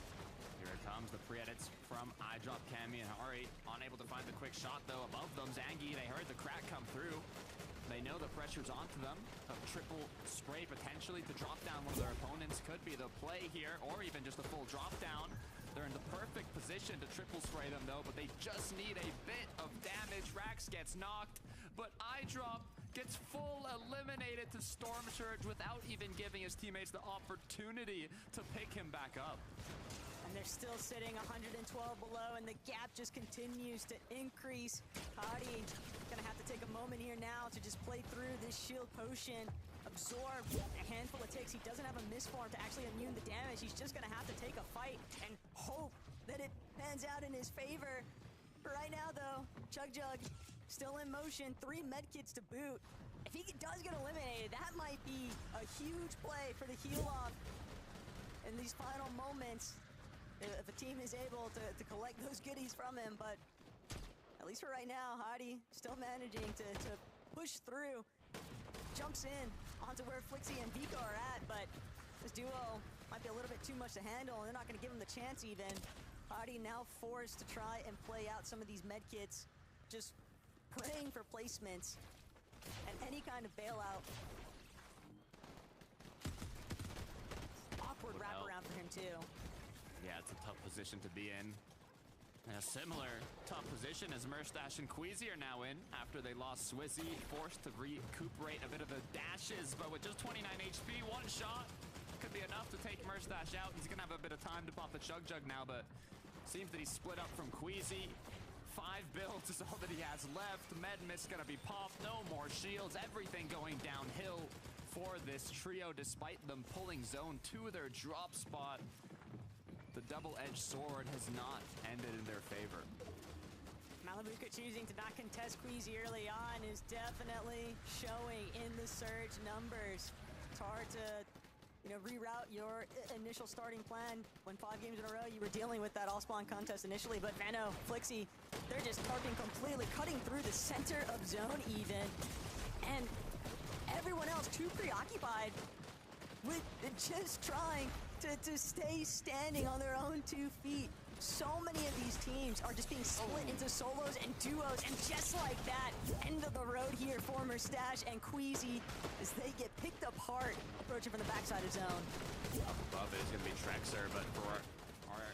Speaker 10: Here it comes, the pre-edits from iDrop, Cammy, and Hari. Unable to find the quick shot though above them. Zangi, they heard the crack come through. They know the pressure's onto them. A triple spray potentially to drop down one of their opponents could be the play here, or even just a full drop down. They're in the perfect position to triple spray them though, but they just need a bit of damage. Rax gets knocked, but iDrop gets full eliminated to Storm Surge without even giving his teammates the opportunity to pick him back up.
Speaker 4: And they're still sitting 112 below, and the gap just continues to increase. Hadi gonna have to take a moment here now to just play through this shield potion, absorb a handful of ticks. He doesn't have a misform to actually immune the damage. He's just gonna have to take a fight and hope that it pans out in his favor. Right now, though, Chug still in motion, 3 medkits to boot. If he does get eliminated, that might be a huge play for the heal off in these final moments. If a team is able to collect those goodies from him, but at least for right now, Hadi still managing to push through. Jumps in onto where Flixie and Vico are at, but this duo might be a little bit too much to handle, and they're not going to give him the chance even. Hadi now forced to try and play out some of these medkits, just praying for placements and any kind of bailout. Awkward wraparound for him too.
Speaker 10: Yeah, it's a tough position to be in. And a similar tough position as Merstash and Queasy are now in after they lost Swizzy, forced to recuperate a bit of the dashes, but with just 29 HP, one shot could be enough to take Merstash out. He's gonna have a bit of time to pop the Chug now, but seems that he's split up from Queasy. 5 builds is all that he has left. Med Mist gonna be popped, no more shields, everything going downhill for this trio despite them pulling zone to their drop spot. The double-edged sword has not ended in their favor.
Speaker 4: Malabuka choosing to not contest Queasy early on is definitely showing in the surge numbers. It's hard to, reroute your initial starting plan when 5 games in a row you were dealing with that all-spawn contest initially, but Vano, Flixie, they're just targeting completely, cutting through the center of zone even, and everyone else too preoccupied with just trying to stay standing on their own 2 feet. So many of these teams are just being split into solos and duos, and just like that, end of the road here for Merstash and Queasy as they get picked apart, approaching from the backside of zone.
Speaker 10: Up above it is going to be Trexer, but for our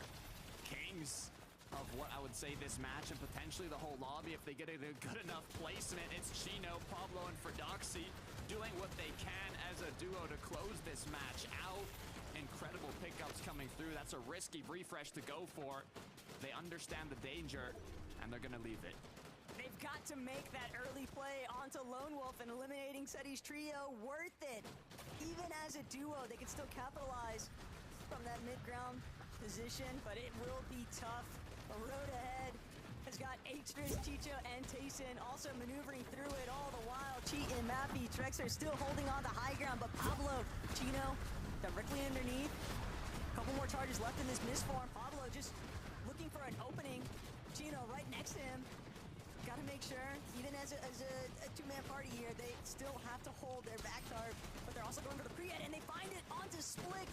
Speaker 10: kings of what I would say this match and potentially the whole lobby, if they get a good enough placement, it's Chino, Pablo, and Fordoxy doing what they can as a duo to close this match out. Incredible pickups coming through. That's a risky refresh to go for. They understand the danger, and they're gonna leave it.
Speaker 4: They've got to make that early play onto Lone Wolf, and eliminating Seti's trio worth it. Even as a duo, they can still capitalize from that mid-ground position, but it will be tough. The road ahead has got H-Driz, Chicho, and Tayson also maneuvering through it all the while. Cheat and Mappy, Trexer still holding on to high ground, but Pablo, Chino, directly underneath. A couple more charges left in this misform. Pablo just looking for an opening. Chino right next to him. Gotta make sure, even as a 2-man party here, they still have to hold their back guard, but they're also going for the pre-ed, and they find it onto Split.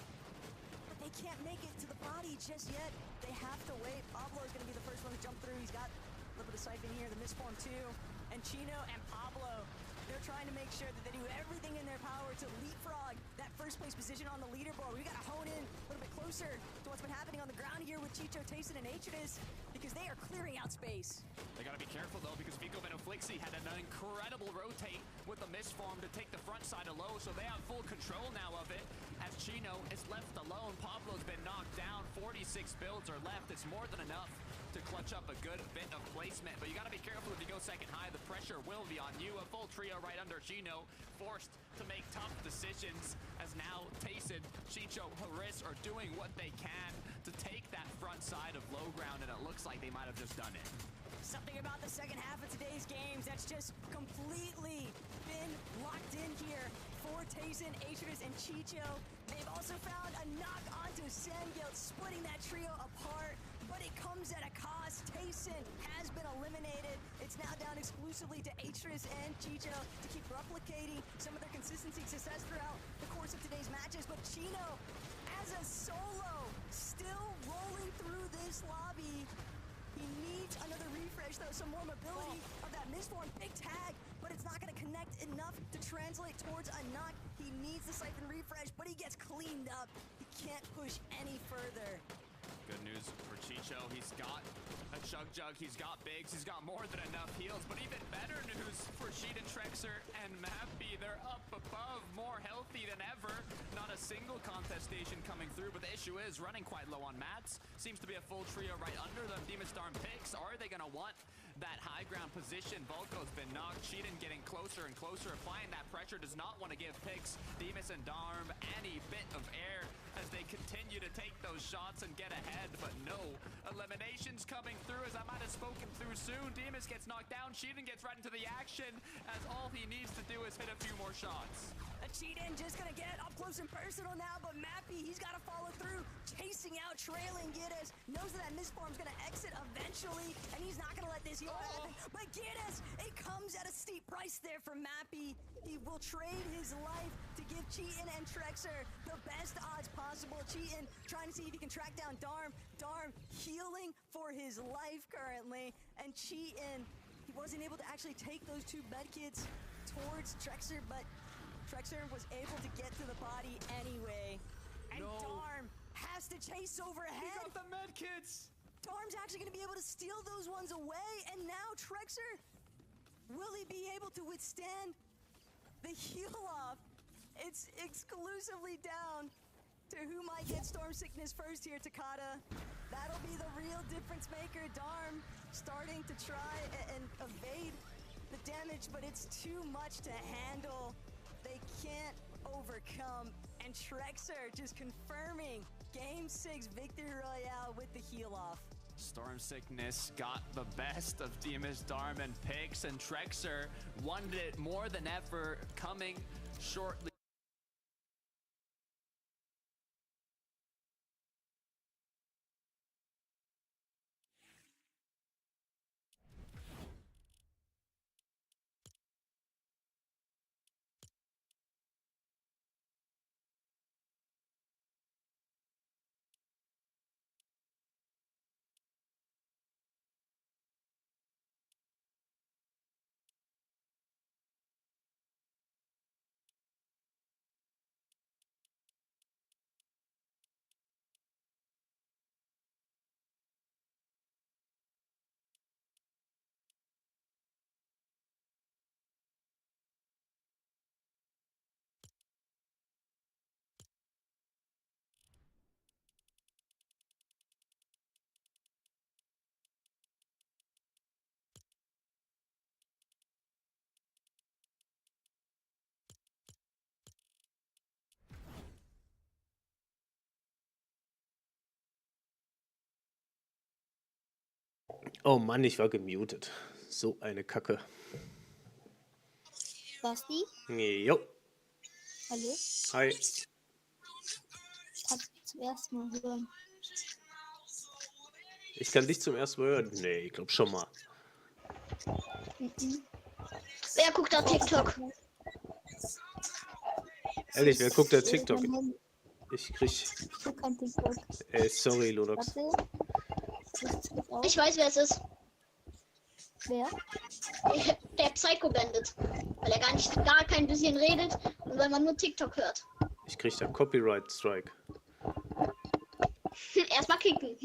Speaker 4: But they can't make it to the body just yet. They have to wait. Pablo is gonna be the first one to jump through. He's got little bit of siphon here, the misform too. And Chino and Pablo, they're trying to make sure that they do everything in their power to leapfrog that first place position on the leaderboard. We gotta hone in a little bit closer to what's been happening on the ground here with Chicho, Tayson, and Atreus, because they are clearing out space.
Speaker 3: They gotta be careful though, because Vico Benoflixi had an incredible rotate with the misform to take the front side of low, so they have full control now of it. As Chino is left alone, Pablo's been knocked down. 46 builds are left. It's more than enough to clutch up a good bit of placement, but you gotta be careful if you go second high. The pressure will be on you. A full trio right under Chino, forced to make tough decisions, as now Tayson, Chicho, Haris are doing what they can to take that front side of low ground, and it looks like they might have just done it.
Speaker 4: Something about the second half of today's games that's just completely been locked in here for Tayson, Atreus, and Chicho. They've also found a knock onto Sandgill, splitting that trio apart, but it comes at a cost. Tayson has been eliminated. It's now down exclusively to Atreus and Chicho to keep replicating some of their consistency success throughout the course of today's matches. But Chino, as a solo, still rolling through this lobby. He needs another refresh, though, some more mobility of that misform. Big tag, but it's not going to connect enough to translate towards a knock. He needs the siphon refresh, but he gets cleaned up. He can't push any further.
Speaker 3: Good news for Chicho. He's got a Chug Jug, he's got Biggs, he's got more than enough heals, but even better news for Sheet and Trexer and Mappy. They're up above, more healthy than ever. Not a single contestation coming through, but the issue is running quite low on mats. Seems to be a full trio right under them. Demon Storm picks. Are they gonna want that high ground position? Volko's been knocked. Cheatin getting closer and closer, applying that pressure. Does not want to give picks Demus and Darm any bit of air as they continue to take those shots and get ahead, but no eliminations coming through, as I might have spoken through soon. Demus gets knocked down. Cheatin gets right into the action, as all he needs to do is hit a few more shots.
Speaker 4: Cheatin just gonna get up close and personal now, but Mappy, he's gotta follow through, chasing out, trailing Giddis, knows that misform's gonna exit eventually, and he's not gonna let this heal happen. But Giddis, it comes at a steep price there for Mappy. He will trade his life to give Cheatin and Trexer the best odds possible. Cheatin trying to see if he can track down Darm. Darm healing for his life currently, and Cheatin, he wasn't able to actually take those two medkits towards Trexer, but Trexer was able to get to the body anyway. And Darm has to chase overhead.
Speaker 3: He got the medkits.
Speaker 4: Darm's actually going to be able to steal those ones away, and now Trexer, will he be able to withstand the heal off? It's exclusively down to who might get Storm Sickness first here, Takada. That'll be the real difference maker. Darm starting to try and evade the damage, but it's too much to handle. They can't overcome, and Trexer just confirming Game 6 Victory Royale with the heal off.
Speaker 3: Storm Sickness got the best of Demus, Darm, and Pix, and Trexer wanted it more than ever, coming shortly.
Speaker 7: Oh Mann, ich war gemutet. So eine Kacke.
Speaker 11: Basti?
Speaker 7: Jo.
Speaker 11: Hallo?
Speaker 7: Hi.
Speaker 11: Kannst du zum ersten Mal hören?
Speaker 7: Ich kann dich zum ersten Mal hören. Nee, ich glaube schon mal.
Speaker 11: Wer guckt da TikTok?
Speaker 7: Ehrlich, wer guckt da TikTok? Ich krieg...
Speaker 11: Ich guck kein TikTok.
Speaker 7: Sorry, Ludox.
Speaker 11: Warte. Ich weiß, wer es ist. Wer? Der Psycho Bandit. Weil er gar kein bisschen redet und weil man nur TikTok hört.
Speaker 7: Ich krieg da Copyright Strike.
Speaker 11: Erstmal kicken.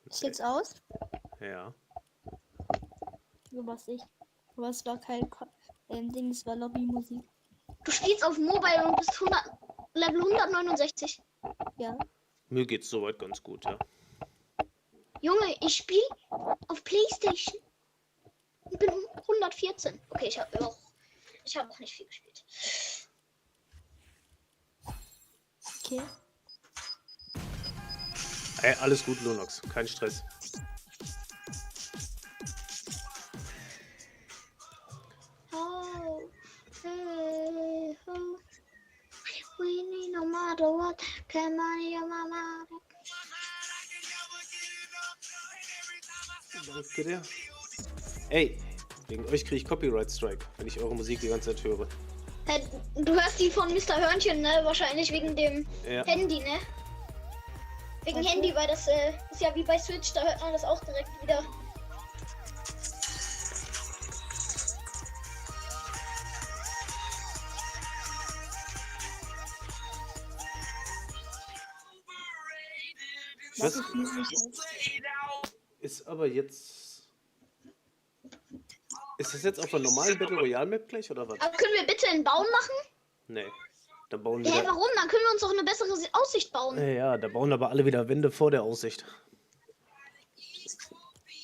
Speaker 13: Ist jetzt aus?
Speaker 7: Ja.
Speaker 13: So was ich. Aber es war kein Ding, es war Lobbymusik.
Speaker 11: Du spielst auf Mobile und bist Level 169.
Speaker 13: Ja.
Speaker 7: Mir geht's soweit ganz gut, ja.
Speaker 11: Junge, ich spiele auf PlayStation. Ich bin 114. Okay, ich habe auch nicht viel gespielt.
Speaker 13: Okay.
Speaker 7: Ey, alles gut, Lunox. Kein Stress.
Speaker 11: Oh, hey, oh. We need no matter what. Come on, your mama.
Speaker 7: Danke dir. Ey, wegen euch kriege ich Copyright Strike, wenn ich eure Musik die ganze Zeit höre.
Speaker 11: Du hörst die von Mr. Hörnchen, ne? Wahrscheinlich wegen dem Handy, ne? Wegen Handy, weil das ist ja wie bei Switch, da hört man das auch direkt wieder.
Speaker 7: Was? Ist aber jetzt... Ist das jetzt auf der normalen Battle Royale Map gleich, oder was?
Speaker 11: Aber können wir bitte einen Baum machen?
Speaker 7: Nee. Da bauen wieder...
Speaker 11: Hä, warum? Dann können wir uns doch eine bessere Aussicht bauen.
Speaker 7: Ja, da bauen aber alle wieder Wände vor der Aussicht.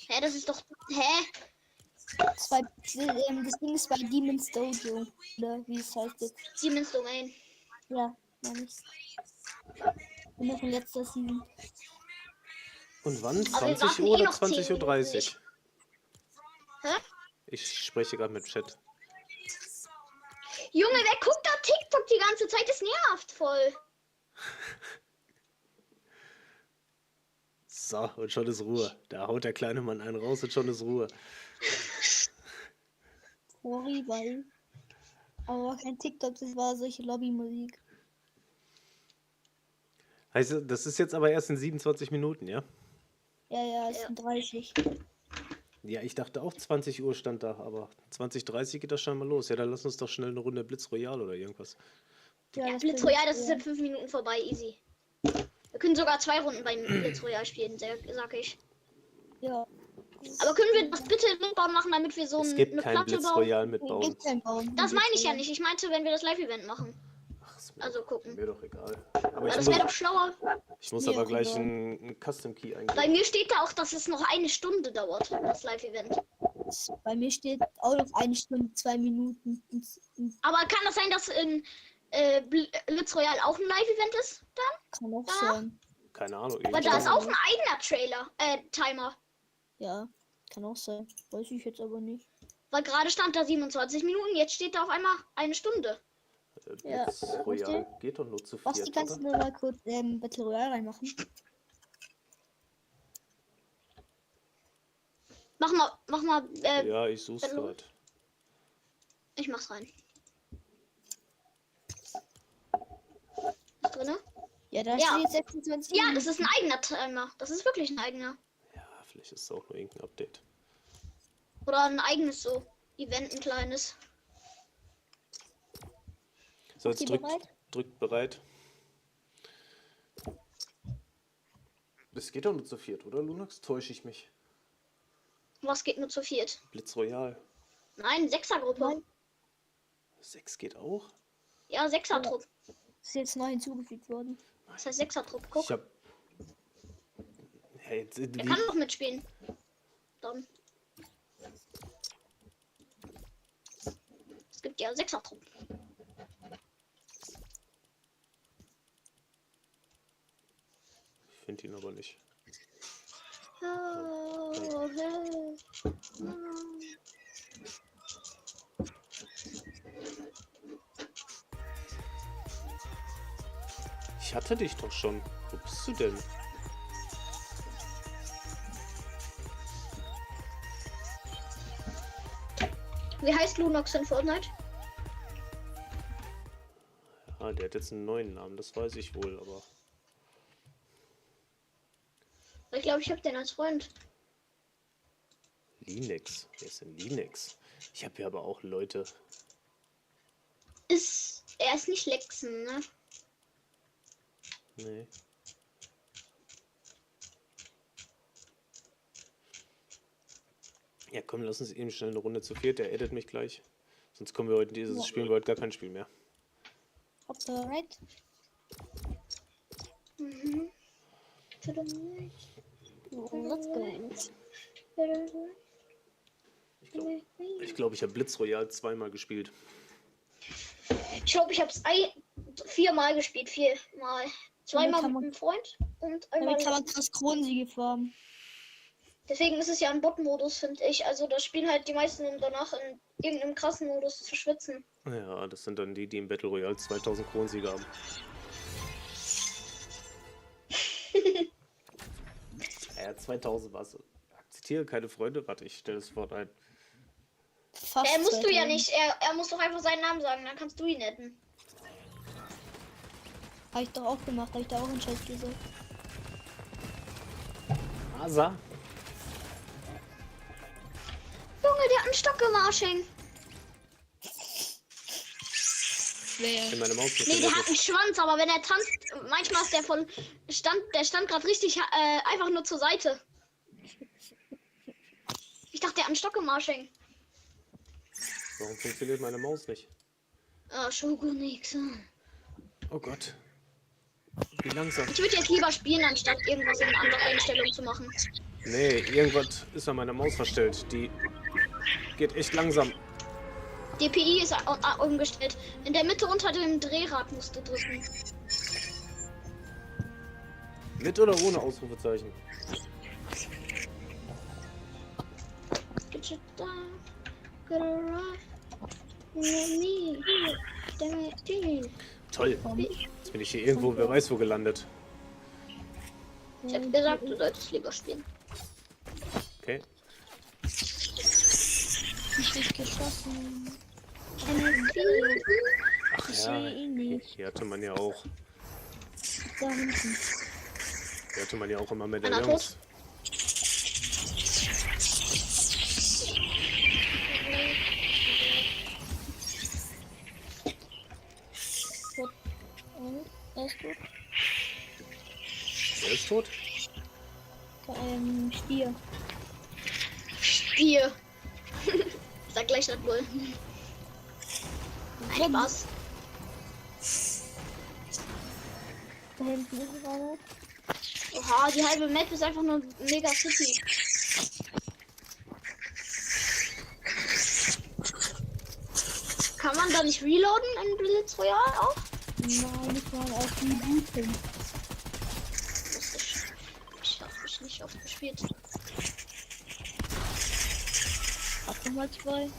Speaker 11: Hä, das ist doch... Hä?
Speaker 13: Das Ding ist bei Demon's Dojo. Oder wie es heißt jetzt.
Speaker 11: Demon's Domain.
Speaker 13: Ja, meine ich. Und noch in letzter Season.
Speaker 7: Und wann?
Speaker 11: Aber
Speaker 7: 20
Speaker 11: wir
Speaker 7: Uhr oder
Speaker 11: warten noch 10
Speaker 7: 20:30 Uhr?
Speaker 11: Hä?
Speaker 7: Ich spreche gerade mit Chat.
Speaker 11: Junge, wer guckt da TikTok die ganze Zeit? Das nervt voll.
Speaker 7: So, und schon ist Ruhe. Da haut der kleine Mann einen raus und schon ist Ruhe.
Speaker 13: Sorry, weil. Aber kein TikTok, das war solche Lobbymusik.
Speaker 7: Heißt, das ist jetzt aber erst in 27 Minuten, ja?
Speaker 13: Ja, es sind 30.
Speaker 7: Ja, ich dachte auch 20 Uhr stand da, aber 20:30 geht das scheinbar los. Ja, dann lass uns doch schnell eine Runde Blitz Royale oder irgendwas.
Speaker 11: Ja, Blitz Royale, das ist in 5 Minuten vorbei, easy. Wir können sogar 2 Runden beim Blitz Royale spielen, sag ich.
Speaker 13: Ja.
Speaker 11: Aber können wir das bitte mitbauen machen, damit wir so
Speaker 7: Es gibt
Speaker 11: eine
Speaker 7: kein
Speaker 11: Platte
Speaker 7: Blitz
Speaker 11: bauen?
Speaker 7: Royale mitbauen.
Speaker 11: Das meine ich ja nicht. Ich meinte, wenn wir das Live-Event machen.
Speaker 7: Ach, ist
Speaker 11: Also gucken.
Speaker 7: mir doch egal. Aber
Speaker 11: Ja, das wäre doch schlauer.
Speaker 7: ich muss aber gleich einen Custom Key eingeben.
Speaker 11: Bei mir steht da auch, dass es noch 1 Stunde dauert, das Live-Event.
Speaker 13: Bei mir steht auch noch 1 Stunde, 2 Minuten.
Speaker 11: Aber kann das sein, dass in Blitz Royale auch ein Live-Event ist dann?
Speaker 13: Kann auch
Speaker 11: Danach?
Speaker 13: sein.
Speaker 7: Keine Ahnung.
Speaker 11: Weil da ist auch ein eigener Timer.
Speaker 13: Ja, kann auch sein. Weiß ich jetzt aber nicht.
Speaker 11: Weil gerade stand da 27 Minuten, jetzt steht da auf einmal 1 Stunde.
Speaker 13: Ja,
Speaker 7: Blitz Royale geht doch nur zu
Speaker 13: Was, die
Speaker 7: viert,
Speaker 13: kannst du
Speaker 7: oder?
Speaker 13: nur mal kurz Battle Royale reinmachen?
Speaker 11: Mach mal,
Speaker 7: Ja, ich such's
Speaker 11: Hallo?
Speaker 7: gerade.
Speaker 11: ich mach's rein. Ist drinne?
Speaker 13: Ja, da
Speaker 11: Ja.
Speaker 13: steht jetzt 26
Speaker 11: Ja, das ist ein eigener Timer. Das ist wirklich ein eigener.
Speaker 7: Ja, vielleicht ist es auch nur irgendein Update.
Speaker 11: Oder ein eigenes so Event, ein kleines.
Speaker 7: So, jetzt
Speaker 13: Seid ihr bereit?
Speaker 7: drückt bereit. Das geht doch nur zu viert, oder, Lunox? Täusche ich mich?
Speaker 11: Was geht nur zu viert?
Speaker 7: Blitz Royale.
Speaker 11: Nein, 6er-Gruppe.
Speaker 7: 6 geht auch?
Speaker 11: Ja, 6er-Trupp.
Speaker 13: Ist jetzt neu hinzugefügt worden.
Speaker 11: Das heißt 6er-Trupp. Guck,
Speaker 7: Ich hab... Hey,
Speaker 11: er kann doch mitspielen. Dann. Es gibt ja 6er-Trupp.
Speaker 7: Ich finde ihn aber nicht.
Speaker 11: Oh, hey.
Speaker 7: Ich hatte dich doch schon. Wo bist du denn?
Speaker 11: Wie heißt Lunox in Fortnite?
Speaker 7: Ah, der hat jetzt einen neuen Namen, das weiß ich wohl, aber...
Speaker 11: Ich glaube, ich habe den als Freund.
Speaker 7: Linux. Wer ist denn Linux? Ich habe hier aber auch Leute.
Speaker 11: Er ist nicht Lexen, ne?
Speaker 7: Nee. Ja, komm, lass uns eben schnell eine Runde zu viert. Der addet mich gleich. Sonst kommen wir heute spielen wir heute gar kein Spiel mehr.
Speaker 13: Hauptsache right.
Speaker 11: Mhm.
Speaker 13: Let's go.
Speaker 7: Ich glaube, ich habe Blitz Royale zweimal gespielt.
Speaker 11: Ich glaube, ich habe es 4-mal gespielt. 4-mal. Zweimal mit einem Freund und einmal.
Speaker 13: Damit kann man krass Kronensiege farmen.
Speaker 11: Deswegen ist es ja ein Bot-Modus, finde ich. Also da spielen halt die meisten, um danach in irgendeinem krassen Modus zu schwitzen.
Speaker 7: Ja, das sind dann die, die im Battle Royale 2000 Kronensiege haben. Ja, 2000 was. Akzeptiere keine Freunde. Warte, ich stelle das Wort ein.
Speaker 11: Musst du ja nicht. Er muss doch einfach seinen Namen sagen, dann kannst du ihn netten.
Speaker 13: Habe ich doch auch gemacht, habe ich da auch in Chat gesagt.
Speaker 7: Asa.
Speaker 11: Junge, der hat einen Stock-Gemarsching.
Speaker 7: In meine Maus
Speaker 11: Nee, der hat einen Schwanz, aber wenn er tanzt, manchmal ist der stand gerade richtig einfach nur zur Seite. Ich dachte, der hat einen Stock-Gemarsching.
Speaker 7: Warum funktioniert meine Maus nicht?
Speaker 11: Ah, schon nix.
Speaker 7: Oh Gott. Wie langsam.
Speaker 11: Ich würde jetzt lieber spielen, anstatt irgendwas in andere Einstellungen zu machen.
Speaker 7: Nee, irgendwas ist an meiner Maus verstellt. Die geht echt langsam.
Speaker 11: DPI ist umgestellt. In der Mitte unter dem Drehrad musst du drücken.
Speaker 7: Mit oder ohne Ausrufezeichen? Toll. Jetzt bin ich hier irgendwo, wer weiß wo gelandet.
Speaker 11: Ich hab gesagt, du solltest lieber spielen.
Speaker 7: Okay.
Speaker 13: Ich bin geschossen.
Speaker 7: Ach ja, hier hatte man ja auch.
Speaker 13: Da hinten.
Speaker 7: Hier hatte man ja auch immer Medaillons.
Speaker 13: Er ist tot.
Speaker 7: Er ist tot?
Speaker 13: Stier.
Speaker 11: Stier. Sag gleich das wohl. Spaß.
Speaker 13: Da hinten ist es einer.
Speaker 11: Oha, die halbe Map ist einfach nur mega city. Kann man da nicht reloaden in Blitz Royale auch?
Speaker 13: Nein, ich war auf die Booten.
Speaker 11: Ich hab mich nicht oft gespielt.
Speaker 13: Hab nochmal 2.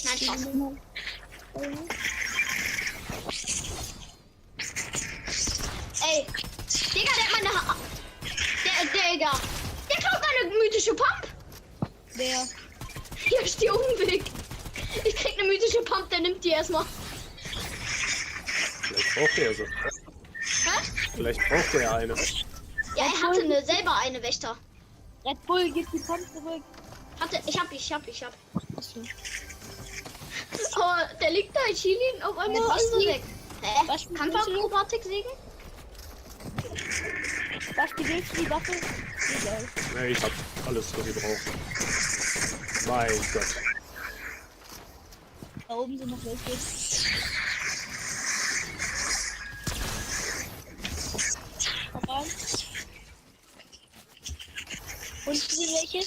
Speaker 11: Nein, Spaß. Ey, Digga, der hat meine Digga. Der klaut meine mythische Pump.
Speaker 13: Wer?
Speaker 11: Hier ist die Umweg. Ich krieg eine mythische Pump, der nimmt die erstmal.
Speaker 7: Vielleicht braucht er so.
Speaker 11: Hä?
Speaker 7: Vielleicht braucht er eine.
Speaker 11: Ja, er hatte selber eine Wächter.
Speaker 13: Red Bull, gib die Pump zurück.
Speaker 11: Ich hab. Oh, der liegt da, ich hielt ihn auf einmal alles weg. Hä? Kampfakrobatik sägen?
Speaker 13: Was willst du die Waffe?
Speaker 7: Nee, ich hab alles, was ich brauche. Mein Gott.
Speaker 13: Da oben sind noch welche. Voran. Und sind welche?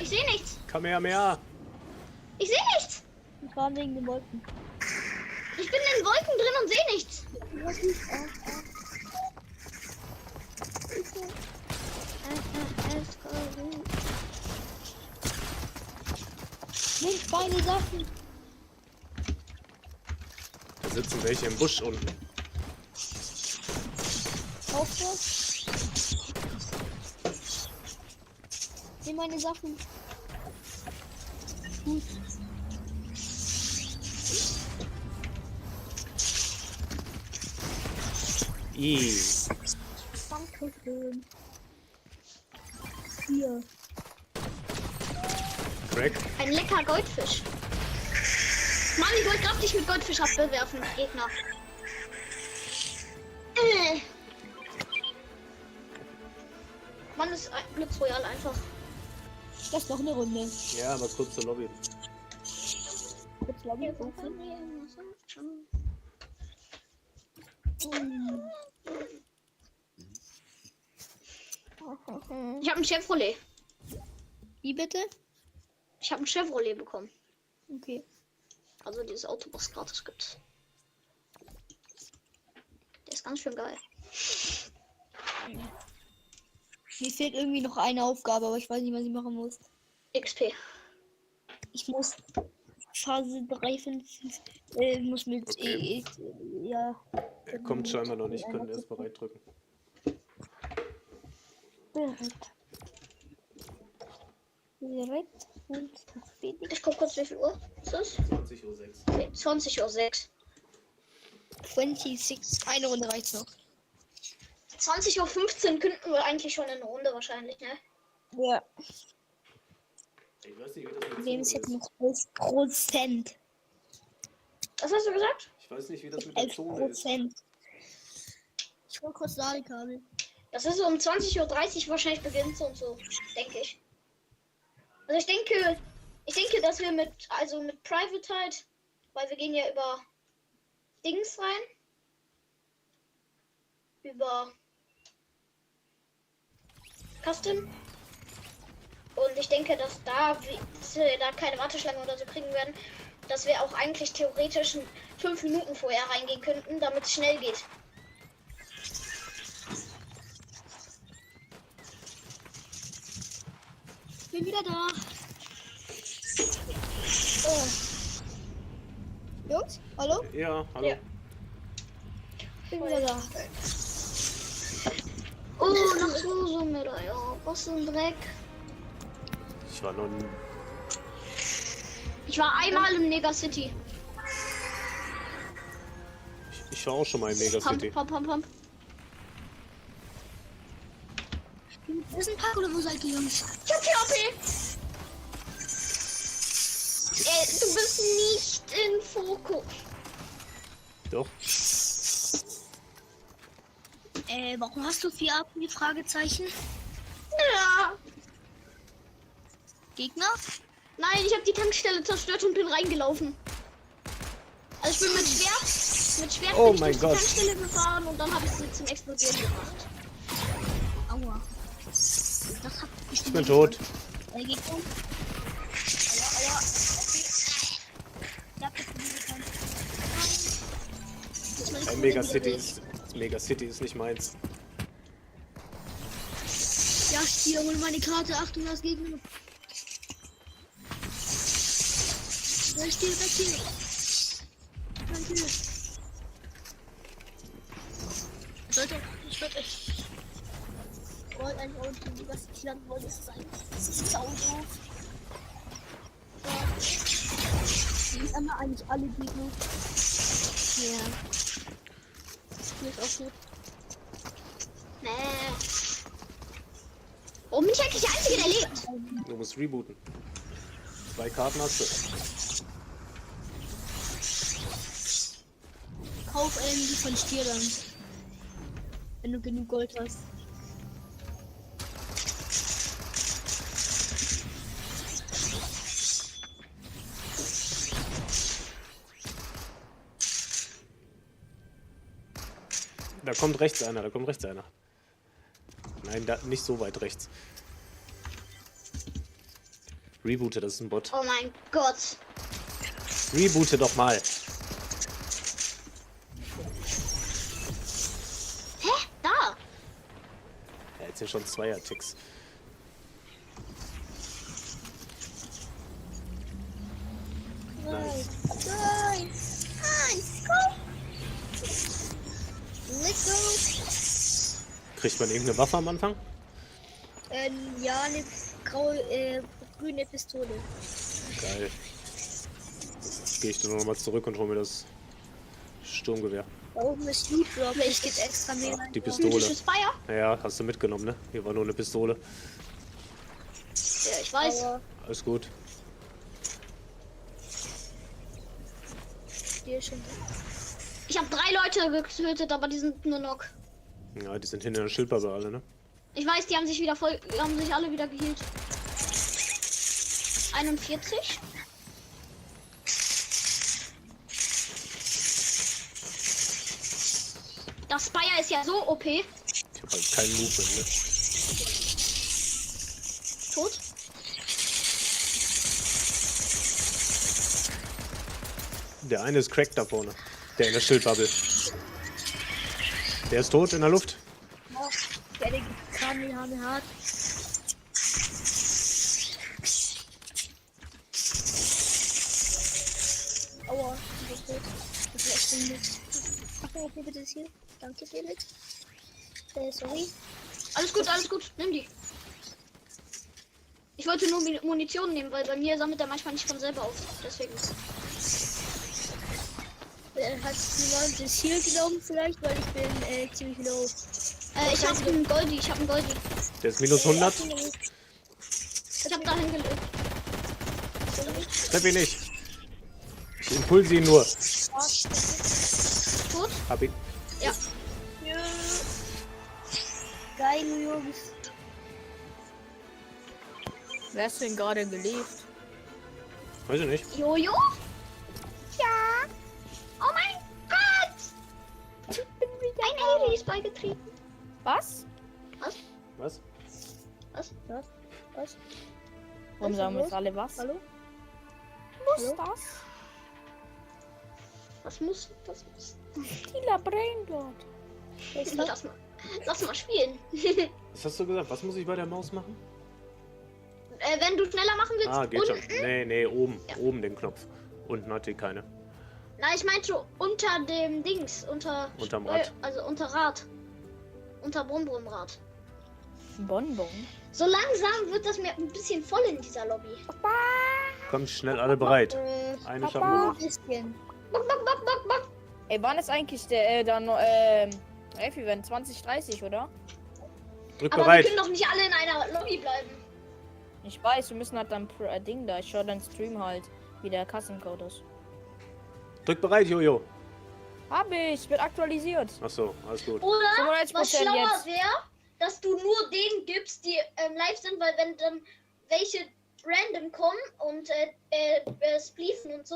Speaker 11: Ich sehe nichts.
Speaker 7: Kamehameha.
Speaker 11: Ich sehe nichts.
Speaker 13: Ich war wegen den Wolken.
Speaker 11: Ich bin in den Wolken drin und sehe nichts.
Speaker 13: Meine Sachen.
Speaker 7: Da sitzen welche im Busch unten.
Speaker 13: Auf was? Nimm meine Sachen. Gut. Danke schön. Hier.
Speaker 7: Crack.
Speaker 11: Ein lecker Goldfisch. Mann, ich wollte gerade dich mit Goldfisch abbewerfen, Gegner. Mann, ist ein Blitzroyal einfach.
Speaker 13: Das ist noch eine Runde.
Speaker 7: Ja, aber kurz zur Lobby.
Speaker 13: Kurz Lobby.
Speaker 11: Ich habe ein Chevrolet.
Speaker 13: Wie bitte?
Speaker 11: Ich habe ein Chevrolet bekommen.
Speaker 13: Okay.
Speaker 11: Also dieses Auto, was gratis gibt. Der ist ganz schön geil.
Speaker 13: Mir fehlt irgendwie noch eine Aufgabe, aber ich weiß nicht, was ich machen muss.
Speaker 11: XP.
Speaker 13: Ich muss Phase 3, 5, muss mit
Speaker 7: Okay.
Speaker 13: ja.
Speaker 7: Er kommt scheinbar noch nicht, können erst bereit drücken.
Speaker 13: Bereit. Direkt und fertig.
Speaker 11: Ich guck kurz, wie viel Uhr ist das?
Speaker 7: 20:06 Uhr.
Speaker 11: Nee, 20:06 Uhr.
Speaker 13: 26, eine Runde reicht noch.
Speaker 11: 20:15 Uhr könnten wir eigentlich schon in eine Runde wahrscheinlich, ne?
Speaker 13: Ja.
Speaker 7: Ich weiß nicht, wie das mit
Speaker 13: Dem ist
Speaker 7: Zone
Speaker 13: jetzt
Speaker 7: ist.
Speaker 13: noch 11%.
Speaker 11: Was hast du gesagt?
Speaker 7: Ich weiß nicht, wie das mit der Zone ist.
Speaker 13: 11%. Ich hol kurz Ladekabel.
Speaker 11: Das ist so um 20:30 Uhr wahrscheinlich beginnt und so, denke ich. Also ich denke, dass wir mit Private halt, weil wir gehen ja über Dings rein. Über Custom. Und ich denke, dass dass wir da keine Warteschlange oder so kriegen werden, dass wir auch eigentlich theoretisch 5 Minuten vorher reingehen könnten, damit es schnell geht.
Speaker 13: Bin wieder da. Jungs, hallo?
Speaker 7: Ja, hallo.
Speaker 11: Ja.
Speaker 13: Bin wieder da.
Speaker 11: Oh, nach so mit ja, was ein Dreck.
Speaker 7: Ich war noch nie.
Speaker 11: Ich war einmal im Mega City.
Speaker 7: Ich war auch schon mal in Mega City.
Speaker 11: Pump.
Speaker 13: Wo ist ein Pack oder wo seid ihr, Jungs?
Speaker 11: Ich hab die AP. Du bist nicht in Fokus.
Speaker 7: Doch.
Speaker 13: Warum hast du 4 AP? Fragezeichen.
Speaker 11: Ja.
Speaker 13: Gegner?
Speaker 11: Nein, ich habe die Tankstelle zerstört und bin reingelaufen. Also ich bin mit Schwert
Speaker 7: Oh
Speaker 11: bin ich
Speaker 7: mein
Speaker 11: durch
Speaker 7: Gott.
Speaker 11: die Tankstelle gefahren und dann habe ich sie zum Explodieren gebracht.
Speaker 13: Aua. Das hat
Speaker 7: Ich bin tot.
Speaker 13: Gegner. Aua.
Speaker 7: Mega City ist nicht meins.
Speaker 13: Ja, hier, hol meine Karte. Achtung, das Gegner. Da steht das hier. Danke. Ich wollte eigentlich auch nicht, was ich landen wollte. Das ist sau doof. Die ist einmal eigentlich alle Gegner. Ja. Hier ist auch gut.
Speaker 11: Nee. Warum bin ich eigentlich der Einzige, der lebt?
Speaker 7: Du musst rebooten. 2 Karten hast du.
Speaker 13: Kauf die von Stier dann. Wenn du genug Gold hast.
Speaker 7: Da kommt rechts einer. Nein, da, nicht so weit rechts. Reboote, das ist ein Bot.
Speaker 11: Oh mein Gott.
Speaker 7: Reboote doch mal.
Speaker 11: Hä? Da?
Speaker 7: Ja, jetzt hier schon 2er-Ticks. Nice.
Speaker 13: 2, 1, go! Let's go!
Speaker 7: Kriegt man irgendeine Waffe am Anfang?
Speaker 13: Ja, eine grüne Pistole.
Speaker 7: Geil. Jetzt gehe ich dann nochmal zurück und hole mir das Sturmgewehr.
Speaker 13: Da oben ist Loot Drop. Ich gebe extra mehr rein.
Speaker 7: Die Pistole.
Speaker 11: Mythisches Feuer?
Speaker 7: Ja, hast du mitgenommen, ne? Hier war nur eine Pistole.
Speaker 11: Ja, ich weiß.
Speaker 13: Aber
Speaker 7: Alles gut.
Speaker 13: die ist schon da.
Speaker 11: Ich habe 3 Leute getötet, aber die sind nur noch.
Speaker 7: Ja, die sind hinter der Schildbubble alle, ne?
Speaker 11: Ich weiß, die haben sich wieder voll. Die haben sich alle wieder geheilt. 41. Das Spire ist ja so OP.
Speaker 7: Ich hab halt keinen Movement, ne?
Speaker 11: Tot.
Speaker 7: Der eine ist cracked da vorne. Der in der Schildbubble. Der ist tot in der Luft.
Speaker 13: Ja, der kann die Hame hart. Aua, ich bin tot. Das ist echt ein Mist. Ach, okay, bitte das hier. Danke, Felix. Sorry.
Speaker 11: Alles gut, nimm die. Ich wollte nur Munition nehmen, weil bei mir sammelt er manchmal nicht von selber auf. Deswegen.
Speaker 13: Hast du mal das Heal genommen vielleicht, weil ich bin ziemlich low.
Speaker 11: Ich hab einen Goldie,
Speaker 7: Der ist minus 100.
Speaker 11: Ich hab da hingelegt.
Speaker 7: Treff ihn nicht. Ich impulse ihn nur.
Speaker 11: Tot?
Speaker 7: Hab ihn.
Speaker 11: Ja.
Speaker 13: Geil, Jungs.
Speaker 14: Wer ist denn gerade gelebt?
Speaker 7: Weiß ich nicht.
Speaker 11: Jojo? Ja. Oh mein Gott! Ein Heli ist beigetreten.
Speaker 14: Was?
Speaker 11: Was?
Speaker 7: Was?
Speaker 11: Was?
Speaker 13: Was? Was?
Speaker 14: Warum sagen wir jetzt alle was?
Speaker 13: Hallo?
Speaker 14: Muss
Speaker 13: Hallo?
Speaker 14: das?
Speaker 11: Was muss? Das muss.
Speaker 14: Die Brain dort.
Speaker 11: Lass mal spielen.
Speaker 7: Was hast du gesagt? Was muss ich bei der Maus machen?
Speaker 11: Wenn du schneller machen willst,
Speaker 7: Ah, geht schon.
Speaker 11: unten.
Speaker 7: Nee, oben.
Speaker 11: Ja.
Speaker 7: Oben den Knopf. Unten hat die keine.
Speaker 11: Na, ich meinte unter dem Dings.
Speaker 7: Unterm Rad.
Speaker 11: Also unter Rad. Unter Brummrad.
Speaker 14: Bonbon.
Speaker 11: So langsam wird das mir ein bisschen voll in dieser Lobby.
Speaker 7: Kommt schnell alle bereit. Eine schaffen wir noch.
Speaker 13: Bisschen.
Speaker 14: Ey, wann ist eigentlich der Elf-Event? 2030, oder?
Speaker 7: Drück
Speaker 11: Aber wir
Speaker 7: bereit.
Speaker 11: können doch nicht alle in einer Lobby bleiben.
Speaker 14: Ich weiß, wir müssen halt dann Ding da. Ich schau deinen Stream halt, wie der Kassencode ist.
Speaker 7: Drück bereit, Jojo.
Speaker 14: Hab ich, wird aktualisiert.
Speaker 7: Achso, alles gut.
Speaker 11: Oder
Speaker 14: 95%
Speaker 11: was schlauer
Speaker 14: jetzt.
Speaker 11: wäre, dass du nur denen gibst, die live sind, weil wenn dann welche random kommen und spleefen und so.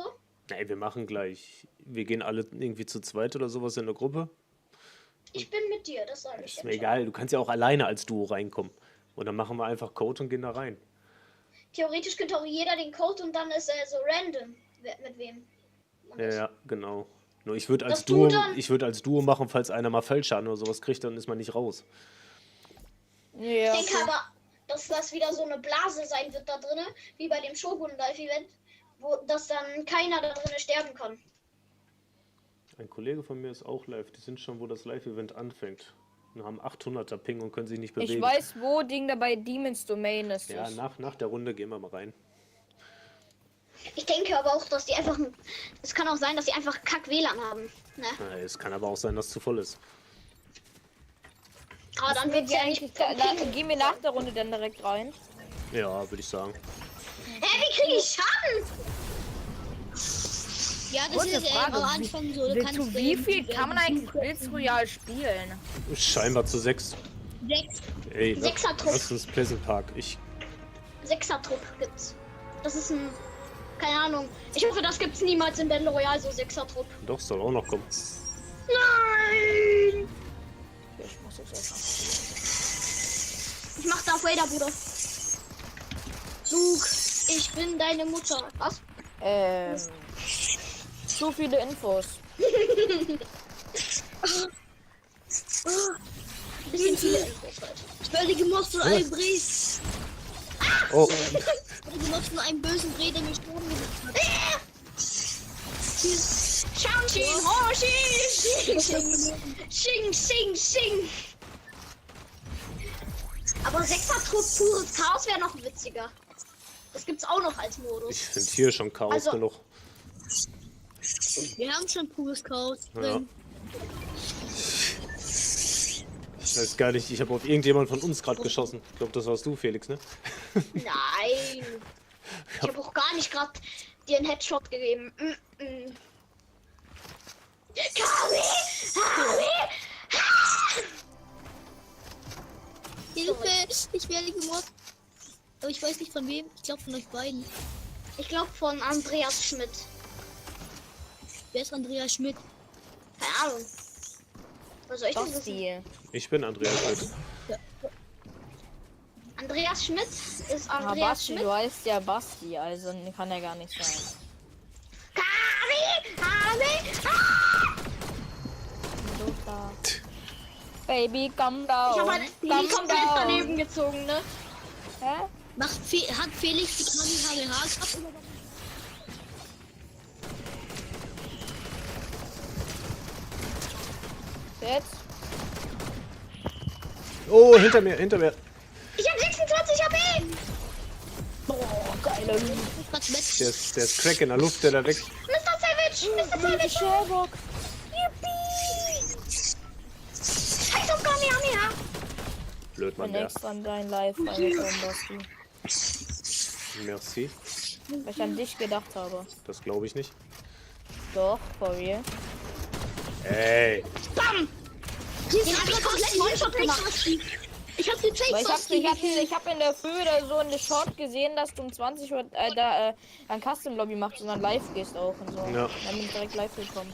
Speaker 7: Ey, wir machen gleich. Wir gehen alle irgendwie zu zweit oder sowas in der Gruppe.
Speaker 11: Ich bin mit dir, das sage ich.
Speaker 7: Ist mir egal, du kannst ja auch alleine als Duo reinkommen. Und dann machen wir einfach Code und gehen da rein.
Speaker 11: Theoretisch könnte auch jeder den Code und dann ist er so random, mit wem.
Speaker 7: Ja, genau. Nur ich würde als
Speaker 11: du
Speaker 7: Duo,
Speaker 11: dann-
Speaker 7: als Duo machen, falls einer mal Feldschaden oder sowas kriegt, dann ist man nicht raus.
Speaker 14: Ja,
Speaker 11: Ich denke aber, dass das wieder so eine Blase sein wird da drinne, wie bei dem Shogun Live Event, wo dass dann keiner da drinne sterben kann.
Speaker 7: Ein Kollege von mir ist auch live. Die sind schon, wo das Live-Event anfängt. Und haben 800er Ping und können sich nicht bewegen.
Speaker 14: ich weiß, wo Ding da bei Demons Domain ist.
Speaker 7: Ja, nach der Runde gehen wir mal rein.
Speaker 11: Ich denke aber auch, dass die einfach. Es kann auch sein, dass die einfach Kack-WLAN haben. Ne?
Speaker 7: Ja, es kann aber auch sein, dass es zu voll ist.
Speaker 11: Aber dann wird ja nicht.
Speaker 14: Gehen wir nach der Runde dann direkt rein.
Speaker 7: Ja, würde ich sagen.
Speaker 11: Hä, wie kriege ich Schaden?
Speaker 13: Ja, das
Speaker 14: Gute
Speaker 13: ist
Speaker 14: Frage.
Speaker 13: am Anfang so. Du kannst,
Speaker 14: Zu wie viel kann man eigentlich Blitz Royale spielen?
Speaker 7: Scheinbar zu 6.
Speaker 13: 6.
Speaker 7: Ey,
Speaker 11: Sechser-Trupp.
Speaker 7: lass uns Pleasant Park.
Speaker 11: 6er-Trupp gibt's. Das ist ein. Keine Ahnung. Ich hoffe, das gibt's niemals in Battle Royale, so 6er-Trupp.
Speaker 7: Doch, soll auch noch kommen.
Speaker 11: Nein!
Speaker 14: Ich muss jetzt erst
Speaker 11: Ich mach Darth Vader, Bruder. Zug, ich bin deine Mutter. Was?
Speaker 14: Zu viele Infos.
Speaker 11: Bisschen viele Infos halt.
Speaker 13: Ich werde gemobbt von einem Bries.
Speaker 7: Oh,
Speaker 13: Ich werde gemobbt von einem bösen Brie, der mich oben gesetzt hat.
Speaker 11: Shang-Chi, Hoshi, Shing. Aber 6er-Trupp pures Chaos wäre noch witziger. Das gibt's auch noch als Modus.
Speaker 7: Ich finde hier schon Chaos genug.
Speaker 13: Wir haben schon pures Chaos drin.
Speaker 7: Ich weiß gar nicht, ich habe auf irgendjemand von uns gerade geschossen. Ich glaube, das warst du, Felix, ne?
Speaker 11: Nein. Ich habe auch gar nicht gerade dir einen Headshot gegeben. Harvey!
Speaker 13: Hilfe! Ich werde gemobbt. Aber ich weiß nicht von wem. Ich glaube von euch beiden.
Speaker 11: Ich glaube von Andreas Schmidt.
Speaker 13: Wer ist Andreas Schmidt?
Speaker 11: Keine Ahnung. Was soll ich denn wissen?
Speaker 7: Ich bin Andreas Schmidt.
Speaker 13: Ja.
Speaker 11: Andreas Schmidt ist Andreas
Speaker 14: Basti,
Speaker 11: Schmidt.
Speaker 14: du heißt ja Basti, also kann er gar nicht sein. Baby, come down.
Speaker 11: Ich habe halt die komplett daneben gezogen, ne?
Speaker 14: Hä?
Speaker 13: Hat Felix die Kamehameha gehabt?
Speaker 14: Jetzt?
Speaker 7: Oh, hinter mir.
Speaker 11: Ich hab 26 HP!
Speaker 14: Boah, geile
Speaker 7: Der ist Crack in der Luft, der da weg.
Speaker 11: Mr. Savage!
Speaker 14: Sherlock!
Speaker 11: Scheiß auf Kamehameha!
Speaker 7: Blöd,
Speaker 14: Ich
Speaker 7: Mann,
Speaker 14: bin
Speaker 7: der.
Speaker 14: extra an dein Live reingekommen, Basti.
Speaker 7: Merci.
Speaker 14: Weil ich an dich gedacht habe.
Speaker 7: Das glaube ich nicht.
Speaker 14: Doch, for real.
Speaker 7: Ey.
Speaker 11: Bam! Den hab ich komplett One-Shot gemacht. Ich hab den
Speaker 14: Ich hab in der Früh oder so in der Short gesehen, dass du um 20 Uhr ein Custom Lobby machst und dann live gehst auch und so.
Speaker 7: Ja.
Speaker 14: Dann bin ich direkt live gekommen.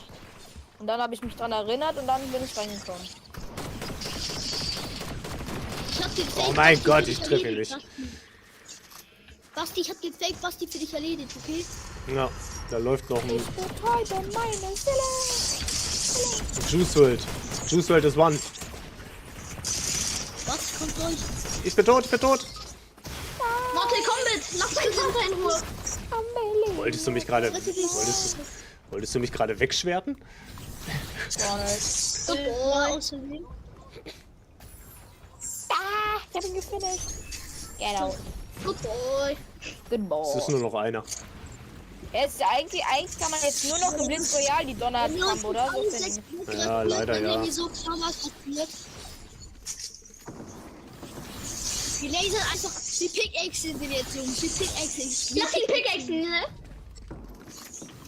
Speaker 14: Und dann habe ich mich dran erinnert und dann bin ich reingekommen.
Speaker 7: Oh mein Gott, ich treffe ihn nicht.
Speaker 13: Basti, ich hab gefaked, Basti für dich erledigt, okay?
Speaker 7: Ja, da läuft noch ein
Speaker 14: Betreute meine Seele.
Speaker 7: Juice World. Juice World ist one.
Speaker 13: Was kommt durch?
Speaker 7: Ich bin tot.
Speaker 11: Mortal Kombat! Lass dein Vater in Ruhe!
Speaker 7: Wolltest du mich gerade wegschwerten?
Speaker 14: Gar nicht.
Speaker 13: Außerdem.
Speaker 14: Ich hab ihn gefinisht. Genau.
Speaker 11: Good boy.
Speaker 14: Good boy.
Speaker 7: Es ist nur noch einer.
Speaker 14: Jetzt eigentlich kann man jetzt nur noch im Blitz Royal die Donnerstag haben, oder? So finden.
Speaker 7: Ja, leider ja.
Speaker 13: Die Laser einfach. Die Pickaxe sind jetzt, Jungs. Die Pickaxe.
Speaker 11: Lass ihn Pickaxen, ne?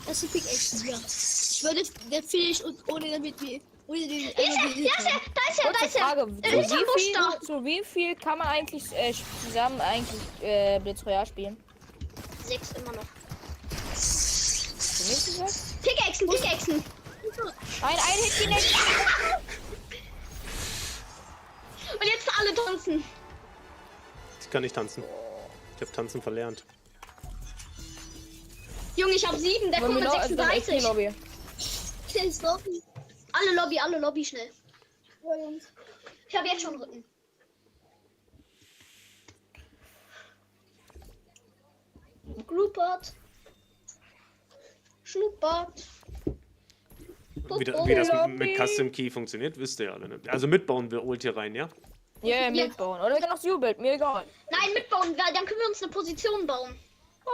Speaker 13: Das sind Pickaxe, ja. Ich würde der Finish und ohne damit wir. Ohne den.
Speaker 11: Da ist er!
Speaker 14: Frage,
Speaker 11: Hinterm Busch da!
Speaker 14: zu wie viel kann man eigentlich zusammen Blitz Royal spielen?
Speaker 11: 6 immer noch.
Speaker 14: Findest du das?
Speaker 11: Pickaxen!
Speaker 14: Ein Hit direkt.
Speaker 11: Und jetzt alle tanzen.
Speaker 7: Ich kann nicht tanzen. Ich habe tanzen verlernt.
Speaker 11: Junge, ich hab 7, der kommt mit 36.
Speaker 14: Lobby.
Speaker 11: Alle Lobby, schnell.
Speaker 13: Ja, Jungs.
Speaker 11: Ich hab jetzt schon Rücken. Groupert. Schnuppert.
Speaker 7: Wie das mit Custom Key funktioniert, wisst ihr ja alle. Ne? Also mitbauen wir Ult hier rein, ja?
Speaker 14: Ja, mitbauen. Oder wir können auch das U-Bild, mir egal.
Speaker 11: Nein, mitbauen, weil dann können wir uns eine Position bauen.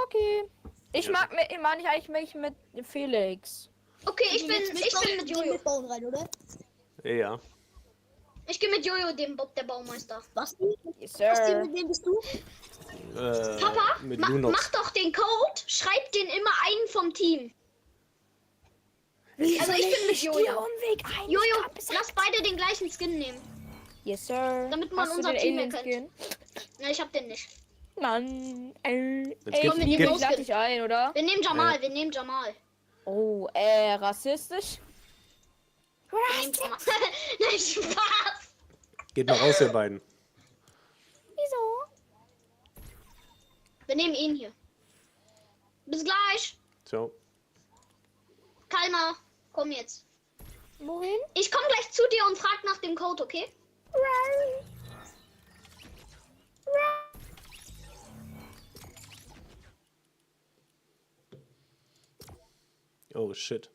Speaker 14: Okay. Ich mag eigentlich mit Felix.
Speaker 11: Okay, ich bin mit Jojo.
Speaker 13: Mitbauen rein, oder?
Speaker 7: Ja.
Speaker 11: Ich gehe mit Jojo, der Baumeister.
Speaker 13: Basti?
Speaker 14: Yes, sir.
Speaker 13: Mit wem bist du?
Speaker 11: Papa,
Speaker 7: mit
Speaker 11: mach doch den Code, schreib den immer einen vom Team. Also ich bin mit Jojo. Jojo, lass beide den gleichen Skin nehmen.
Speaker 14: Yes, sir.
Speaker 11: Damit man
Speaker 14: Hast
Speaker 11: unser
Speaker 14: du den
Speaker 11: Team
Speaker 14: Alien-Skin?
Speaker 11: Ne, ich hab den nicht.
Speaker 14: Mann.
Speaker 7: Komm,
Speaker 14: ich lade dich ein, oder?
Speaker 11: Wir nehmen Jamal,
Speaker 14: Oh, rassistisch?
Speaker 11: Wir nehmen Jamal. Nein, Spaß.
Speaker 7: Geht mal raus, ihr beiden.
Speaker 14: Wieso?
Speaker 11: Wir nehmen ihn hier. Bis gleich.
Speaker 7: Ciao.
Speaker 11: Kalmar, komm jetzt.
Speaker 14: Wohin?
Speaker 11: Ich komm gleich zu dir und frag nach dem Code, okay?
Speaker 7: Oh shit.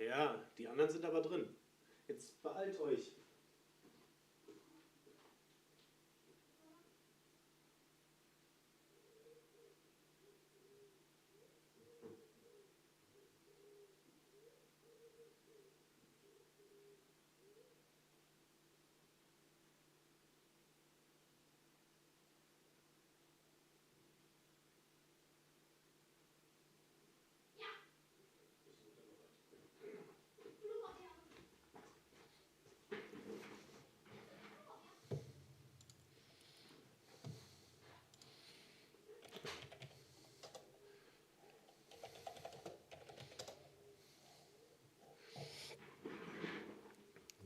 Speaker 7: Ja, die anderen sind aber drin. Jetzt beeilt euch.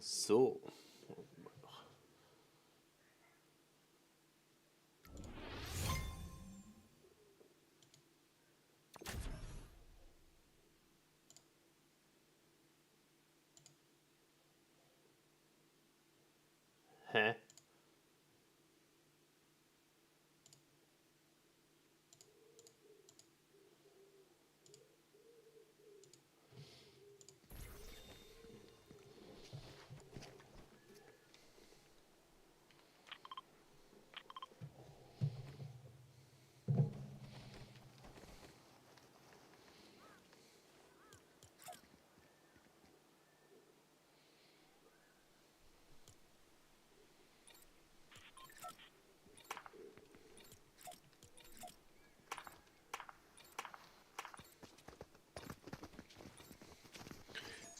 Speaker 7: So. Hä?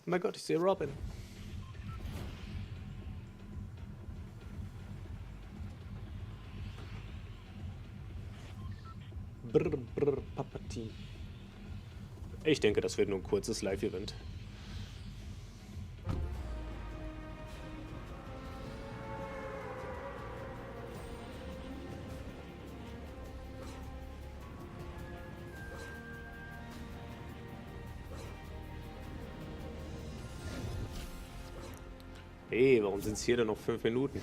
Speaker 7: Oh mein Gott, ich sehe Robin. Brr, brr, papati. Ich denke, das wird nur ein kurzes Live-Event. Hey, warum sind es hier denn noch 5 Minuten?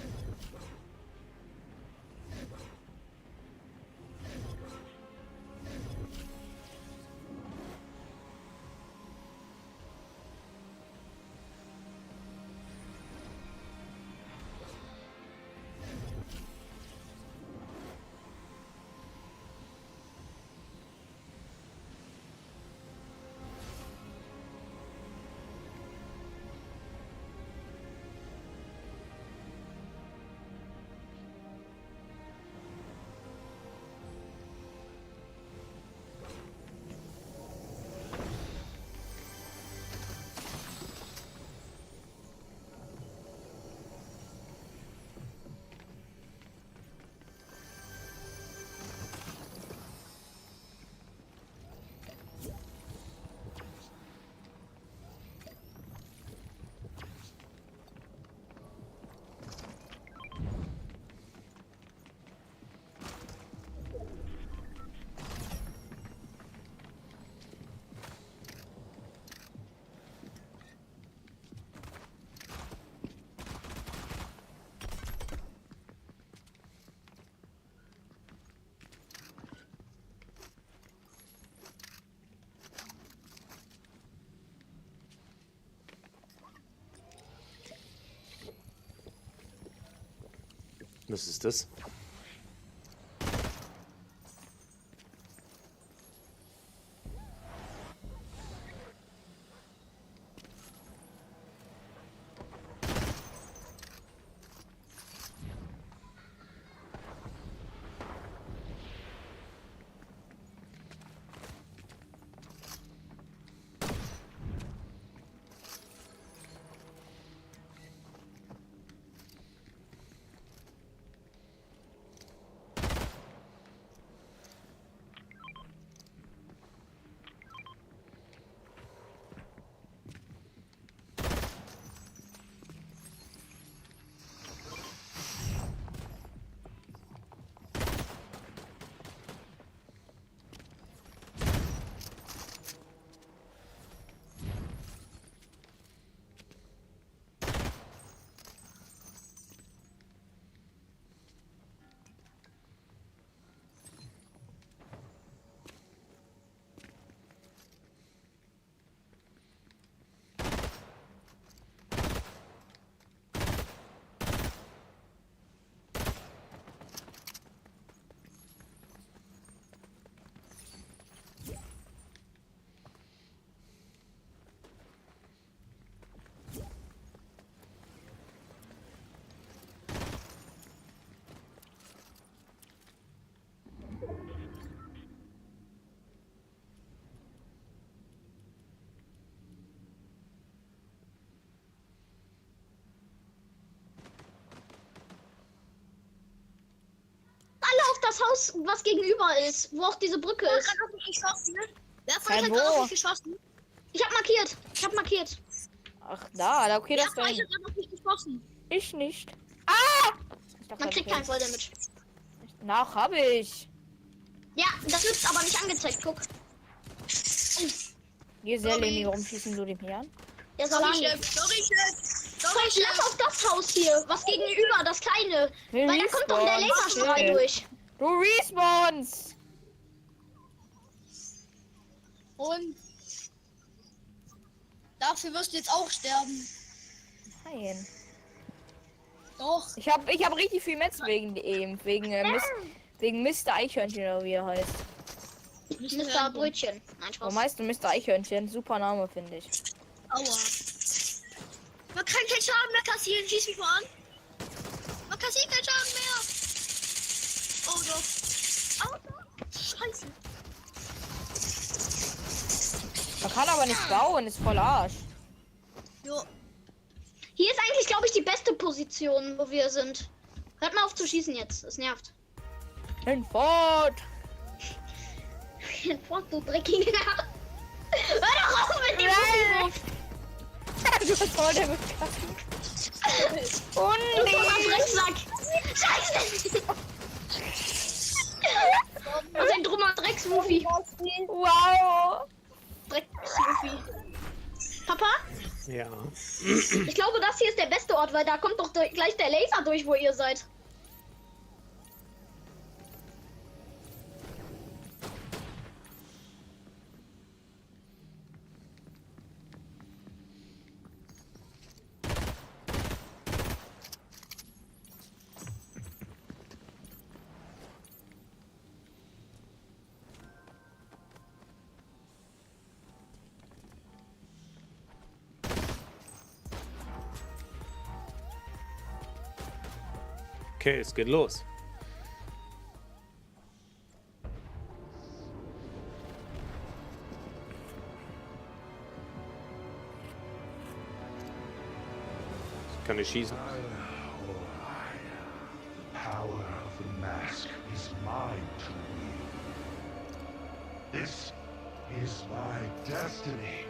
Speaker 7: Was ist das?
Speaker 11: Alle auf das Haus, was gegenüber ist, wo auch diese Brücke ist.
Speaker 13: Wer hat auf mich geschossen? Wer von
Speaker 14: Hey,
Speaker 13: euch hat gerade auf
Speaker 14: wo?
Speaker 13: mich geschossen?
Speaker 11: Ich hab markiert. Ich hab markiert.
Speaker 14: Ach, da, okay,
Speaker 13: Wer
Speaker 14: das
Speaker 13: von euch
Speaker 14: dann.
Speaker 13: hat gerade auf mich geschossen?
Speaker 14: Ich nicht. Ah! Ich dachte,
Speaker 11: Man kriegt kein Volldamage.
Speaker 14: Nach hab ich.
Speaker 11: Ja, das wird aber nicht angezeigt. Guck.
Speaker 14: Geselle, warum schießen du den hier an?
Speaker 11: Der Salami. Lass auf das Haus hier, was gegenüber, das kleine.
Speaker 14: Wir
Speaker 11: Weil da kommt doch der
Speaker 14: respawnst.
Speaker 11: Laserstrahl durch.
Speaker 14: Du respawnst!
Speaker 13: Und dafür wirst du jetzt auch sterben.
Speaker 14: Nein.
Speaker 13: Doch.
Speaker 14: Ich hab richtig viel Metz wegen wegen Mr. Eichhörnchen oder wie er heißt.
Speaker 11: Mr. Brötchen. Nein,
Speaker 14: Warum
Speaker 11: Spaß.
Speaker 14: heißt du Mr. Eichhörnchen? Super Name, finde ich.
Speaker 13: Aua. Man kann keinen Schaden mehr kassieren. Schieß mich mal an. Man kassiert keinen Schaden mehr. Oh doch. Oh doch. Scheiße.
Speaker 14: Man kann aber nicht bauen, ist voll Arsch.
Speaker 13: Jo.
Speaker 11: Hier ist eigentlich, glaube ich, die beste Position, wo wir sind. Hört mal auf zu schießen jetzt. Es nervt.
Speaker 14: Hinfort!
Speaker 11: Hinfort, du dreckiger. Hör doch auf mit dem Wurf.
Speaker 14: Du hast voll damit
Speaker 11: Du Drecksack. Scheiße. Das ist ein drummer Dreckswuffi.
Speaker 14: Wow.
Speaker 11: Dreckswuffi. Papa?
Speaker 7: Ja.
Speaker 11: Ich glaube, das hier ist der beste Ort, weil da kommt doch gleich der Laser durch, wo ihr seid.
Speaker 7: Okay, es geht los. Ich kann nicht schießen.
Speaker 15: Power of the mask is mine to wield. This is my destiny.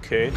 Speaker 7: Okay.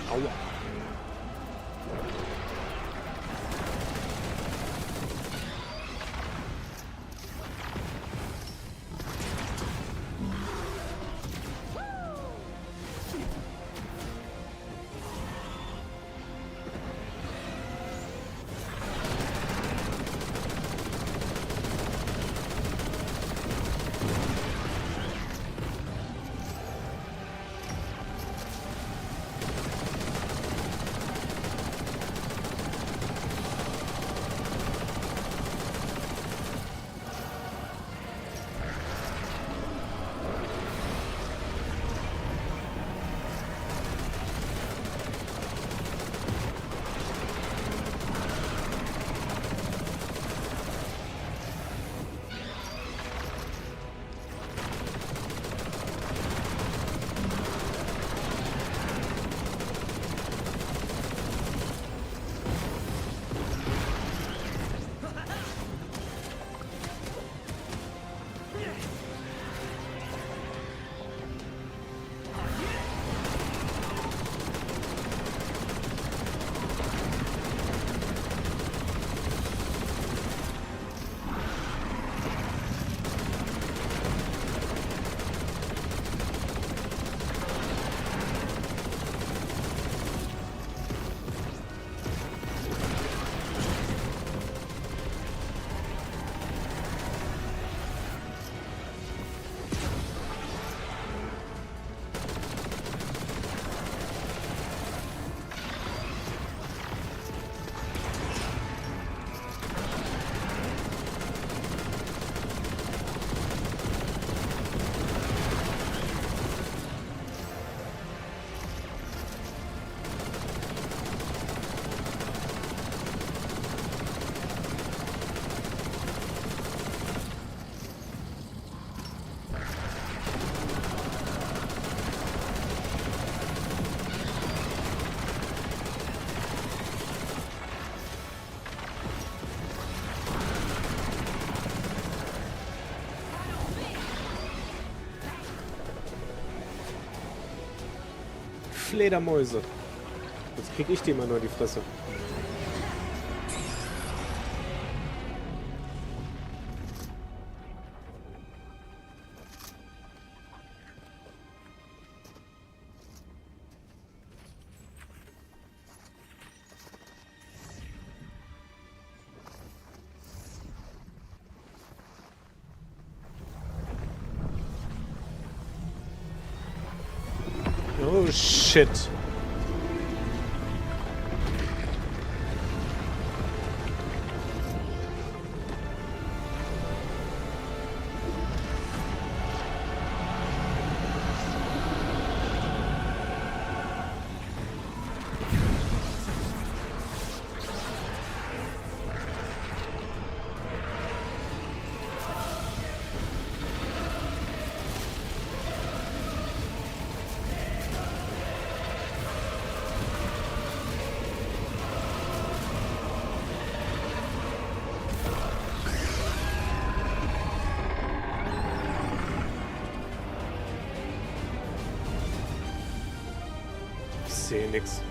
Speaker 7: Aua. Fledermäuse. Jetzt krieg ich die immer nur die Fresse. Oh shit. Ich sehe nix.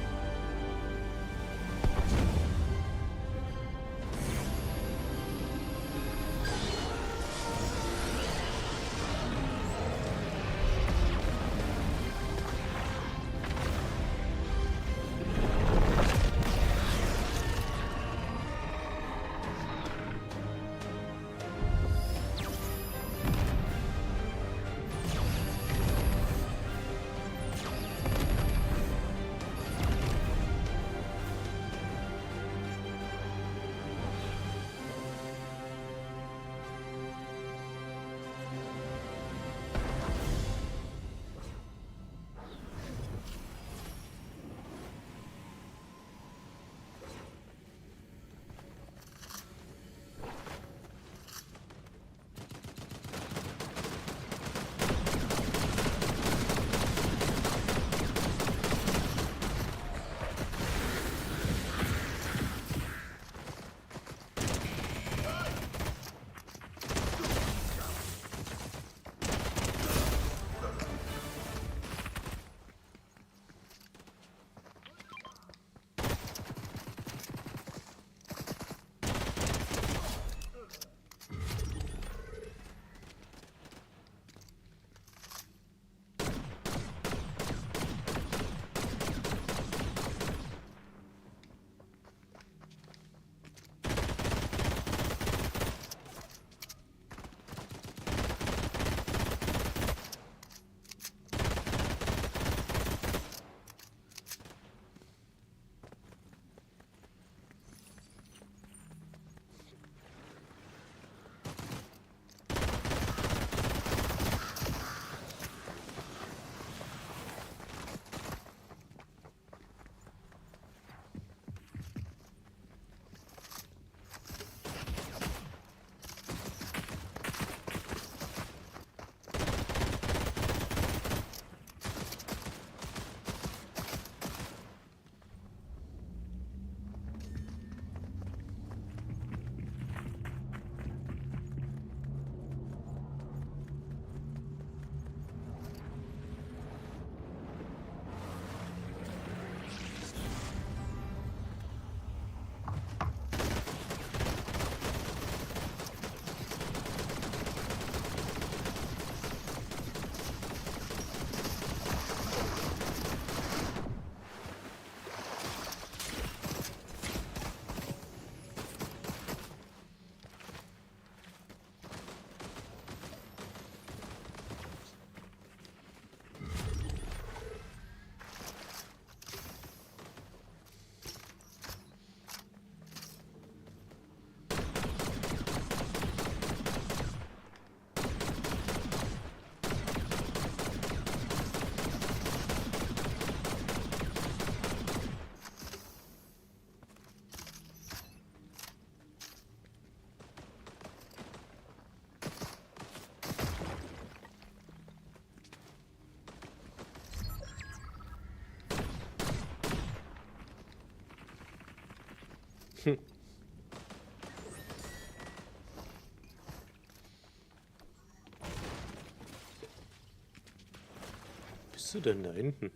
Speaker 7: Bist du denn da hinten?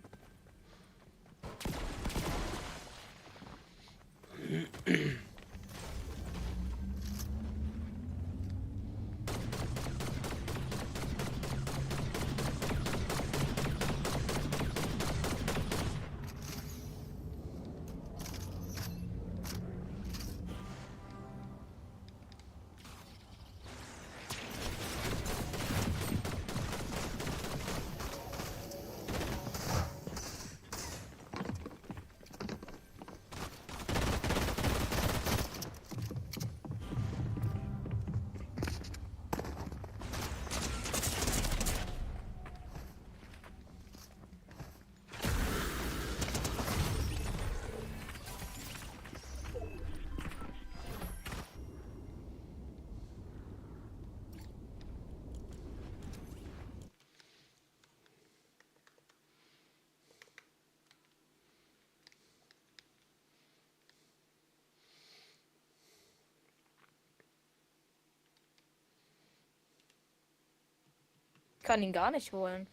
Speaker 14: Kann ihn gar nicht holen.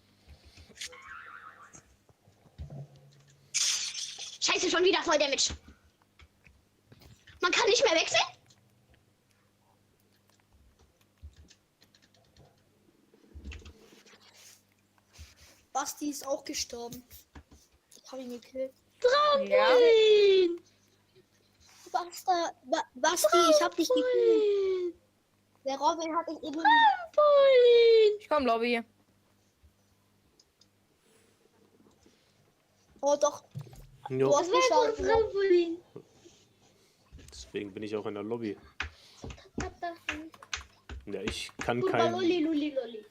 Speaker 11: Scheiße, schon wieder voll Damage. Man kann nicht mehr wechseln?
Speaker 13: Basti ist auch gestorben. Ich habe ihn gekillt.
Speaker 11: Trampolin!
Speaker 13: Basti, ich hab dich gekillt. Der Robin hat dich eben...
Speaker 11: Trampolin!
Speaker 14: Ich komm, Lobby.
Speaker 13: Oh doch.
Speaker 7: Jo.
Speaker 13: Du hast geschaut.
Speaker 11: Trampolin.
Speaker 7: Deswegen bin ich auch in der Lobby. Ja, ich kann
Speaker 11: Lolli, Lolli, Lolli.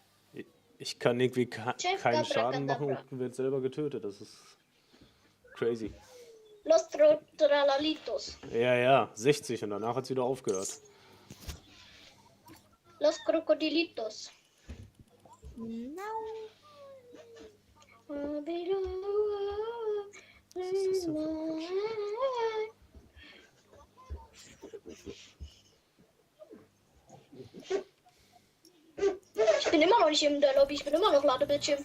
Speaker 7: Ich kann irgendwie
Speaker 11: Chef
Speaker 7: keinen
Speaker 11: Gabra
Speaker 7: Schaden machen
Speaker 11: Kadabra.
Speaker 7: und werde selber getötet. Das ist crazy.
Speaker 11: Los Tralalitos.
Speaker 7: Ja, 60 und danach hat es wieder aufgehört.
Speaker 11: Los Crocodilitos.
Speaker 7: Was ist das denn für Quatsch?
Speaker 11: Ich bin immer noch nicht in der Lobby, ich bin immer noch Ladebildschirm.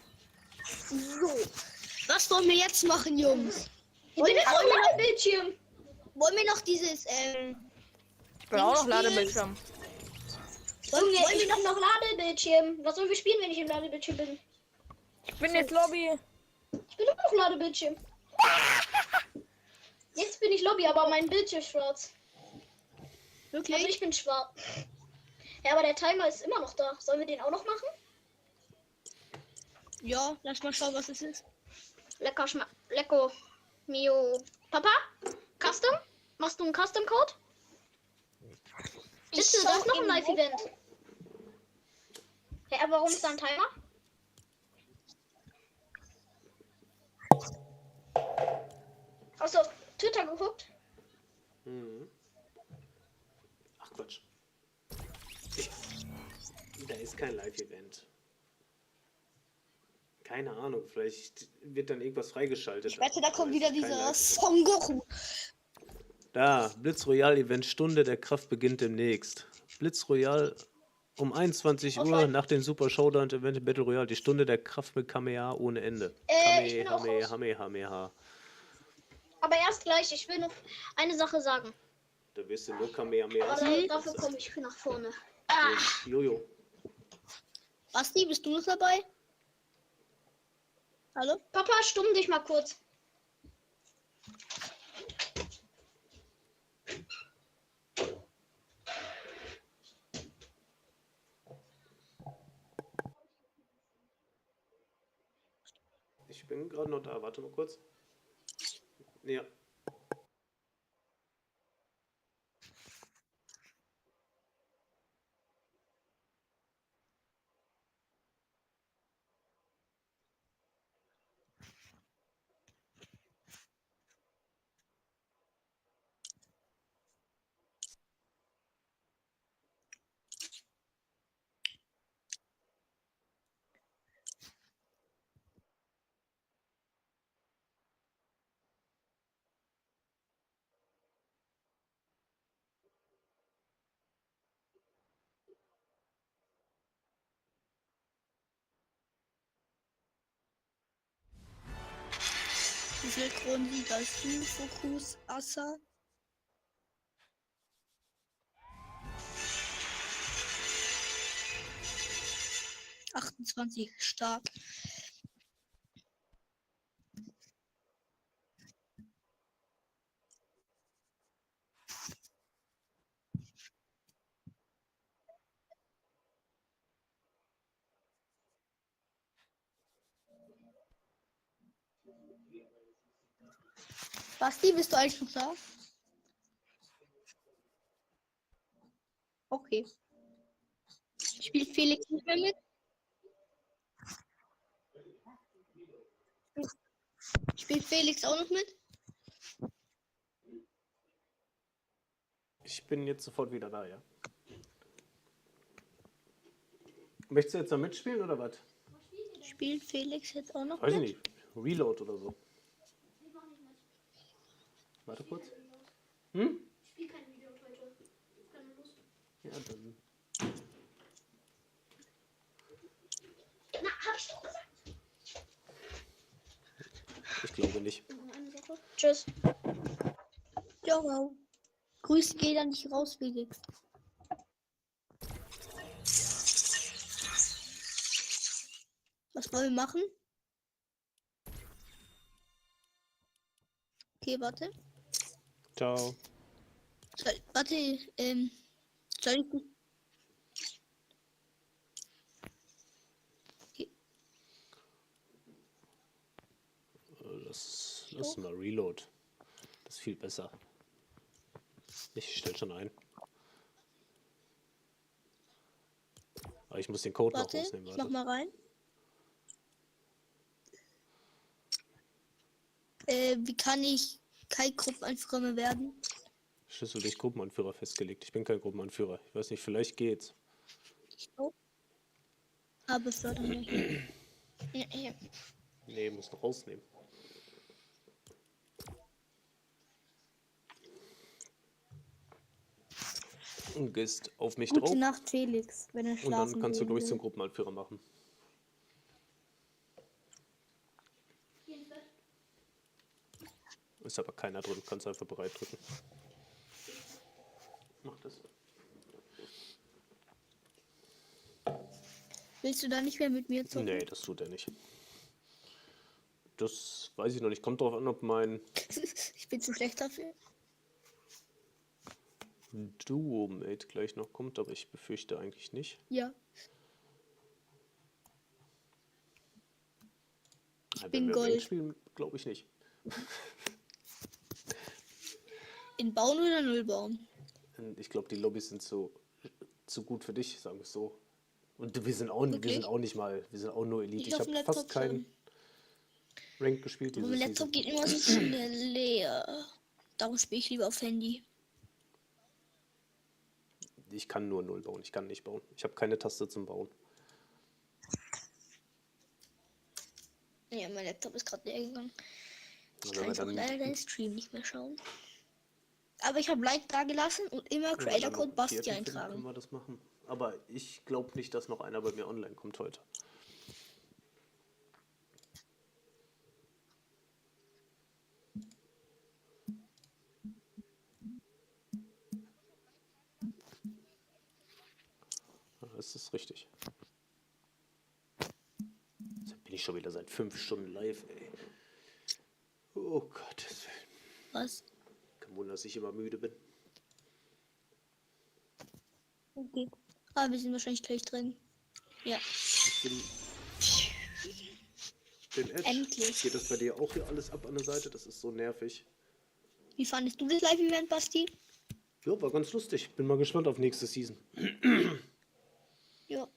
Speaker 13: So. Was wollen wir jetzt machen, Jungs?
Speaker 11: Ich bin immer noch Ladebildschirm.
Speaker 13: Wollen wir noch dieses,
Speaker 14: Ich bin auch noch Ladebildschirm.
Speaker 11: Junge, ich bin noch Ladebildschirm. Was sollen wir spielen, wenn ich im Ladebildschirm bin?
Speaker 14: Ich bin jetzt Lobby.
Speaker 11: Ich bin immer noch Ladebildschirm. Jetzt bin ich Lobby, aber mein Bildschirm ist schwarz.
Speaker 13: Wirklich?
Speaker 11: Also ich bin schwarz. Ja, aber der Timer ist immer noch da. Sollen wir den auch noch machen?
Speaker 13: Ja, lass mal schauen, was es ist.
Speaker 11: Lecker Lecko. Mio. Papa? Custom? Machst du einen Custom-Code? Siehst du, da ist noch ein Live-Event. Ja, aber warum ist da ein Timer? Achso, Twitter geguckt?
Speaker 7: Mhm. Ach Quatsch. Da ist kein Live-Event. Keine Ahnung, vielleicht wird dann irgendwas freigeschaltet.
Speaker 13: Ich wette, da kommt wieder
Speaker 7: Aber es ist kein
Speaker 13: dieser
Speaker 7: Live-Event.
Speaker 13: Son Goku.
Speaker 7: Da, Blitz Royal Event, Stunde der Kraft beginnt demnächst. Blitz Royal um 21 Uhr nach dem Super Showdown Event im Battle Royale. Die Stunde der Kraft mit Kamehameha ohne Ende.
Speaker 11: Ich bin auch raus.
Speaker 7: Kamehameha.
Speaker 11: Aber erst gleich, ich will noch eine Sache sagen.
Speaker 7: Da wirst du nur Kamehameha.
Speaker 11: Aber dafür komme ich nach vorne.
Speaker 7: Jojo.
Speaker 13: Basti, bist du noch dabei? Hallo?
Speaker 11: Papa, stumm dich mal kurz.
Speaker 7: Ich bin gerade noch da. Warte mal kurz. Ja.
Speaker 13: viele Kronensiege hast du, Fokus, Assa? 28, stark. Basti, bist du eigentlich schon da? Okay. Spielt Felix nicht mehr mit? Spielt Felix auch noch mit?
Speaker 7: Ich bin jetzt sofort wieder da, ja. Möchtest du jetzt noch mitspielen oder was?
Speaker 13: Spielt Felix jetzt auch noch
Speaker 7: Weiß ich
Speaker 13: mit?
Speaker 7: nicht. Reload oder so. Warte kurz. Hm?
Speaker 13: Ich spiele kein Video heute. Keine Lust.
Speaker 7: Ja, dann.
Speaker 11: Na, hab ich doch gesagt.
Speaker 7: Ich glaube nicht.
Speaker 11: Tschüss.
Speaker 13: Ciao. Grüß geht an dich raus, Felix. Was wollen wir machen? Okay, warte.
Speaker 7: Ciao.
Speaker 13: Warte, soll ich nicht? Okay.
Speaker 7: Lass mal Reload. Das ist viel besser. Ich stell schon ein. Aber ich muss den Code noch rausnehmen.
Speaker 13: Ich mach mal rein. Wie kann ich kein Gruppenanführer mehr werden?
Speaker 7: Schlüssel durch Gruppenanführer festgelegt. Ich bin kein Gruppenanführer. Ich weiß nicht, vielleicht geht's.
Speaker 13: Oh. Aber fördern nicht. Ja.
Speaker 7: Nee, muss noch rausnehmen. Und gehst auf mich drauf.
Speaker 13: Gute Nacht, Felix, wenn er schlafen
Speaker 7: Und dann kannst du, glaube ich,
Speaker 13: will.
Speaker 7: zum Gruppenanführer machen. Ist aber keiner drin, kannst einfach bereit drücken. Mach das.
Speaker 13: Willst du da nicht mehr mit mir zocken?
Speaker 7: Nee, das tut er nicht. Das weiß ich noch nicht. Kommt drauf an, ob mein
Speaker 13: Ich bin zu schlecht dafür.
Speaker 7: Duo-Mate gleich noch kommt, aber ich befürchte eigentlich nicht.
Speaker 13: Ja.
Speaker 7: Ich
Speaker 13: bin
Speaker 7: wir
Speaker 13: Gold.
Speaker 7: Spielen, glaube ich nicht.
Speaker 13: In Bauen oder Null bauen?
Speaker 7: Ich glaube, die Lobbys sind zu gut für dich, sagen wir es so. Und wir sind auch nicht mal, wir sind auch nur Elite. Ich habe fast keinen Rank gespielt.
Speaker 13: Mein Laptop geht immer so schnell leer. Darum spiele ich lieber auf Handy.
Speaker 7: Ich kann nur Null bauen, ich kann nicht bauen. Ich habe keine Taste zum Bauen.
Speaker 13: Ja, mein Laptop ist gerade leer gegangen. Ich
Speaker 7: Also
Speaker 13: kann jetzt auch leider den Stream nicht mehr schauen. Aber ich habe Like da gelassen und immer Creator-Code Basti eintragen.
Speaker 7: Können wir das machen. Aber ich glaube nicht, dass noch einer bei mir online kommt heute. Das ist richtig. Jetzt bin ich schon wieder seit 5 Stunden live, ey. Oh Gottes Willen.
Speaker 13: Was?
Speaker 7: Kein Wunder, dass ich immer müde bin.
Speaker 13: Okay. Aber wir sind wahrscheinlich gleich drin. Ja.
Speaker 7: Ich bin Edge.
Speaker 13: Endlich.
Speaker 7: Geht das bei dir auch hier alles ab an der Seite? Das ist so nervig.
Speaker 13: Wie fandest du das Live-Event, Basti?
Speaker 7: Ja, war ganz lustig. Bin mal gespannt auf nächste Season.
Speaker 13: Ja.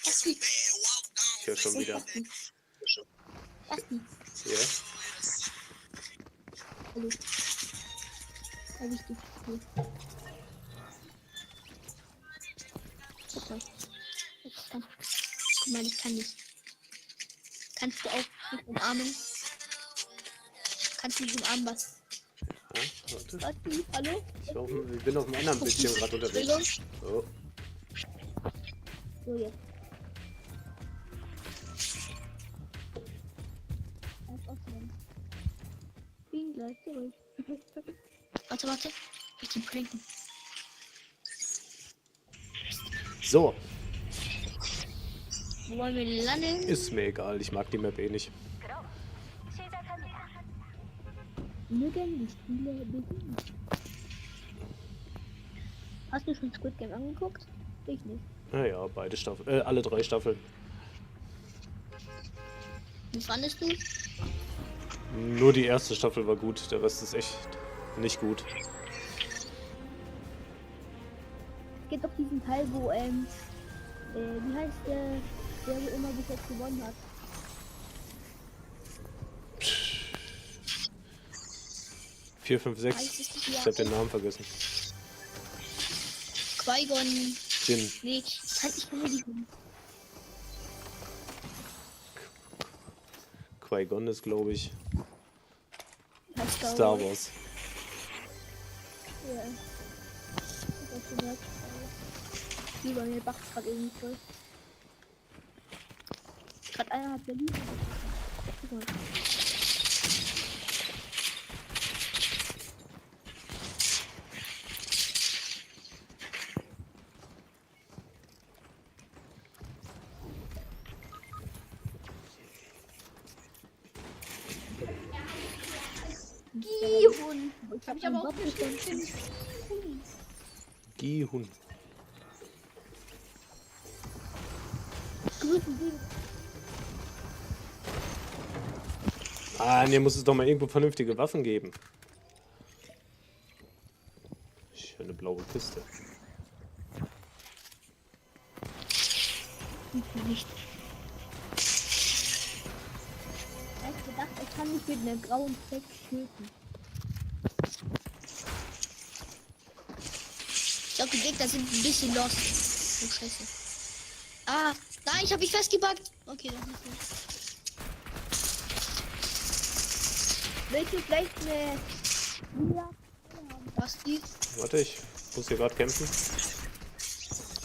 Speaker 13: Basti.
Speaker 7: Ich höre schon wieder.
Speaker 13: Basti.
Speaker 7: Ja.
Speaker 13: Hallo. Ja, wichtig. Hallo. Super. Jetzt komm. mal, ich kann nicht. Kannst du auch mich umarmen? Kannst du mich umarmen, was?
Speaker 7: Ja, warte.
Speaker 13: Warte, hallo?
Speaker 7: Ich bin auf einem anderen Bildschirm gerade unterwegs. So.
Speaker 13: So, jetzt. Bin gleich zurück. Warte. Ich geh pranken.
Speaker 7: So,
Speaker 13: Wo wollen wir landen?
Speaker 7: ist mir egal. Ich mag die Map eh nicht.
Speaker 13: Mögen die Spiele beginnen. Hast du schon Squid Game angeguckt? Ich nicht.
Speaker 7: Naja, beide Staffeln. Alle 3 Staffeln.
Speaker 13: Wie fandest du?
Speaker 7: Nur die erste Staffel war gut. Der Rest ist echt nicht gut.
Speaker 13: Es gibt doch diesen Teil, wo, wie heißt der wo immer bis jetzt gewonnen hat?
Speaker 7: Vier, 5, 6. Ich hab den Namen vergessen.
Speaker 13: Qui-Gon.
Speaker 7: Jin.
Speaker 13: Nee, ich kann nicht.
Speaker 7: Qui-Gon ist, glaube ich,
Speaker 13: Heißt
Speaker 7: Star Wars.
Speaker 13: Ja. Ich hab gesagt. Lieber mir backt gerade irgendwie voll. Gerade einer hat Berlin. Guck mal. Gihun. Hab ich aber auch geschrieben.
Speaker 7: Gihun. Ah, mir muss es doch mal irgendwo vernünftige Waffen geben. Schöne blaue Kiste.
Speaker 13: Nicht. Ich hab gedacht, ich kann mich mit einem grauen Fleck töten. Ich glaube, die Gegner sind ein bisschen lost. Oh, scheiße. Ah, nein, ich habe mich festgebackt. Okay, das ist nicht. Willst du vielleicht eine Lila haben? Basti?
Speaker 7: Warte, ich muss hier gerade kämpfen.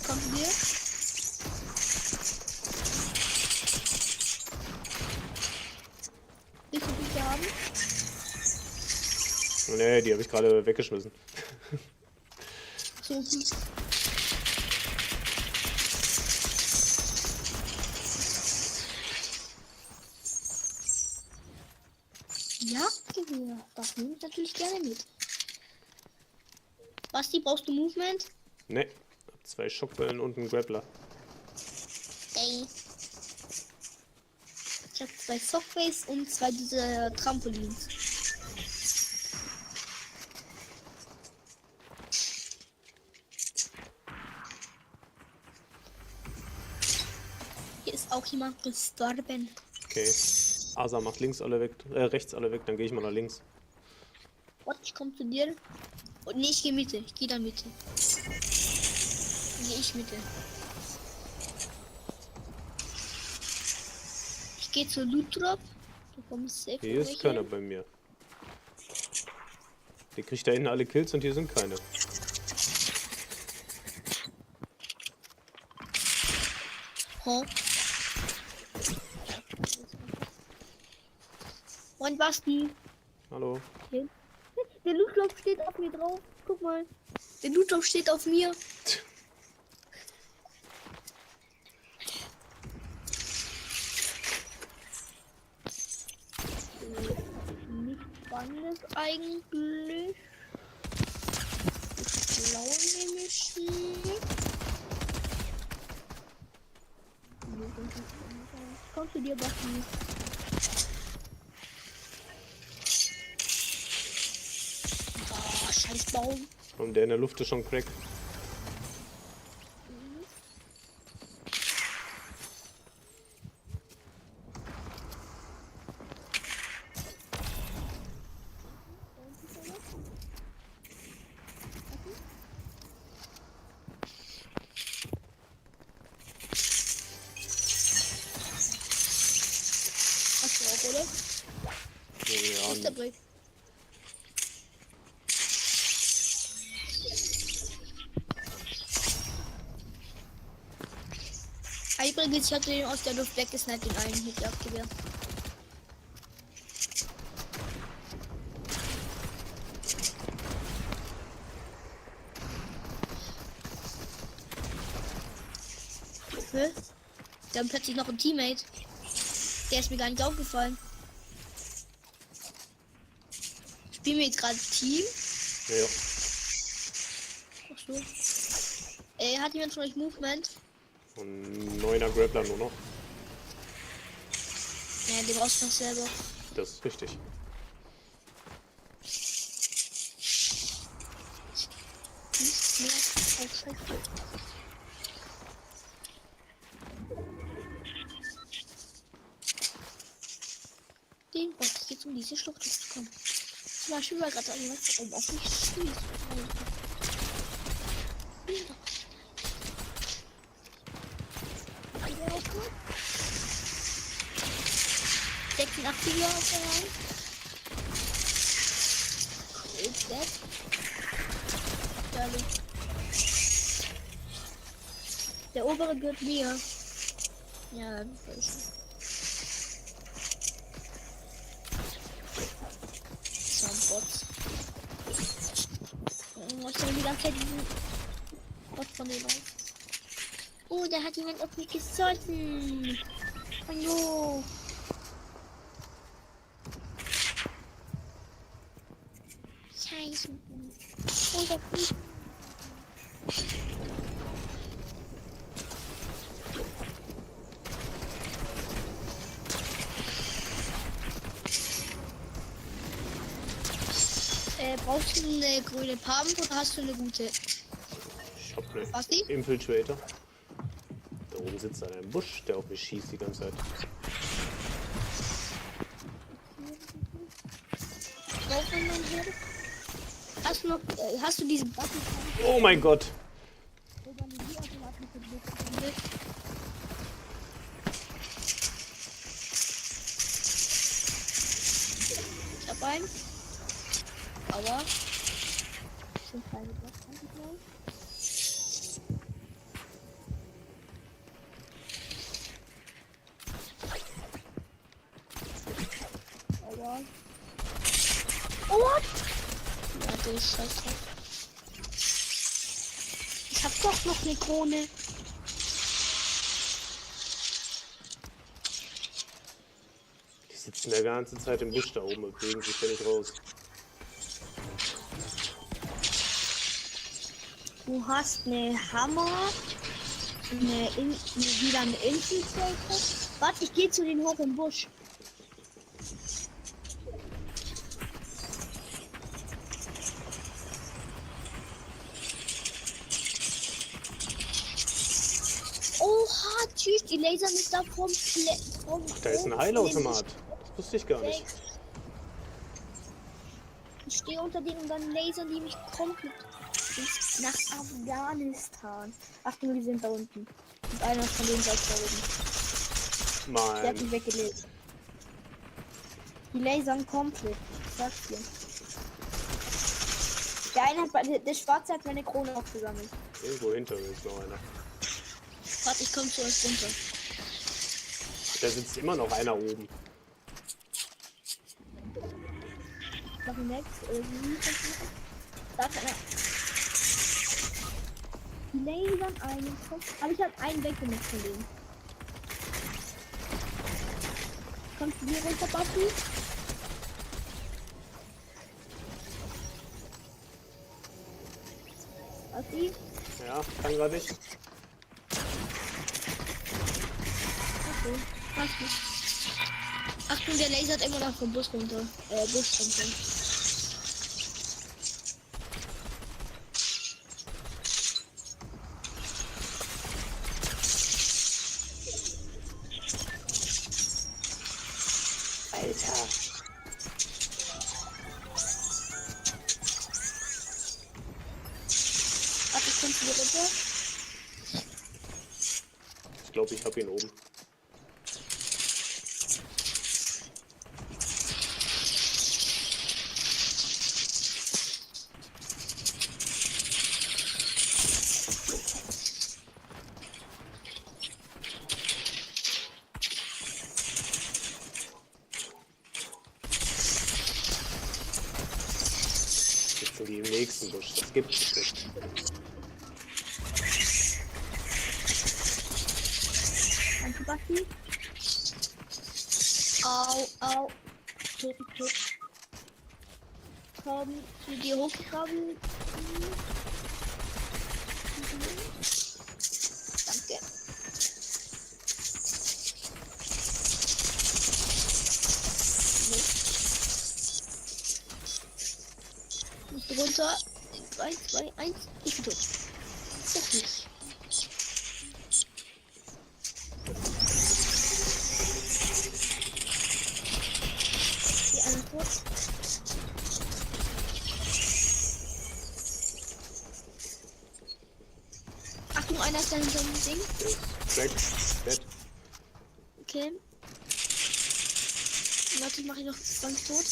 Speaker 13: Kommt hier? Willst du die haben?
Speaker 7: Nee, die habe ich gerade weggeschmissen.
Speaker 13: So, ja, das nehme ich natürlich gerne mit. Basti, brauchst du Movement?
Speaker 7: Ne, hab 2 Schockwellen und einen Grappler.
Speaker 13: Ey. Ich habe 2 Softways und 2 diese Trampolins. Hier ist auch jemand gestorben.
Speaker 7: Okay. Asa macht links alle weg, rechts alle weg, dann gehe ich mal nach links.
Speaker 13: What, ich komme zu dir. Und nee, ich gehe Mitte. Ich gehe dann Mitte. Gehe ich Mitte. Ich gehe zur Loot Drop. Du kommst safe.
Speaker 7: Hier ist keiner bei mir. Der kriegt da hinten alle Kills und hier sind keine.
Speaker 13: Oh. Und Basti.
Speaker 7: Hallo.
Speaker 13: Okay. Der Lootlock steht auf mir drauf. Guck mal. Der Lootlock steht auf mir. Nichts Spannendes eigentlich. Ich glaube nämlich nicht. Komm zu dir, Basti. Oh, scheiß Baum.
Speaker 7: Und der in der Luft ist schon crack.
Speaker 13: Hast du auch, oder?
Speaker 7: Ja,
Speaker 13: Wo ist der Brief? Übrigens, ich hatte den aus der Luft weggesniped, den einen mit Jagdgewehr. Hä? Wir haben plötzlich noch einen Teammate. Der ist mir gar nicht aufgefallen. Spielen wir jetzt gerade Team?
Speaker 7: Ja.
Speaker 13: Ach so. Hat jemand von euch Movement?
Speaker 7: Und 9er Grappler nur noch.
Speaker 13: Ja, den brauchst du noch selber.
Speaker 7: Das ist richtig.
Speaker 13: Den braucht es jetzt, um diese Schlucht zu kommen. Zum Beispiel war gerade irgendwas oben auf mich schießt. 86er auf der Reihe. Ist dead. Der obere gehört mir. Ja, das ist Soundbots. Ich habe die ganze Zeit diesen Bot von dem aus. Oh, da hat jemand auf mich geschossen. Oh no. Scheiße. Oh, der fliegt. Brauchst du eine grüne Pump oder hast du eine gute?
Speaker 7: Ich hab einen Infiltrator. Da oben sitzt einer im Busch, der auf mich schießt die ganze Zeit.
Speaker 13: Hast du diesen Button?
Speaker 7: Oh mein Gott!
Speaker 13: Ich hab einen. Aber sind keine Boxen gleich. Aber oh what? Warte, ich scheiße. Ich hab doch noch eine Krone.
Speaker 7: Die sitzen der ganze Zeit im Busch da oben und bewegen sich ja nicht raus.
Speaker 13: Du hast eine Hammer, wieder eine Infiltrator. Warte, ich gehe zu den hoch im Busch. Oha, tschüss, die Laser ist da komplett.
Speaker 7: Da ist ein Heilautomat. Das wusste ich gar nicht.
Speaker 13: Ich stehe unter denen und dann lasern die mich komplett nach Afghanistan. Achtung, die sind da unten. Und einer von denen ist da oben. Der hat mich weggelegt. Die lasern komplett. Ich sag's dir. Der eine hat, der Schwarze hat meine Krone aufgesammelt.
Speaker 7: Irgendwo hinter mir ist noch einer.
Speaker 13: Warte, ich komm zu euch runter.
Speaker 7: Da sitzt immer noch einer oben.
Speaker 13: Noch ein Next, da ist einer. Die lasern einen. Aber ich hab einen weggemacht von denen. Kommst du hier runter, Basti? Basti?
Speaker 7: Ja, kann gerade nicht.
Speaker 13: Okay, Basti. Achtung, der lasert immer noch vom Bus runter. Bus runter.
Speaker 7: Alter.
Speaker 13: Warte, kommst du hier runter?
Speaker 7: Ich glaube, ich habe ihn oben. die im nächsten Busch. Das gibt's nicht.
Speaker 13: Danke, Basti. Au, au. Tot. Komm, zu dir hochgekrabbelt. Danke. Musst du runter. 3, 2, 1. Ich bin tot. Doch nicht. Die eine tot. Achtung, einer ist da hinter dem Ding.
Speaker 7: Dead.
Speaker 13: Okay. Warte, ich mache ihn noch ganz tot.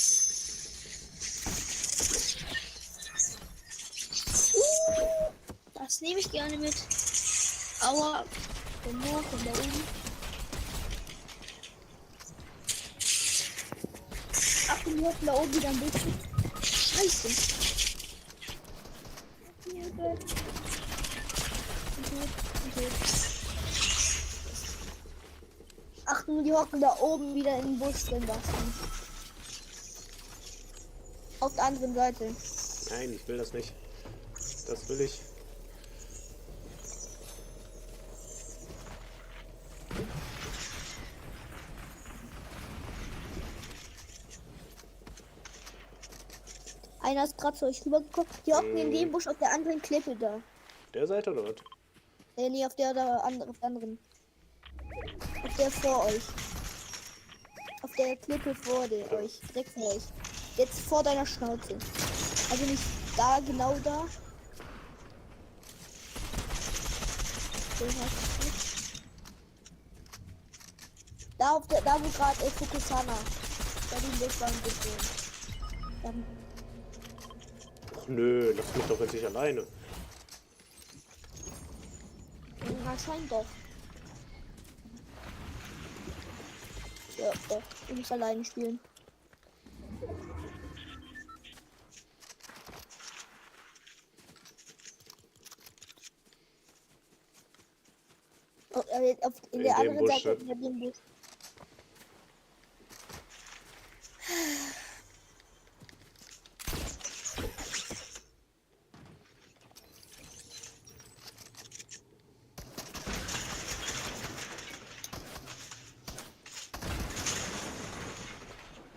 Speaker 13: Das nehme ich gerne mit. Aua. Von da oben. Achtung, wir hoffen da oben wieder ein bisschen. Scheiße. Hilfe. Okay. Achtung, die hocken da oben wieder in den Bus drin. Auf der anderen Seite.
Speaker 7: Nein, ich will das nicht. Das will ich.
Speaker 13: Einer ist gerade zu euch rübergekommen. Die hocken in dem Busch auf der anderen Klippe da.
Speaker 7: Der Seite oder was?
Speaker 13: Nee, auf der anderen. Auf der vor euch. Auf der Klippe vor euch. Direkt vor euch. Jetzt vor deiner Schnauze. Also nicht da, genau da. Da wo gerade Fukusana. Da die Weg war ein bisschen.
Speaker 7: Ach nö, lass mich doch jetzt nicht alleine.
Speaker 13: Anscheinend doch. Ja, doch. Ich muss alleine spielen. In der anderen
Speaker 7: Busch,
Speaker 13: Seite in dem Busch.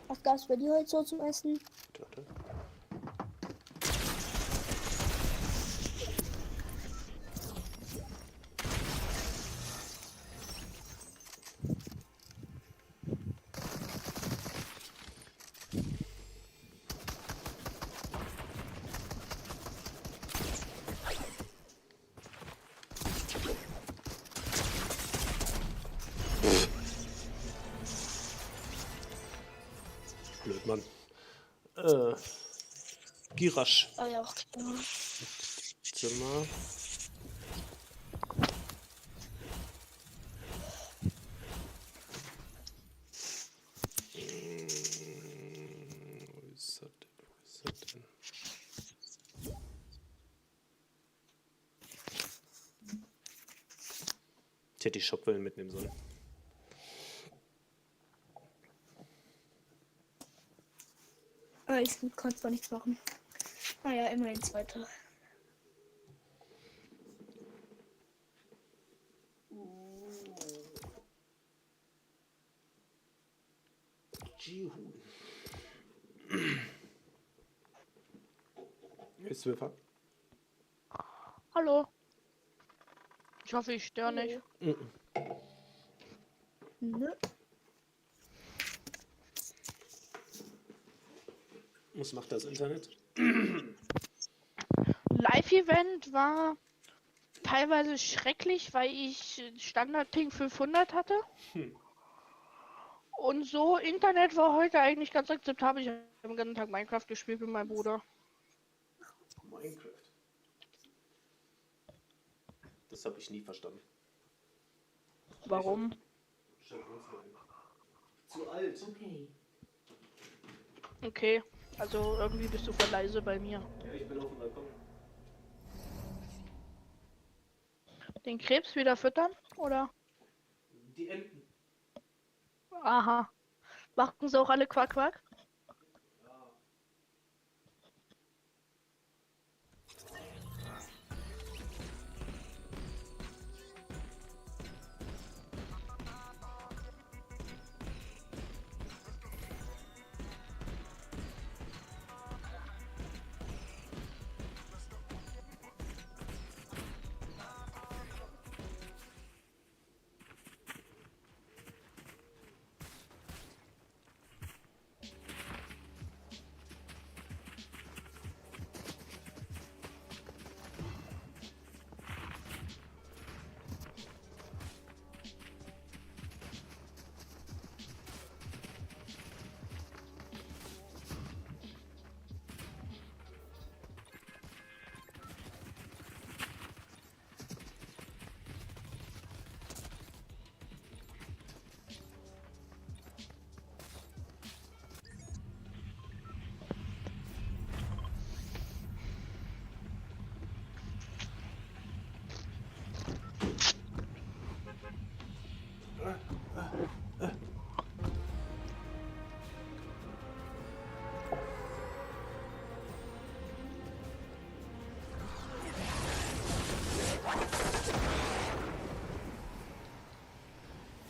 Speaker 13: Was gab's bei dir heute so zum Essen?
Speaker 7: Warte. Blöd, Mann. Girasch.
Speaker 13: Ah ja.
Speaker 7: Zimmer. Wo ist das denn? Ich hätte die Shopwellen mitnehmen sollen.
Speaker 13: Ich kann zwar nichts machen. Naja, immerhin Zweiter.
Speaker 7: Ist Swiffer?
Speaker 14: Hallo. Ich hoffe, ich störe nicht.
Speaker 13: Nö.
Speaker 7: Was macht das Internet?
Speaker 14: Live-Event war teilweise schrecklich, weil ich Standard-Ping 500 hatte. Und so, Internet war heute eigentlich ganz akzeptabel. Ich habe den ganzen Tag Minecraft gespielt mit meinem Bruder.
Speaker 7: Minecraft. Das habe ich nie verstanden.
Speaker 14: Warum?
Speaker 7: Zu alt.
Speaker 14: Okay.
Speaker 16: Also irgendwie bist du voll leise bei mir.
Speaker 7: Ja, ich bin auf dem Balkon.
Speaker 16: Den Krebs wieder füttern, oder?
Speaker 7: Die Enten.
Speaker 16: Aha. Machen sie auch alle Quack Quack?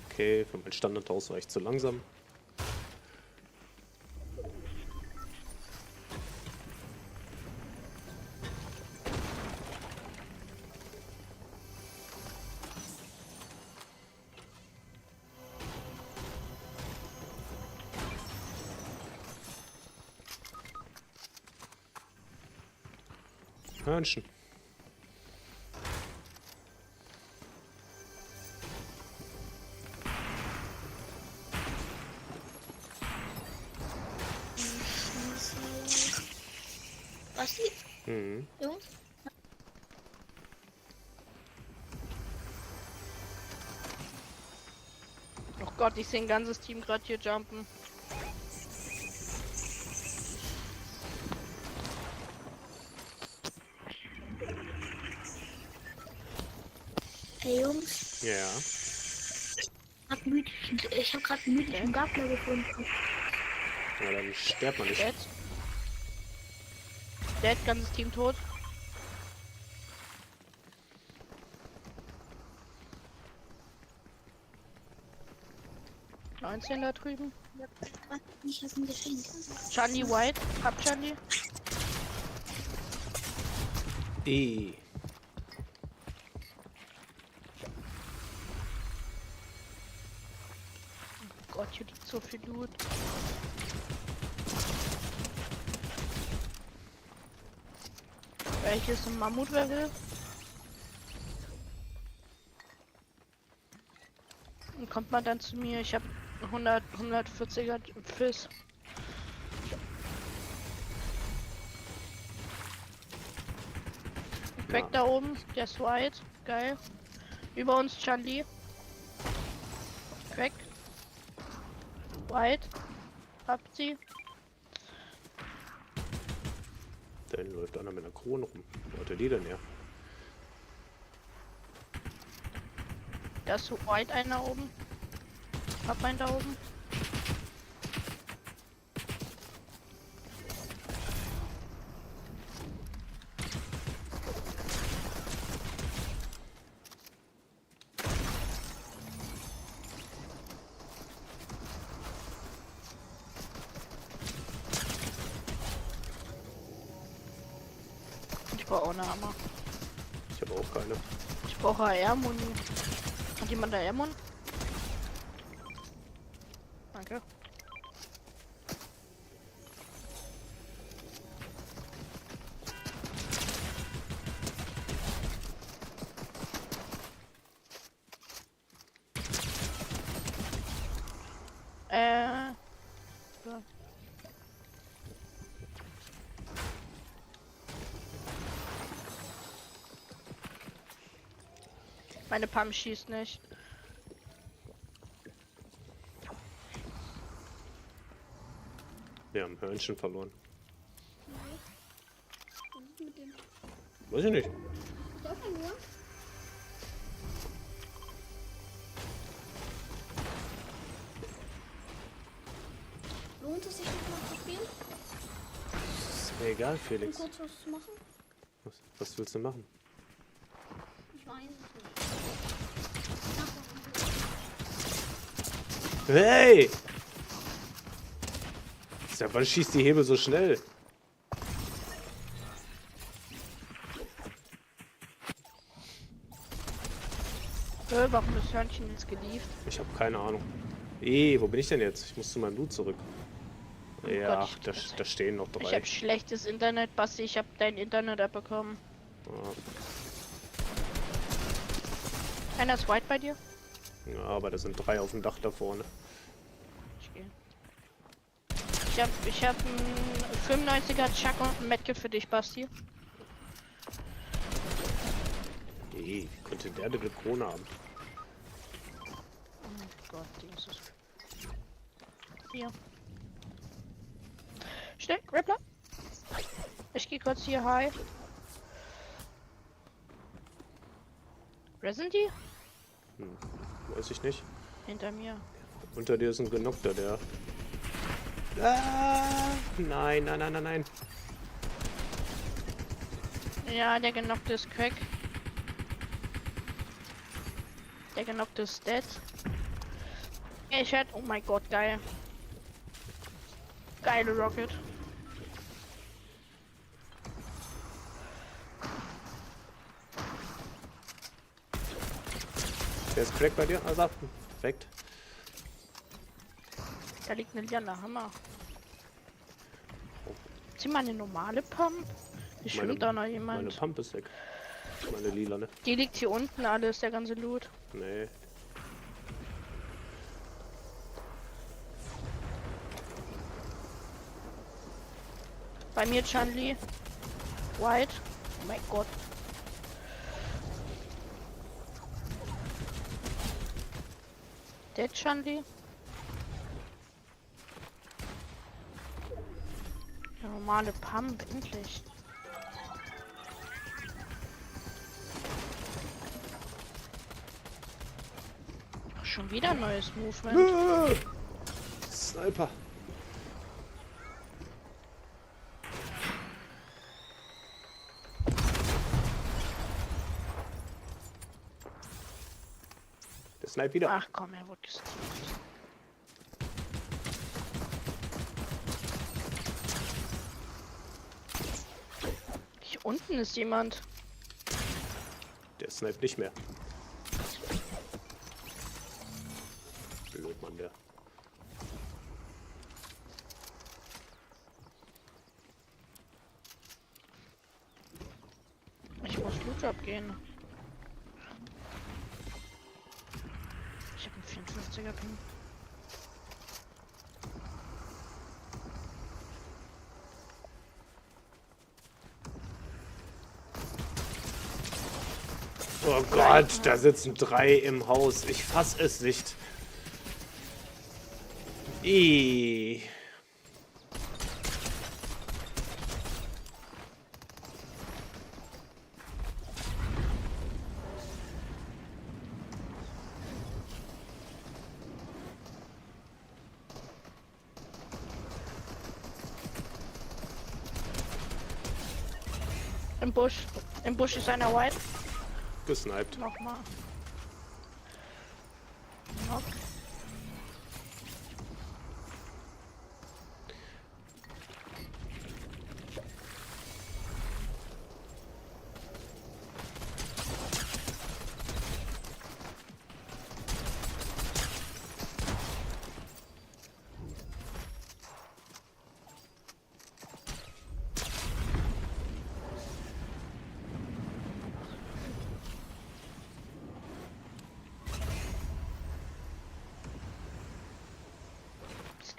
Speaker 7: Okay, für mein Standardhaus war ich zu langsam. Hörnchen.
Speaker 13: Was die?
Speaker 7: Mhm.
Speaker 13: Jungs?
Speaker 16: Oh Gott, ich sehe ein ganzes Team gerade hier jumpen.
Speaker 13: Hey Jungs,
Speaker 7: Ja.
Speaker 13: ich hab grad einen mythischen Gaffler gefunden.
Speaker 7: Ja, dann sterbt man nicht.
Speaker 16: Dead, ganzes Team tot. Einzeln da drüben.
Speaker 13: Ich hab ein Geschenk.
Speaker 16: Charlie White, hab Charlie. Oh Gott, hier liegt so viel Loot. Hier ist ein Mammut, wer will. Und kommt man dann zu mir? Ich habe 140er Fiss. Weg da oben, der ist white. Geil. Über uns Charlie. Weg. White. Habt sie.
Speaker 7: Da hinten läuft einer mit einer Krone rum. Wo hat er die denn her?
Speaker 16: Da ist so white einer oben. Hab einen da oben. Ich brauche auch eine Hammer.
Speaker 7: Ich habe auch keine.
Speaker 16: Ich brauche AR-Muni. Hat jemand AR-Muni? Danke. So. Meine Pump schießt nicht.
Speaker 7: Wir haben Hörnchen verloren. Weiß ich nicht.
Speaker 11: Ist auch ein Uhr? Lohnt es sich noch zu spielen?
Speaker 7: Ist mir egal,
Speaker 11: Um
Speaker 7: Felix.
Speaker 11: kurz was zu machen?
Speaker 7: Was willst du machen?
Speaker 11: Ich weiß es nicht.
Speaker 7: Hey! Seit wann schießt die Hebel so schnell?
Speaker 16: Warum ist Hörnchen jetzt gelieft?
Speaker 7: Ich habe keine Ahnung. Wo bin ich denn jetzt? Ich muss zu meinem Loot zurück. Ja,
Speaker 16: Gott,
Speaker 7: da stehen noch
Speaker 16: Ich
Speaker 7: 3.
Speaker 16: habe schlechtes Internet, Basti. Ich habe dein Internet abbekommen. Einer ist white bei dir?
Speaker 7: Ja, aber da sind 3 auf dem Dach da vorne.
Speaker 16: Ich gehe. Ich hab einen 95er Chuck und ein Medkit für dich, Basti.
Speaker 7: Wie könnte der eine Krone haben?
Speaker 16: Oh Gott, Jesus. Hier. Schnell, Grappler. Ich gehe kurz hier high. Rezon die?
Speaker 7: Weiß ich nicht.
Speaker 16: Hinter mir.
Speaker 7: Unter dir ist ein Genockter, der... Ah, nein, nein, nein, nein, nein.
Speaker 16: Ja, der genockte ist crack. Der genockte ist dead. Ich hätte... Oh mein Gott, geil. Geile Rocket.
Speaker 7: Der ist crack bei dir? Also, perfekt.
Speaker 16: Da liegt eine Liana, Hammer. Zieh mal eine normale Pump. Hier schwimmt da noch jemand.
Speaker 7: Meine Pump ist weg. Meine lila, ne?
Speaker 16: Die liegt hier unten alles, der ganze Loot.
Speaker 7: Nee.
Speaker 16: Bei mir Chun-Li. White. Oh mein Gott. Der Chun-Li. Ja, normale Pump, endlich. Ach, schon wieder ein neues Movement.
Speaker 7: Sniper. Der Snipe wieder.
Speaker 16: Ach komm, er wurde gestealt. Hier unten ist jemand.
Speaker 7: Der Snipe nicht mehr. Blöd, Mann, der.
Speaker 16: Ich muss Loot abgehen. Ich habe einen 54er Ping.
Speaker 7: Oh Gott, da sitzen 3 im Haus. Ich fass es nicht.
Speaker 16: Im Busch. Im Busch ist einer white.
Speaker 7: Gesniped.
Speaker 16: Nochmal. Knock.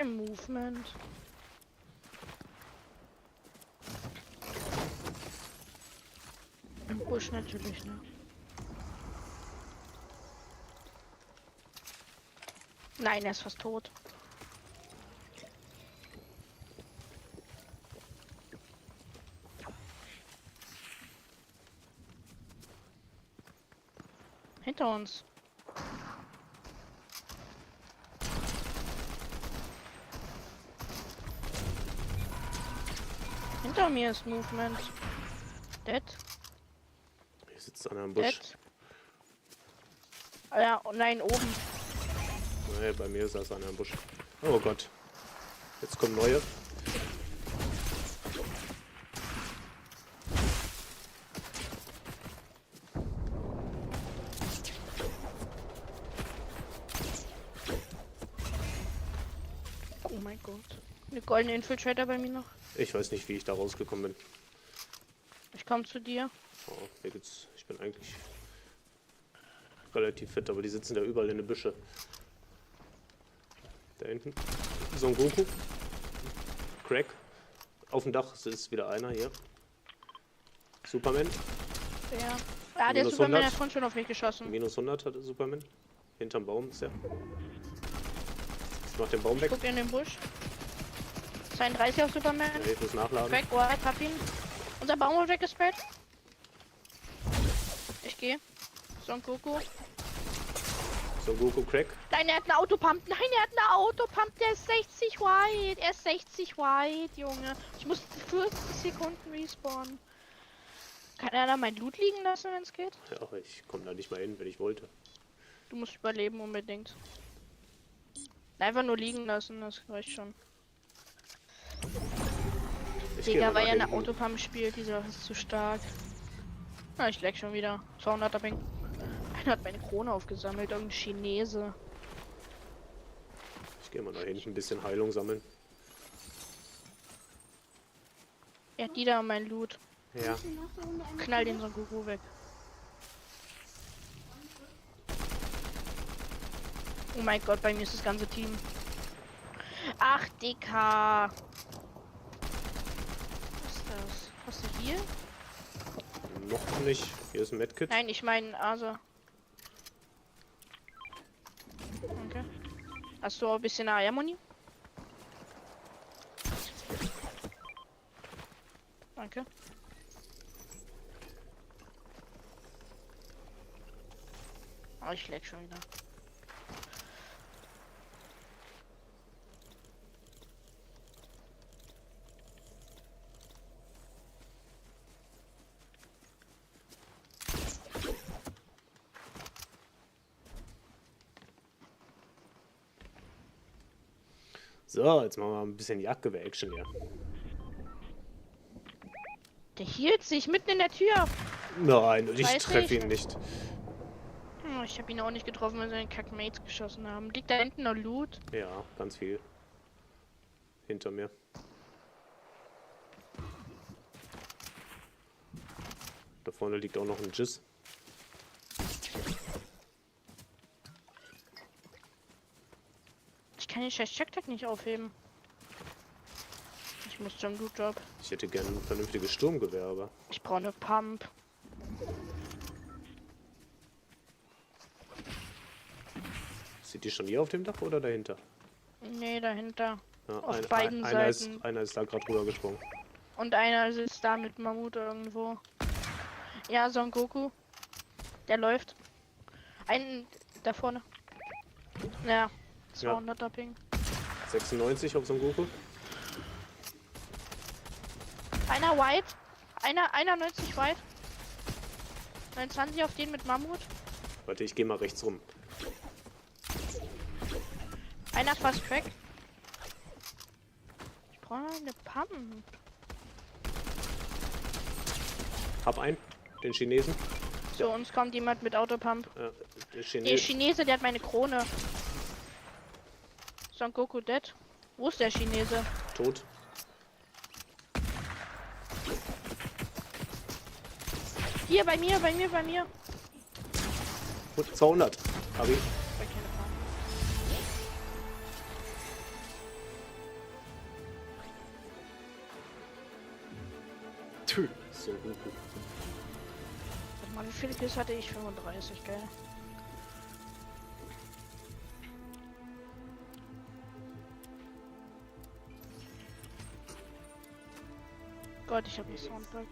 Speaker 16: Im Movement. Im Busch natürlich nicht. Nein, er ist fast tot. Hinter uns. Hinter mir ist Movement. Dead.
Speaker 7: Hier sitzt einer im Busch.
Speaker 16: Dead. Ah ja, oh nein, oben.
Speaker 7: Nee, bei mir ist das einer im Busch. Oh Gott. Jetzt kommen neue.
Speaker 16: Oh mein Gott. Eine goldene Infiltrator bei mir noch.
Speaker 7: Ich weiß nicht, wie ich da rausgekommen bin.
Speaker 16: Ich komme zu dir.
Speaker 7: Oh, mir geht's. Ich bin eigentlich relativ fit, aber die sitzen da überall in den Büsche. Da hinten. Son Goku. Crack. Auf dem Dach ist wieder einer hier. Superman.
Speaker 16: Ja. Ja, der
Speaker 7: Minus
Speaker 16: Superman
Speaker 7: 100.
Speaker 16: hat vorhin schon auf mich geschossen.
Speaker 7: Minus 100 hatte Superman. Hinterm Baum ist er. Ich mach den Baum weg.
Speaker 16: Guckt in den Busch. 32 auf Superman.
Speaker 7: Ja, ich muss nachladen.
Speaker 16: Weg, oh, ich hab ihn. Unser Baum wurde weggesprayt. Ich gehe. Son Goku.
Speaker 7: Son Goku Crack.
Speaker 16: Nein, er hat eine Autopump. Nein, er hat eine Autopump. Der ist 60 wide. Er ist 60 wide, Junge. Ich muss 40 Sekunden respawnen. Kann er da mein Loot liegen lassen, wenn es geht?
Speaker 7: Ja, ich komme da nicht mal hin, wenn ich wollte.
Speaker 16: Du musst überleben unbedingt. Einfach nur liegen lassen, das reicht schon. Digga, weil er eine Autopump spielt, die Sache ist zu stark. Na, ich lag schon wieder. 200er Ping. Einer hat meine Krone aufgesammelt, irgendein Chinese.
Speaker 7: Ich gehe mal da hinten ein bisschen Heilung sammeln.
Speaker 16: Er hat die da mein Loot.
Speaker 7: Ja.
Speaker 16: Knall den Son Goku weg. Oh mein Gott, bei mir ist das ganze Team. Ach, Dicker. Was ist das? Hast du hier?
Speaker 7: Noch nicht. Hier ist ein Medkit.
Speaker 16: Nein, ich meine Asa. Okay. Hast du auch ein bisschen Harmonie? Danke. Oh, ich lag schon wieder.
Speaker 7: So, jetzt machen wir ein bisschen Jagdgewehr-Action hier.
Speaker 16: Der hielt sich mitten in der Tür.
Speaker 7: Nein, und ich treffe ihn nicht.
Speaker 16: Oh, ich habe ihn auch nicht getroffen, weil seine Kackmates geschossen haben. Liegt da hinten noch Loot?
Speaker 7: Ja, ganz viel. Hinter mir. Da vorne liegt auch noch ein Jizz.
Speaker 16: Ich kann den scheiß Check-Tag nicht aufheben. Ich muss zum Loot-Drop.
Speaker 7: Ich hätte gerne ein vernünftiges Sturmgewehr, aber...
Speaker 16: Ich brauche eine Pump.
Speaker 7: Sind die schon hier auf dem Dach oder dahinter?
Speaker 16: Nee, dahinter.
Speaker 7: Ja,
Speaker 16: auf beiden Seiten.
Speaker 7: Einer ist da gerade rübergesprungen.
Speaker 16: Und einer sitzt da mit Mammut irgendwo. Ja, Son Goku. Der läuft. Einen da vorne. Ja, 200er Ping.
Speaker 7: 96 auf Son Goku.
Speaker 16: Einer white. Einer 90 white. 29 auf den mit Mammut.
Speaker 7: Warte, ich gehe mal rechts rum.
Speaker 16: Einer fast crack. Ich brauche eine Pump.
Speaker 7: Hab einen, den Chinesen.
Speaker 16: So, uns kommt jemand mit Autopump.
Speaker 7: Ja, der
Speaker 16: Chinese, der hat meine Krone. Son Goku dead. Wo ist der Chinese?
Speaker 7: Tot.
Speaker 16: Hier, bei mir.
Speaker 7: Gut, 200. Hab ich. So gut.
Speaker 16: Warte mal, wie viele Kills hatte ich? 35, geil. Gott, ich habe nicht Soundbug.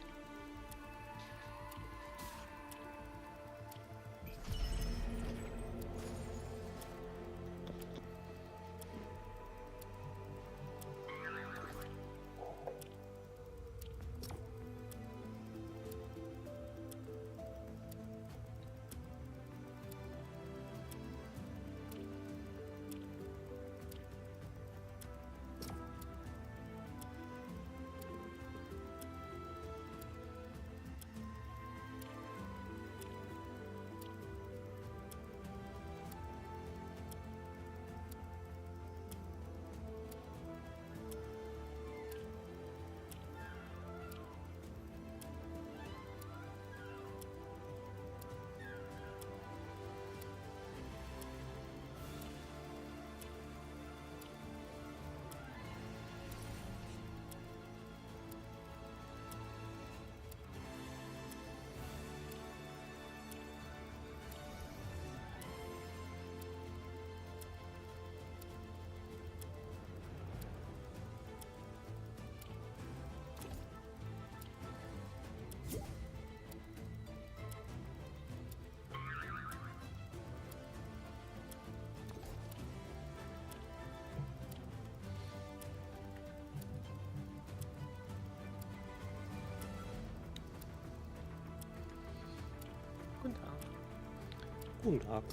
Speaker 7: Guten Tag.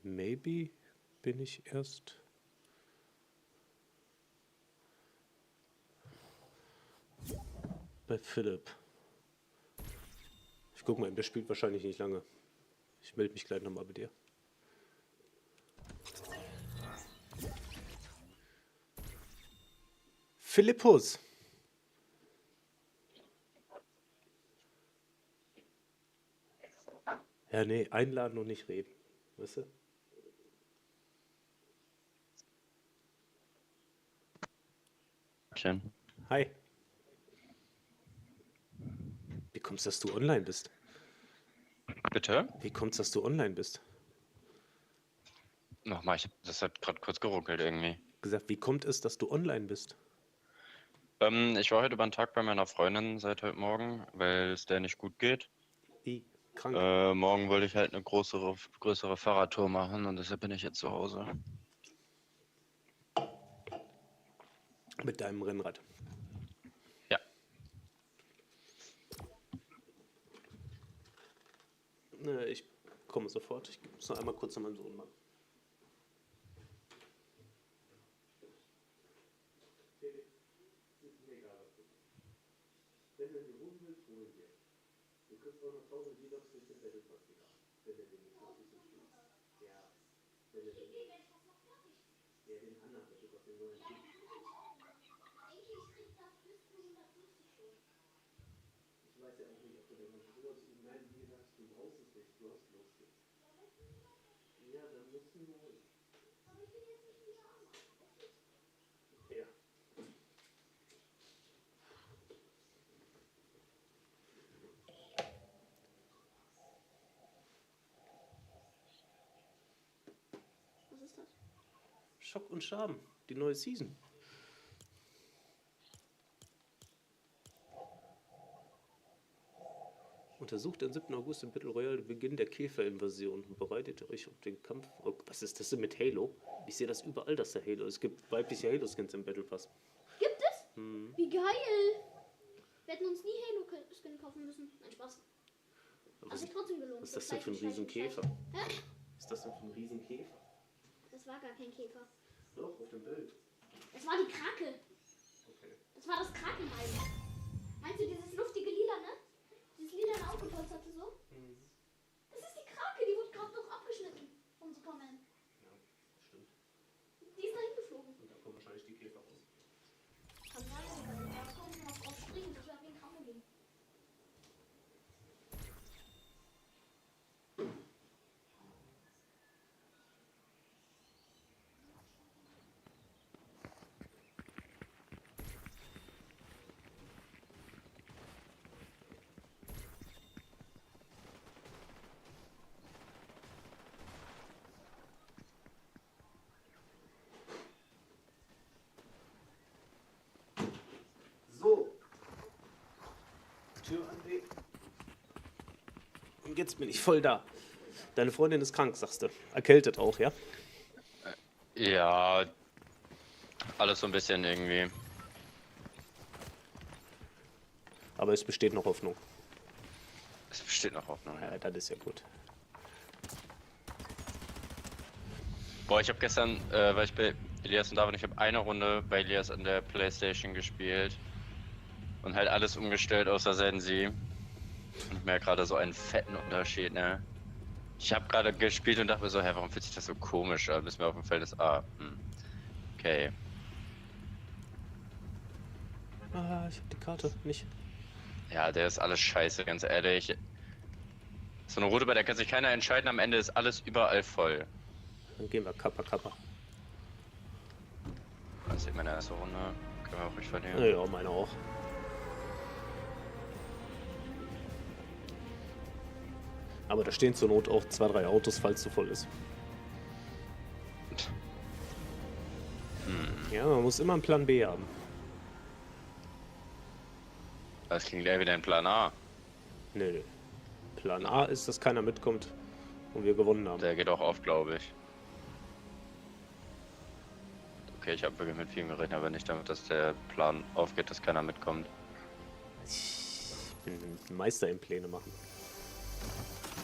Speaker 7: Maybe bin ich erst... bei Philipp. Ich guck mal, der spielt wahrscheinlich nicht lange. Ich melde mich gleich nochmal bei dir. Philippus! Ja, nee, einladen und nicht reden. Weißt du?
Speaker 17: Schön.
Speaker 7: Hi. Wie kommt's, dass du online bist?
Speaker 17: Bitte?
Speaker 7: Wie kommt's, dass du online bist?
Speaker 17: Nochmal, das hat gerade kurz geruckelt irgendwie.
Speaker 7: Gesagt, wie kommt es, dass du online bist?
Speaker 17: Ich war heute über den Tag bei meiner Freundin seit heute Morgen, weil es der nicht gut geht.
Speaker 7: Wie? Krank?
Speaker 17: Morgen wollte ich halt eine größere Fahrradtour machen und deshalb bin ich jetzt zu Hause.
Speaker 7: Mit deinem Rennrad?
Speaker 17: Ja.
Speaker 7: Ich komme sofort. Ich muss noch einmal kurz zu meinem Sohn machen. Wenn du die holen willst, holen wir. Du kriegst auch noch 1000 Lieder durch den Battle Pass wieder. Wenn du den nicht fertig spielst. Ja. Wenn du den... Ja, den anderen Battle Pass, den neuen. Ich weiß ja auch nicht, ob du den ganzen sowas... Nein, wie gesagt, du brauchst es nicht. Du hast los jetzt. Ja, dann musst du ihn holen. Aber ich will jetzt nicht wieder anmachen. Ja.
Speaker 11: Was ist das?
Speaker 7: Schock und Scham, die neue Season. Untersucht am 7. August im Battle Royale den Beginn der Käferinvasion und bereitet euch auf den Kampf. Oh, was ist das denn mit Halo? Ich sehe das überall, dass der Halo. Es gibt weibliche Halo-Skins im Battle Pass.
Speaker 11: Gibt es? Wie geil! Wir hätten uns nie Halo-Skin kaufen müssen. Nein, Spaß. Aber es hat trotzdem gelohnt.
Speaker 7: Was ist das denn für ein Riesenkäfer? Was ist das denn für ein Riesenkäfer?
Speaker 11: Das war gar kein Käfer.
Speaker 7: Doch, auf dem Bild.
Speaker 11: Das war die Krake.
Speaker 7: Okay.
Speaker 11: Das war das Krakenbein. Meinst du dieses luftige Lila, ne? Dieses lila aufgepolstert hatte so? Das ist die Krake, die wurde gerade noch abgeschnitten von Superman.
Speaker 7: Ja, stimmt.
Speaker 11: Die ist dahin geflogen.
Speaker 7: Und da kommen wahrscheinlich die Käfer raus.
Speaker 11: Kann sein, da kommt noch drauf springen. Das wäre wie ein Trampolin.
Speaker 7: So. Tür an. Und jetzt bin ich voll da. Deine Freundin ist krank, sagst du. Erkältet auch, ja?
Speaker 17: Ja, alles so ein bisschen irgendwie.
Speaker 7: Aber es besteht noch Hoffnung.
Speaker 17: Es besteht noch Hoffnung.
Speaker 7: Ja, das ist ja gut.
Speaker 17: Boah, ich habe gestern, weil ich bei Elias und David, ich habe eine Runde bei Elias an der Playstation gespielt. Und halt alles umgestellt außer Sensi. Und ich merke gerade so einen fetten Unterschied, ne? Ich habe gerade gespielt und dachte mir so, hä, warum fühlt sich das so komisch an, bis mir auf dem Feld ist, okay.
Speaker 7: Ah, ich habe die Karte nicht.
Speaker 17: Ja, der ist alles scheiße, ganz ehrlich. So eine Route, bei der kann sich keiner entscheiden, am Ende ist alles überall voll.
Speaker 7: Dann gehen wir Kappa.
Speaker 17: Das ist meine erste Runde, können wir auch nicht verlieren.
Speaker 7: Ja, meine auch. Aber da stehen zur Not auch 2, 3 Autos, falls zu voll ist. Ja, man muss immer einen Plan B haben.
Speaker 17: Das klingt eher wie dein Plan A.
Speaker 7: Nee. Plan A ist, dass keiner mitkommt und wir gewonnen haben.
Speaker 17: Der geht auch auf, glaube ich. Okay, ich habe wirklich mit vielen gerechnet, aber nicht damit, dass der Plan aufgeht, dass keiner mitkommt.
Speaker 7: Ich bin ein Meister im Pläne machen.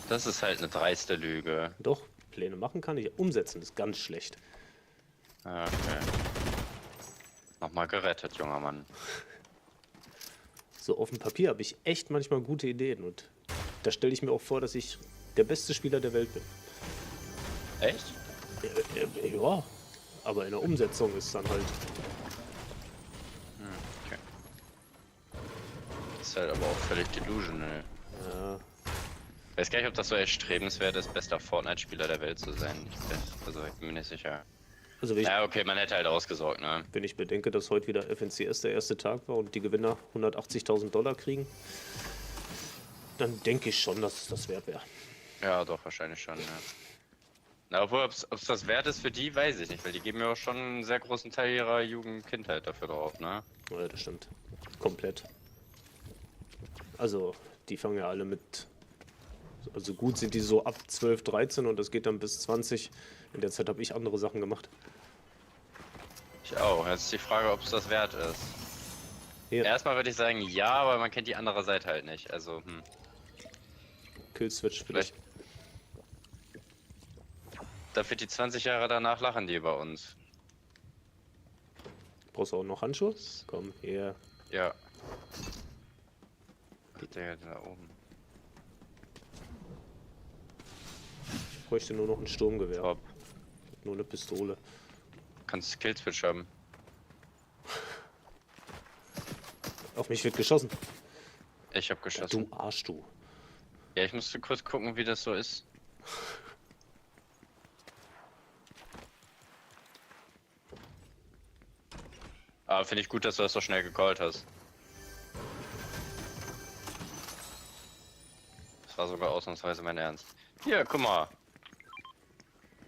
Speaker 17: Das ist halt eine dreiste Lüge.
Speaker 7: Doch, Pläne machen kann ich. Umsetzen ist ganz schlecht.
Speaker 17: Okay. Nochmal gerettet, junger Mann.
Speaker 7: So auf dem Papier habe ich echt manchmal gute Ideen und da stelle ich mir auch vor, dass ich der beste Spieler der Welt bin.
Speaker 17: Echt?
Speaker 7: Ja, aber in der Umsetzung ist dann halt...
Speaker 17: Okay. Das ist halt aber auch völlig delusional.
Speaker 7: Ja.
Speaker 17: Ich weiß gar nicht, ob das so erstrebenswert ist, bester Fortnite-Spieler der Welt zu sein. Ich bin mir nicht sicher.
Speaker 7: Also
Speaker 17: ja, okay, man hätte halt ausgesorgt, ne?
Speaker 7: Wenn ich bedenke, dass heute wieder FNCS der erste Tag war und die Gewinner $180.000 kriegen, dann denke ich schon, dass es das wert wäre.
Speaker 17: Ja, doch, wahrscheinlich schon, ja. Na, obwohl, ob es das wert ist für die, weiß ich nicht, weil die geben ja auch schon einen sehr großen Teil ihrer Jugend, Kindheit dafür drauf, ne?
Speaker 7: Ja, das stimmt. Komplett. Also, die fangen ja alle mit... Also gut sind die so ab 12, 13 und das geht dann bis 20. In der Zeit habe ich andere Sachen gemacht.
Speaker 17: Ich auch. Jetzt ist die Frage, ob es das wert ist.
Speaker 7: Ja.
Speaker 17: Erstmal würde ich sagen, ja, aber man kennt die andere Seite halt nicht. Also,
Speaker 7: Killswitch vielleicht.
Speaker 17: Dafür die 20 Jahre danach lachen die über uns.
Speaker 7: Brauchst du auch noch Handschuhe? Komm, her.
Speaker 17: Ja. Der da oben.
Speaker 7: Ich bräuchte nur noch ein Sturmgewehr.
Speaker 17: Top.
Speaker 7: Nur eine Pistole.
Speaker 17: Kannst Killswitch haben.
Speaker 7: Auf mich wird geschossen.
Speaker 17: Ich hab geschossen.
Speaker 7: Du Arsch, du.
Speaker 17: Ja, ich musste kurz gucken, wie das so ist. Aber finde ich gut, dass du das so schnell gecallt hast. Das war sogar ausnahmsweise mein Ernst. Hier, guck mal.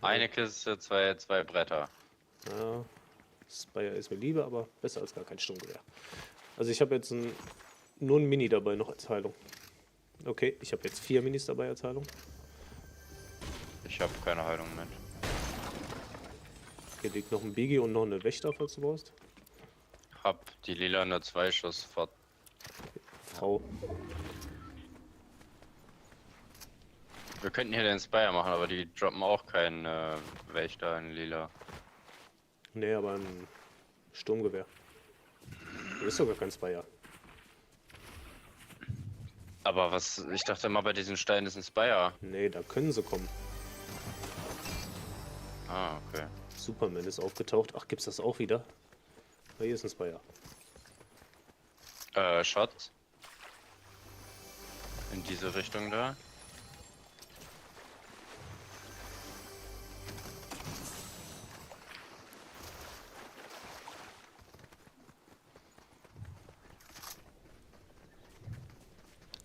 Speaker 17: Eine Kiste, zwei Bretter.
Speaker 7: Ja, Spire ist mir lieber, aber besser als gar kein Sturmgewehr. Also ich habe jetzt nur ein Mini dabei noch als Heilung. Okay, ich habe jetzt 4 Minis dabei als Heilung.
Speaker 17: Ich habe keine Heilung mehr.
Speaker 7: Hier liegt noch ein Biggie und noch eine Wächter, falls du brauchst.
Speaker 17: Hab die lilane 2-Schuss fort.
Speaker 7: Frau.
Speaker 17: Wir könnten hier den Spire machen, aber die droppen auch keinen Wächter in lila.
Speaker 7: Nee, aber ein Sturmgewehr. Hier ist sogar kein Spire.
Speaker 17: Aber was, ich dachte mal, bei diesen Steinen ist ein Spire.
Speaker 7: Nee, da können sie kommen.
Speaker 17: Ah, okay.
Speaker 7: Superman ist aufgetaucht. Ach, gibt's das auch wieder? Na, hier ist ein Spire.
Speaker 17: Shots. In diese Richtung da.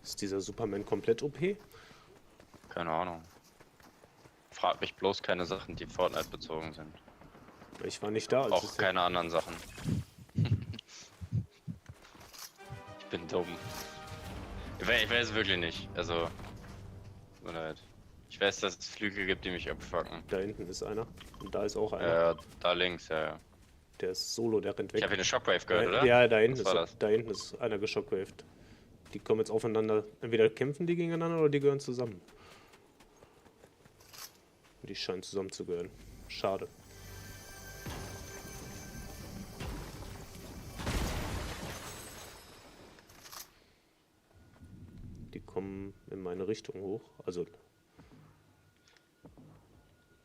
Speaker 7: Ist dieser Superman komplett OP?
Speaker 17: Keine Ahnung. Frag mich bloß keine Sachen, die Fortnite bezogen sind.
Speaker 7: Ich war nicht da.
Speaker 17: Auch keine anderen Sachen. Ich bin dumm. Ich weiß es wirklich nicht. Also, tut mir leid. Ich weiß, dass es Flügel gibt, die mich abfucken.
Speaker 7: Da hinten ist einer. Und da ist auch einer.
Speaker 17: Ja, da links, ja.
Speaker 7: Der ist solo, der rennt weg.
Speaker 17: Ich habe hier eine Shockwave gehört, oder?
Speaker 7: Ja, da hinten ist einer geschockwaved. Die kommen jetzt aufeinander. Entweder kämpfen die gegeneinander oder die gehören zusammen. Die scheinen zusammen zu gehören. Schade. Die kommen in meine Richtung hoch. Also.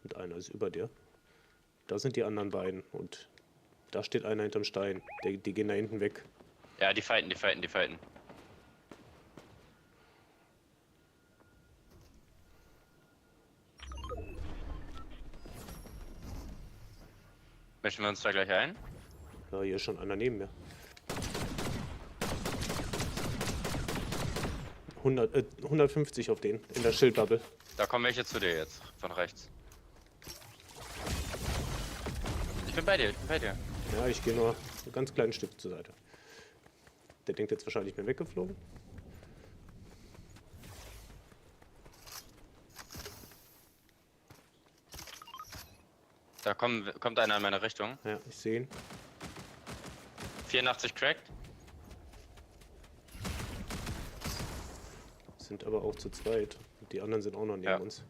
Speaker 7: Und einer ist über dir. Da sind die anderen beiden. Und da steht einer hinterm Stein. Die gehen da hinten weg.
Speaker 17: Ja, die fighten. Mischen wir uns da gleich ein?
Speaker 7: Ja, hier ist schon einer neben mir. 150 auf den, in der Schildbubble.
Speaker 17: Da kommen welche zu dir jetzt, von rechts. Ich bin bei dir.
Speaker 7: Ja, ich gehe nur ein ganz kleines Stück zur Seite. Der denkt jetzt wahrscheinlich, ich bin weggeflogen.
Speaker 17: Da kommt einer in meine Richtung.
Speaker 7: Ja, ich sehe ihn.
Speaker 17: 84 cracked.
Speaker 7: Sind aber auch zu zweit. Die anderen sind auch noch neben uns.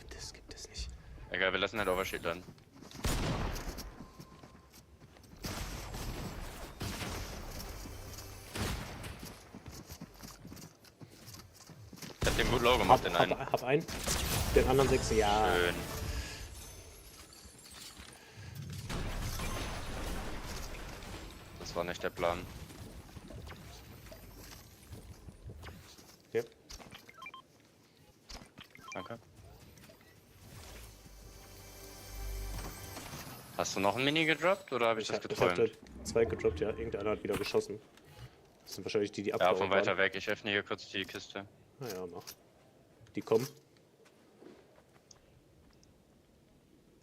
Speaker 7: Das gibt es nicht.
Speaker 17: Egal, wir lassen halt Overshield dann. Ich hab den gut low gemacht, den einen.
Speaker 7: Hab einen. Den anderen 6, ja.
Speaker 17: Schön. Das war nicht der Plan.
Speaker 7: Ja.
Speaker 17: Danke. Hast du noch ein Mini gedroppt oder habe ich das geträumt?
Speaker 7: Ich hab 2 gedroppt, ja. Irgendeiner hat wieder geschossen. Das sind wahrscheinlich die
Speaker 17: Ja, von weiter weg. Ich öffne hier kurz die Kiste.
Speaker 7: Naja, mach. Die kommen.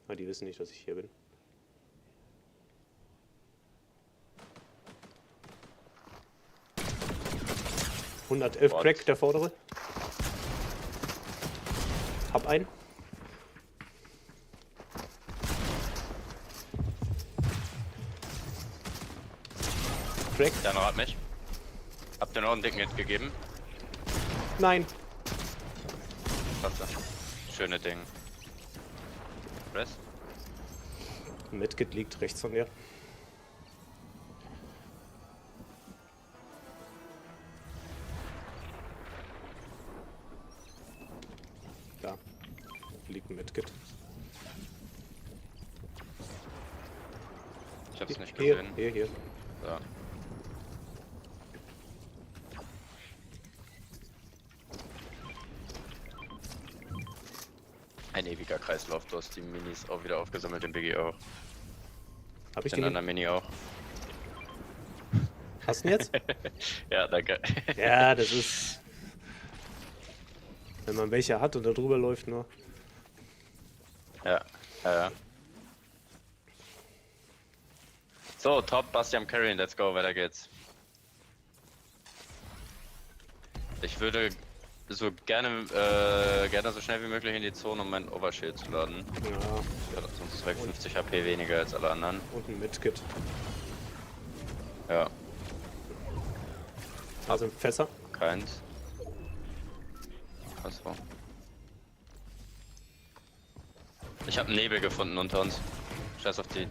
Speaker 7: Ah, die wissen nicht, dass ich hier bin. ...111
Speaker 17: What?
Speaker 7: Crack, der vordere. Hab einen. Crack.
Speaker 17: Der andere hat mich. Hab dir noch einen dicken Hit gegeben.
Speaker 7: Nein.
Speaker 17: Klasse. Schöne Ding. Rest.
Speaker 7: Medkit liegt rechts von dir. Da liegt ein Medkit.
Speaker 17: Ich hab's nicht
Speaker 7: Hier,
Speaker 17: gesehen.
Speaker 7: hier.
Speaker 17: So. Ein ewiger Kreislauf, du hast die Minis auch wieder aufgesammelt, den Biggie auch.
Speaker 7: Hab ich
Speaker 17: den
Speaker 7: die?
Speaker 17: anderen Mini auch.
Speaker 7: Hast du ihn jetzt?
Speaker 17: Ja, danke.
Speaker 7: Ja, das ist... Wenn man welche hat und da drüber läuft nur.
Speaker 17: Ja, ja. So, top, Basti am Carrying, let's go, weiter geht's. Ich würde so gerne so schnell wie möglich in die Zone, um mein Overshield zu laden.
Speaker 7: Ja.
Speaker 17: Sonst direkt 50 HP weniger als alle anderen.
Speaker 7: Und ein Medkit.
Speaker 17: Ja.
Speaker 7: Also Fässer?
Speaker 17: Keins. Achso. Ich habe Nebel gefunden unter uns. Scheiß auf die.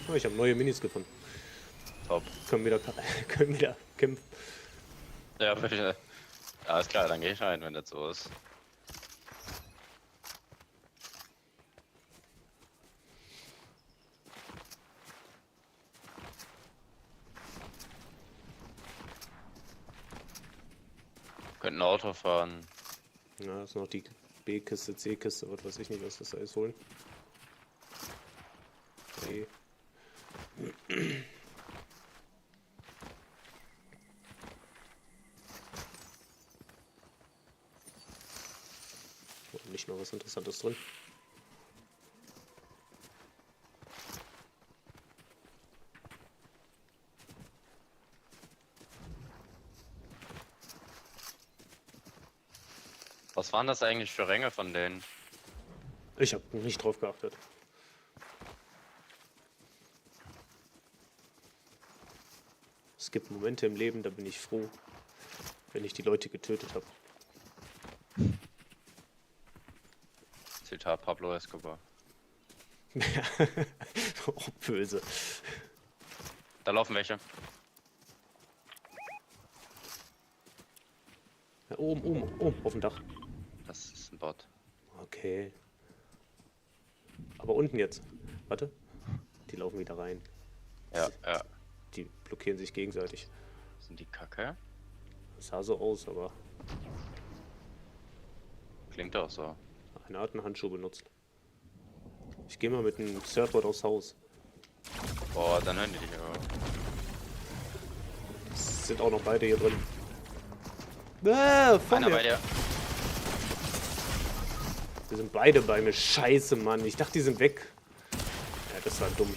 Speaker 7: Oh, ich habe neue Minis gefunden.
Speaker 17: Top.
Speaker 7: Können wieder kämpfen.
Speaker 17: Ja, bitte. Alles klar, dann geh ich rein, wenn das so ist. Könnten Auto fahren.
Speaker 7: Ja, das ist noch die B-Kiste, C-Kiste, was weiß ich nicht, was das da ist, holen. Okay. Nicht noch was Interessantes drin.
Speaker 17: Was waren das eigentlich für Ränge von denen?
Speaker 7: Ich habe nicht drauf geachtet. Es gibt Momente im Leben, da bin ich froh, wenn ich die Leute getötet habe.
Speaker 17: Zitat Pablo Escobar.
Speaker 7: Oh, böse.
Speaker 17: Da laufen welche.
Speaker 7: Ja, oben, auf dem Dach.
Speaker 17: Das ist ein Bot.
Speaker 7: Okay. Aber unten jetzt. Warte. Die laufen wieder rein.
Speaker 17: Ja, ja.
Speaker 7: Die blockieren sich gegenseitig.
Speaker 17: Sind die Kacke?
Speaker 7: Das sah so aus, aber...
Speaker 17: Klingt auch so.
Speaker 7: Einer hat einen Handschuh benutzt. Ich gehe mal mit einem Surfboard aufs Haus.
Speaker 17: Boah, dann hören die dich aber.
Speaker 7: Es sind auch noch beide hier drin. Vor
Speaker 17: Einer
Speaker 7: mir.
Speaker 17: bei dir.
Speaker 7: Die sind beide bei mir. Scheiße, Mann. Ich dachte, die sind weg. Ja, das war dumm.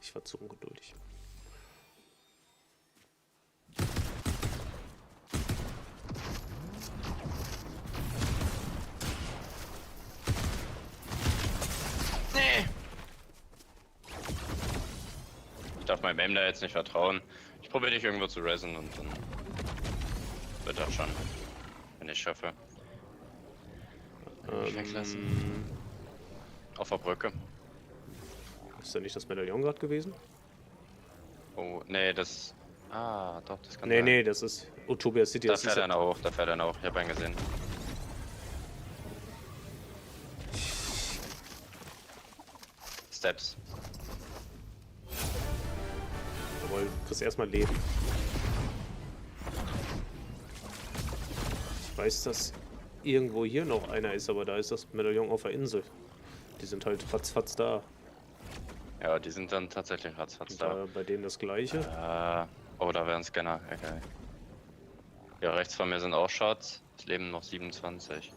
Speaker 7: Ich war zu ungeduldig.
Speaker 17: Nee. Ich darf meinem Aim da jetzt nicht vertrauen. Ich probiere dich irgendwo zu Rezon und dann wird das schon, wenn ich schaffe. Nicht weglassen. Auf der Brücke.
Speaker 7: Ist da nicht das Medaillon gerade gewesen?
Speaker 17: Oh, nee, das... Ah, doch, das kann
Speaker 7: Nee,
Speaker 17: sein.
Speaker 7: nee, das ist Utopia City.
Speaker 17: Da
Speaker 7: Das
Speaker 17: fährt
Speaker 7: ist
Speaker 17: einer hoch, da fährt einer hoch. Ich habe einen gesehen. Steps.
Speaker 7: Jawohl, du kriegst erstmal Leben. Ich weiß, dass irgendwo hier noch einer ist, aber da ist das Medaillon auf der Insel. Die sind halt ratzfatz da.
Speaker 17: Ja, die sind dann tatsächlich ratzfatz da.
Speaker 7: Bei denen das gleiche.
Speaker 17: Oh, da wäre ein Scanner. Okay. Ja, rechts von mir sind auch Shots. Es leben noch 27.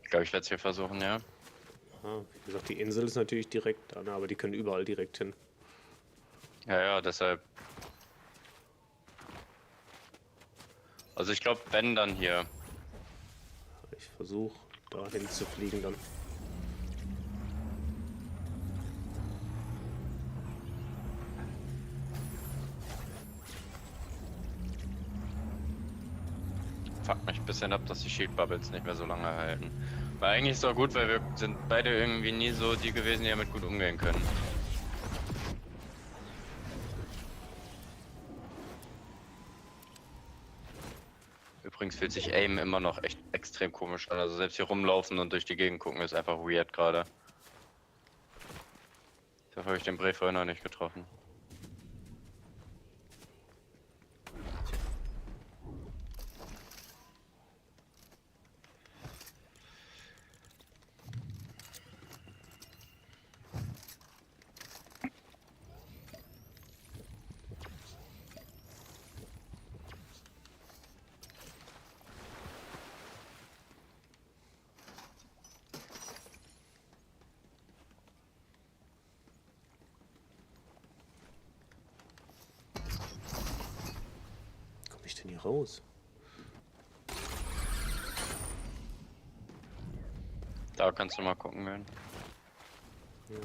Speaker 17: Ich glaube, ich werde es hier versuchen, ja.
Speaker 7: Ah, wie gesagt, die Insel ist natürlich direkt da, aber die können überall direkt hin.
Speaker 17: Ja, ja, deshalb. Also ich glaube, wenn dann hier.
Speaker 7: Ich versuche dahin zu fliegen dann.
Speaker 17: Fuck mich ein bisschen ab, dass die Shield Bubbles nicht mehr so lange halten. War eigentlich so gut, weil wir sind beide irgendwie nie so die gewesen, die damit gut umgehen können. Übrigens fühlt sich Aim immer noch echt extrem komisch an. Also selbst hier rumlaufen und durch die Gegend gucken ist einfach weird gerade. Dafür habe ich den Brave vorhin noch nicht getroffen.
Speaker 7: Komm ich denn hier raus?
Speaker 17: Da kannst du mal gucken werden.
Speaker 7: Ja.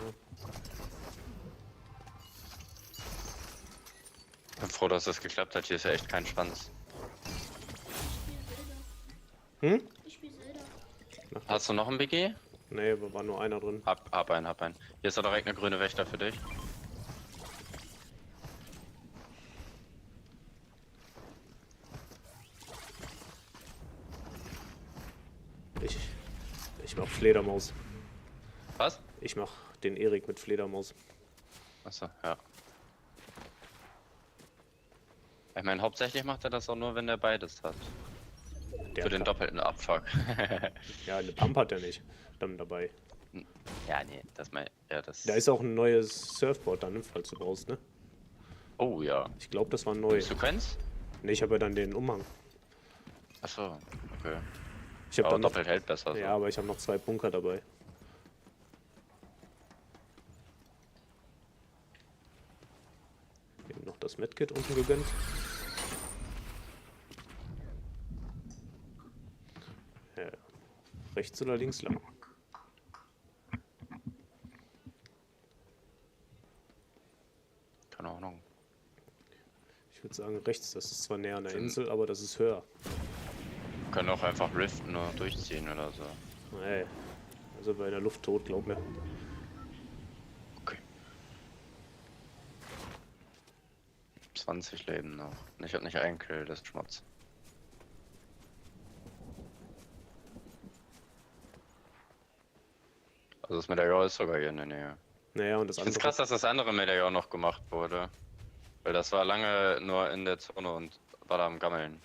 Speaker 17: Ich bin froh, dass das geklappt hat. Hier ist ja echt kein Schwanz.
Speaker 7: Hm?
Speaker 11: Ich spiele Zelda.
Speaker 17: Hast du noch ein BG?
Speaker 7: Nee, aber war nur einer drin.
Speaker 17: Hab einen. Hier ist doch direkt eine grüne Wächter für dich.
Speaker 7: Ich mach Fledermaus.
Speaker 17: Was?
Speaker 7: Ich mach den Erik mit Fledermaus.
Speaker 17: Achso, ja. Ich meine, hauptsächlich macht er das auch nur, wenn er beides hat. Für den doppelten Abfuck.
Speaker 7: Ja, eine Pump hat er nicht dann dabei.
Speaker 17: Ja, nee, das mein. Ja, das.
Speaker 7: Da ist auch ein neues Surfboard dann, falls du brauchst, ne?
Speaker 17: Oh ja.
Speaker 7: Ich glaube, das war neu.
Speaker 17: Du kennst?
Speaker 7: Ne, ich habe ja dann den Umhang.
Speaker 17: Achso, okay.
Speaker 7: Ich habe
Speaker 17: aber
Speaker 7: dann
Speaker 17: doppelt hält besser.
Speaker 7: Ja, aber ich habe noch 2 Bunker dabei. Eben noch das Medkit unten gegönnt. Ja. Rechts oder links lang?
Speaker 17: Keine Ahnung.
Speaker 7: Ich würde sagen rechts, das ist zwar näher an der Insel, aber das ist höher.
Speaker 17: Wir können auch einfach riften oder durchziehen oder so.
Speaker 7: Nee, also bei der Luft tot, glaub mir.
Speaker 17: Okay. 20 Leben noch. Und ich hab nicht einen Kill, das ist Schmutz. Also das Medaillon ist sogar hier in der Nähe.
Speaker 7: Naja, und das
Speaker 17: Ich find's
Speaker 7: andere.
Speaker 17: krass, dass das andere Medaillon noch gemacht wurde. Weil das war lange nur in der Zone und war da am Gammeln.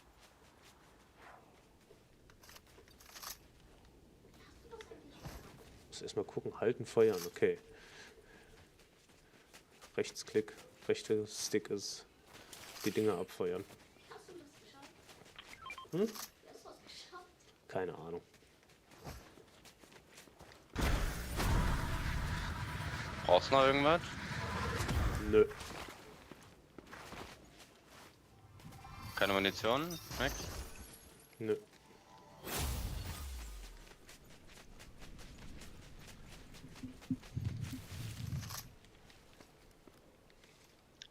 Speaker 7: Muss erstmal gucken, halten, feuern, okay. Rechtsklick, rechter Stick ist die Dinger abfeuern. Hm? Keine Ahnung.
Speaker 17: Brauchst du noch irgendwas?
Speaker 7: Nö.
Speaker 17: Keine Munition? Nix?
Speaker 7: Nö.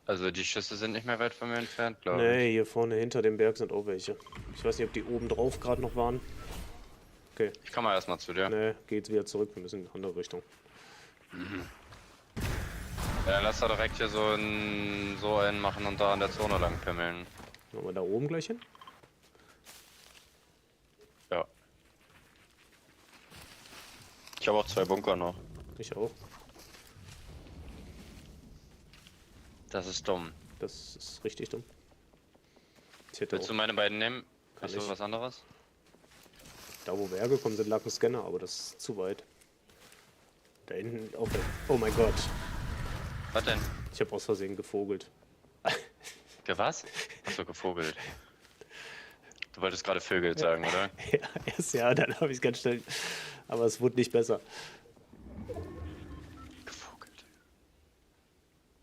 Speaker 17: Also die Schüsse sind nicht mehr weit von mir entfernt, glaube ich.
Speaker 7: Nee, hier vorne hinter dem Berg sind auch welche. Ich weiß nicht, ob die oben drauf gerade noch waren. Okay.
Speaker 17: Ich komme mal erstmal zu dir.
Speaker 7: Nee, geht wieder zurück, wir müssen in die andere Richtung.
Speaker 17: Mhm. Ja, dann lass da direkt hier so einen machen und da an der Zone lang pimmeln.
Speaker 7: Wollen wir da oben gleich hin?
Speaker 17: Ja. Ich habe auch 2 Bunker noch.
Speaker 7: Ich auch.
Speaker 17: Das ist dumm.
Speaker 7: Das ist richtig dumm.
Speaker 17: Willst du meine beiden nehmen?
Speaker 7: Kann
Speaker 17: Hast du
Speaker 7: ich.
Speaker 17: was anderes?
Speaker 7: Da wo wir hergekommen sind, lag ein Scanner, aber das ist zu weit. Da hinten auf der... Oh mein Gott.
Speaker 17: Was denn?
Speaker 7: Ich habe aus Versehen gevogelt.
Speaker 17: Was? Achso, gevogelt. Du wolltest gerade Vögel sagen, oder?
Speaker 7: Ja, erst ja, dann habe ich es ganz schnell... Aber es wurde nicht besser.
Speaker 17: Gevogelt.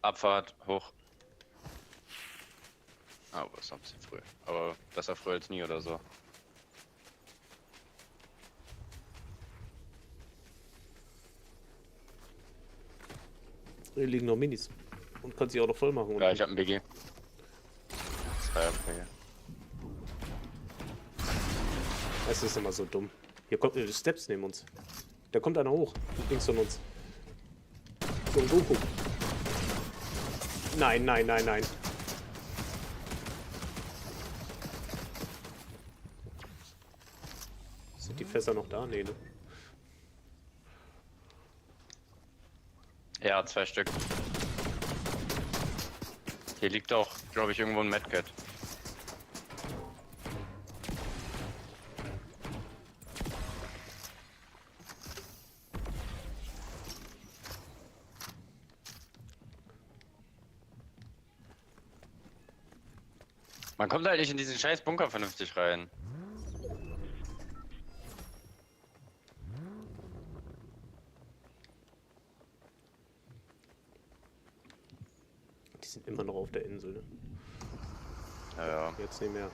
Speaker 17: Abfahrt, hoch. Ah, aber ist noch ein bisschen früh. Aber besser früh als nie oder so.
Speaker 7: Hier liegen noch Minis. Und kannst sie auch noch voll machen.
Speaker 17: Ja, ich hab einen BG. 2 BG.
Speaker 7: Das ist immer so dumm. Hier kommt Steps neben uns. Da kommt einer hoch. Links von uns. So ein Goku. Nein, nein, nein, nein. Sind die Fässer noch da? Nee, ne?
Speaker 17: Ja, 2 Stück. Hier liegt auch, glaube ich, irgendwo ein Medkit. Man kommt halt nicht in diesen scheiß Bunker vernünftig rein.
Speaker 7: Die sind immer noch auf der Insel, ne?
Speaker 17: Ja, ja.
Speaker 7: Jetzt nicht mehr.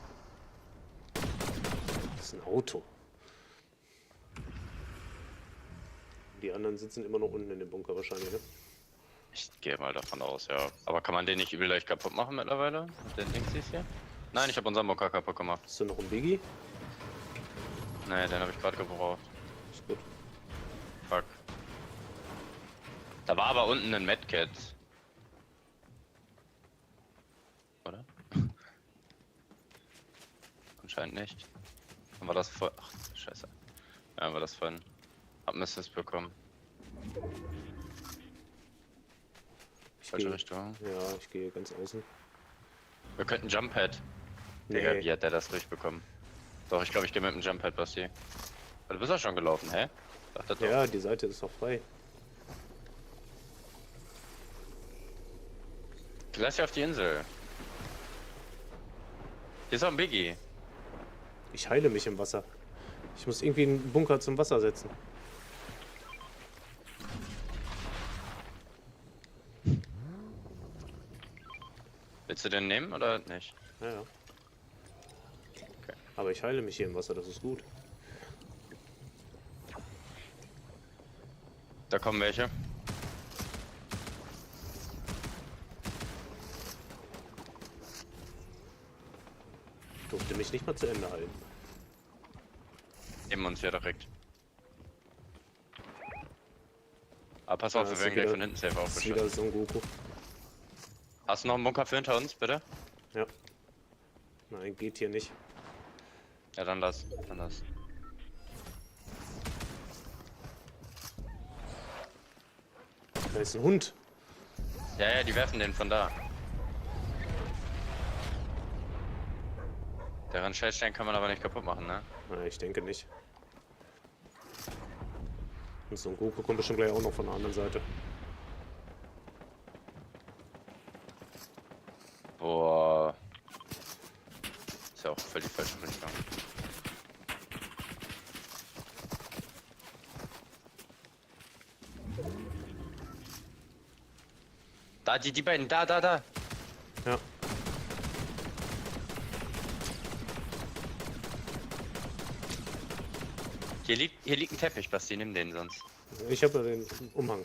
Speaker 7: Das ist ein Auto. Die anderen sitzen immer noch unten in dem Bunker wahrscheinlich, ne?
Speaker 17: Ich gehe mal davon aus, ja. Aber kann man den nicht übel leicht kaputt machen mittlerweile? Mit den Dingsies hier? Nein, ich habe unseren Bunker kaputt gemacht.
Speaker 7: Hast du noch einen Biggie?
Speaker 17: Nee, den habe ich gerade gebraucht.
Speaker 7: Ist gut.
Speaker 17: Fuck. Da war aber unten ein Medkit. Oder? Anscheinend nicht. Haben wir das voll. Ach, scheiße. Ja, haben wir das vorhin. Hab einen Assist bekommen. Falsche Richtung.
Speaker 7: Ja, ich gehe ganz außen.
Speaker 17: Wir könnten Jump-Pad.
Speaker 7: Nee.
Speaker 17: Digga, wie hat der das durchbekommen? Doch, ich glaube, ich gehe mit dem Jump-Pad, Basti. Du bist doch schon gelaufen, hä? Dachte doch.
Speaker 7: Ja, die Seite ist doch frei.
Speaker 17: Lass dich auf die Insel. Hier ist auch ein Biggie.
Speaker 7: Ich heile mich im Wasser. Ich muss irgendwie einen Bunker zum Wasser setzen.
Speaker 17: Willst du den nehmen oder nicht?
Speaker 7: Ja, ja. Okay. Aber ich heile mich hier im Wasser, das ist gut.
Speaker 17: Da kommen welche.
Speaker 7: Ich durfte mich nicht mal zu Ende halten.
Speaker 17: Nehmen uns hier direkt. Aber pass auf, wir werden gleich von hinten safe aufgeschüttet.
Speaker 7: Wieder so ein Goku.
Speaker 17: Hast du noch einen Bunker für hinter uns, bitte?
Speaker 7: Ja. Nein, geht hier nicht.
Speaker 17: Ja, dann lass. Dann lass.
Speaker 7: Da ist ein Hund.
Speaker 17: Ja, ja, die werfen den von da. Deren Schaltstein kann man aber nicht kaputt machen, ne?
Speaker 7: Na, ich denke nicht. Und so ein Goku kommt bestimmt gleich auch noch von der anderen Seite.
Speaker 17: Boah. Ist ja auch völlig falsch Richtung. Da, die beiden, da.
Speaker 7: Ja.
Speaker 17: Hier liegt ein Teppich, Basti, nimm den sonst.
Speaker 7: Ich habe ja den Umhang.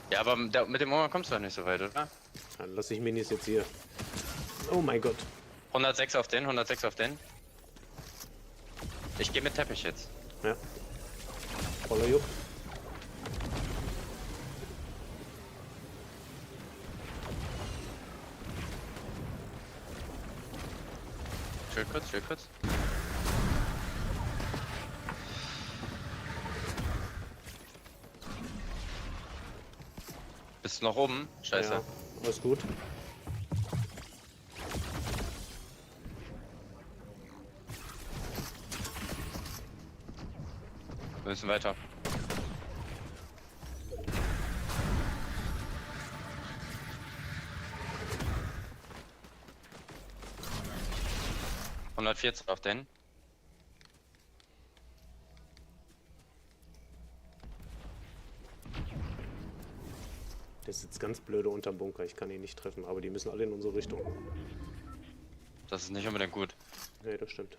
Speaker 17: Ja, aber mit dem Umhang kommst du doch nicht so weit, oder?
Speaker 7: Dann lasse ich Minis jetzt hier. Oh mein Gott.
Speaker 17: 106 auf den, 106 auf den. Ich gehe mit Teppich jetzt.
Speaker 7: Ja. Voller Jupp.
Speaker 17: Chill kurz. Bist du noch oben? Scheiße.
Speaker 7: Ja, alles gut.
Speaker 17: Wir müssen weiter. ...140 auf den.
Speaker 7: Der sitzt ganz blöde unterm Bunker. Ich kann ihn nicht treffen, aber die müssen alle in unsere Richtung.
Speaker 17: Das ist nicht unbedingt gut.
Speaker 7: Nee, das stimmt.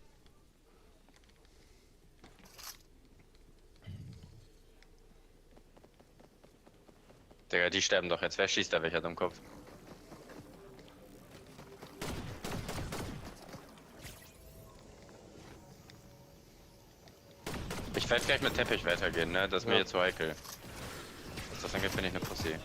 Speaker 17: Digga, die sterben doch jetzt. Wer schießt da welcher am Kopf? Ich werde gleich mit Teppich weitergehen, ne? Das ist mir jetzt zu heikel. Was das angeht, bin ich eine Pussy.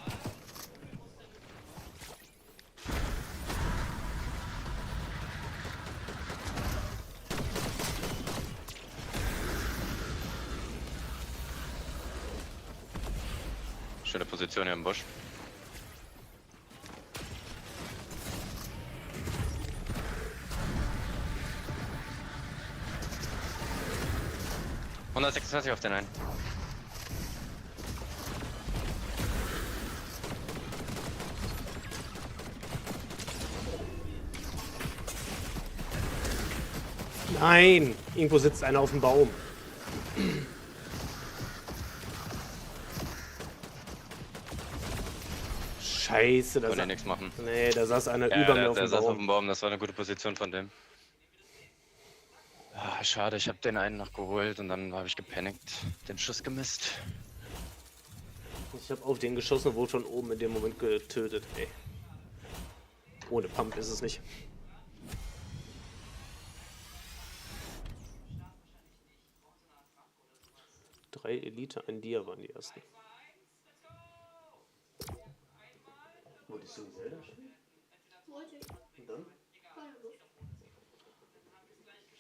Speaker 17: Schöne Position hier im Busch. ...126 auf den einen.
Speaker 7: Nein! Irgendwo sitzt einer auf dem Baum. Scheiße, da
Speaker 17: Konnte nichts machen.
Speaker 7: Nee, da saß einer
Speaker 17: Ja,
Speaker 7: über mir auf
Speaker 17: der
Speaker 7: dem
Speaker 17: saß auf
Speaker 7: Baum.
Speaker 17: dem Baum, das war eine gute Position von dem. Ah, schade, ich habe den einen noch geholt und dann habe ich gepanikt, den Schuss gemisst.
Speaker 7: Ich habe auf den geschossen und wurde von oben in dem Moment getötet. Ey. Ohne Pump ist es nicht. Drei Elite, ein Dia waren die ersten. Wolltest du Zelda spielen?
Speaker 11: Wollte ich.
Speaker 7: Und dann?
Speaker 11: Keine Lust.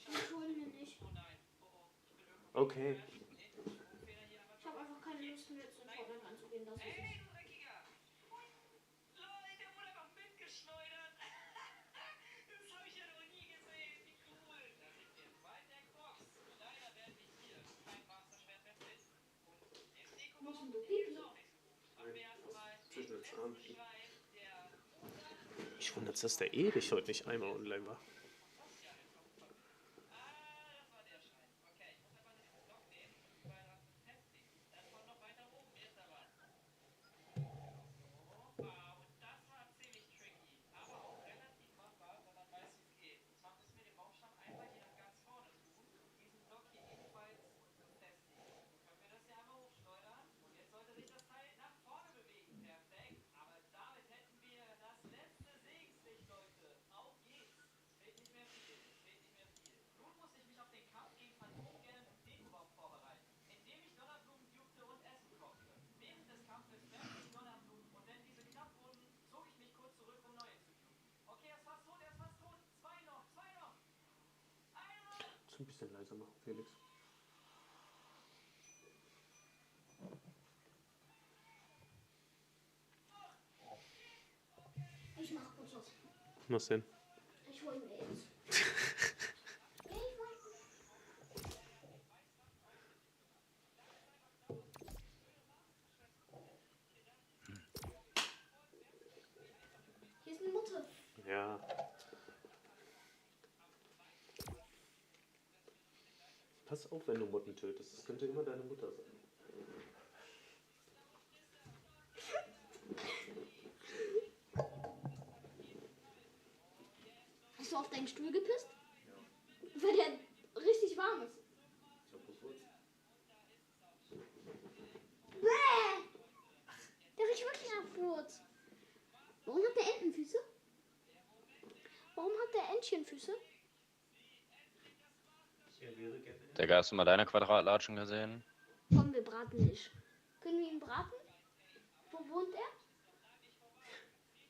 Speaker 11: Ich hole mir nicht.
Speaker 7: Okay.
Speaker 11: Ich habe einfach keine Lust mehr zu Fortnite anzugehen, das ist es. Muss ein Pipi?
Speaker 7: Zwischen den Zahn. Ich wundere, dass der ewig heute nicht einmal online war. Kannst du ein bisschen leiser machen, Felix?
Speaker 11: Ich mach kurz was.
Speaker 7: Was denn?
Speaker 11: Ich hol mir jetzt. Hier ist eine Mutter.
Speaker 7: Ja. Pass auf, wenn du Motten tötest. Das könnte immer deine Mutter sein.
Speaker 11: Hast du auf deinen Stuhl gepisst? Ja. Weil der richtig warm ist.
Speaker 7: Ich hab gefurzt.
Speaker 11: Bäh! Der riecht wirklich nach Furz. Warum hat der Entenfüße? Warum hat der Entchenfüße?
Speaker 17: Digga, hast du mal deine Quadratlatschen gesehen?
Speaker 11: Komm, wir braten nicht. Können wir ihn braten? Wo wohnt er?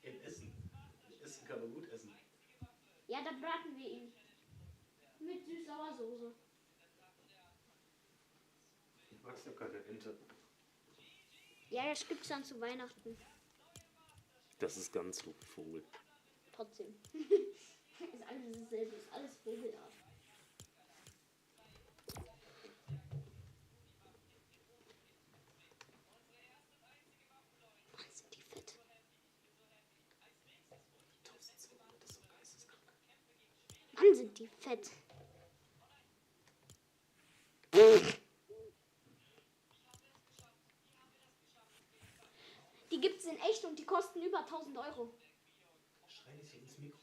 Speaker 7: In Essen. Essen kann man gut essen.
Speaker 11: Ja, dann braten wir ihn. Mit Süß-Sauersoße.
Speaker 7: Du magst ja keine Ente.
Speaker 11: Ja, das gibt's dann zu Weihnachten.
Speaker 7: Das ist ganz du Vogel.
Speaker 11: Trotzdem. Ist alles dasselbe, ist alles Vogelart. Mann, sind die fett.
Speaker 7: 1200 ist so geisteskrank.
Speaker 11: Mann, sind die fett. Die gibt's in echt und die kosten über 1000 Euro.
Speaker 7: Schrei nicht so ins Mikro.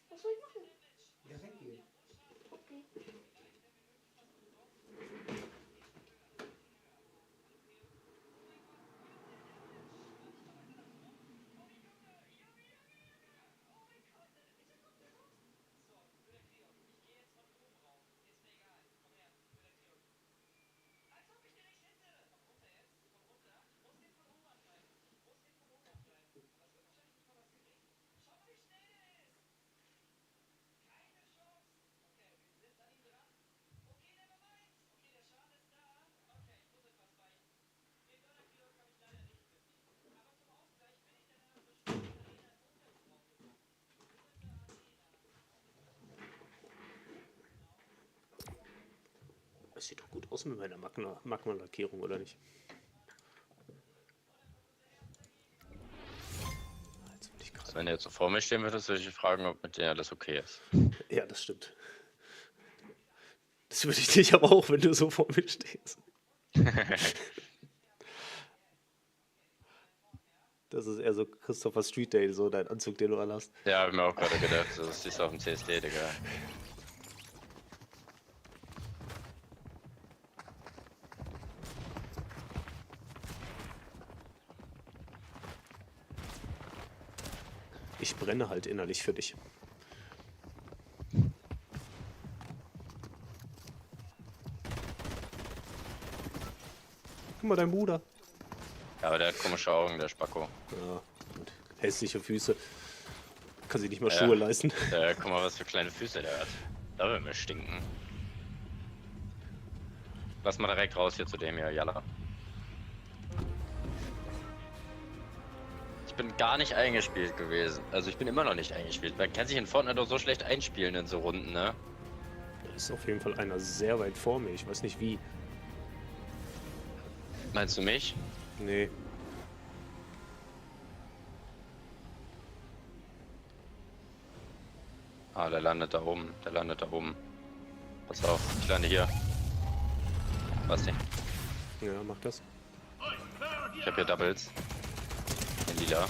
Speaker 11: Was soll ich machen?
Speaker 7: Ja, weggehen.
Speaker 11: Okay.
Speaker 7: Das sieht doch gut aus mit meiner Magma-Lackierung, oder nicht?
Speaker 17: Also wenn du jetzt so vor mir stehen würdest, würde ich fragen, ob mit dir alles okay ist.
Speaker 7: Ja, das stimmt. Das würde ich dich aber auch, wenn du so vor mir stehst. Das ist eher so Christopher Street Day, so dein Anzug, den du anhast.
Speaker 17: Ja, hab ich mir auch gerade gedacht. Das siehst du auf dem CSD, Digga.
Speaker 7: Ich brenne halt innerlich für dich. Guck mal, dein Bruder.
Speaker 17: Ja, aber der hat komische Augen, der Spacko.
Speaker 7: Ja, und hässliche Füße. Kann sich nicht mal Schuhe leisten.
Speaker 17: Guck mal, was für kleine Füße der hat. Da will mir stinken. Lass mal direkt raus hier zu dem hier, Jalla. Ich bin gar nicht eingespielt gewesen. Also ich bin immer noch nicht eingespielt. Man kann sich in Fortnite doch so schlecht einspielen in so Runden, ne?
Speaker 7: Da ist auf jeden Fall einer sehr weit vor mir. Ich weiß nicht wie.
Speaker 17: Meinst du mich?
Speaker 7: Nee.
Speaker 17: Ah, der landet da oben. Der landet da oben. Pass auf, ich lande hier. Basti.
Speaker 7: Ja, mach das.
Speaker 17: Ich hab hier Doubles. In lila.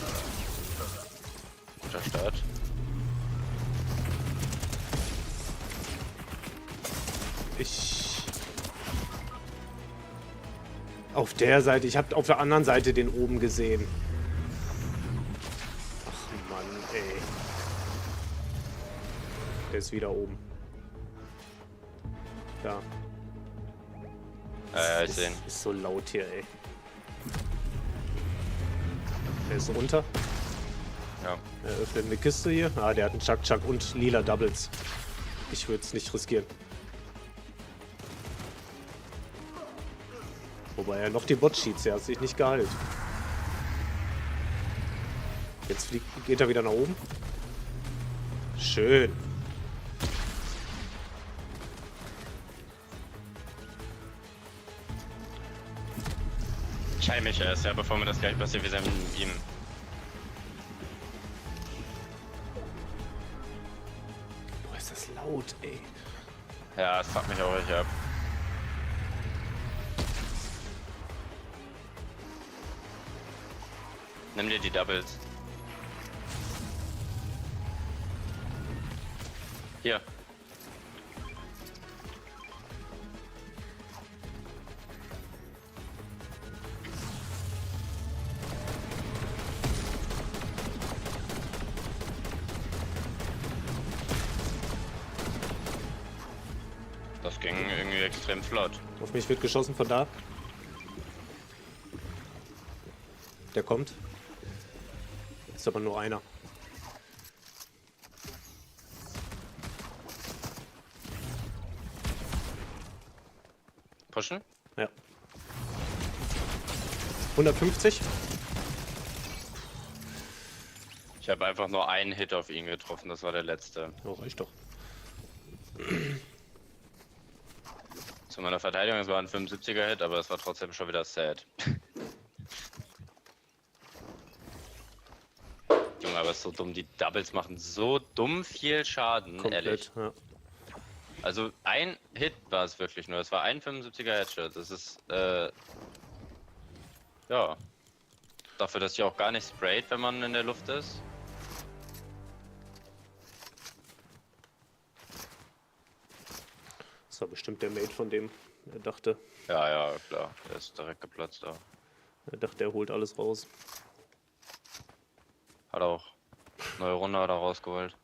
Speaker 17: Guter Start.
Speaker 7: Auf der Seite, ich habe auf der anderen Seite den oben gesehen. Ach Mann, ey. Der ist wieder oben. Da.
Speaker 17: Ich sehe ihn.
Speaker 7: Ist so laut hier, ey. Der ist runter.
Speaker 17: Ja.
Speaker 7: Er öffnet eine Kiste hier. Ah, der hat einen Chuck und lila Doubles. Ich würde es nicht riskieren. Wobei er noch die Bot-Sheets, er hat sich nicht geheilt. Jetzt geht er wieder nach oben. Schön.
Speaker 17: Ich heil mich erst, ja, bevor mir das gleich passiert, wir sind ihm.
Speaker 7: Boah, ist das laut, ey.
Speaker 17: Ja, es fuckt mich auch richtig ab. Nimm dir die Doubles. Hier. Das ging irgendwie extrem flott.
Speaker 7: Auf mich wird geschossen von da. Der kommt. Ist aber nur einer.
Speaker 17: Pushen?
Speaker 7: Ja. 150.
Speaker 17: Ich habe einfach nur einen Hit auf ihn getroffen, das war der letzte.
Speaker 7: Oh, reicht doch.
Speaker 17: Zu meiner Verteidigung, es war ein 75er Hit, aber es war trotzdem schon wieder sad. Junge, aber ist so dumm, die Doubles machen so dumm viel Schaden,
Speaker 7: Komplett,
Speaker 17: ehrlich.
Speaker 7: Ja.
Speaker 17: Also ein Hit war es wirklich nur, es war ein 75er Headshot, das ist, ja. Dafür, dass sie auch gar nicht sprayt, wenn man in der Luft ist.
Speaker 7: Das war bestimmt der Mate von dem. Er dachte.
Speaker 17: Ja, ja, klar. Der ist direkt geplatzt da.
Speaker 7: Er dachte, er holt alles raus.
Speaker 17: Hat auch. Neue Runde hat er rausgeholt.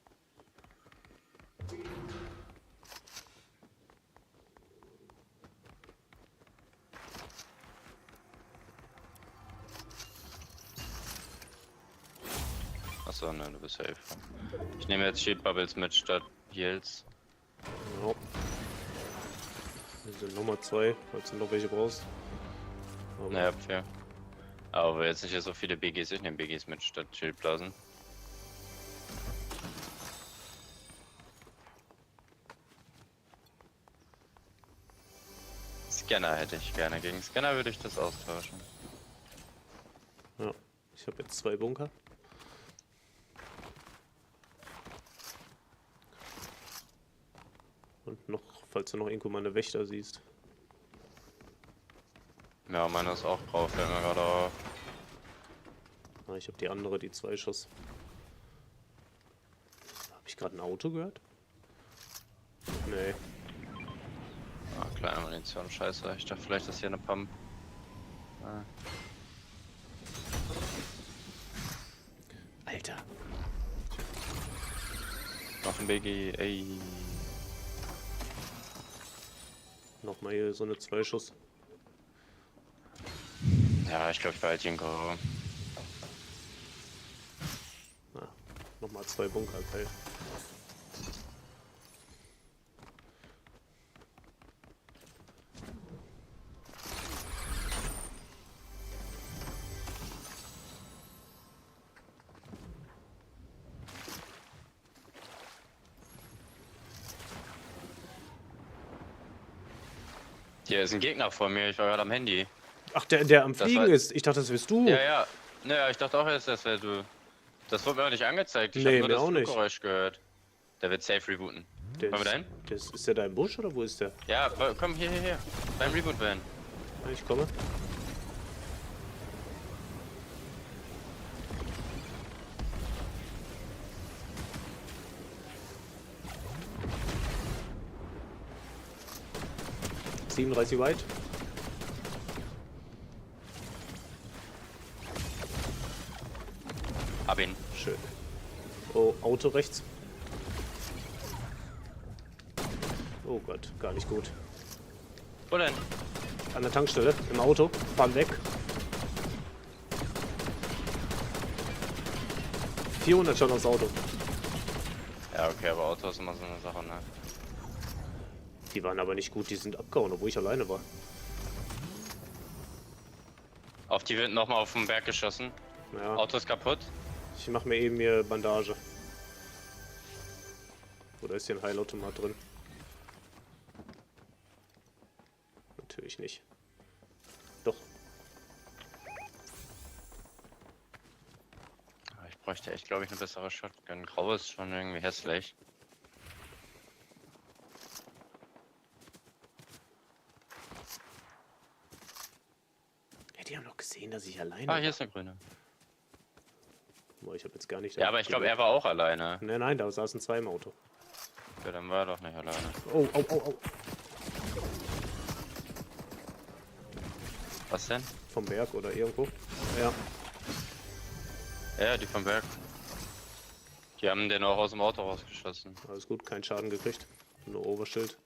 Speaker 17: Achso, ne, du bist safe. Ich nehme jetzt Shield Bubbles mit statt Heals.
Speaker 7: Ja. Wir sind Nummer 2, falls du noch welche brauchst. Aber
Speaker 17: Naja, fair. Aber jetzt nicht so viele BGs, ich nehme BGs mit statt Schildblasen. Scanner hätte ich gerne. Gegen Scanner würde ich das austauschen.
Speaker 7: Ja, ich habe jetzt 2 Bunker. Und noch, falls du noch irgendwo mal eine Wächter siehst.
Speaker 17: Ja, meiner ist auch drauf, fällt mir gerade auf.
Speaker 7: Ah, ich habe die andere, die 2 Schuss. Habe ich gerade ein Auto gehört? Nee.
Speaker 17: Ah, kleine Munition, scheiße. Ich dachte vielleicht ist hier eine Pump. Ah.
Speaker 7: Alter.
Speaker 17: Noch ein BG, ey.
Speaker 7: Nochmal hier so eine 2 Schuss.
Speaker 17: Ja, ich glaube, ich behalte ihn Go.
Speaker 7: Ah, nochmal 2 Bunker, geil.
Speaker 17: Hier ist ein Gegner vor mir, ich war gerade am Handy.
Speaker 7: Ach, der am
Speaker 17: Das
Speaker 7: Fliegen
Speaker 17: war-
Speaker 7: ist. Ich dachte, das bist du.
Speaker 17: Ja, ja. Naja, ich dachte auch erst, das wäre du. Das wurde mir auch nicht angezeigt. Ich
Speaker 7: Nee,
Speaker 17: habe nur
Speaker 7: mir
Speaker 17: das
Speaker 7: auch nicht.
Speaker 17: Fluggeräusch gehört. Der wird safe rebooten.
Speaker 7: Der
Speaker 17: Wollen wir dahin?
Speaker 7: ist der da im Busch oder wo ist der?
Speaker 17: Ja, komm, hier. Beim Reboot werden.
Speaker 7: Ja, ich komme. ...37 weit.
Speaker 17: Hab ihn.
Speaker 7: Schön. Oh, Auto rechts. Oh Gott, gar nicht gut.
Speaker 17: Wo denn?
Speaker 7: An der Tankstelle, im Auto, fahren weg. 400 schon aufs Auto.
Speaker 17: Ja, okay, aber Auto ist immer so eine Sache, ne?
Speaker 7: Die waren aber nicht gut, die sind abgehauen, obwohl ich alleine war.
Speaker 17: Auf die wird nochmal auf den Berg geschossen.
Speaker 7: Ja.
Speaker 17: Auto ist kaputt.
Speaker 7: Ich mach mir eben hier Bandage. Oder ist hier ein Heilautomat drin? Natürlich nicht. Doch.
Speaker 17: Ich bräuchte echt, glaube ich, eine bessere Shotgun. Grau ist schon irgendwie hässlich.
Speaker 7: Ja, die haben doch gesehen, dass ich alleine war.
Speaker 17: Ah, hier ist eine grüne.
Speaker 7: Boah, ich habe jetzt gar nicht...
Speaker 17: Ja, aber ich glaube, er war auch alleine.
Speaker 7: Nein, da saßen 2 im Auto.
Speaker 17: Ja, dann war er doch nicht alleine.
Speaker 7: Oh, oh, oh, oh.
Speaker 17: Was denn?
Speaker 7: Vom Berg oder irgendwo. Ja.
Speaker 17: Ja, die vom Berg. Die haben den auch aus dem Auto rausgeschossen.
Speaker 7: Alles gut, kein Schaden gekriegt. Nur Overschild.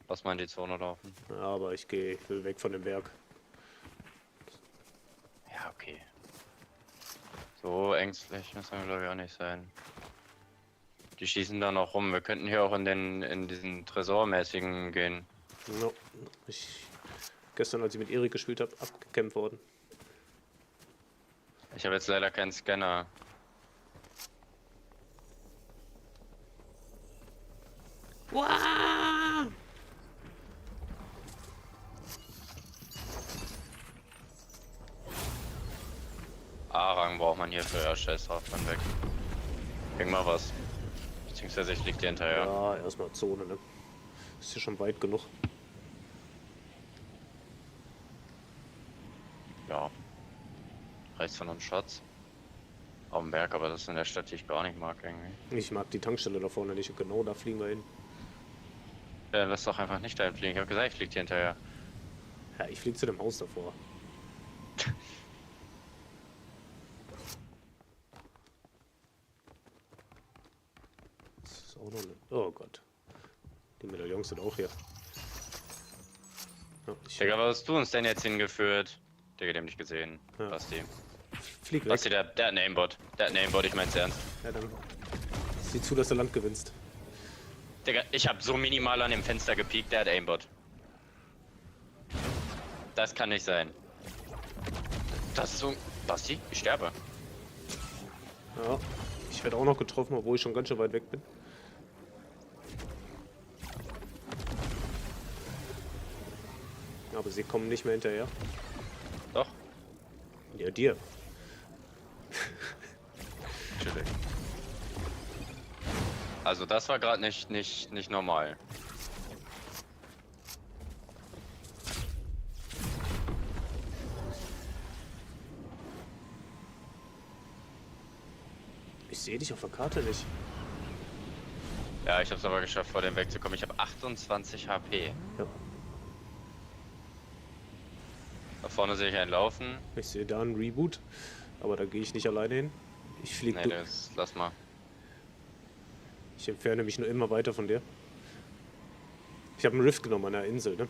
Speaker 17: Lass mal in die Zone laufen.
Speaker 7: Ja, aber ich will weg von dem Berg.
Speaker 17: Ja, okay. So ängstlich müssen wir, glaube ich, auch nicht sein. Die schießen da noch rum. Wir könnten hier auch in diesen Tresormäßigen gehen.
Speaker 7: No. Gestern, als ich mit Erik gespielt habe, abgekämpft worden.
Speaker 17: Ich habe jetzt leider keinen Scanner.
Speaker 7: Wow!
Speaker 17: A-Rang braucht man hier für, ja, scheiß drauf, dann weg. Bring mal was. Beziehungsweise ich lieg dir hinterher.
Speaker 7: Ja, erstmal Zone, ne? Ist hier schon weit genug.
Speaker 17: Ja. Reicht von uns Schatz. Auf dem Berg, aber das ist in der Stadt, die ich gar nicht mag irgendwie.
Speaker 7: Ich mag die Tankstelle da vorne nicht. Genau da fliegen wir hin.
Speaker 17: Ja, lass doch einfach nicht dahin fliegen. Ich hab gesagt, ich flieg dir hinterher.
Speaker 7: Ja, ich flieg zu dem Haus davor. Das ist auch noch eine... Oh Gott. Die Medaillons sind auch hier. Ja,
Speaker 17: Digga, was hast du uns denn jetzt hingeführt? Digga, die haben dich gesehen.
Speaker 7: Ja.
Speaker 17: Basti.
Speaker 7: Flieg weg.
Speaker 17: Basti, der hat einen Aimbot. Der hat einen Aimbot, ich mein's ernst.
Speaker 7: Ja, dann sieh zu, dass du Land gewinnst.
Speaker 17: Digga, ich hab so minimal an dem Fenster gepiekt, der hat Aimbot. Das kann nicht sein. Das ist so... Basti, ich sterbe.
Speaker 7: Ja, ich werde auch noch getroffen, obwohl ich schon ganz schön weit weg bin. Aber sie kommen nicht mehr hinterher.
Speaker 17: Doch.
Speaker 7: Ja, dir.
Speaker 17: Natürlich. Also das war gerade nicht normal.
Speaker 7: Ich sehe dich auf der Karte nicht.
Speaker 17: Ja, ich hab's aber geschafft, vor dem wegzukommen. Ich habe 28 HP.
Speaker 7: Ja.
Speaker 17: Da vorne sehe ich einen laufen.
Speaker 7: Ich sehe da einen Reboot, aber da gehe ich nicht alleine hin. Ich fliege.
Speaker 17: Nee, lass mal.
Speaker 7: Ich entferne mich nur immer weiter von dir. Ich habe einen Rift genommen an der Insel, ne?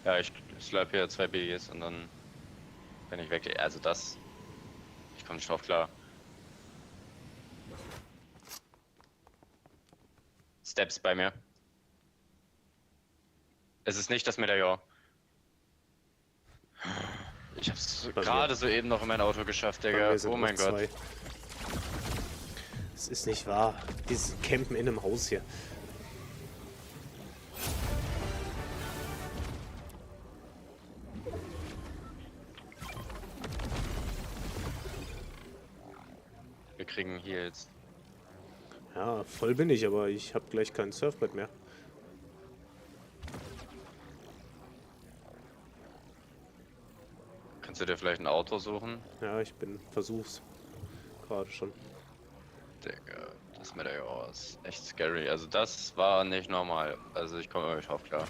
Speaker 17: Ja, ich slurp hier 2 BGs und dann bin ich weg. Also das... Ich komme nicht drauf klar. Steps bei mir. Es ist nicht das Medaillon. Ich hab's gerade soeben noch in mein Auto geschafft, Digga. Oh mein Gott.
Speaker 7: 2. Es ist nicht wahr. Dieses Campen in einem Haus hier.
Speaker 17: Wir kriegen Heals.
Speaker 7: Ja, voll bin ich, aber ich habe gleich kein Surfbrett mehr.
Speaker 17: Kannst du dir vielleicht ein Auto suchen?
Speaker 7: Ja, versuch's. Gerade schon.
Speaker 17: Digga, das Medaillon ist echt scary. Also das war nicht normal. Also ich komme euch drauf klar.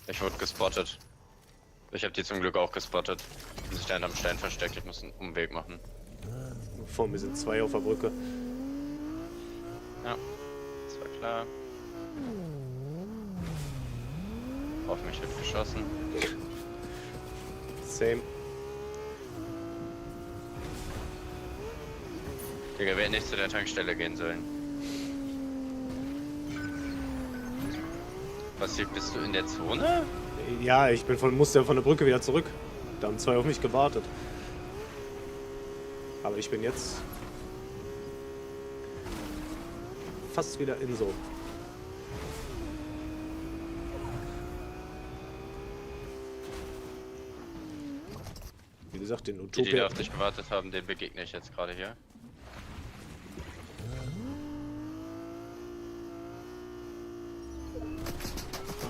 Speaker 17: Ich wurde gespottet. Ich habe die zum Glück auch gespottet. Die sich da hinterm Stein versteckt. Ich muss einen Umweg machen.
Speaker 7: Vor mir sind 2 auf der Brücke.
Speaker 17: Ja, das war klar. Auf mich wird geschossen.
Speaker 7: Same.
Speaker 17: Digga, wir hätten nicht zu der Tankstelle gehen sollen. Was hier, bist du in der Zone?
Speaker 7: Ja, ich musste von der Brücke wieder zurück. Da haben 2 auf mich gewartet. Aber ich bin jetzt fast wieder in so. Wie gesagt, den Utopia...
Speaker 17: Die auf dich gewartet haben, den begegne ich jetzt gerade hier.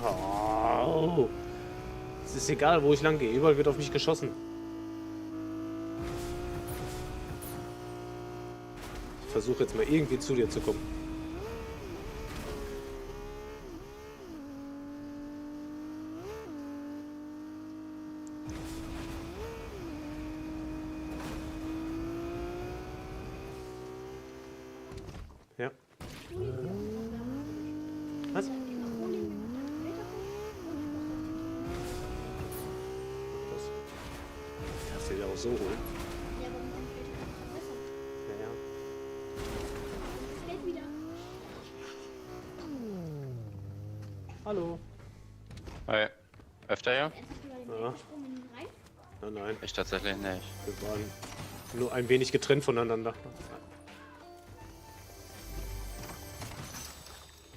Speaker 7: Oh. Es ist egal, wo ich lang gehe. Überall wird auf mich geschossen. Ich versuche jetzt mal irgendwie zu dir zu kommen. Ja. Was? Das will ja auch so holen.
Speaker 11: Ja, aber mit dem Geld kann man verbessern.
Speaker 7: Ja, ja.
Speaker 11: Geld wieder.
Speaker 7: Hallo.
Speaker 17: Hi. Öfter ja?
Speaker 7: Ja. Nein, nein.
Speaker 17: Ich tatsächlich nicht.
Speaker 7: Wir waren nur ein wenig getrennt voneinander.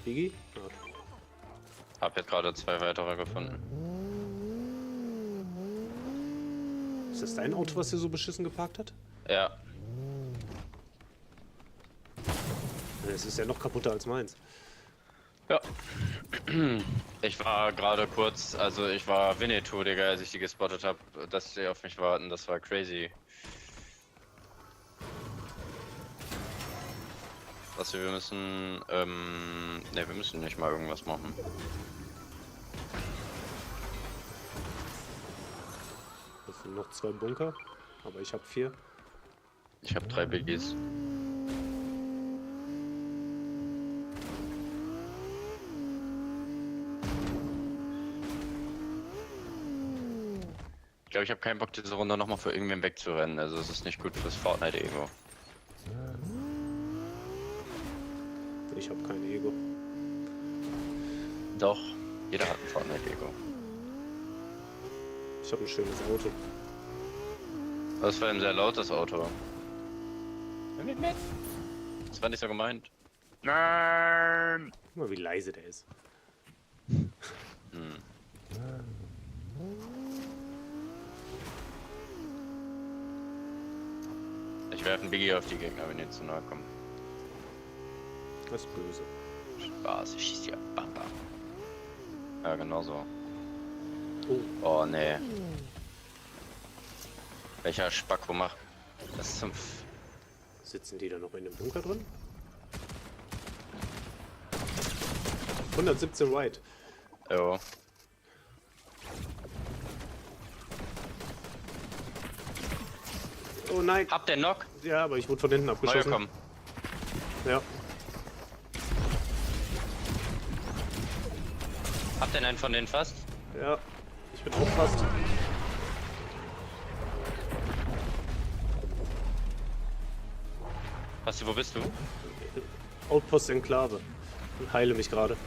Speaker 7: Biggie? Ja.
Speaker 17: Hab jetzt gerade 2 weitere gefunden.
Speaker 7: Ist das dein Auto, was hier so beschissen geparkt hat?
Speaker 17: Ja.
Speaker 7: Es ist ja noch kaputter als meins.
Speaker 17: Ja. Ich war gerade kurz, also ich war Winnetou, Digga, als ich die gespottet habe, dass die auf mich warten, das war crazy. Was wir müssen, ne, wir müssen nicht mal irgendwas machen.
Speaker 7: Das sind noch 2 Bunker, aber ich habe 4.
Speaker 17: Ich habe 3 Biggies. Ich glaube, ich habe keinen Bock, diese Runde nochmal für irgendwen wegzurennen. Also es ist nicht gut fürs Fortnite-Ego.
Speaker 7: Ich habe kein Ego.
Speaker 17: Doch, jeder hat ein Fortnite-Ego.
Speaker 7: Ich habe ein schönes Auto.
Speaker 17: Das war ein sehr lautes Auto. Das war nicht so gemeint. Nein!
Speaker 7: Guck mal, wie leise der ist.
Speaker 17: Hm. Ich werfe einen Biggie auf die Gegner, wenn die zu nahe kommen.
Speaker 7: Das ist böse.
Speaker 17: Spaß, ich schieß ja bam bam. Ja, genau so.
Speaker 7: Oh.
Speaker 17: Oh, nee. Welcher Spacko macht das zum...
Speaker 7: Sitzen die da noch in dem Bunker drin? 117 White.
Speaker 17: Jo.
Speaker 7: Oh nein.
Speaker 17: Habt ihr Knock?
Speaker 7: Ja, aber ich wurde von hinten abgeschossen.
Speaker 17: Kommen.
Speaker 7: Ja.
Speaker 17: Habt ihr einen von denen fast?
Speaker 7: Ja. Ich bin auch fast.
Speaker 17: Basti, wo bist du?
Speaker 7: Outpost Enklave. Ich heile mich gerade.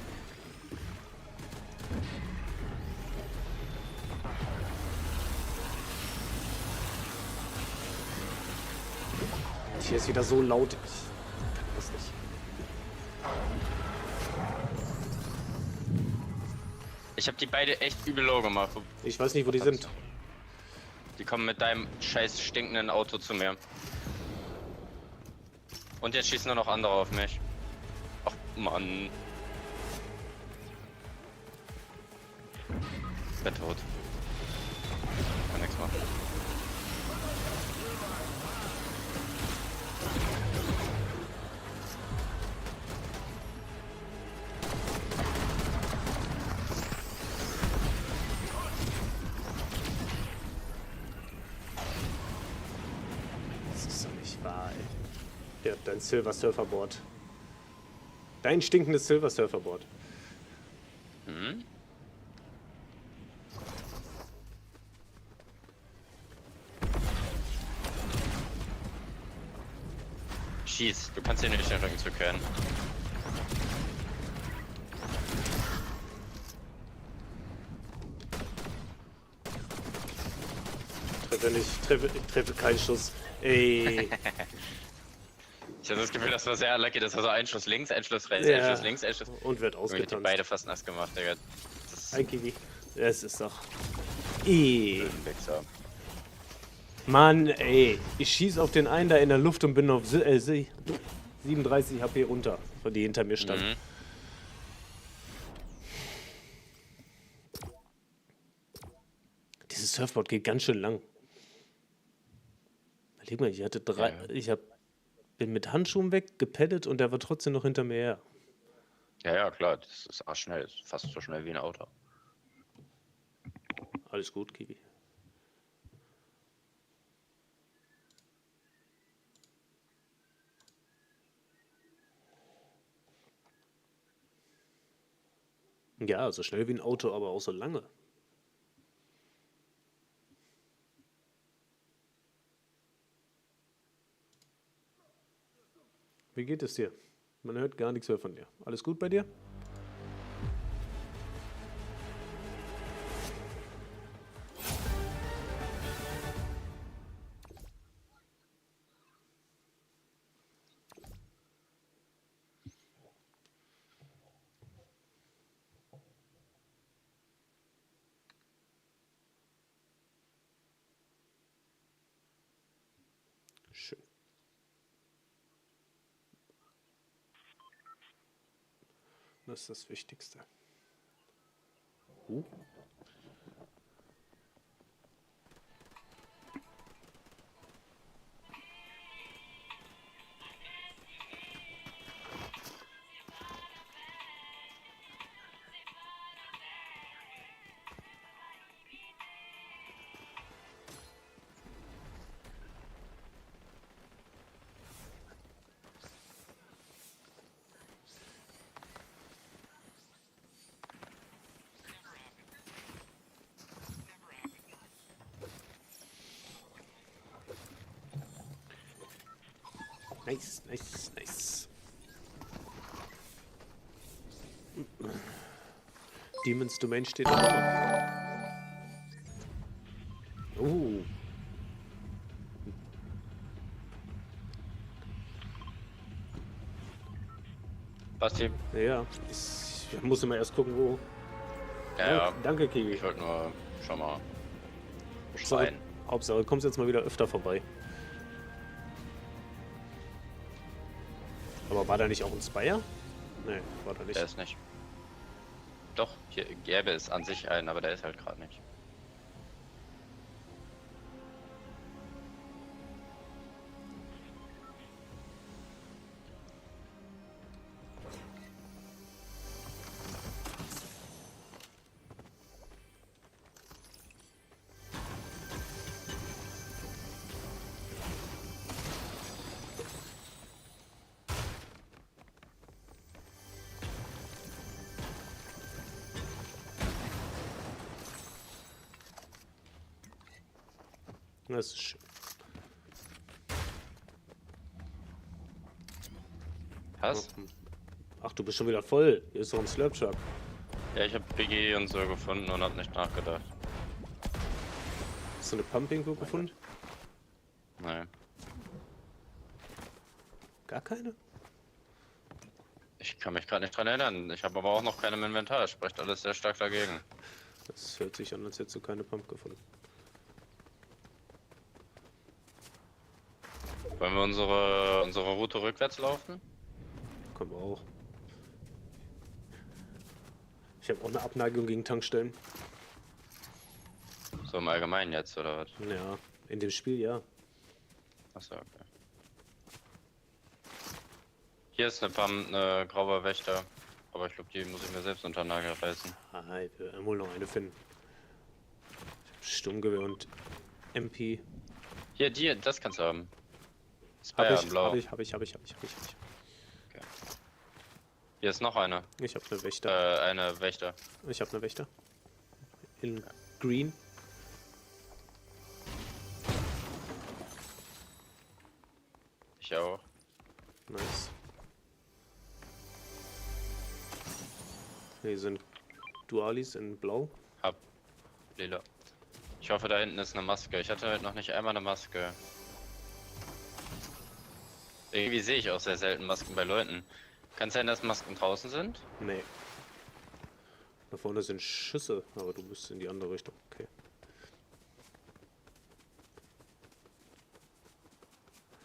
Speaker 7: Hier ist wieder so laut. Ich weiß nicht.
Speaker 17: Ich hab die beide echt übel low gemacht.
Speaker 7: Ich weiß nicht, wo die sind.
Speaker 17: Die kommen mit deinem scheiß stinkenden Auto zu mir. Und jetzt schießen nur noch andere auf mich. Ach, Mann. Ich bin tot. Kann nichts machen.
Speaker 7: Bye. Der hat dein Silver Surferboard. Dein stinkendes Silver Surferboard.
Speaker 17: Hm? Schieß, du kannst ihn nicht den Rücken zu können.
Speaker 7: Ich treffe keinen Schuss. Ey.
Speaker 17: Ich hatte das Gefühl, das war sehr lucky. Das war so ein Schuss links, ein Schuss rechts,
Speaker 7: Ja.
Speaker 17: ein Schuss links, ein Schuss.
Speaker 7: Und wird
Speaker 17: Ich
Speaker 7: ausgetanzt.
Speaker 17: hab beide fast nass gemacht, Digga.
Speaker 7: Ein Kiwi. Es ist doch.
Speaker 17: Wichser.
Speaker 7: Mann, ey. Ich schieß auf den einen da in der Luft und bin auf 37 HP runter, von die hinter mir stand.
Speaker 17: Mhm.
Speaker 7: Dieses Surfboard geht ganz schön lang. Überleg mal, ich hatte drei.
Speaker 17: Ja.
Speaker 7: Bin mit Handschuhen weg, gepaddet und der war trotzdem noch hinter mir her.
Speaker 17: Ja, klar, das ist arschschnell. Das ist fast so schnell wie ein Auto.
Speaker 7: Alles gut, Kiwi. Ja, so schnell wie ein Auto, aber auch so lange. Wie geht es dir? Man hört gar nichts mehr von dir. Alles gut bei dir? Schön. Das ist das Wichtigste. Nice, nice, nice. Demons Domain steht da. Oh.
Speaker 17: Basti?
Speaker 7: Ja, ich muss immer erst gucken, wo.
Speaker 17: Ja,
Speaker 7: Danke, Kiwi.
Speaker 17: Ich wollte nur schon mal schreien.
Speaker 7: Hauptsache, du kommst jetzt mal wieder öfter vorbei. Aber war da nicht auch ein Spire? Nee, war da nicht.
Speaker 17: Der ist nicht. Doch, hier gäbe es an sich einen, aber der ist halt gerade nicht.
Speaker 7: Das ist schön.
Speaker 17: Was?
Speaker 7: Ach, du bist schon wieder voll. Hier ist doch ein Slurp-Truck.
Speaker 17: Ja, ich hab BG und so gefunden und hab nicht nachgedacht.
Speaker 7: Hast du eine Pump irgendwo gefunden?
Speaker 17: Nein.
Speaker 7: Gar keine?
Speaker 17: Ich kann mich gerade nicht dran erinnern. Ich habe aber auch noch keine im Inventar. Das spricht alles sehr stark dagegen.
Speaker 7: Das hört sich an, als hättest du keine Pump gefunden.
Speaker 17: Wollen wir unsere Route rückwärts laufen?
Speaker 7: Können wir auch. Ich habe auch eine Abneigung gegen Tankstellen.
Speaker 17: So im Allgemeinen jetzt, oder was?
Speaker 7: Ja, in dem Spiel ja.
Speaker 17: Achso, okay. Hier ist eine Pump, eine grauer Wächter. Aber ich glaube, die muss ich mir selbst unter den Nagel reißen.
Speaker 7: Ah, ich will wohl noch eine finden. Ich hab Sturmgewehr und MP.
Speaker 17: Hier, das kannst du haben.
Speaker 7: Hab ich.
Speaker 17: Hier ist noch eine.
Speaker 7: Ich hab eine Wächter.
Speaker 17: Eine Wächter.
Speaker 7: Ich hab eine Wächter. In Green.
Speaker 17: Ich auch.
Speaker 7: Nice. Hier sind Dualis in Blau.
Speaker 17: Hab. Lila. Ich hoffe, da hinten ist eine Maske. Ich hatte heute noch nicht einmal eine Maske. Irgendwie sehe ich auch sehr selten Masken bei Leuten. Kann es sein, dass Masken draußen sind?
Speaker 7: Nee. Da vorne sind Schüsse, aber du bist in die andere Richtung. Okay.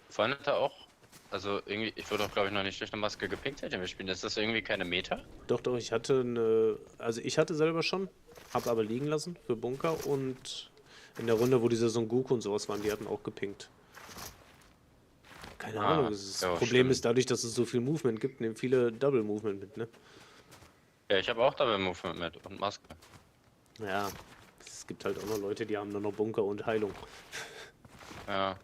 Speaker 17: Vorhin hat er auch. Also irgendwie, ich wurde auch glaube ich noch nicht durch eine Maske gepinkt, seitdem wir spielen. Ist das irgendwie keine Meta?
Speaker 7: Doch, ich hatte eine. Also ich hatte selber schon, hab aber liegen lassen für Bunker und in der Runde, wo diese Son Goku und sowas waren, die hatten auch gepinkt. Keine Ahnung, das Problem ist dadurch, dass es so viel Movement gibt, nehmen viele Double Movement mit, ne?
Speaker 17: Ja, ich habe auch Double Movement mit und Maske.
Speaker 7: Ja, es gibt halt auch noch Leute, die haben nur noch Bunker und Heilung.
Speaker 17: Ja.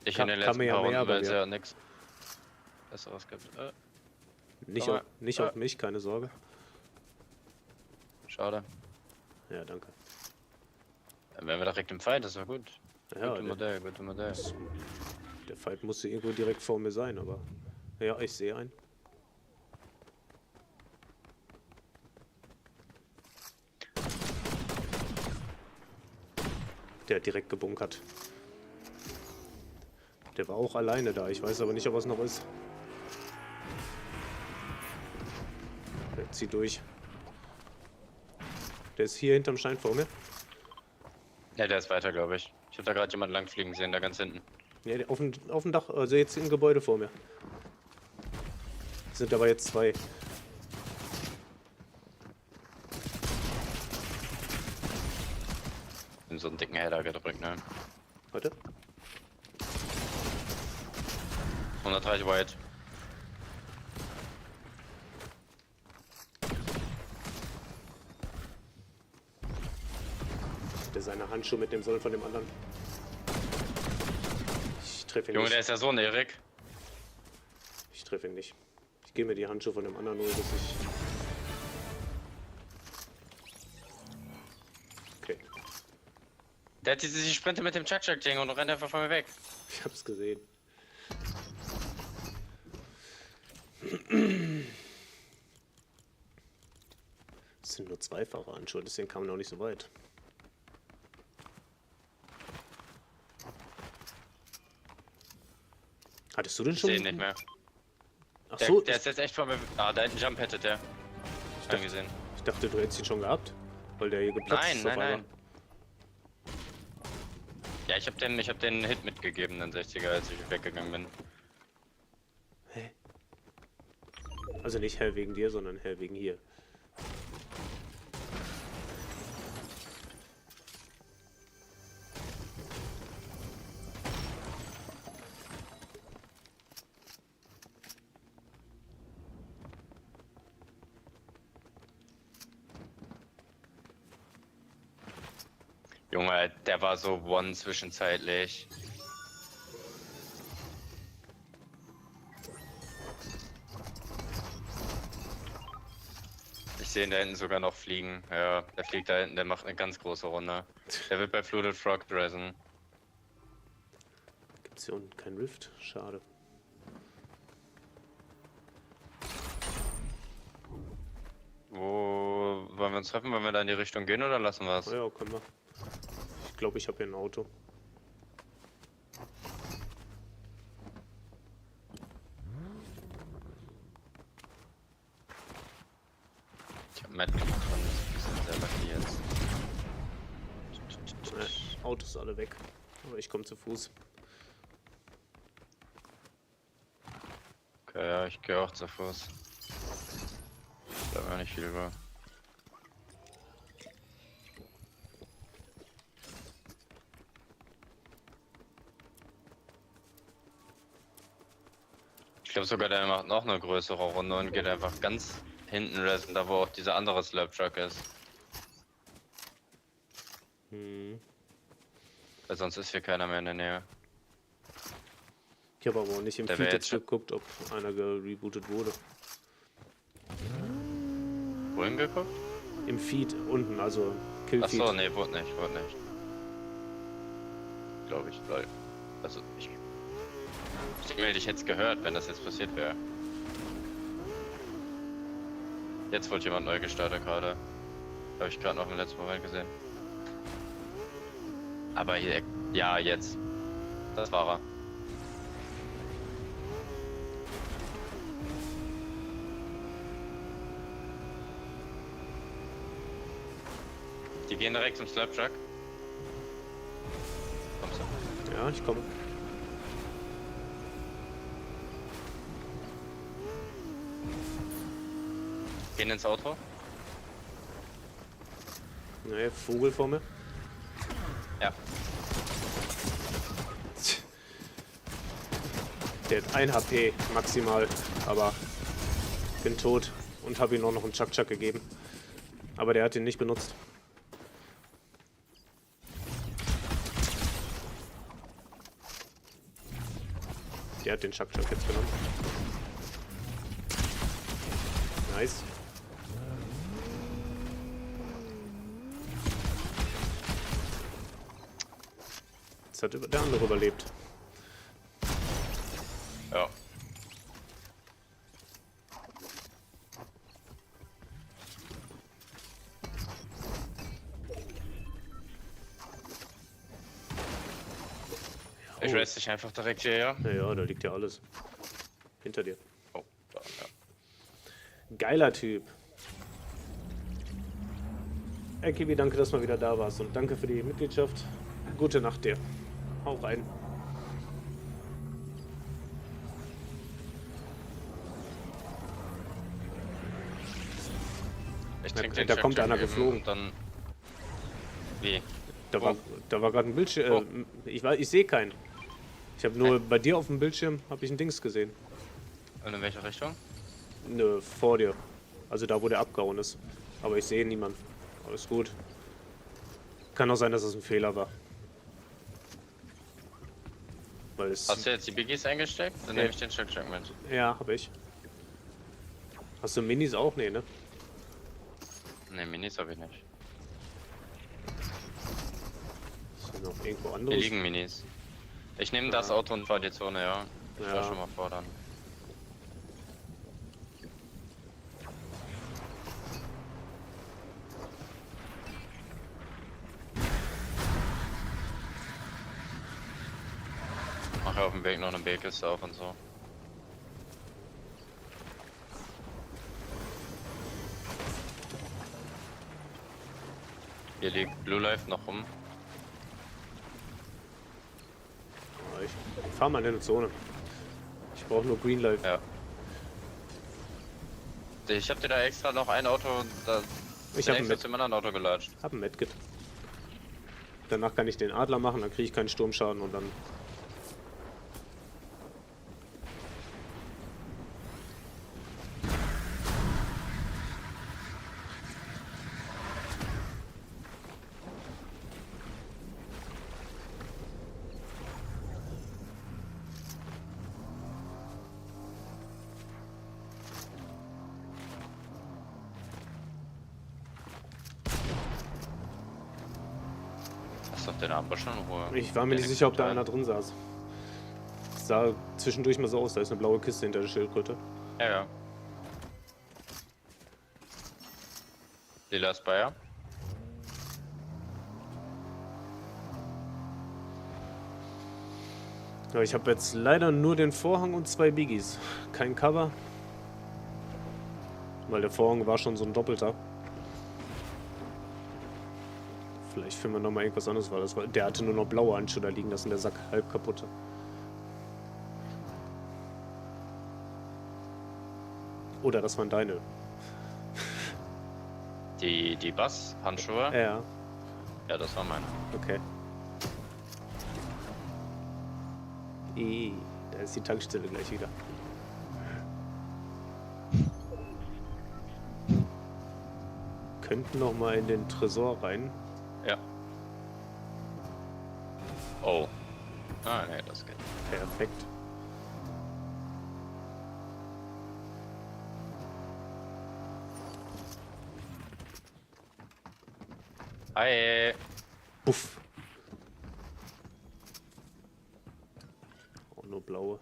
Speaker 17: Ich in den letzten paar Runden, weil es ja nichts Besseres gibt.
Speaker 7: Nicht auf mich, keine Sorge.
Speaker 17: Schade.
Speaker 7: Ja, danke.
Speaker 17: Dann wären wir direkt im Fight, das war gut.
Speaker 7: Ja,
Speaker 17: gute Modell.
Speaker 7: Der Fight musste irgendwo direkt vor mir sein, aber... Ja, ich sehe einen. Der hat direkt gebunkert. Der war auch alleine da, ich weiß aber nicht, ob es noch ist. Der zieht durch. Der ist hier hinterm Stein vor mir.
Speaker 17: Ja, der ist weiter, glaube ich. Ich habe da gerade jemanden langfliegen sehen, da ganz hinten.
Speaker 7: Ja, auf dem Dach, also jetzt im Gebäude vor mir. Es sind aber jetzt zwei.
Speaker 17: In so einen dicken Header gedrückt, ne?
Speaker 7: Warte.
Speaker 17: 130 White.
Speaker 7: Der seine Handschuhe mitnehmen soll von dem anderen. Ich treffe ihn
Speaker 17: Junge,
Speaker 7: nicht.
Speaker 17: der ist ja Sohn, Erik.
Speaker 7: Ich treffe ihn nicht. Ich gehe mir die Handschuhe von dem anderen holen, bis ich... Okay.
Speaker 17: Der hat diese Sprinte mit dem Chuck-Chuck-Ding und rennt einfach von mir weg.
Speaker 7: Ich hab's gesehen. Es sind nur zweifache Handschuhe, deswegen kam man auch nicht so weit. Hattest du den schon?
Speaker 17: Ich seh ihn nicht mehr.
Speaker 7: Ach so.
Speaker 17: Der ist jetzt echt von mir. Ah, da hinten Jump hätte der.
Speaker 7: Ich dachte, du hättest ihn schon gehabt. Weil der hier geplatzt ist.
Speaker 17: Nein. Ja, ich hab den Hit mitgegeben, den 60er, als ich weggegangen bin.
Speaker 7: Hä? Also nicht hell wegen dir, sondern hell wegen hier.
Speaker 17: Junge, der war so one zwischenzeitlich. Ich sehe ihn da hinten sogar noch fliegen. Ja, der fliegt da hinten, der macht eine ganz große Runde. Der wird bei Flooded Frog Rezon.
Speaker 7: Gibt's hier unten kein Rift? Schade.
Speaker 17: Wo wollen wir uns treffen? Wollen wir da in die Richtung gehen oder lassen wir es?
Speaker 7: Ja, können wir. Ich glaube, ich habe hier ein Auto.
Speaker 17: Ich habe Mad gefunden, das ist sehr lucky jetzt.
Speaker 7: Autos alle weg. Aber ich komme zu Fuß.
Speaker 17: Okay, ja, ich gehe auch zu Fuß. Bleibt mir nicht viel über. Ich glaube sogar, der macht noch eine größere Runde und geht einfach ganz hinten resten, da wo auch dieser andere Slurp Truck ist. Weil sonst ist hier keiner mehr in der Nähe.
Speaker 7: Ich habe aber auch nicht im
Speaker 17: Der
Speaker 7: Feed
Speaker 17: wär
Speaker 7: jetzt
Speaker 17: jetzt
Speaker 7: geguckt, ob einer gerebootet wurde.
Speaker 17: Wohin geguckt?
Speaker 7: Im Feed unten, also Killfeed.
Speaker 17: Achso, nee, wurde nicht. Glaube ich, lol. Also, ich denke, hätte ich jetzt gehört, wenn das jetzt passiert wäre. Jetzt wurde jemand neu gestartet gerade. Habe ich gerade noch im letzten Moment gesehen. Aber hier, ja, jetzt. Das war er. Die gehen direkt zum Slapjack. Kommst du?
Speaker 7: Ja, ich komme.
Speaker 17: Gehen ins Auto.
Speaker 7: Nee, Vogel vor mir.
Speaker 17: Ja.
Speaker 7: Der hat 1 HP maximal, aber bin tot und habe ihm auch noch einen Chuck gegeben. Aber der hat ihn nicht benutzt. Der hat den Chuck jetzt genommen. Nice. Jetzt hat der andere überlebt.
Speaker 17: Ja. Ich rest dich einfach direkt hier, ja?
Speaker 7: Ja, da liegt ja alles. Hinter dir.
Speaker 17: Oh, da, ja.
Speaker 7: Geiler Typ. Kiwi, danke, dass du mal wieder da warst und danke für die Mitgliedschaft. Gute Nacht dir. Hau rein.
Speaker 17: Ich trinke den
Speaker 7: Da kommt
Speaker 17: Chuck
Speaker 7: einer
Speaker 17: eben
Speaker 7: geflogen.
Speaker 17: und dann... Wie?
Speaker 7: Da war gerade ein Bildschirm. Ich sehe keinen. Ich habe nur bei dir auf dem Bildschirm habe ich ein Dings gesehen.
Speaker 17: Und in welche Richtung?
Speaker 7: Nö, vor dir. Also da, wo der abgehauen ist. Aber ich sehe niemanden. Alles gut. Kann auch sein, dass es ein Fehler war. Weil es
Speaker 17: Hast du jetzt die Biggies eingesteckt? Dann nehme ich den Chuck mit.
Speaker 7: Ja, habe ich. Hast du Minis auch? Nee, ne?
Speaker 17: Ne, Minis habe ich nicht.
Speaker 7: Ist hier noch irgendwo
Speaker 17: Hier
Speaker 7: anderes?
Speaker 17: liegen Minis. Ich nehme das Auto und fahr die Zone, ja. Ich fahr schon mal vor dann. Mach auf dem Weg noch eine B-Kiste auf und so. Hier liegt Blue Life noch rum.
Speaker 7: Ich fahr mal in eine Zone. Ich brauche nur Green Life.
Speaker 17: Ja. Ich hab dir da extra noch ein Auto, da
Speaker 7: Ich habe
Speaker 17: ein zum anderen Auto gelatscht.
Speaker 7: Hab ein Medkit. Danach kann ich den Adler machen, dann kriege ich keinen Sturmschaden und dann...
Speaker 17: Lass doch den Armbar schon in Ruhe.
Speaker 7: Ich war mir nicht sicher, ob da einer drin saß. Es sah zwischendurch mal so aus, da ist eine blaue Kiste hinter der Schildkröte.
Speaker 17: Ja, ja. Lila Spire.
Speaker 7: Ja, ich habe jetzt leider nur den Vorhang und 2 Biggies. Kein Cover. Weil der Vorhang war schon so ein doppelter. Vielleicht finden wir nochmal irgendwas anderes, weil der hatte nur noch blaue Handschuhe da liegen lassen, der Sack halb kaputt. Oder das waren deine.
Speaker 17: Die Bass-Handschuhe?
Speaker 7: Ja.
Speaker 17: Ja, das war meine.
Speaker 7: Okay. Da ist die Tankstelle gleich wieder. Könnten noch mal in den Tresor rein.
Speaker 17: Ja. Oh. Ah, ne, das geht.
Speaker 7: Perfekt.
Speaker 17: Hi.
Speaker 7: Puff. Auch nur blaue.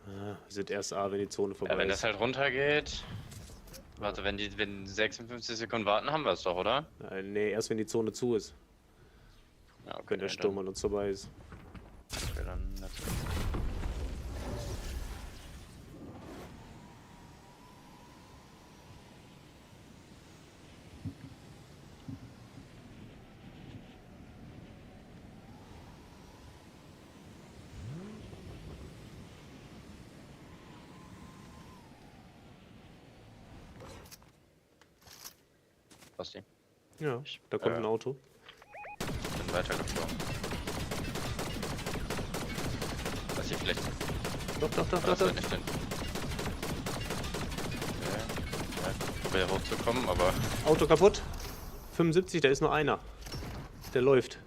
Speaker 7: Wir sind erst A, wenn die Zone vorbei
Speaker 17: Ja, wenn
Speaker 7: ist.
Speaker 17: das halt runtergeht. Warte, wenn 56 Sekunden warten, haben wir es doch, oder?
Speaker 7: Nee, erst wenn die Zone zu ist.
Speaker 17: Ja, okay,
Speaker 7: Wenn der Sturm an uns vorbei ist.
Speaker 17: Okay, dann Basti.
Speaker 7: Ja, da kommt ein Auto.
Speaker 17: Bin weitergeflogen. Was hier vielleicht.
Speaker 7: Doch.
Speaker 17: Nicht hin. Okay. Ja, probier hochzukommen, aber.
Speaker 7: Auto kaputt. 75, da ist nur einer. Der läuft.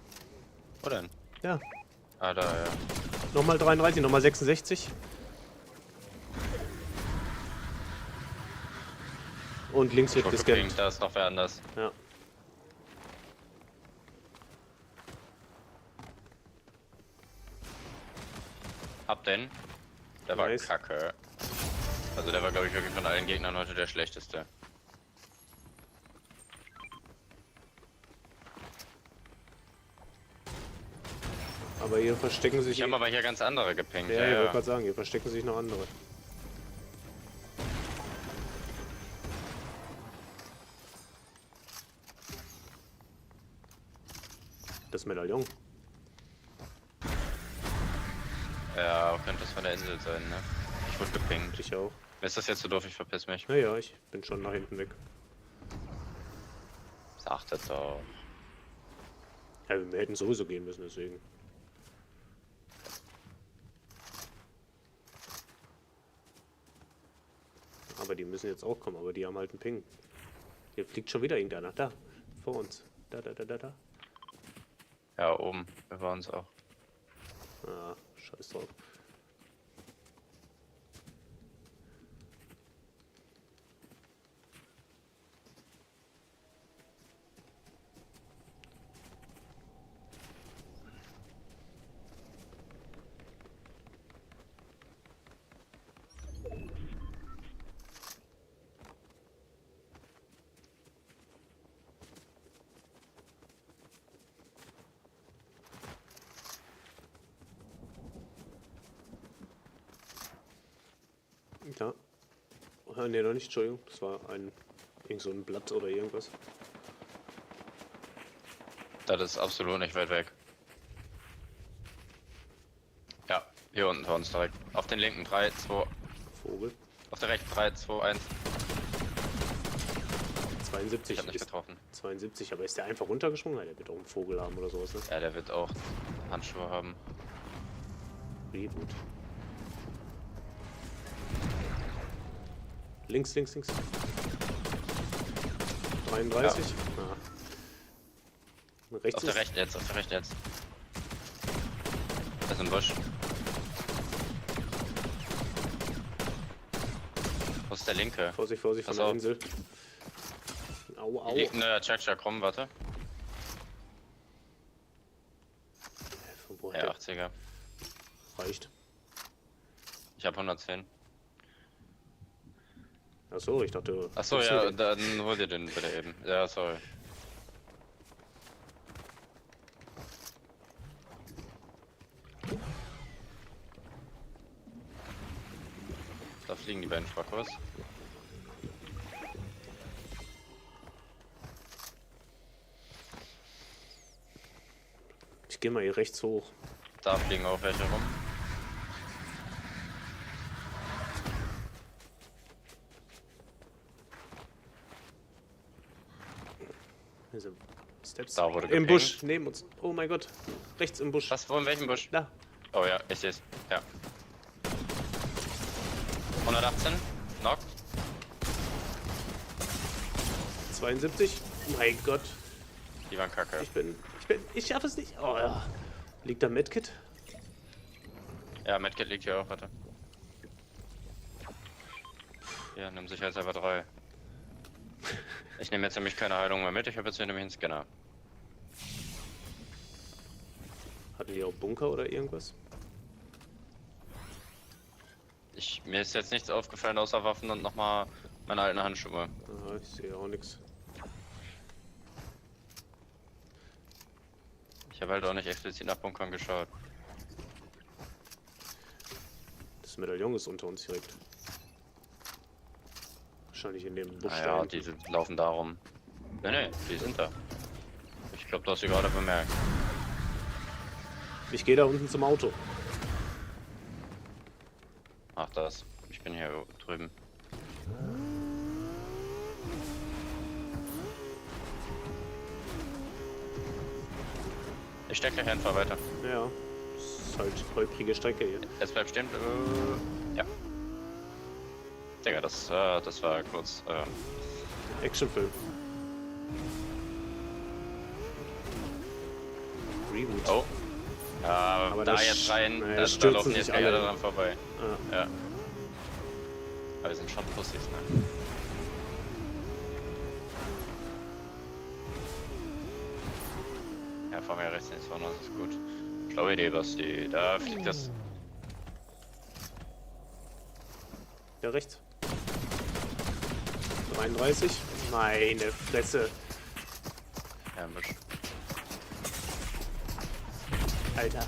Speaker 17: Wo denn?
Speaker 7: Ja.
Speaker 17: Ah, da, ja.
Speaker 7: Nochmal 33, nochmal 66. Und links wird gescannt.
Speaker 17: Da ist noch wer anders.
Speaker 7: Ja.
Speaker 17: Hab den. Der war kacke. Also der war, glaube ich, wirklich von allen Gegnern heute der schlechteste.
Speaker 7: Aber hier verstecken sich...
Speaker 17: Ich habe aber hier ganz andere gepinkt.
Speaker 7: Ja, ich wollte gerade sagen, hier verstecken sich noch andere. Das Medaillon.
Speaker 17: Ja, könnte es von der Insel sein, ne? Ich wurde gepinkt.
Speaker 7: Ich auch.
Speaker 17: Mir ist das jetzt so doof, ich verpiss mich.
Speaker 7: Ja, ich bin schon nach hinten weg.
Speaker 17: Sagt das doch.
Speaker 7: Ja, wir hätten sowieso gehen müssen, deswegen. Aber die müssen jetzt auch kommen, aber die haben halt einen Ping. Hier fliegt schon wieder irgendeiner. Da, vor uns. Da.
Speaker 17: Ja, oben. Über uns auch.
Speaker 7: Ah, scheiß drauf. Ja. Ne, noch nicht, Entschuldigung. Das war irgend so ein Blatt oder irgendwas.
Speaker 17: Das ist absolut nicht weit weg. Ja, hier unten vor uns direkt. Auf den linken 3, 2.
Speaker 7: Vogel.
Speaker 17: Auf der rechten 3, 2, 1.
Speaker 7: 72.
Speaker 17: Ich hab nicht getroffen.
Speaker 7: 72, aber ist der einfach runtergesprungen? Nein, der wird auch einen Vogel haben oder sowas, ne?
Speaker 17: Ja, der wird auch Handschuhe haben.
Speaker 7: Reboot. Links. 33. Ja. Ah. Rechts
Speaker 17: auf der rechten jetzt. Das ist ein Busch. Wo ist der linke?
Speaker 7: Vorsicht, von der Insel. Au.
Speaker 17: Hier liegt ein Check rum, warte. Ja, 80er.
Speaker 7: Reicht.
Speaker 17: Ich hab 110.
Speaker 7: Achso, ich dachte...
Speaker 17: Achso, ja, dann hol dir den bitte eben. Ja, sorry. Da fliegen die beiden Spackos.
Speaker 7: Ich geh mal hier rechts hoch.
Speaker 17: Da fliegen auch welche rum.
Speaker 7: Also, Steps.
Speaker 17: Da wurde
Speaker 7: im Busch, neben uns. Oh mein Gott. Rechts im Busch.
Speaker 17: Was, wo, in welchem Busch?
Speaker 7: Da.
Speaker 17: Oh ja, ich seh's. Ja. 118. Knock.
Speaker 7: 72. Mein Gott.
Speaker 17: Die waren kacke.
Speaker 7: Ich schaffe es nicht. Oh ja. Liegt da Medkit?
Speaker 17: Ja, Medkit liegt hier auch, warte. Ja, nimm sicherheitshalber 3. Ich nehme jetzt nämlich keine Heilung mehr mit, ich habe jetzt hier nämlich einen Scanner.
Speaker 7: Hatten die auch Bunker oder irgendwas?
Speaker 17: Mir ist jetzt nichts aufgefallen außer Waffen und nochmal meine alten Handschuhe.
Speaker 7: Aha, ich sehe auch nichts.
Speaker 17: Ich habe halt auch nicht explizit nach Bunkern geschaut.
Speaker 7: Das Medaillon ist unter uns direkt. Wahrscheinlich in dem Busch.
Speaker 17: Naja, die laufen da rum. Nee, die sind da. Ich glaube, du hast sie gerade bemerkt.
Speaker 7: Ich gehe da unten zum Auto.
Speaker 17: Ach das. Ich bin hier drüben. Ich stecke gleich einfach weiter.
Speaker 7: Ja. Das ist halt holprige Strecke hier.
Speaker 17: Jetzt bleibt stehen. Ja. Digga, das war kurz.
Speaker 7: Actionfilm. Reboot.
Speaker 17: Oh. Ja,
Speaker 7: aber
Speaker 17: da jetzt rein,
Speaker 7: naja,
Speaker 17: da laufen jetzt gleich alle
Speaker 7: alle
Speaker 17: dran vorbei.
Speaker 7: Ja.
Speaker 17: Aber wir sind schon Pussys, ne? Ja, vor mir rechts nichts vorne, das ist gut. Schlaue Idee, Basti. Da fliegt das.
Speaker 7: Ja, rechts. 33. Meine Fresse.
Speaker 17: Ja, ein bisschen.
Speaker 7: Alter.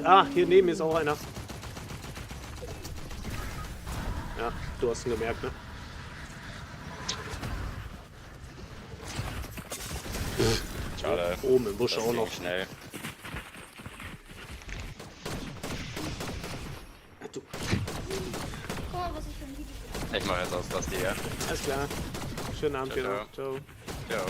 Speaker 7: Ah, hier neben ist auch einer. Ja, du hast ihn gemerkt, ne?
Speaker 17: Schade.
Speaker 7: Oben im Busch
Speaker 17: Das
Speaker 7: auch
Speaker 17: ging
Speaker 7: noch.
Speaker 17: Schnell.
Speaker 13: Guck mal, was ich für ein Video.
Speaker 17: Ich mach jetzt aus, Basti, ja.
Speaker 7: Alles klar. Schönen Abend,
Speaker 17: Ciao,
Speaker 7: genau. Ciao.
Speaker 17: Ciao.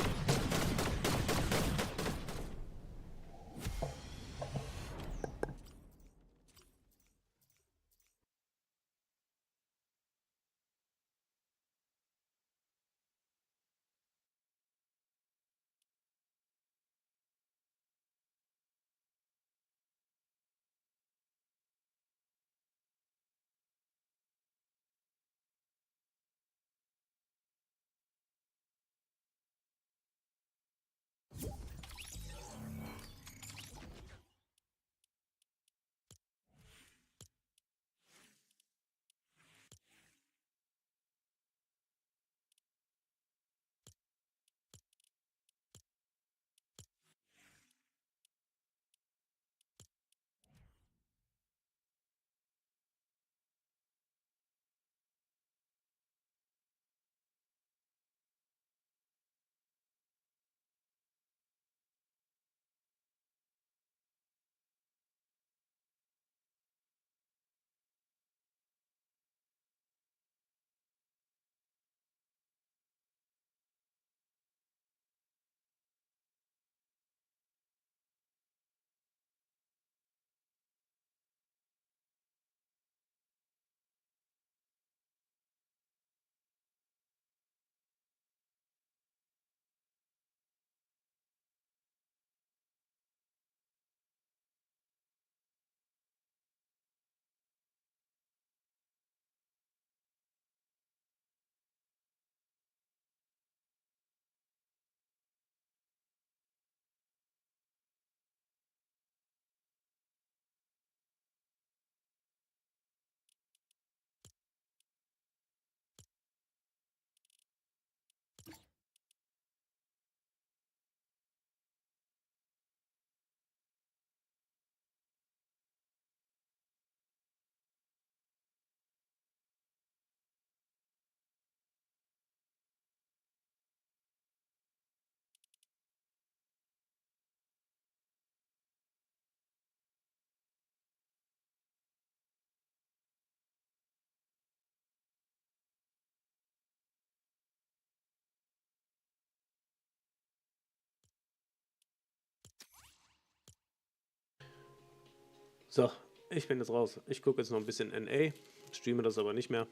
Speaker 7: So, ich bin jetzt raus. Ich gucke jetzt noch ein bisschen NA, streame das aber nicht mehr.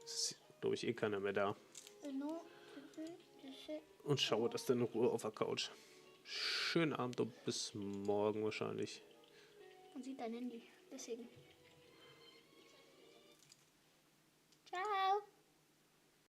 Speaker 7: Es ist, glaube ich, eh keiner mehr da. Und schaue das dann in Ruhe auf der Couch. Schönen Abend und bis morgen wahrscheinlich.
Speaker 13: Man sieht dein Handy, deswegen. Ciao.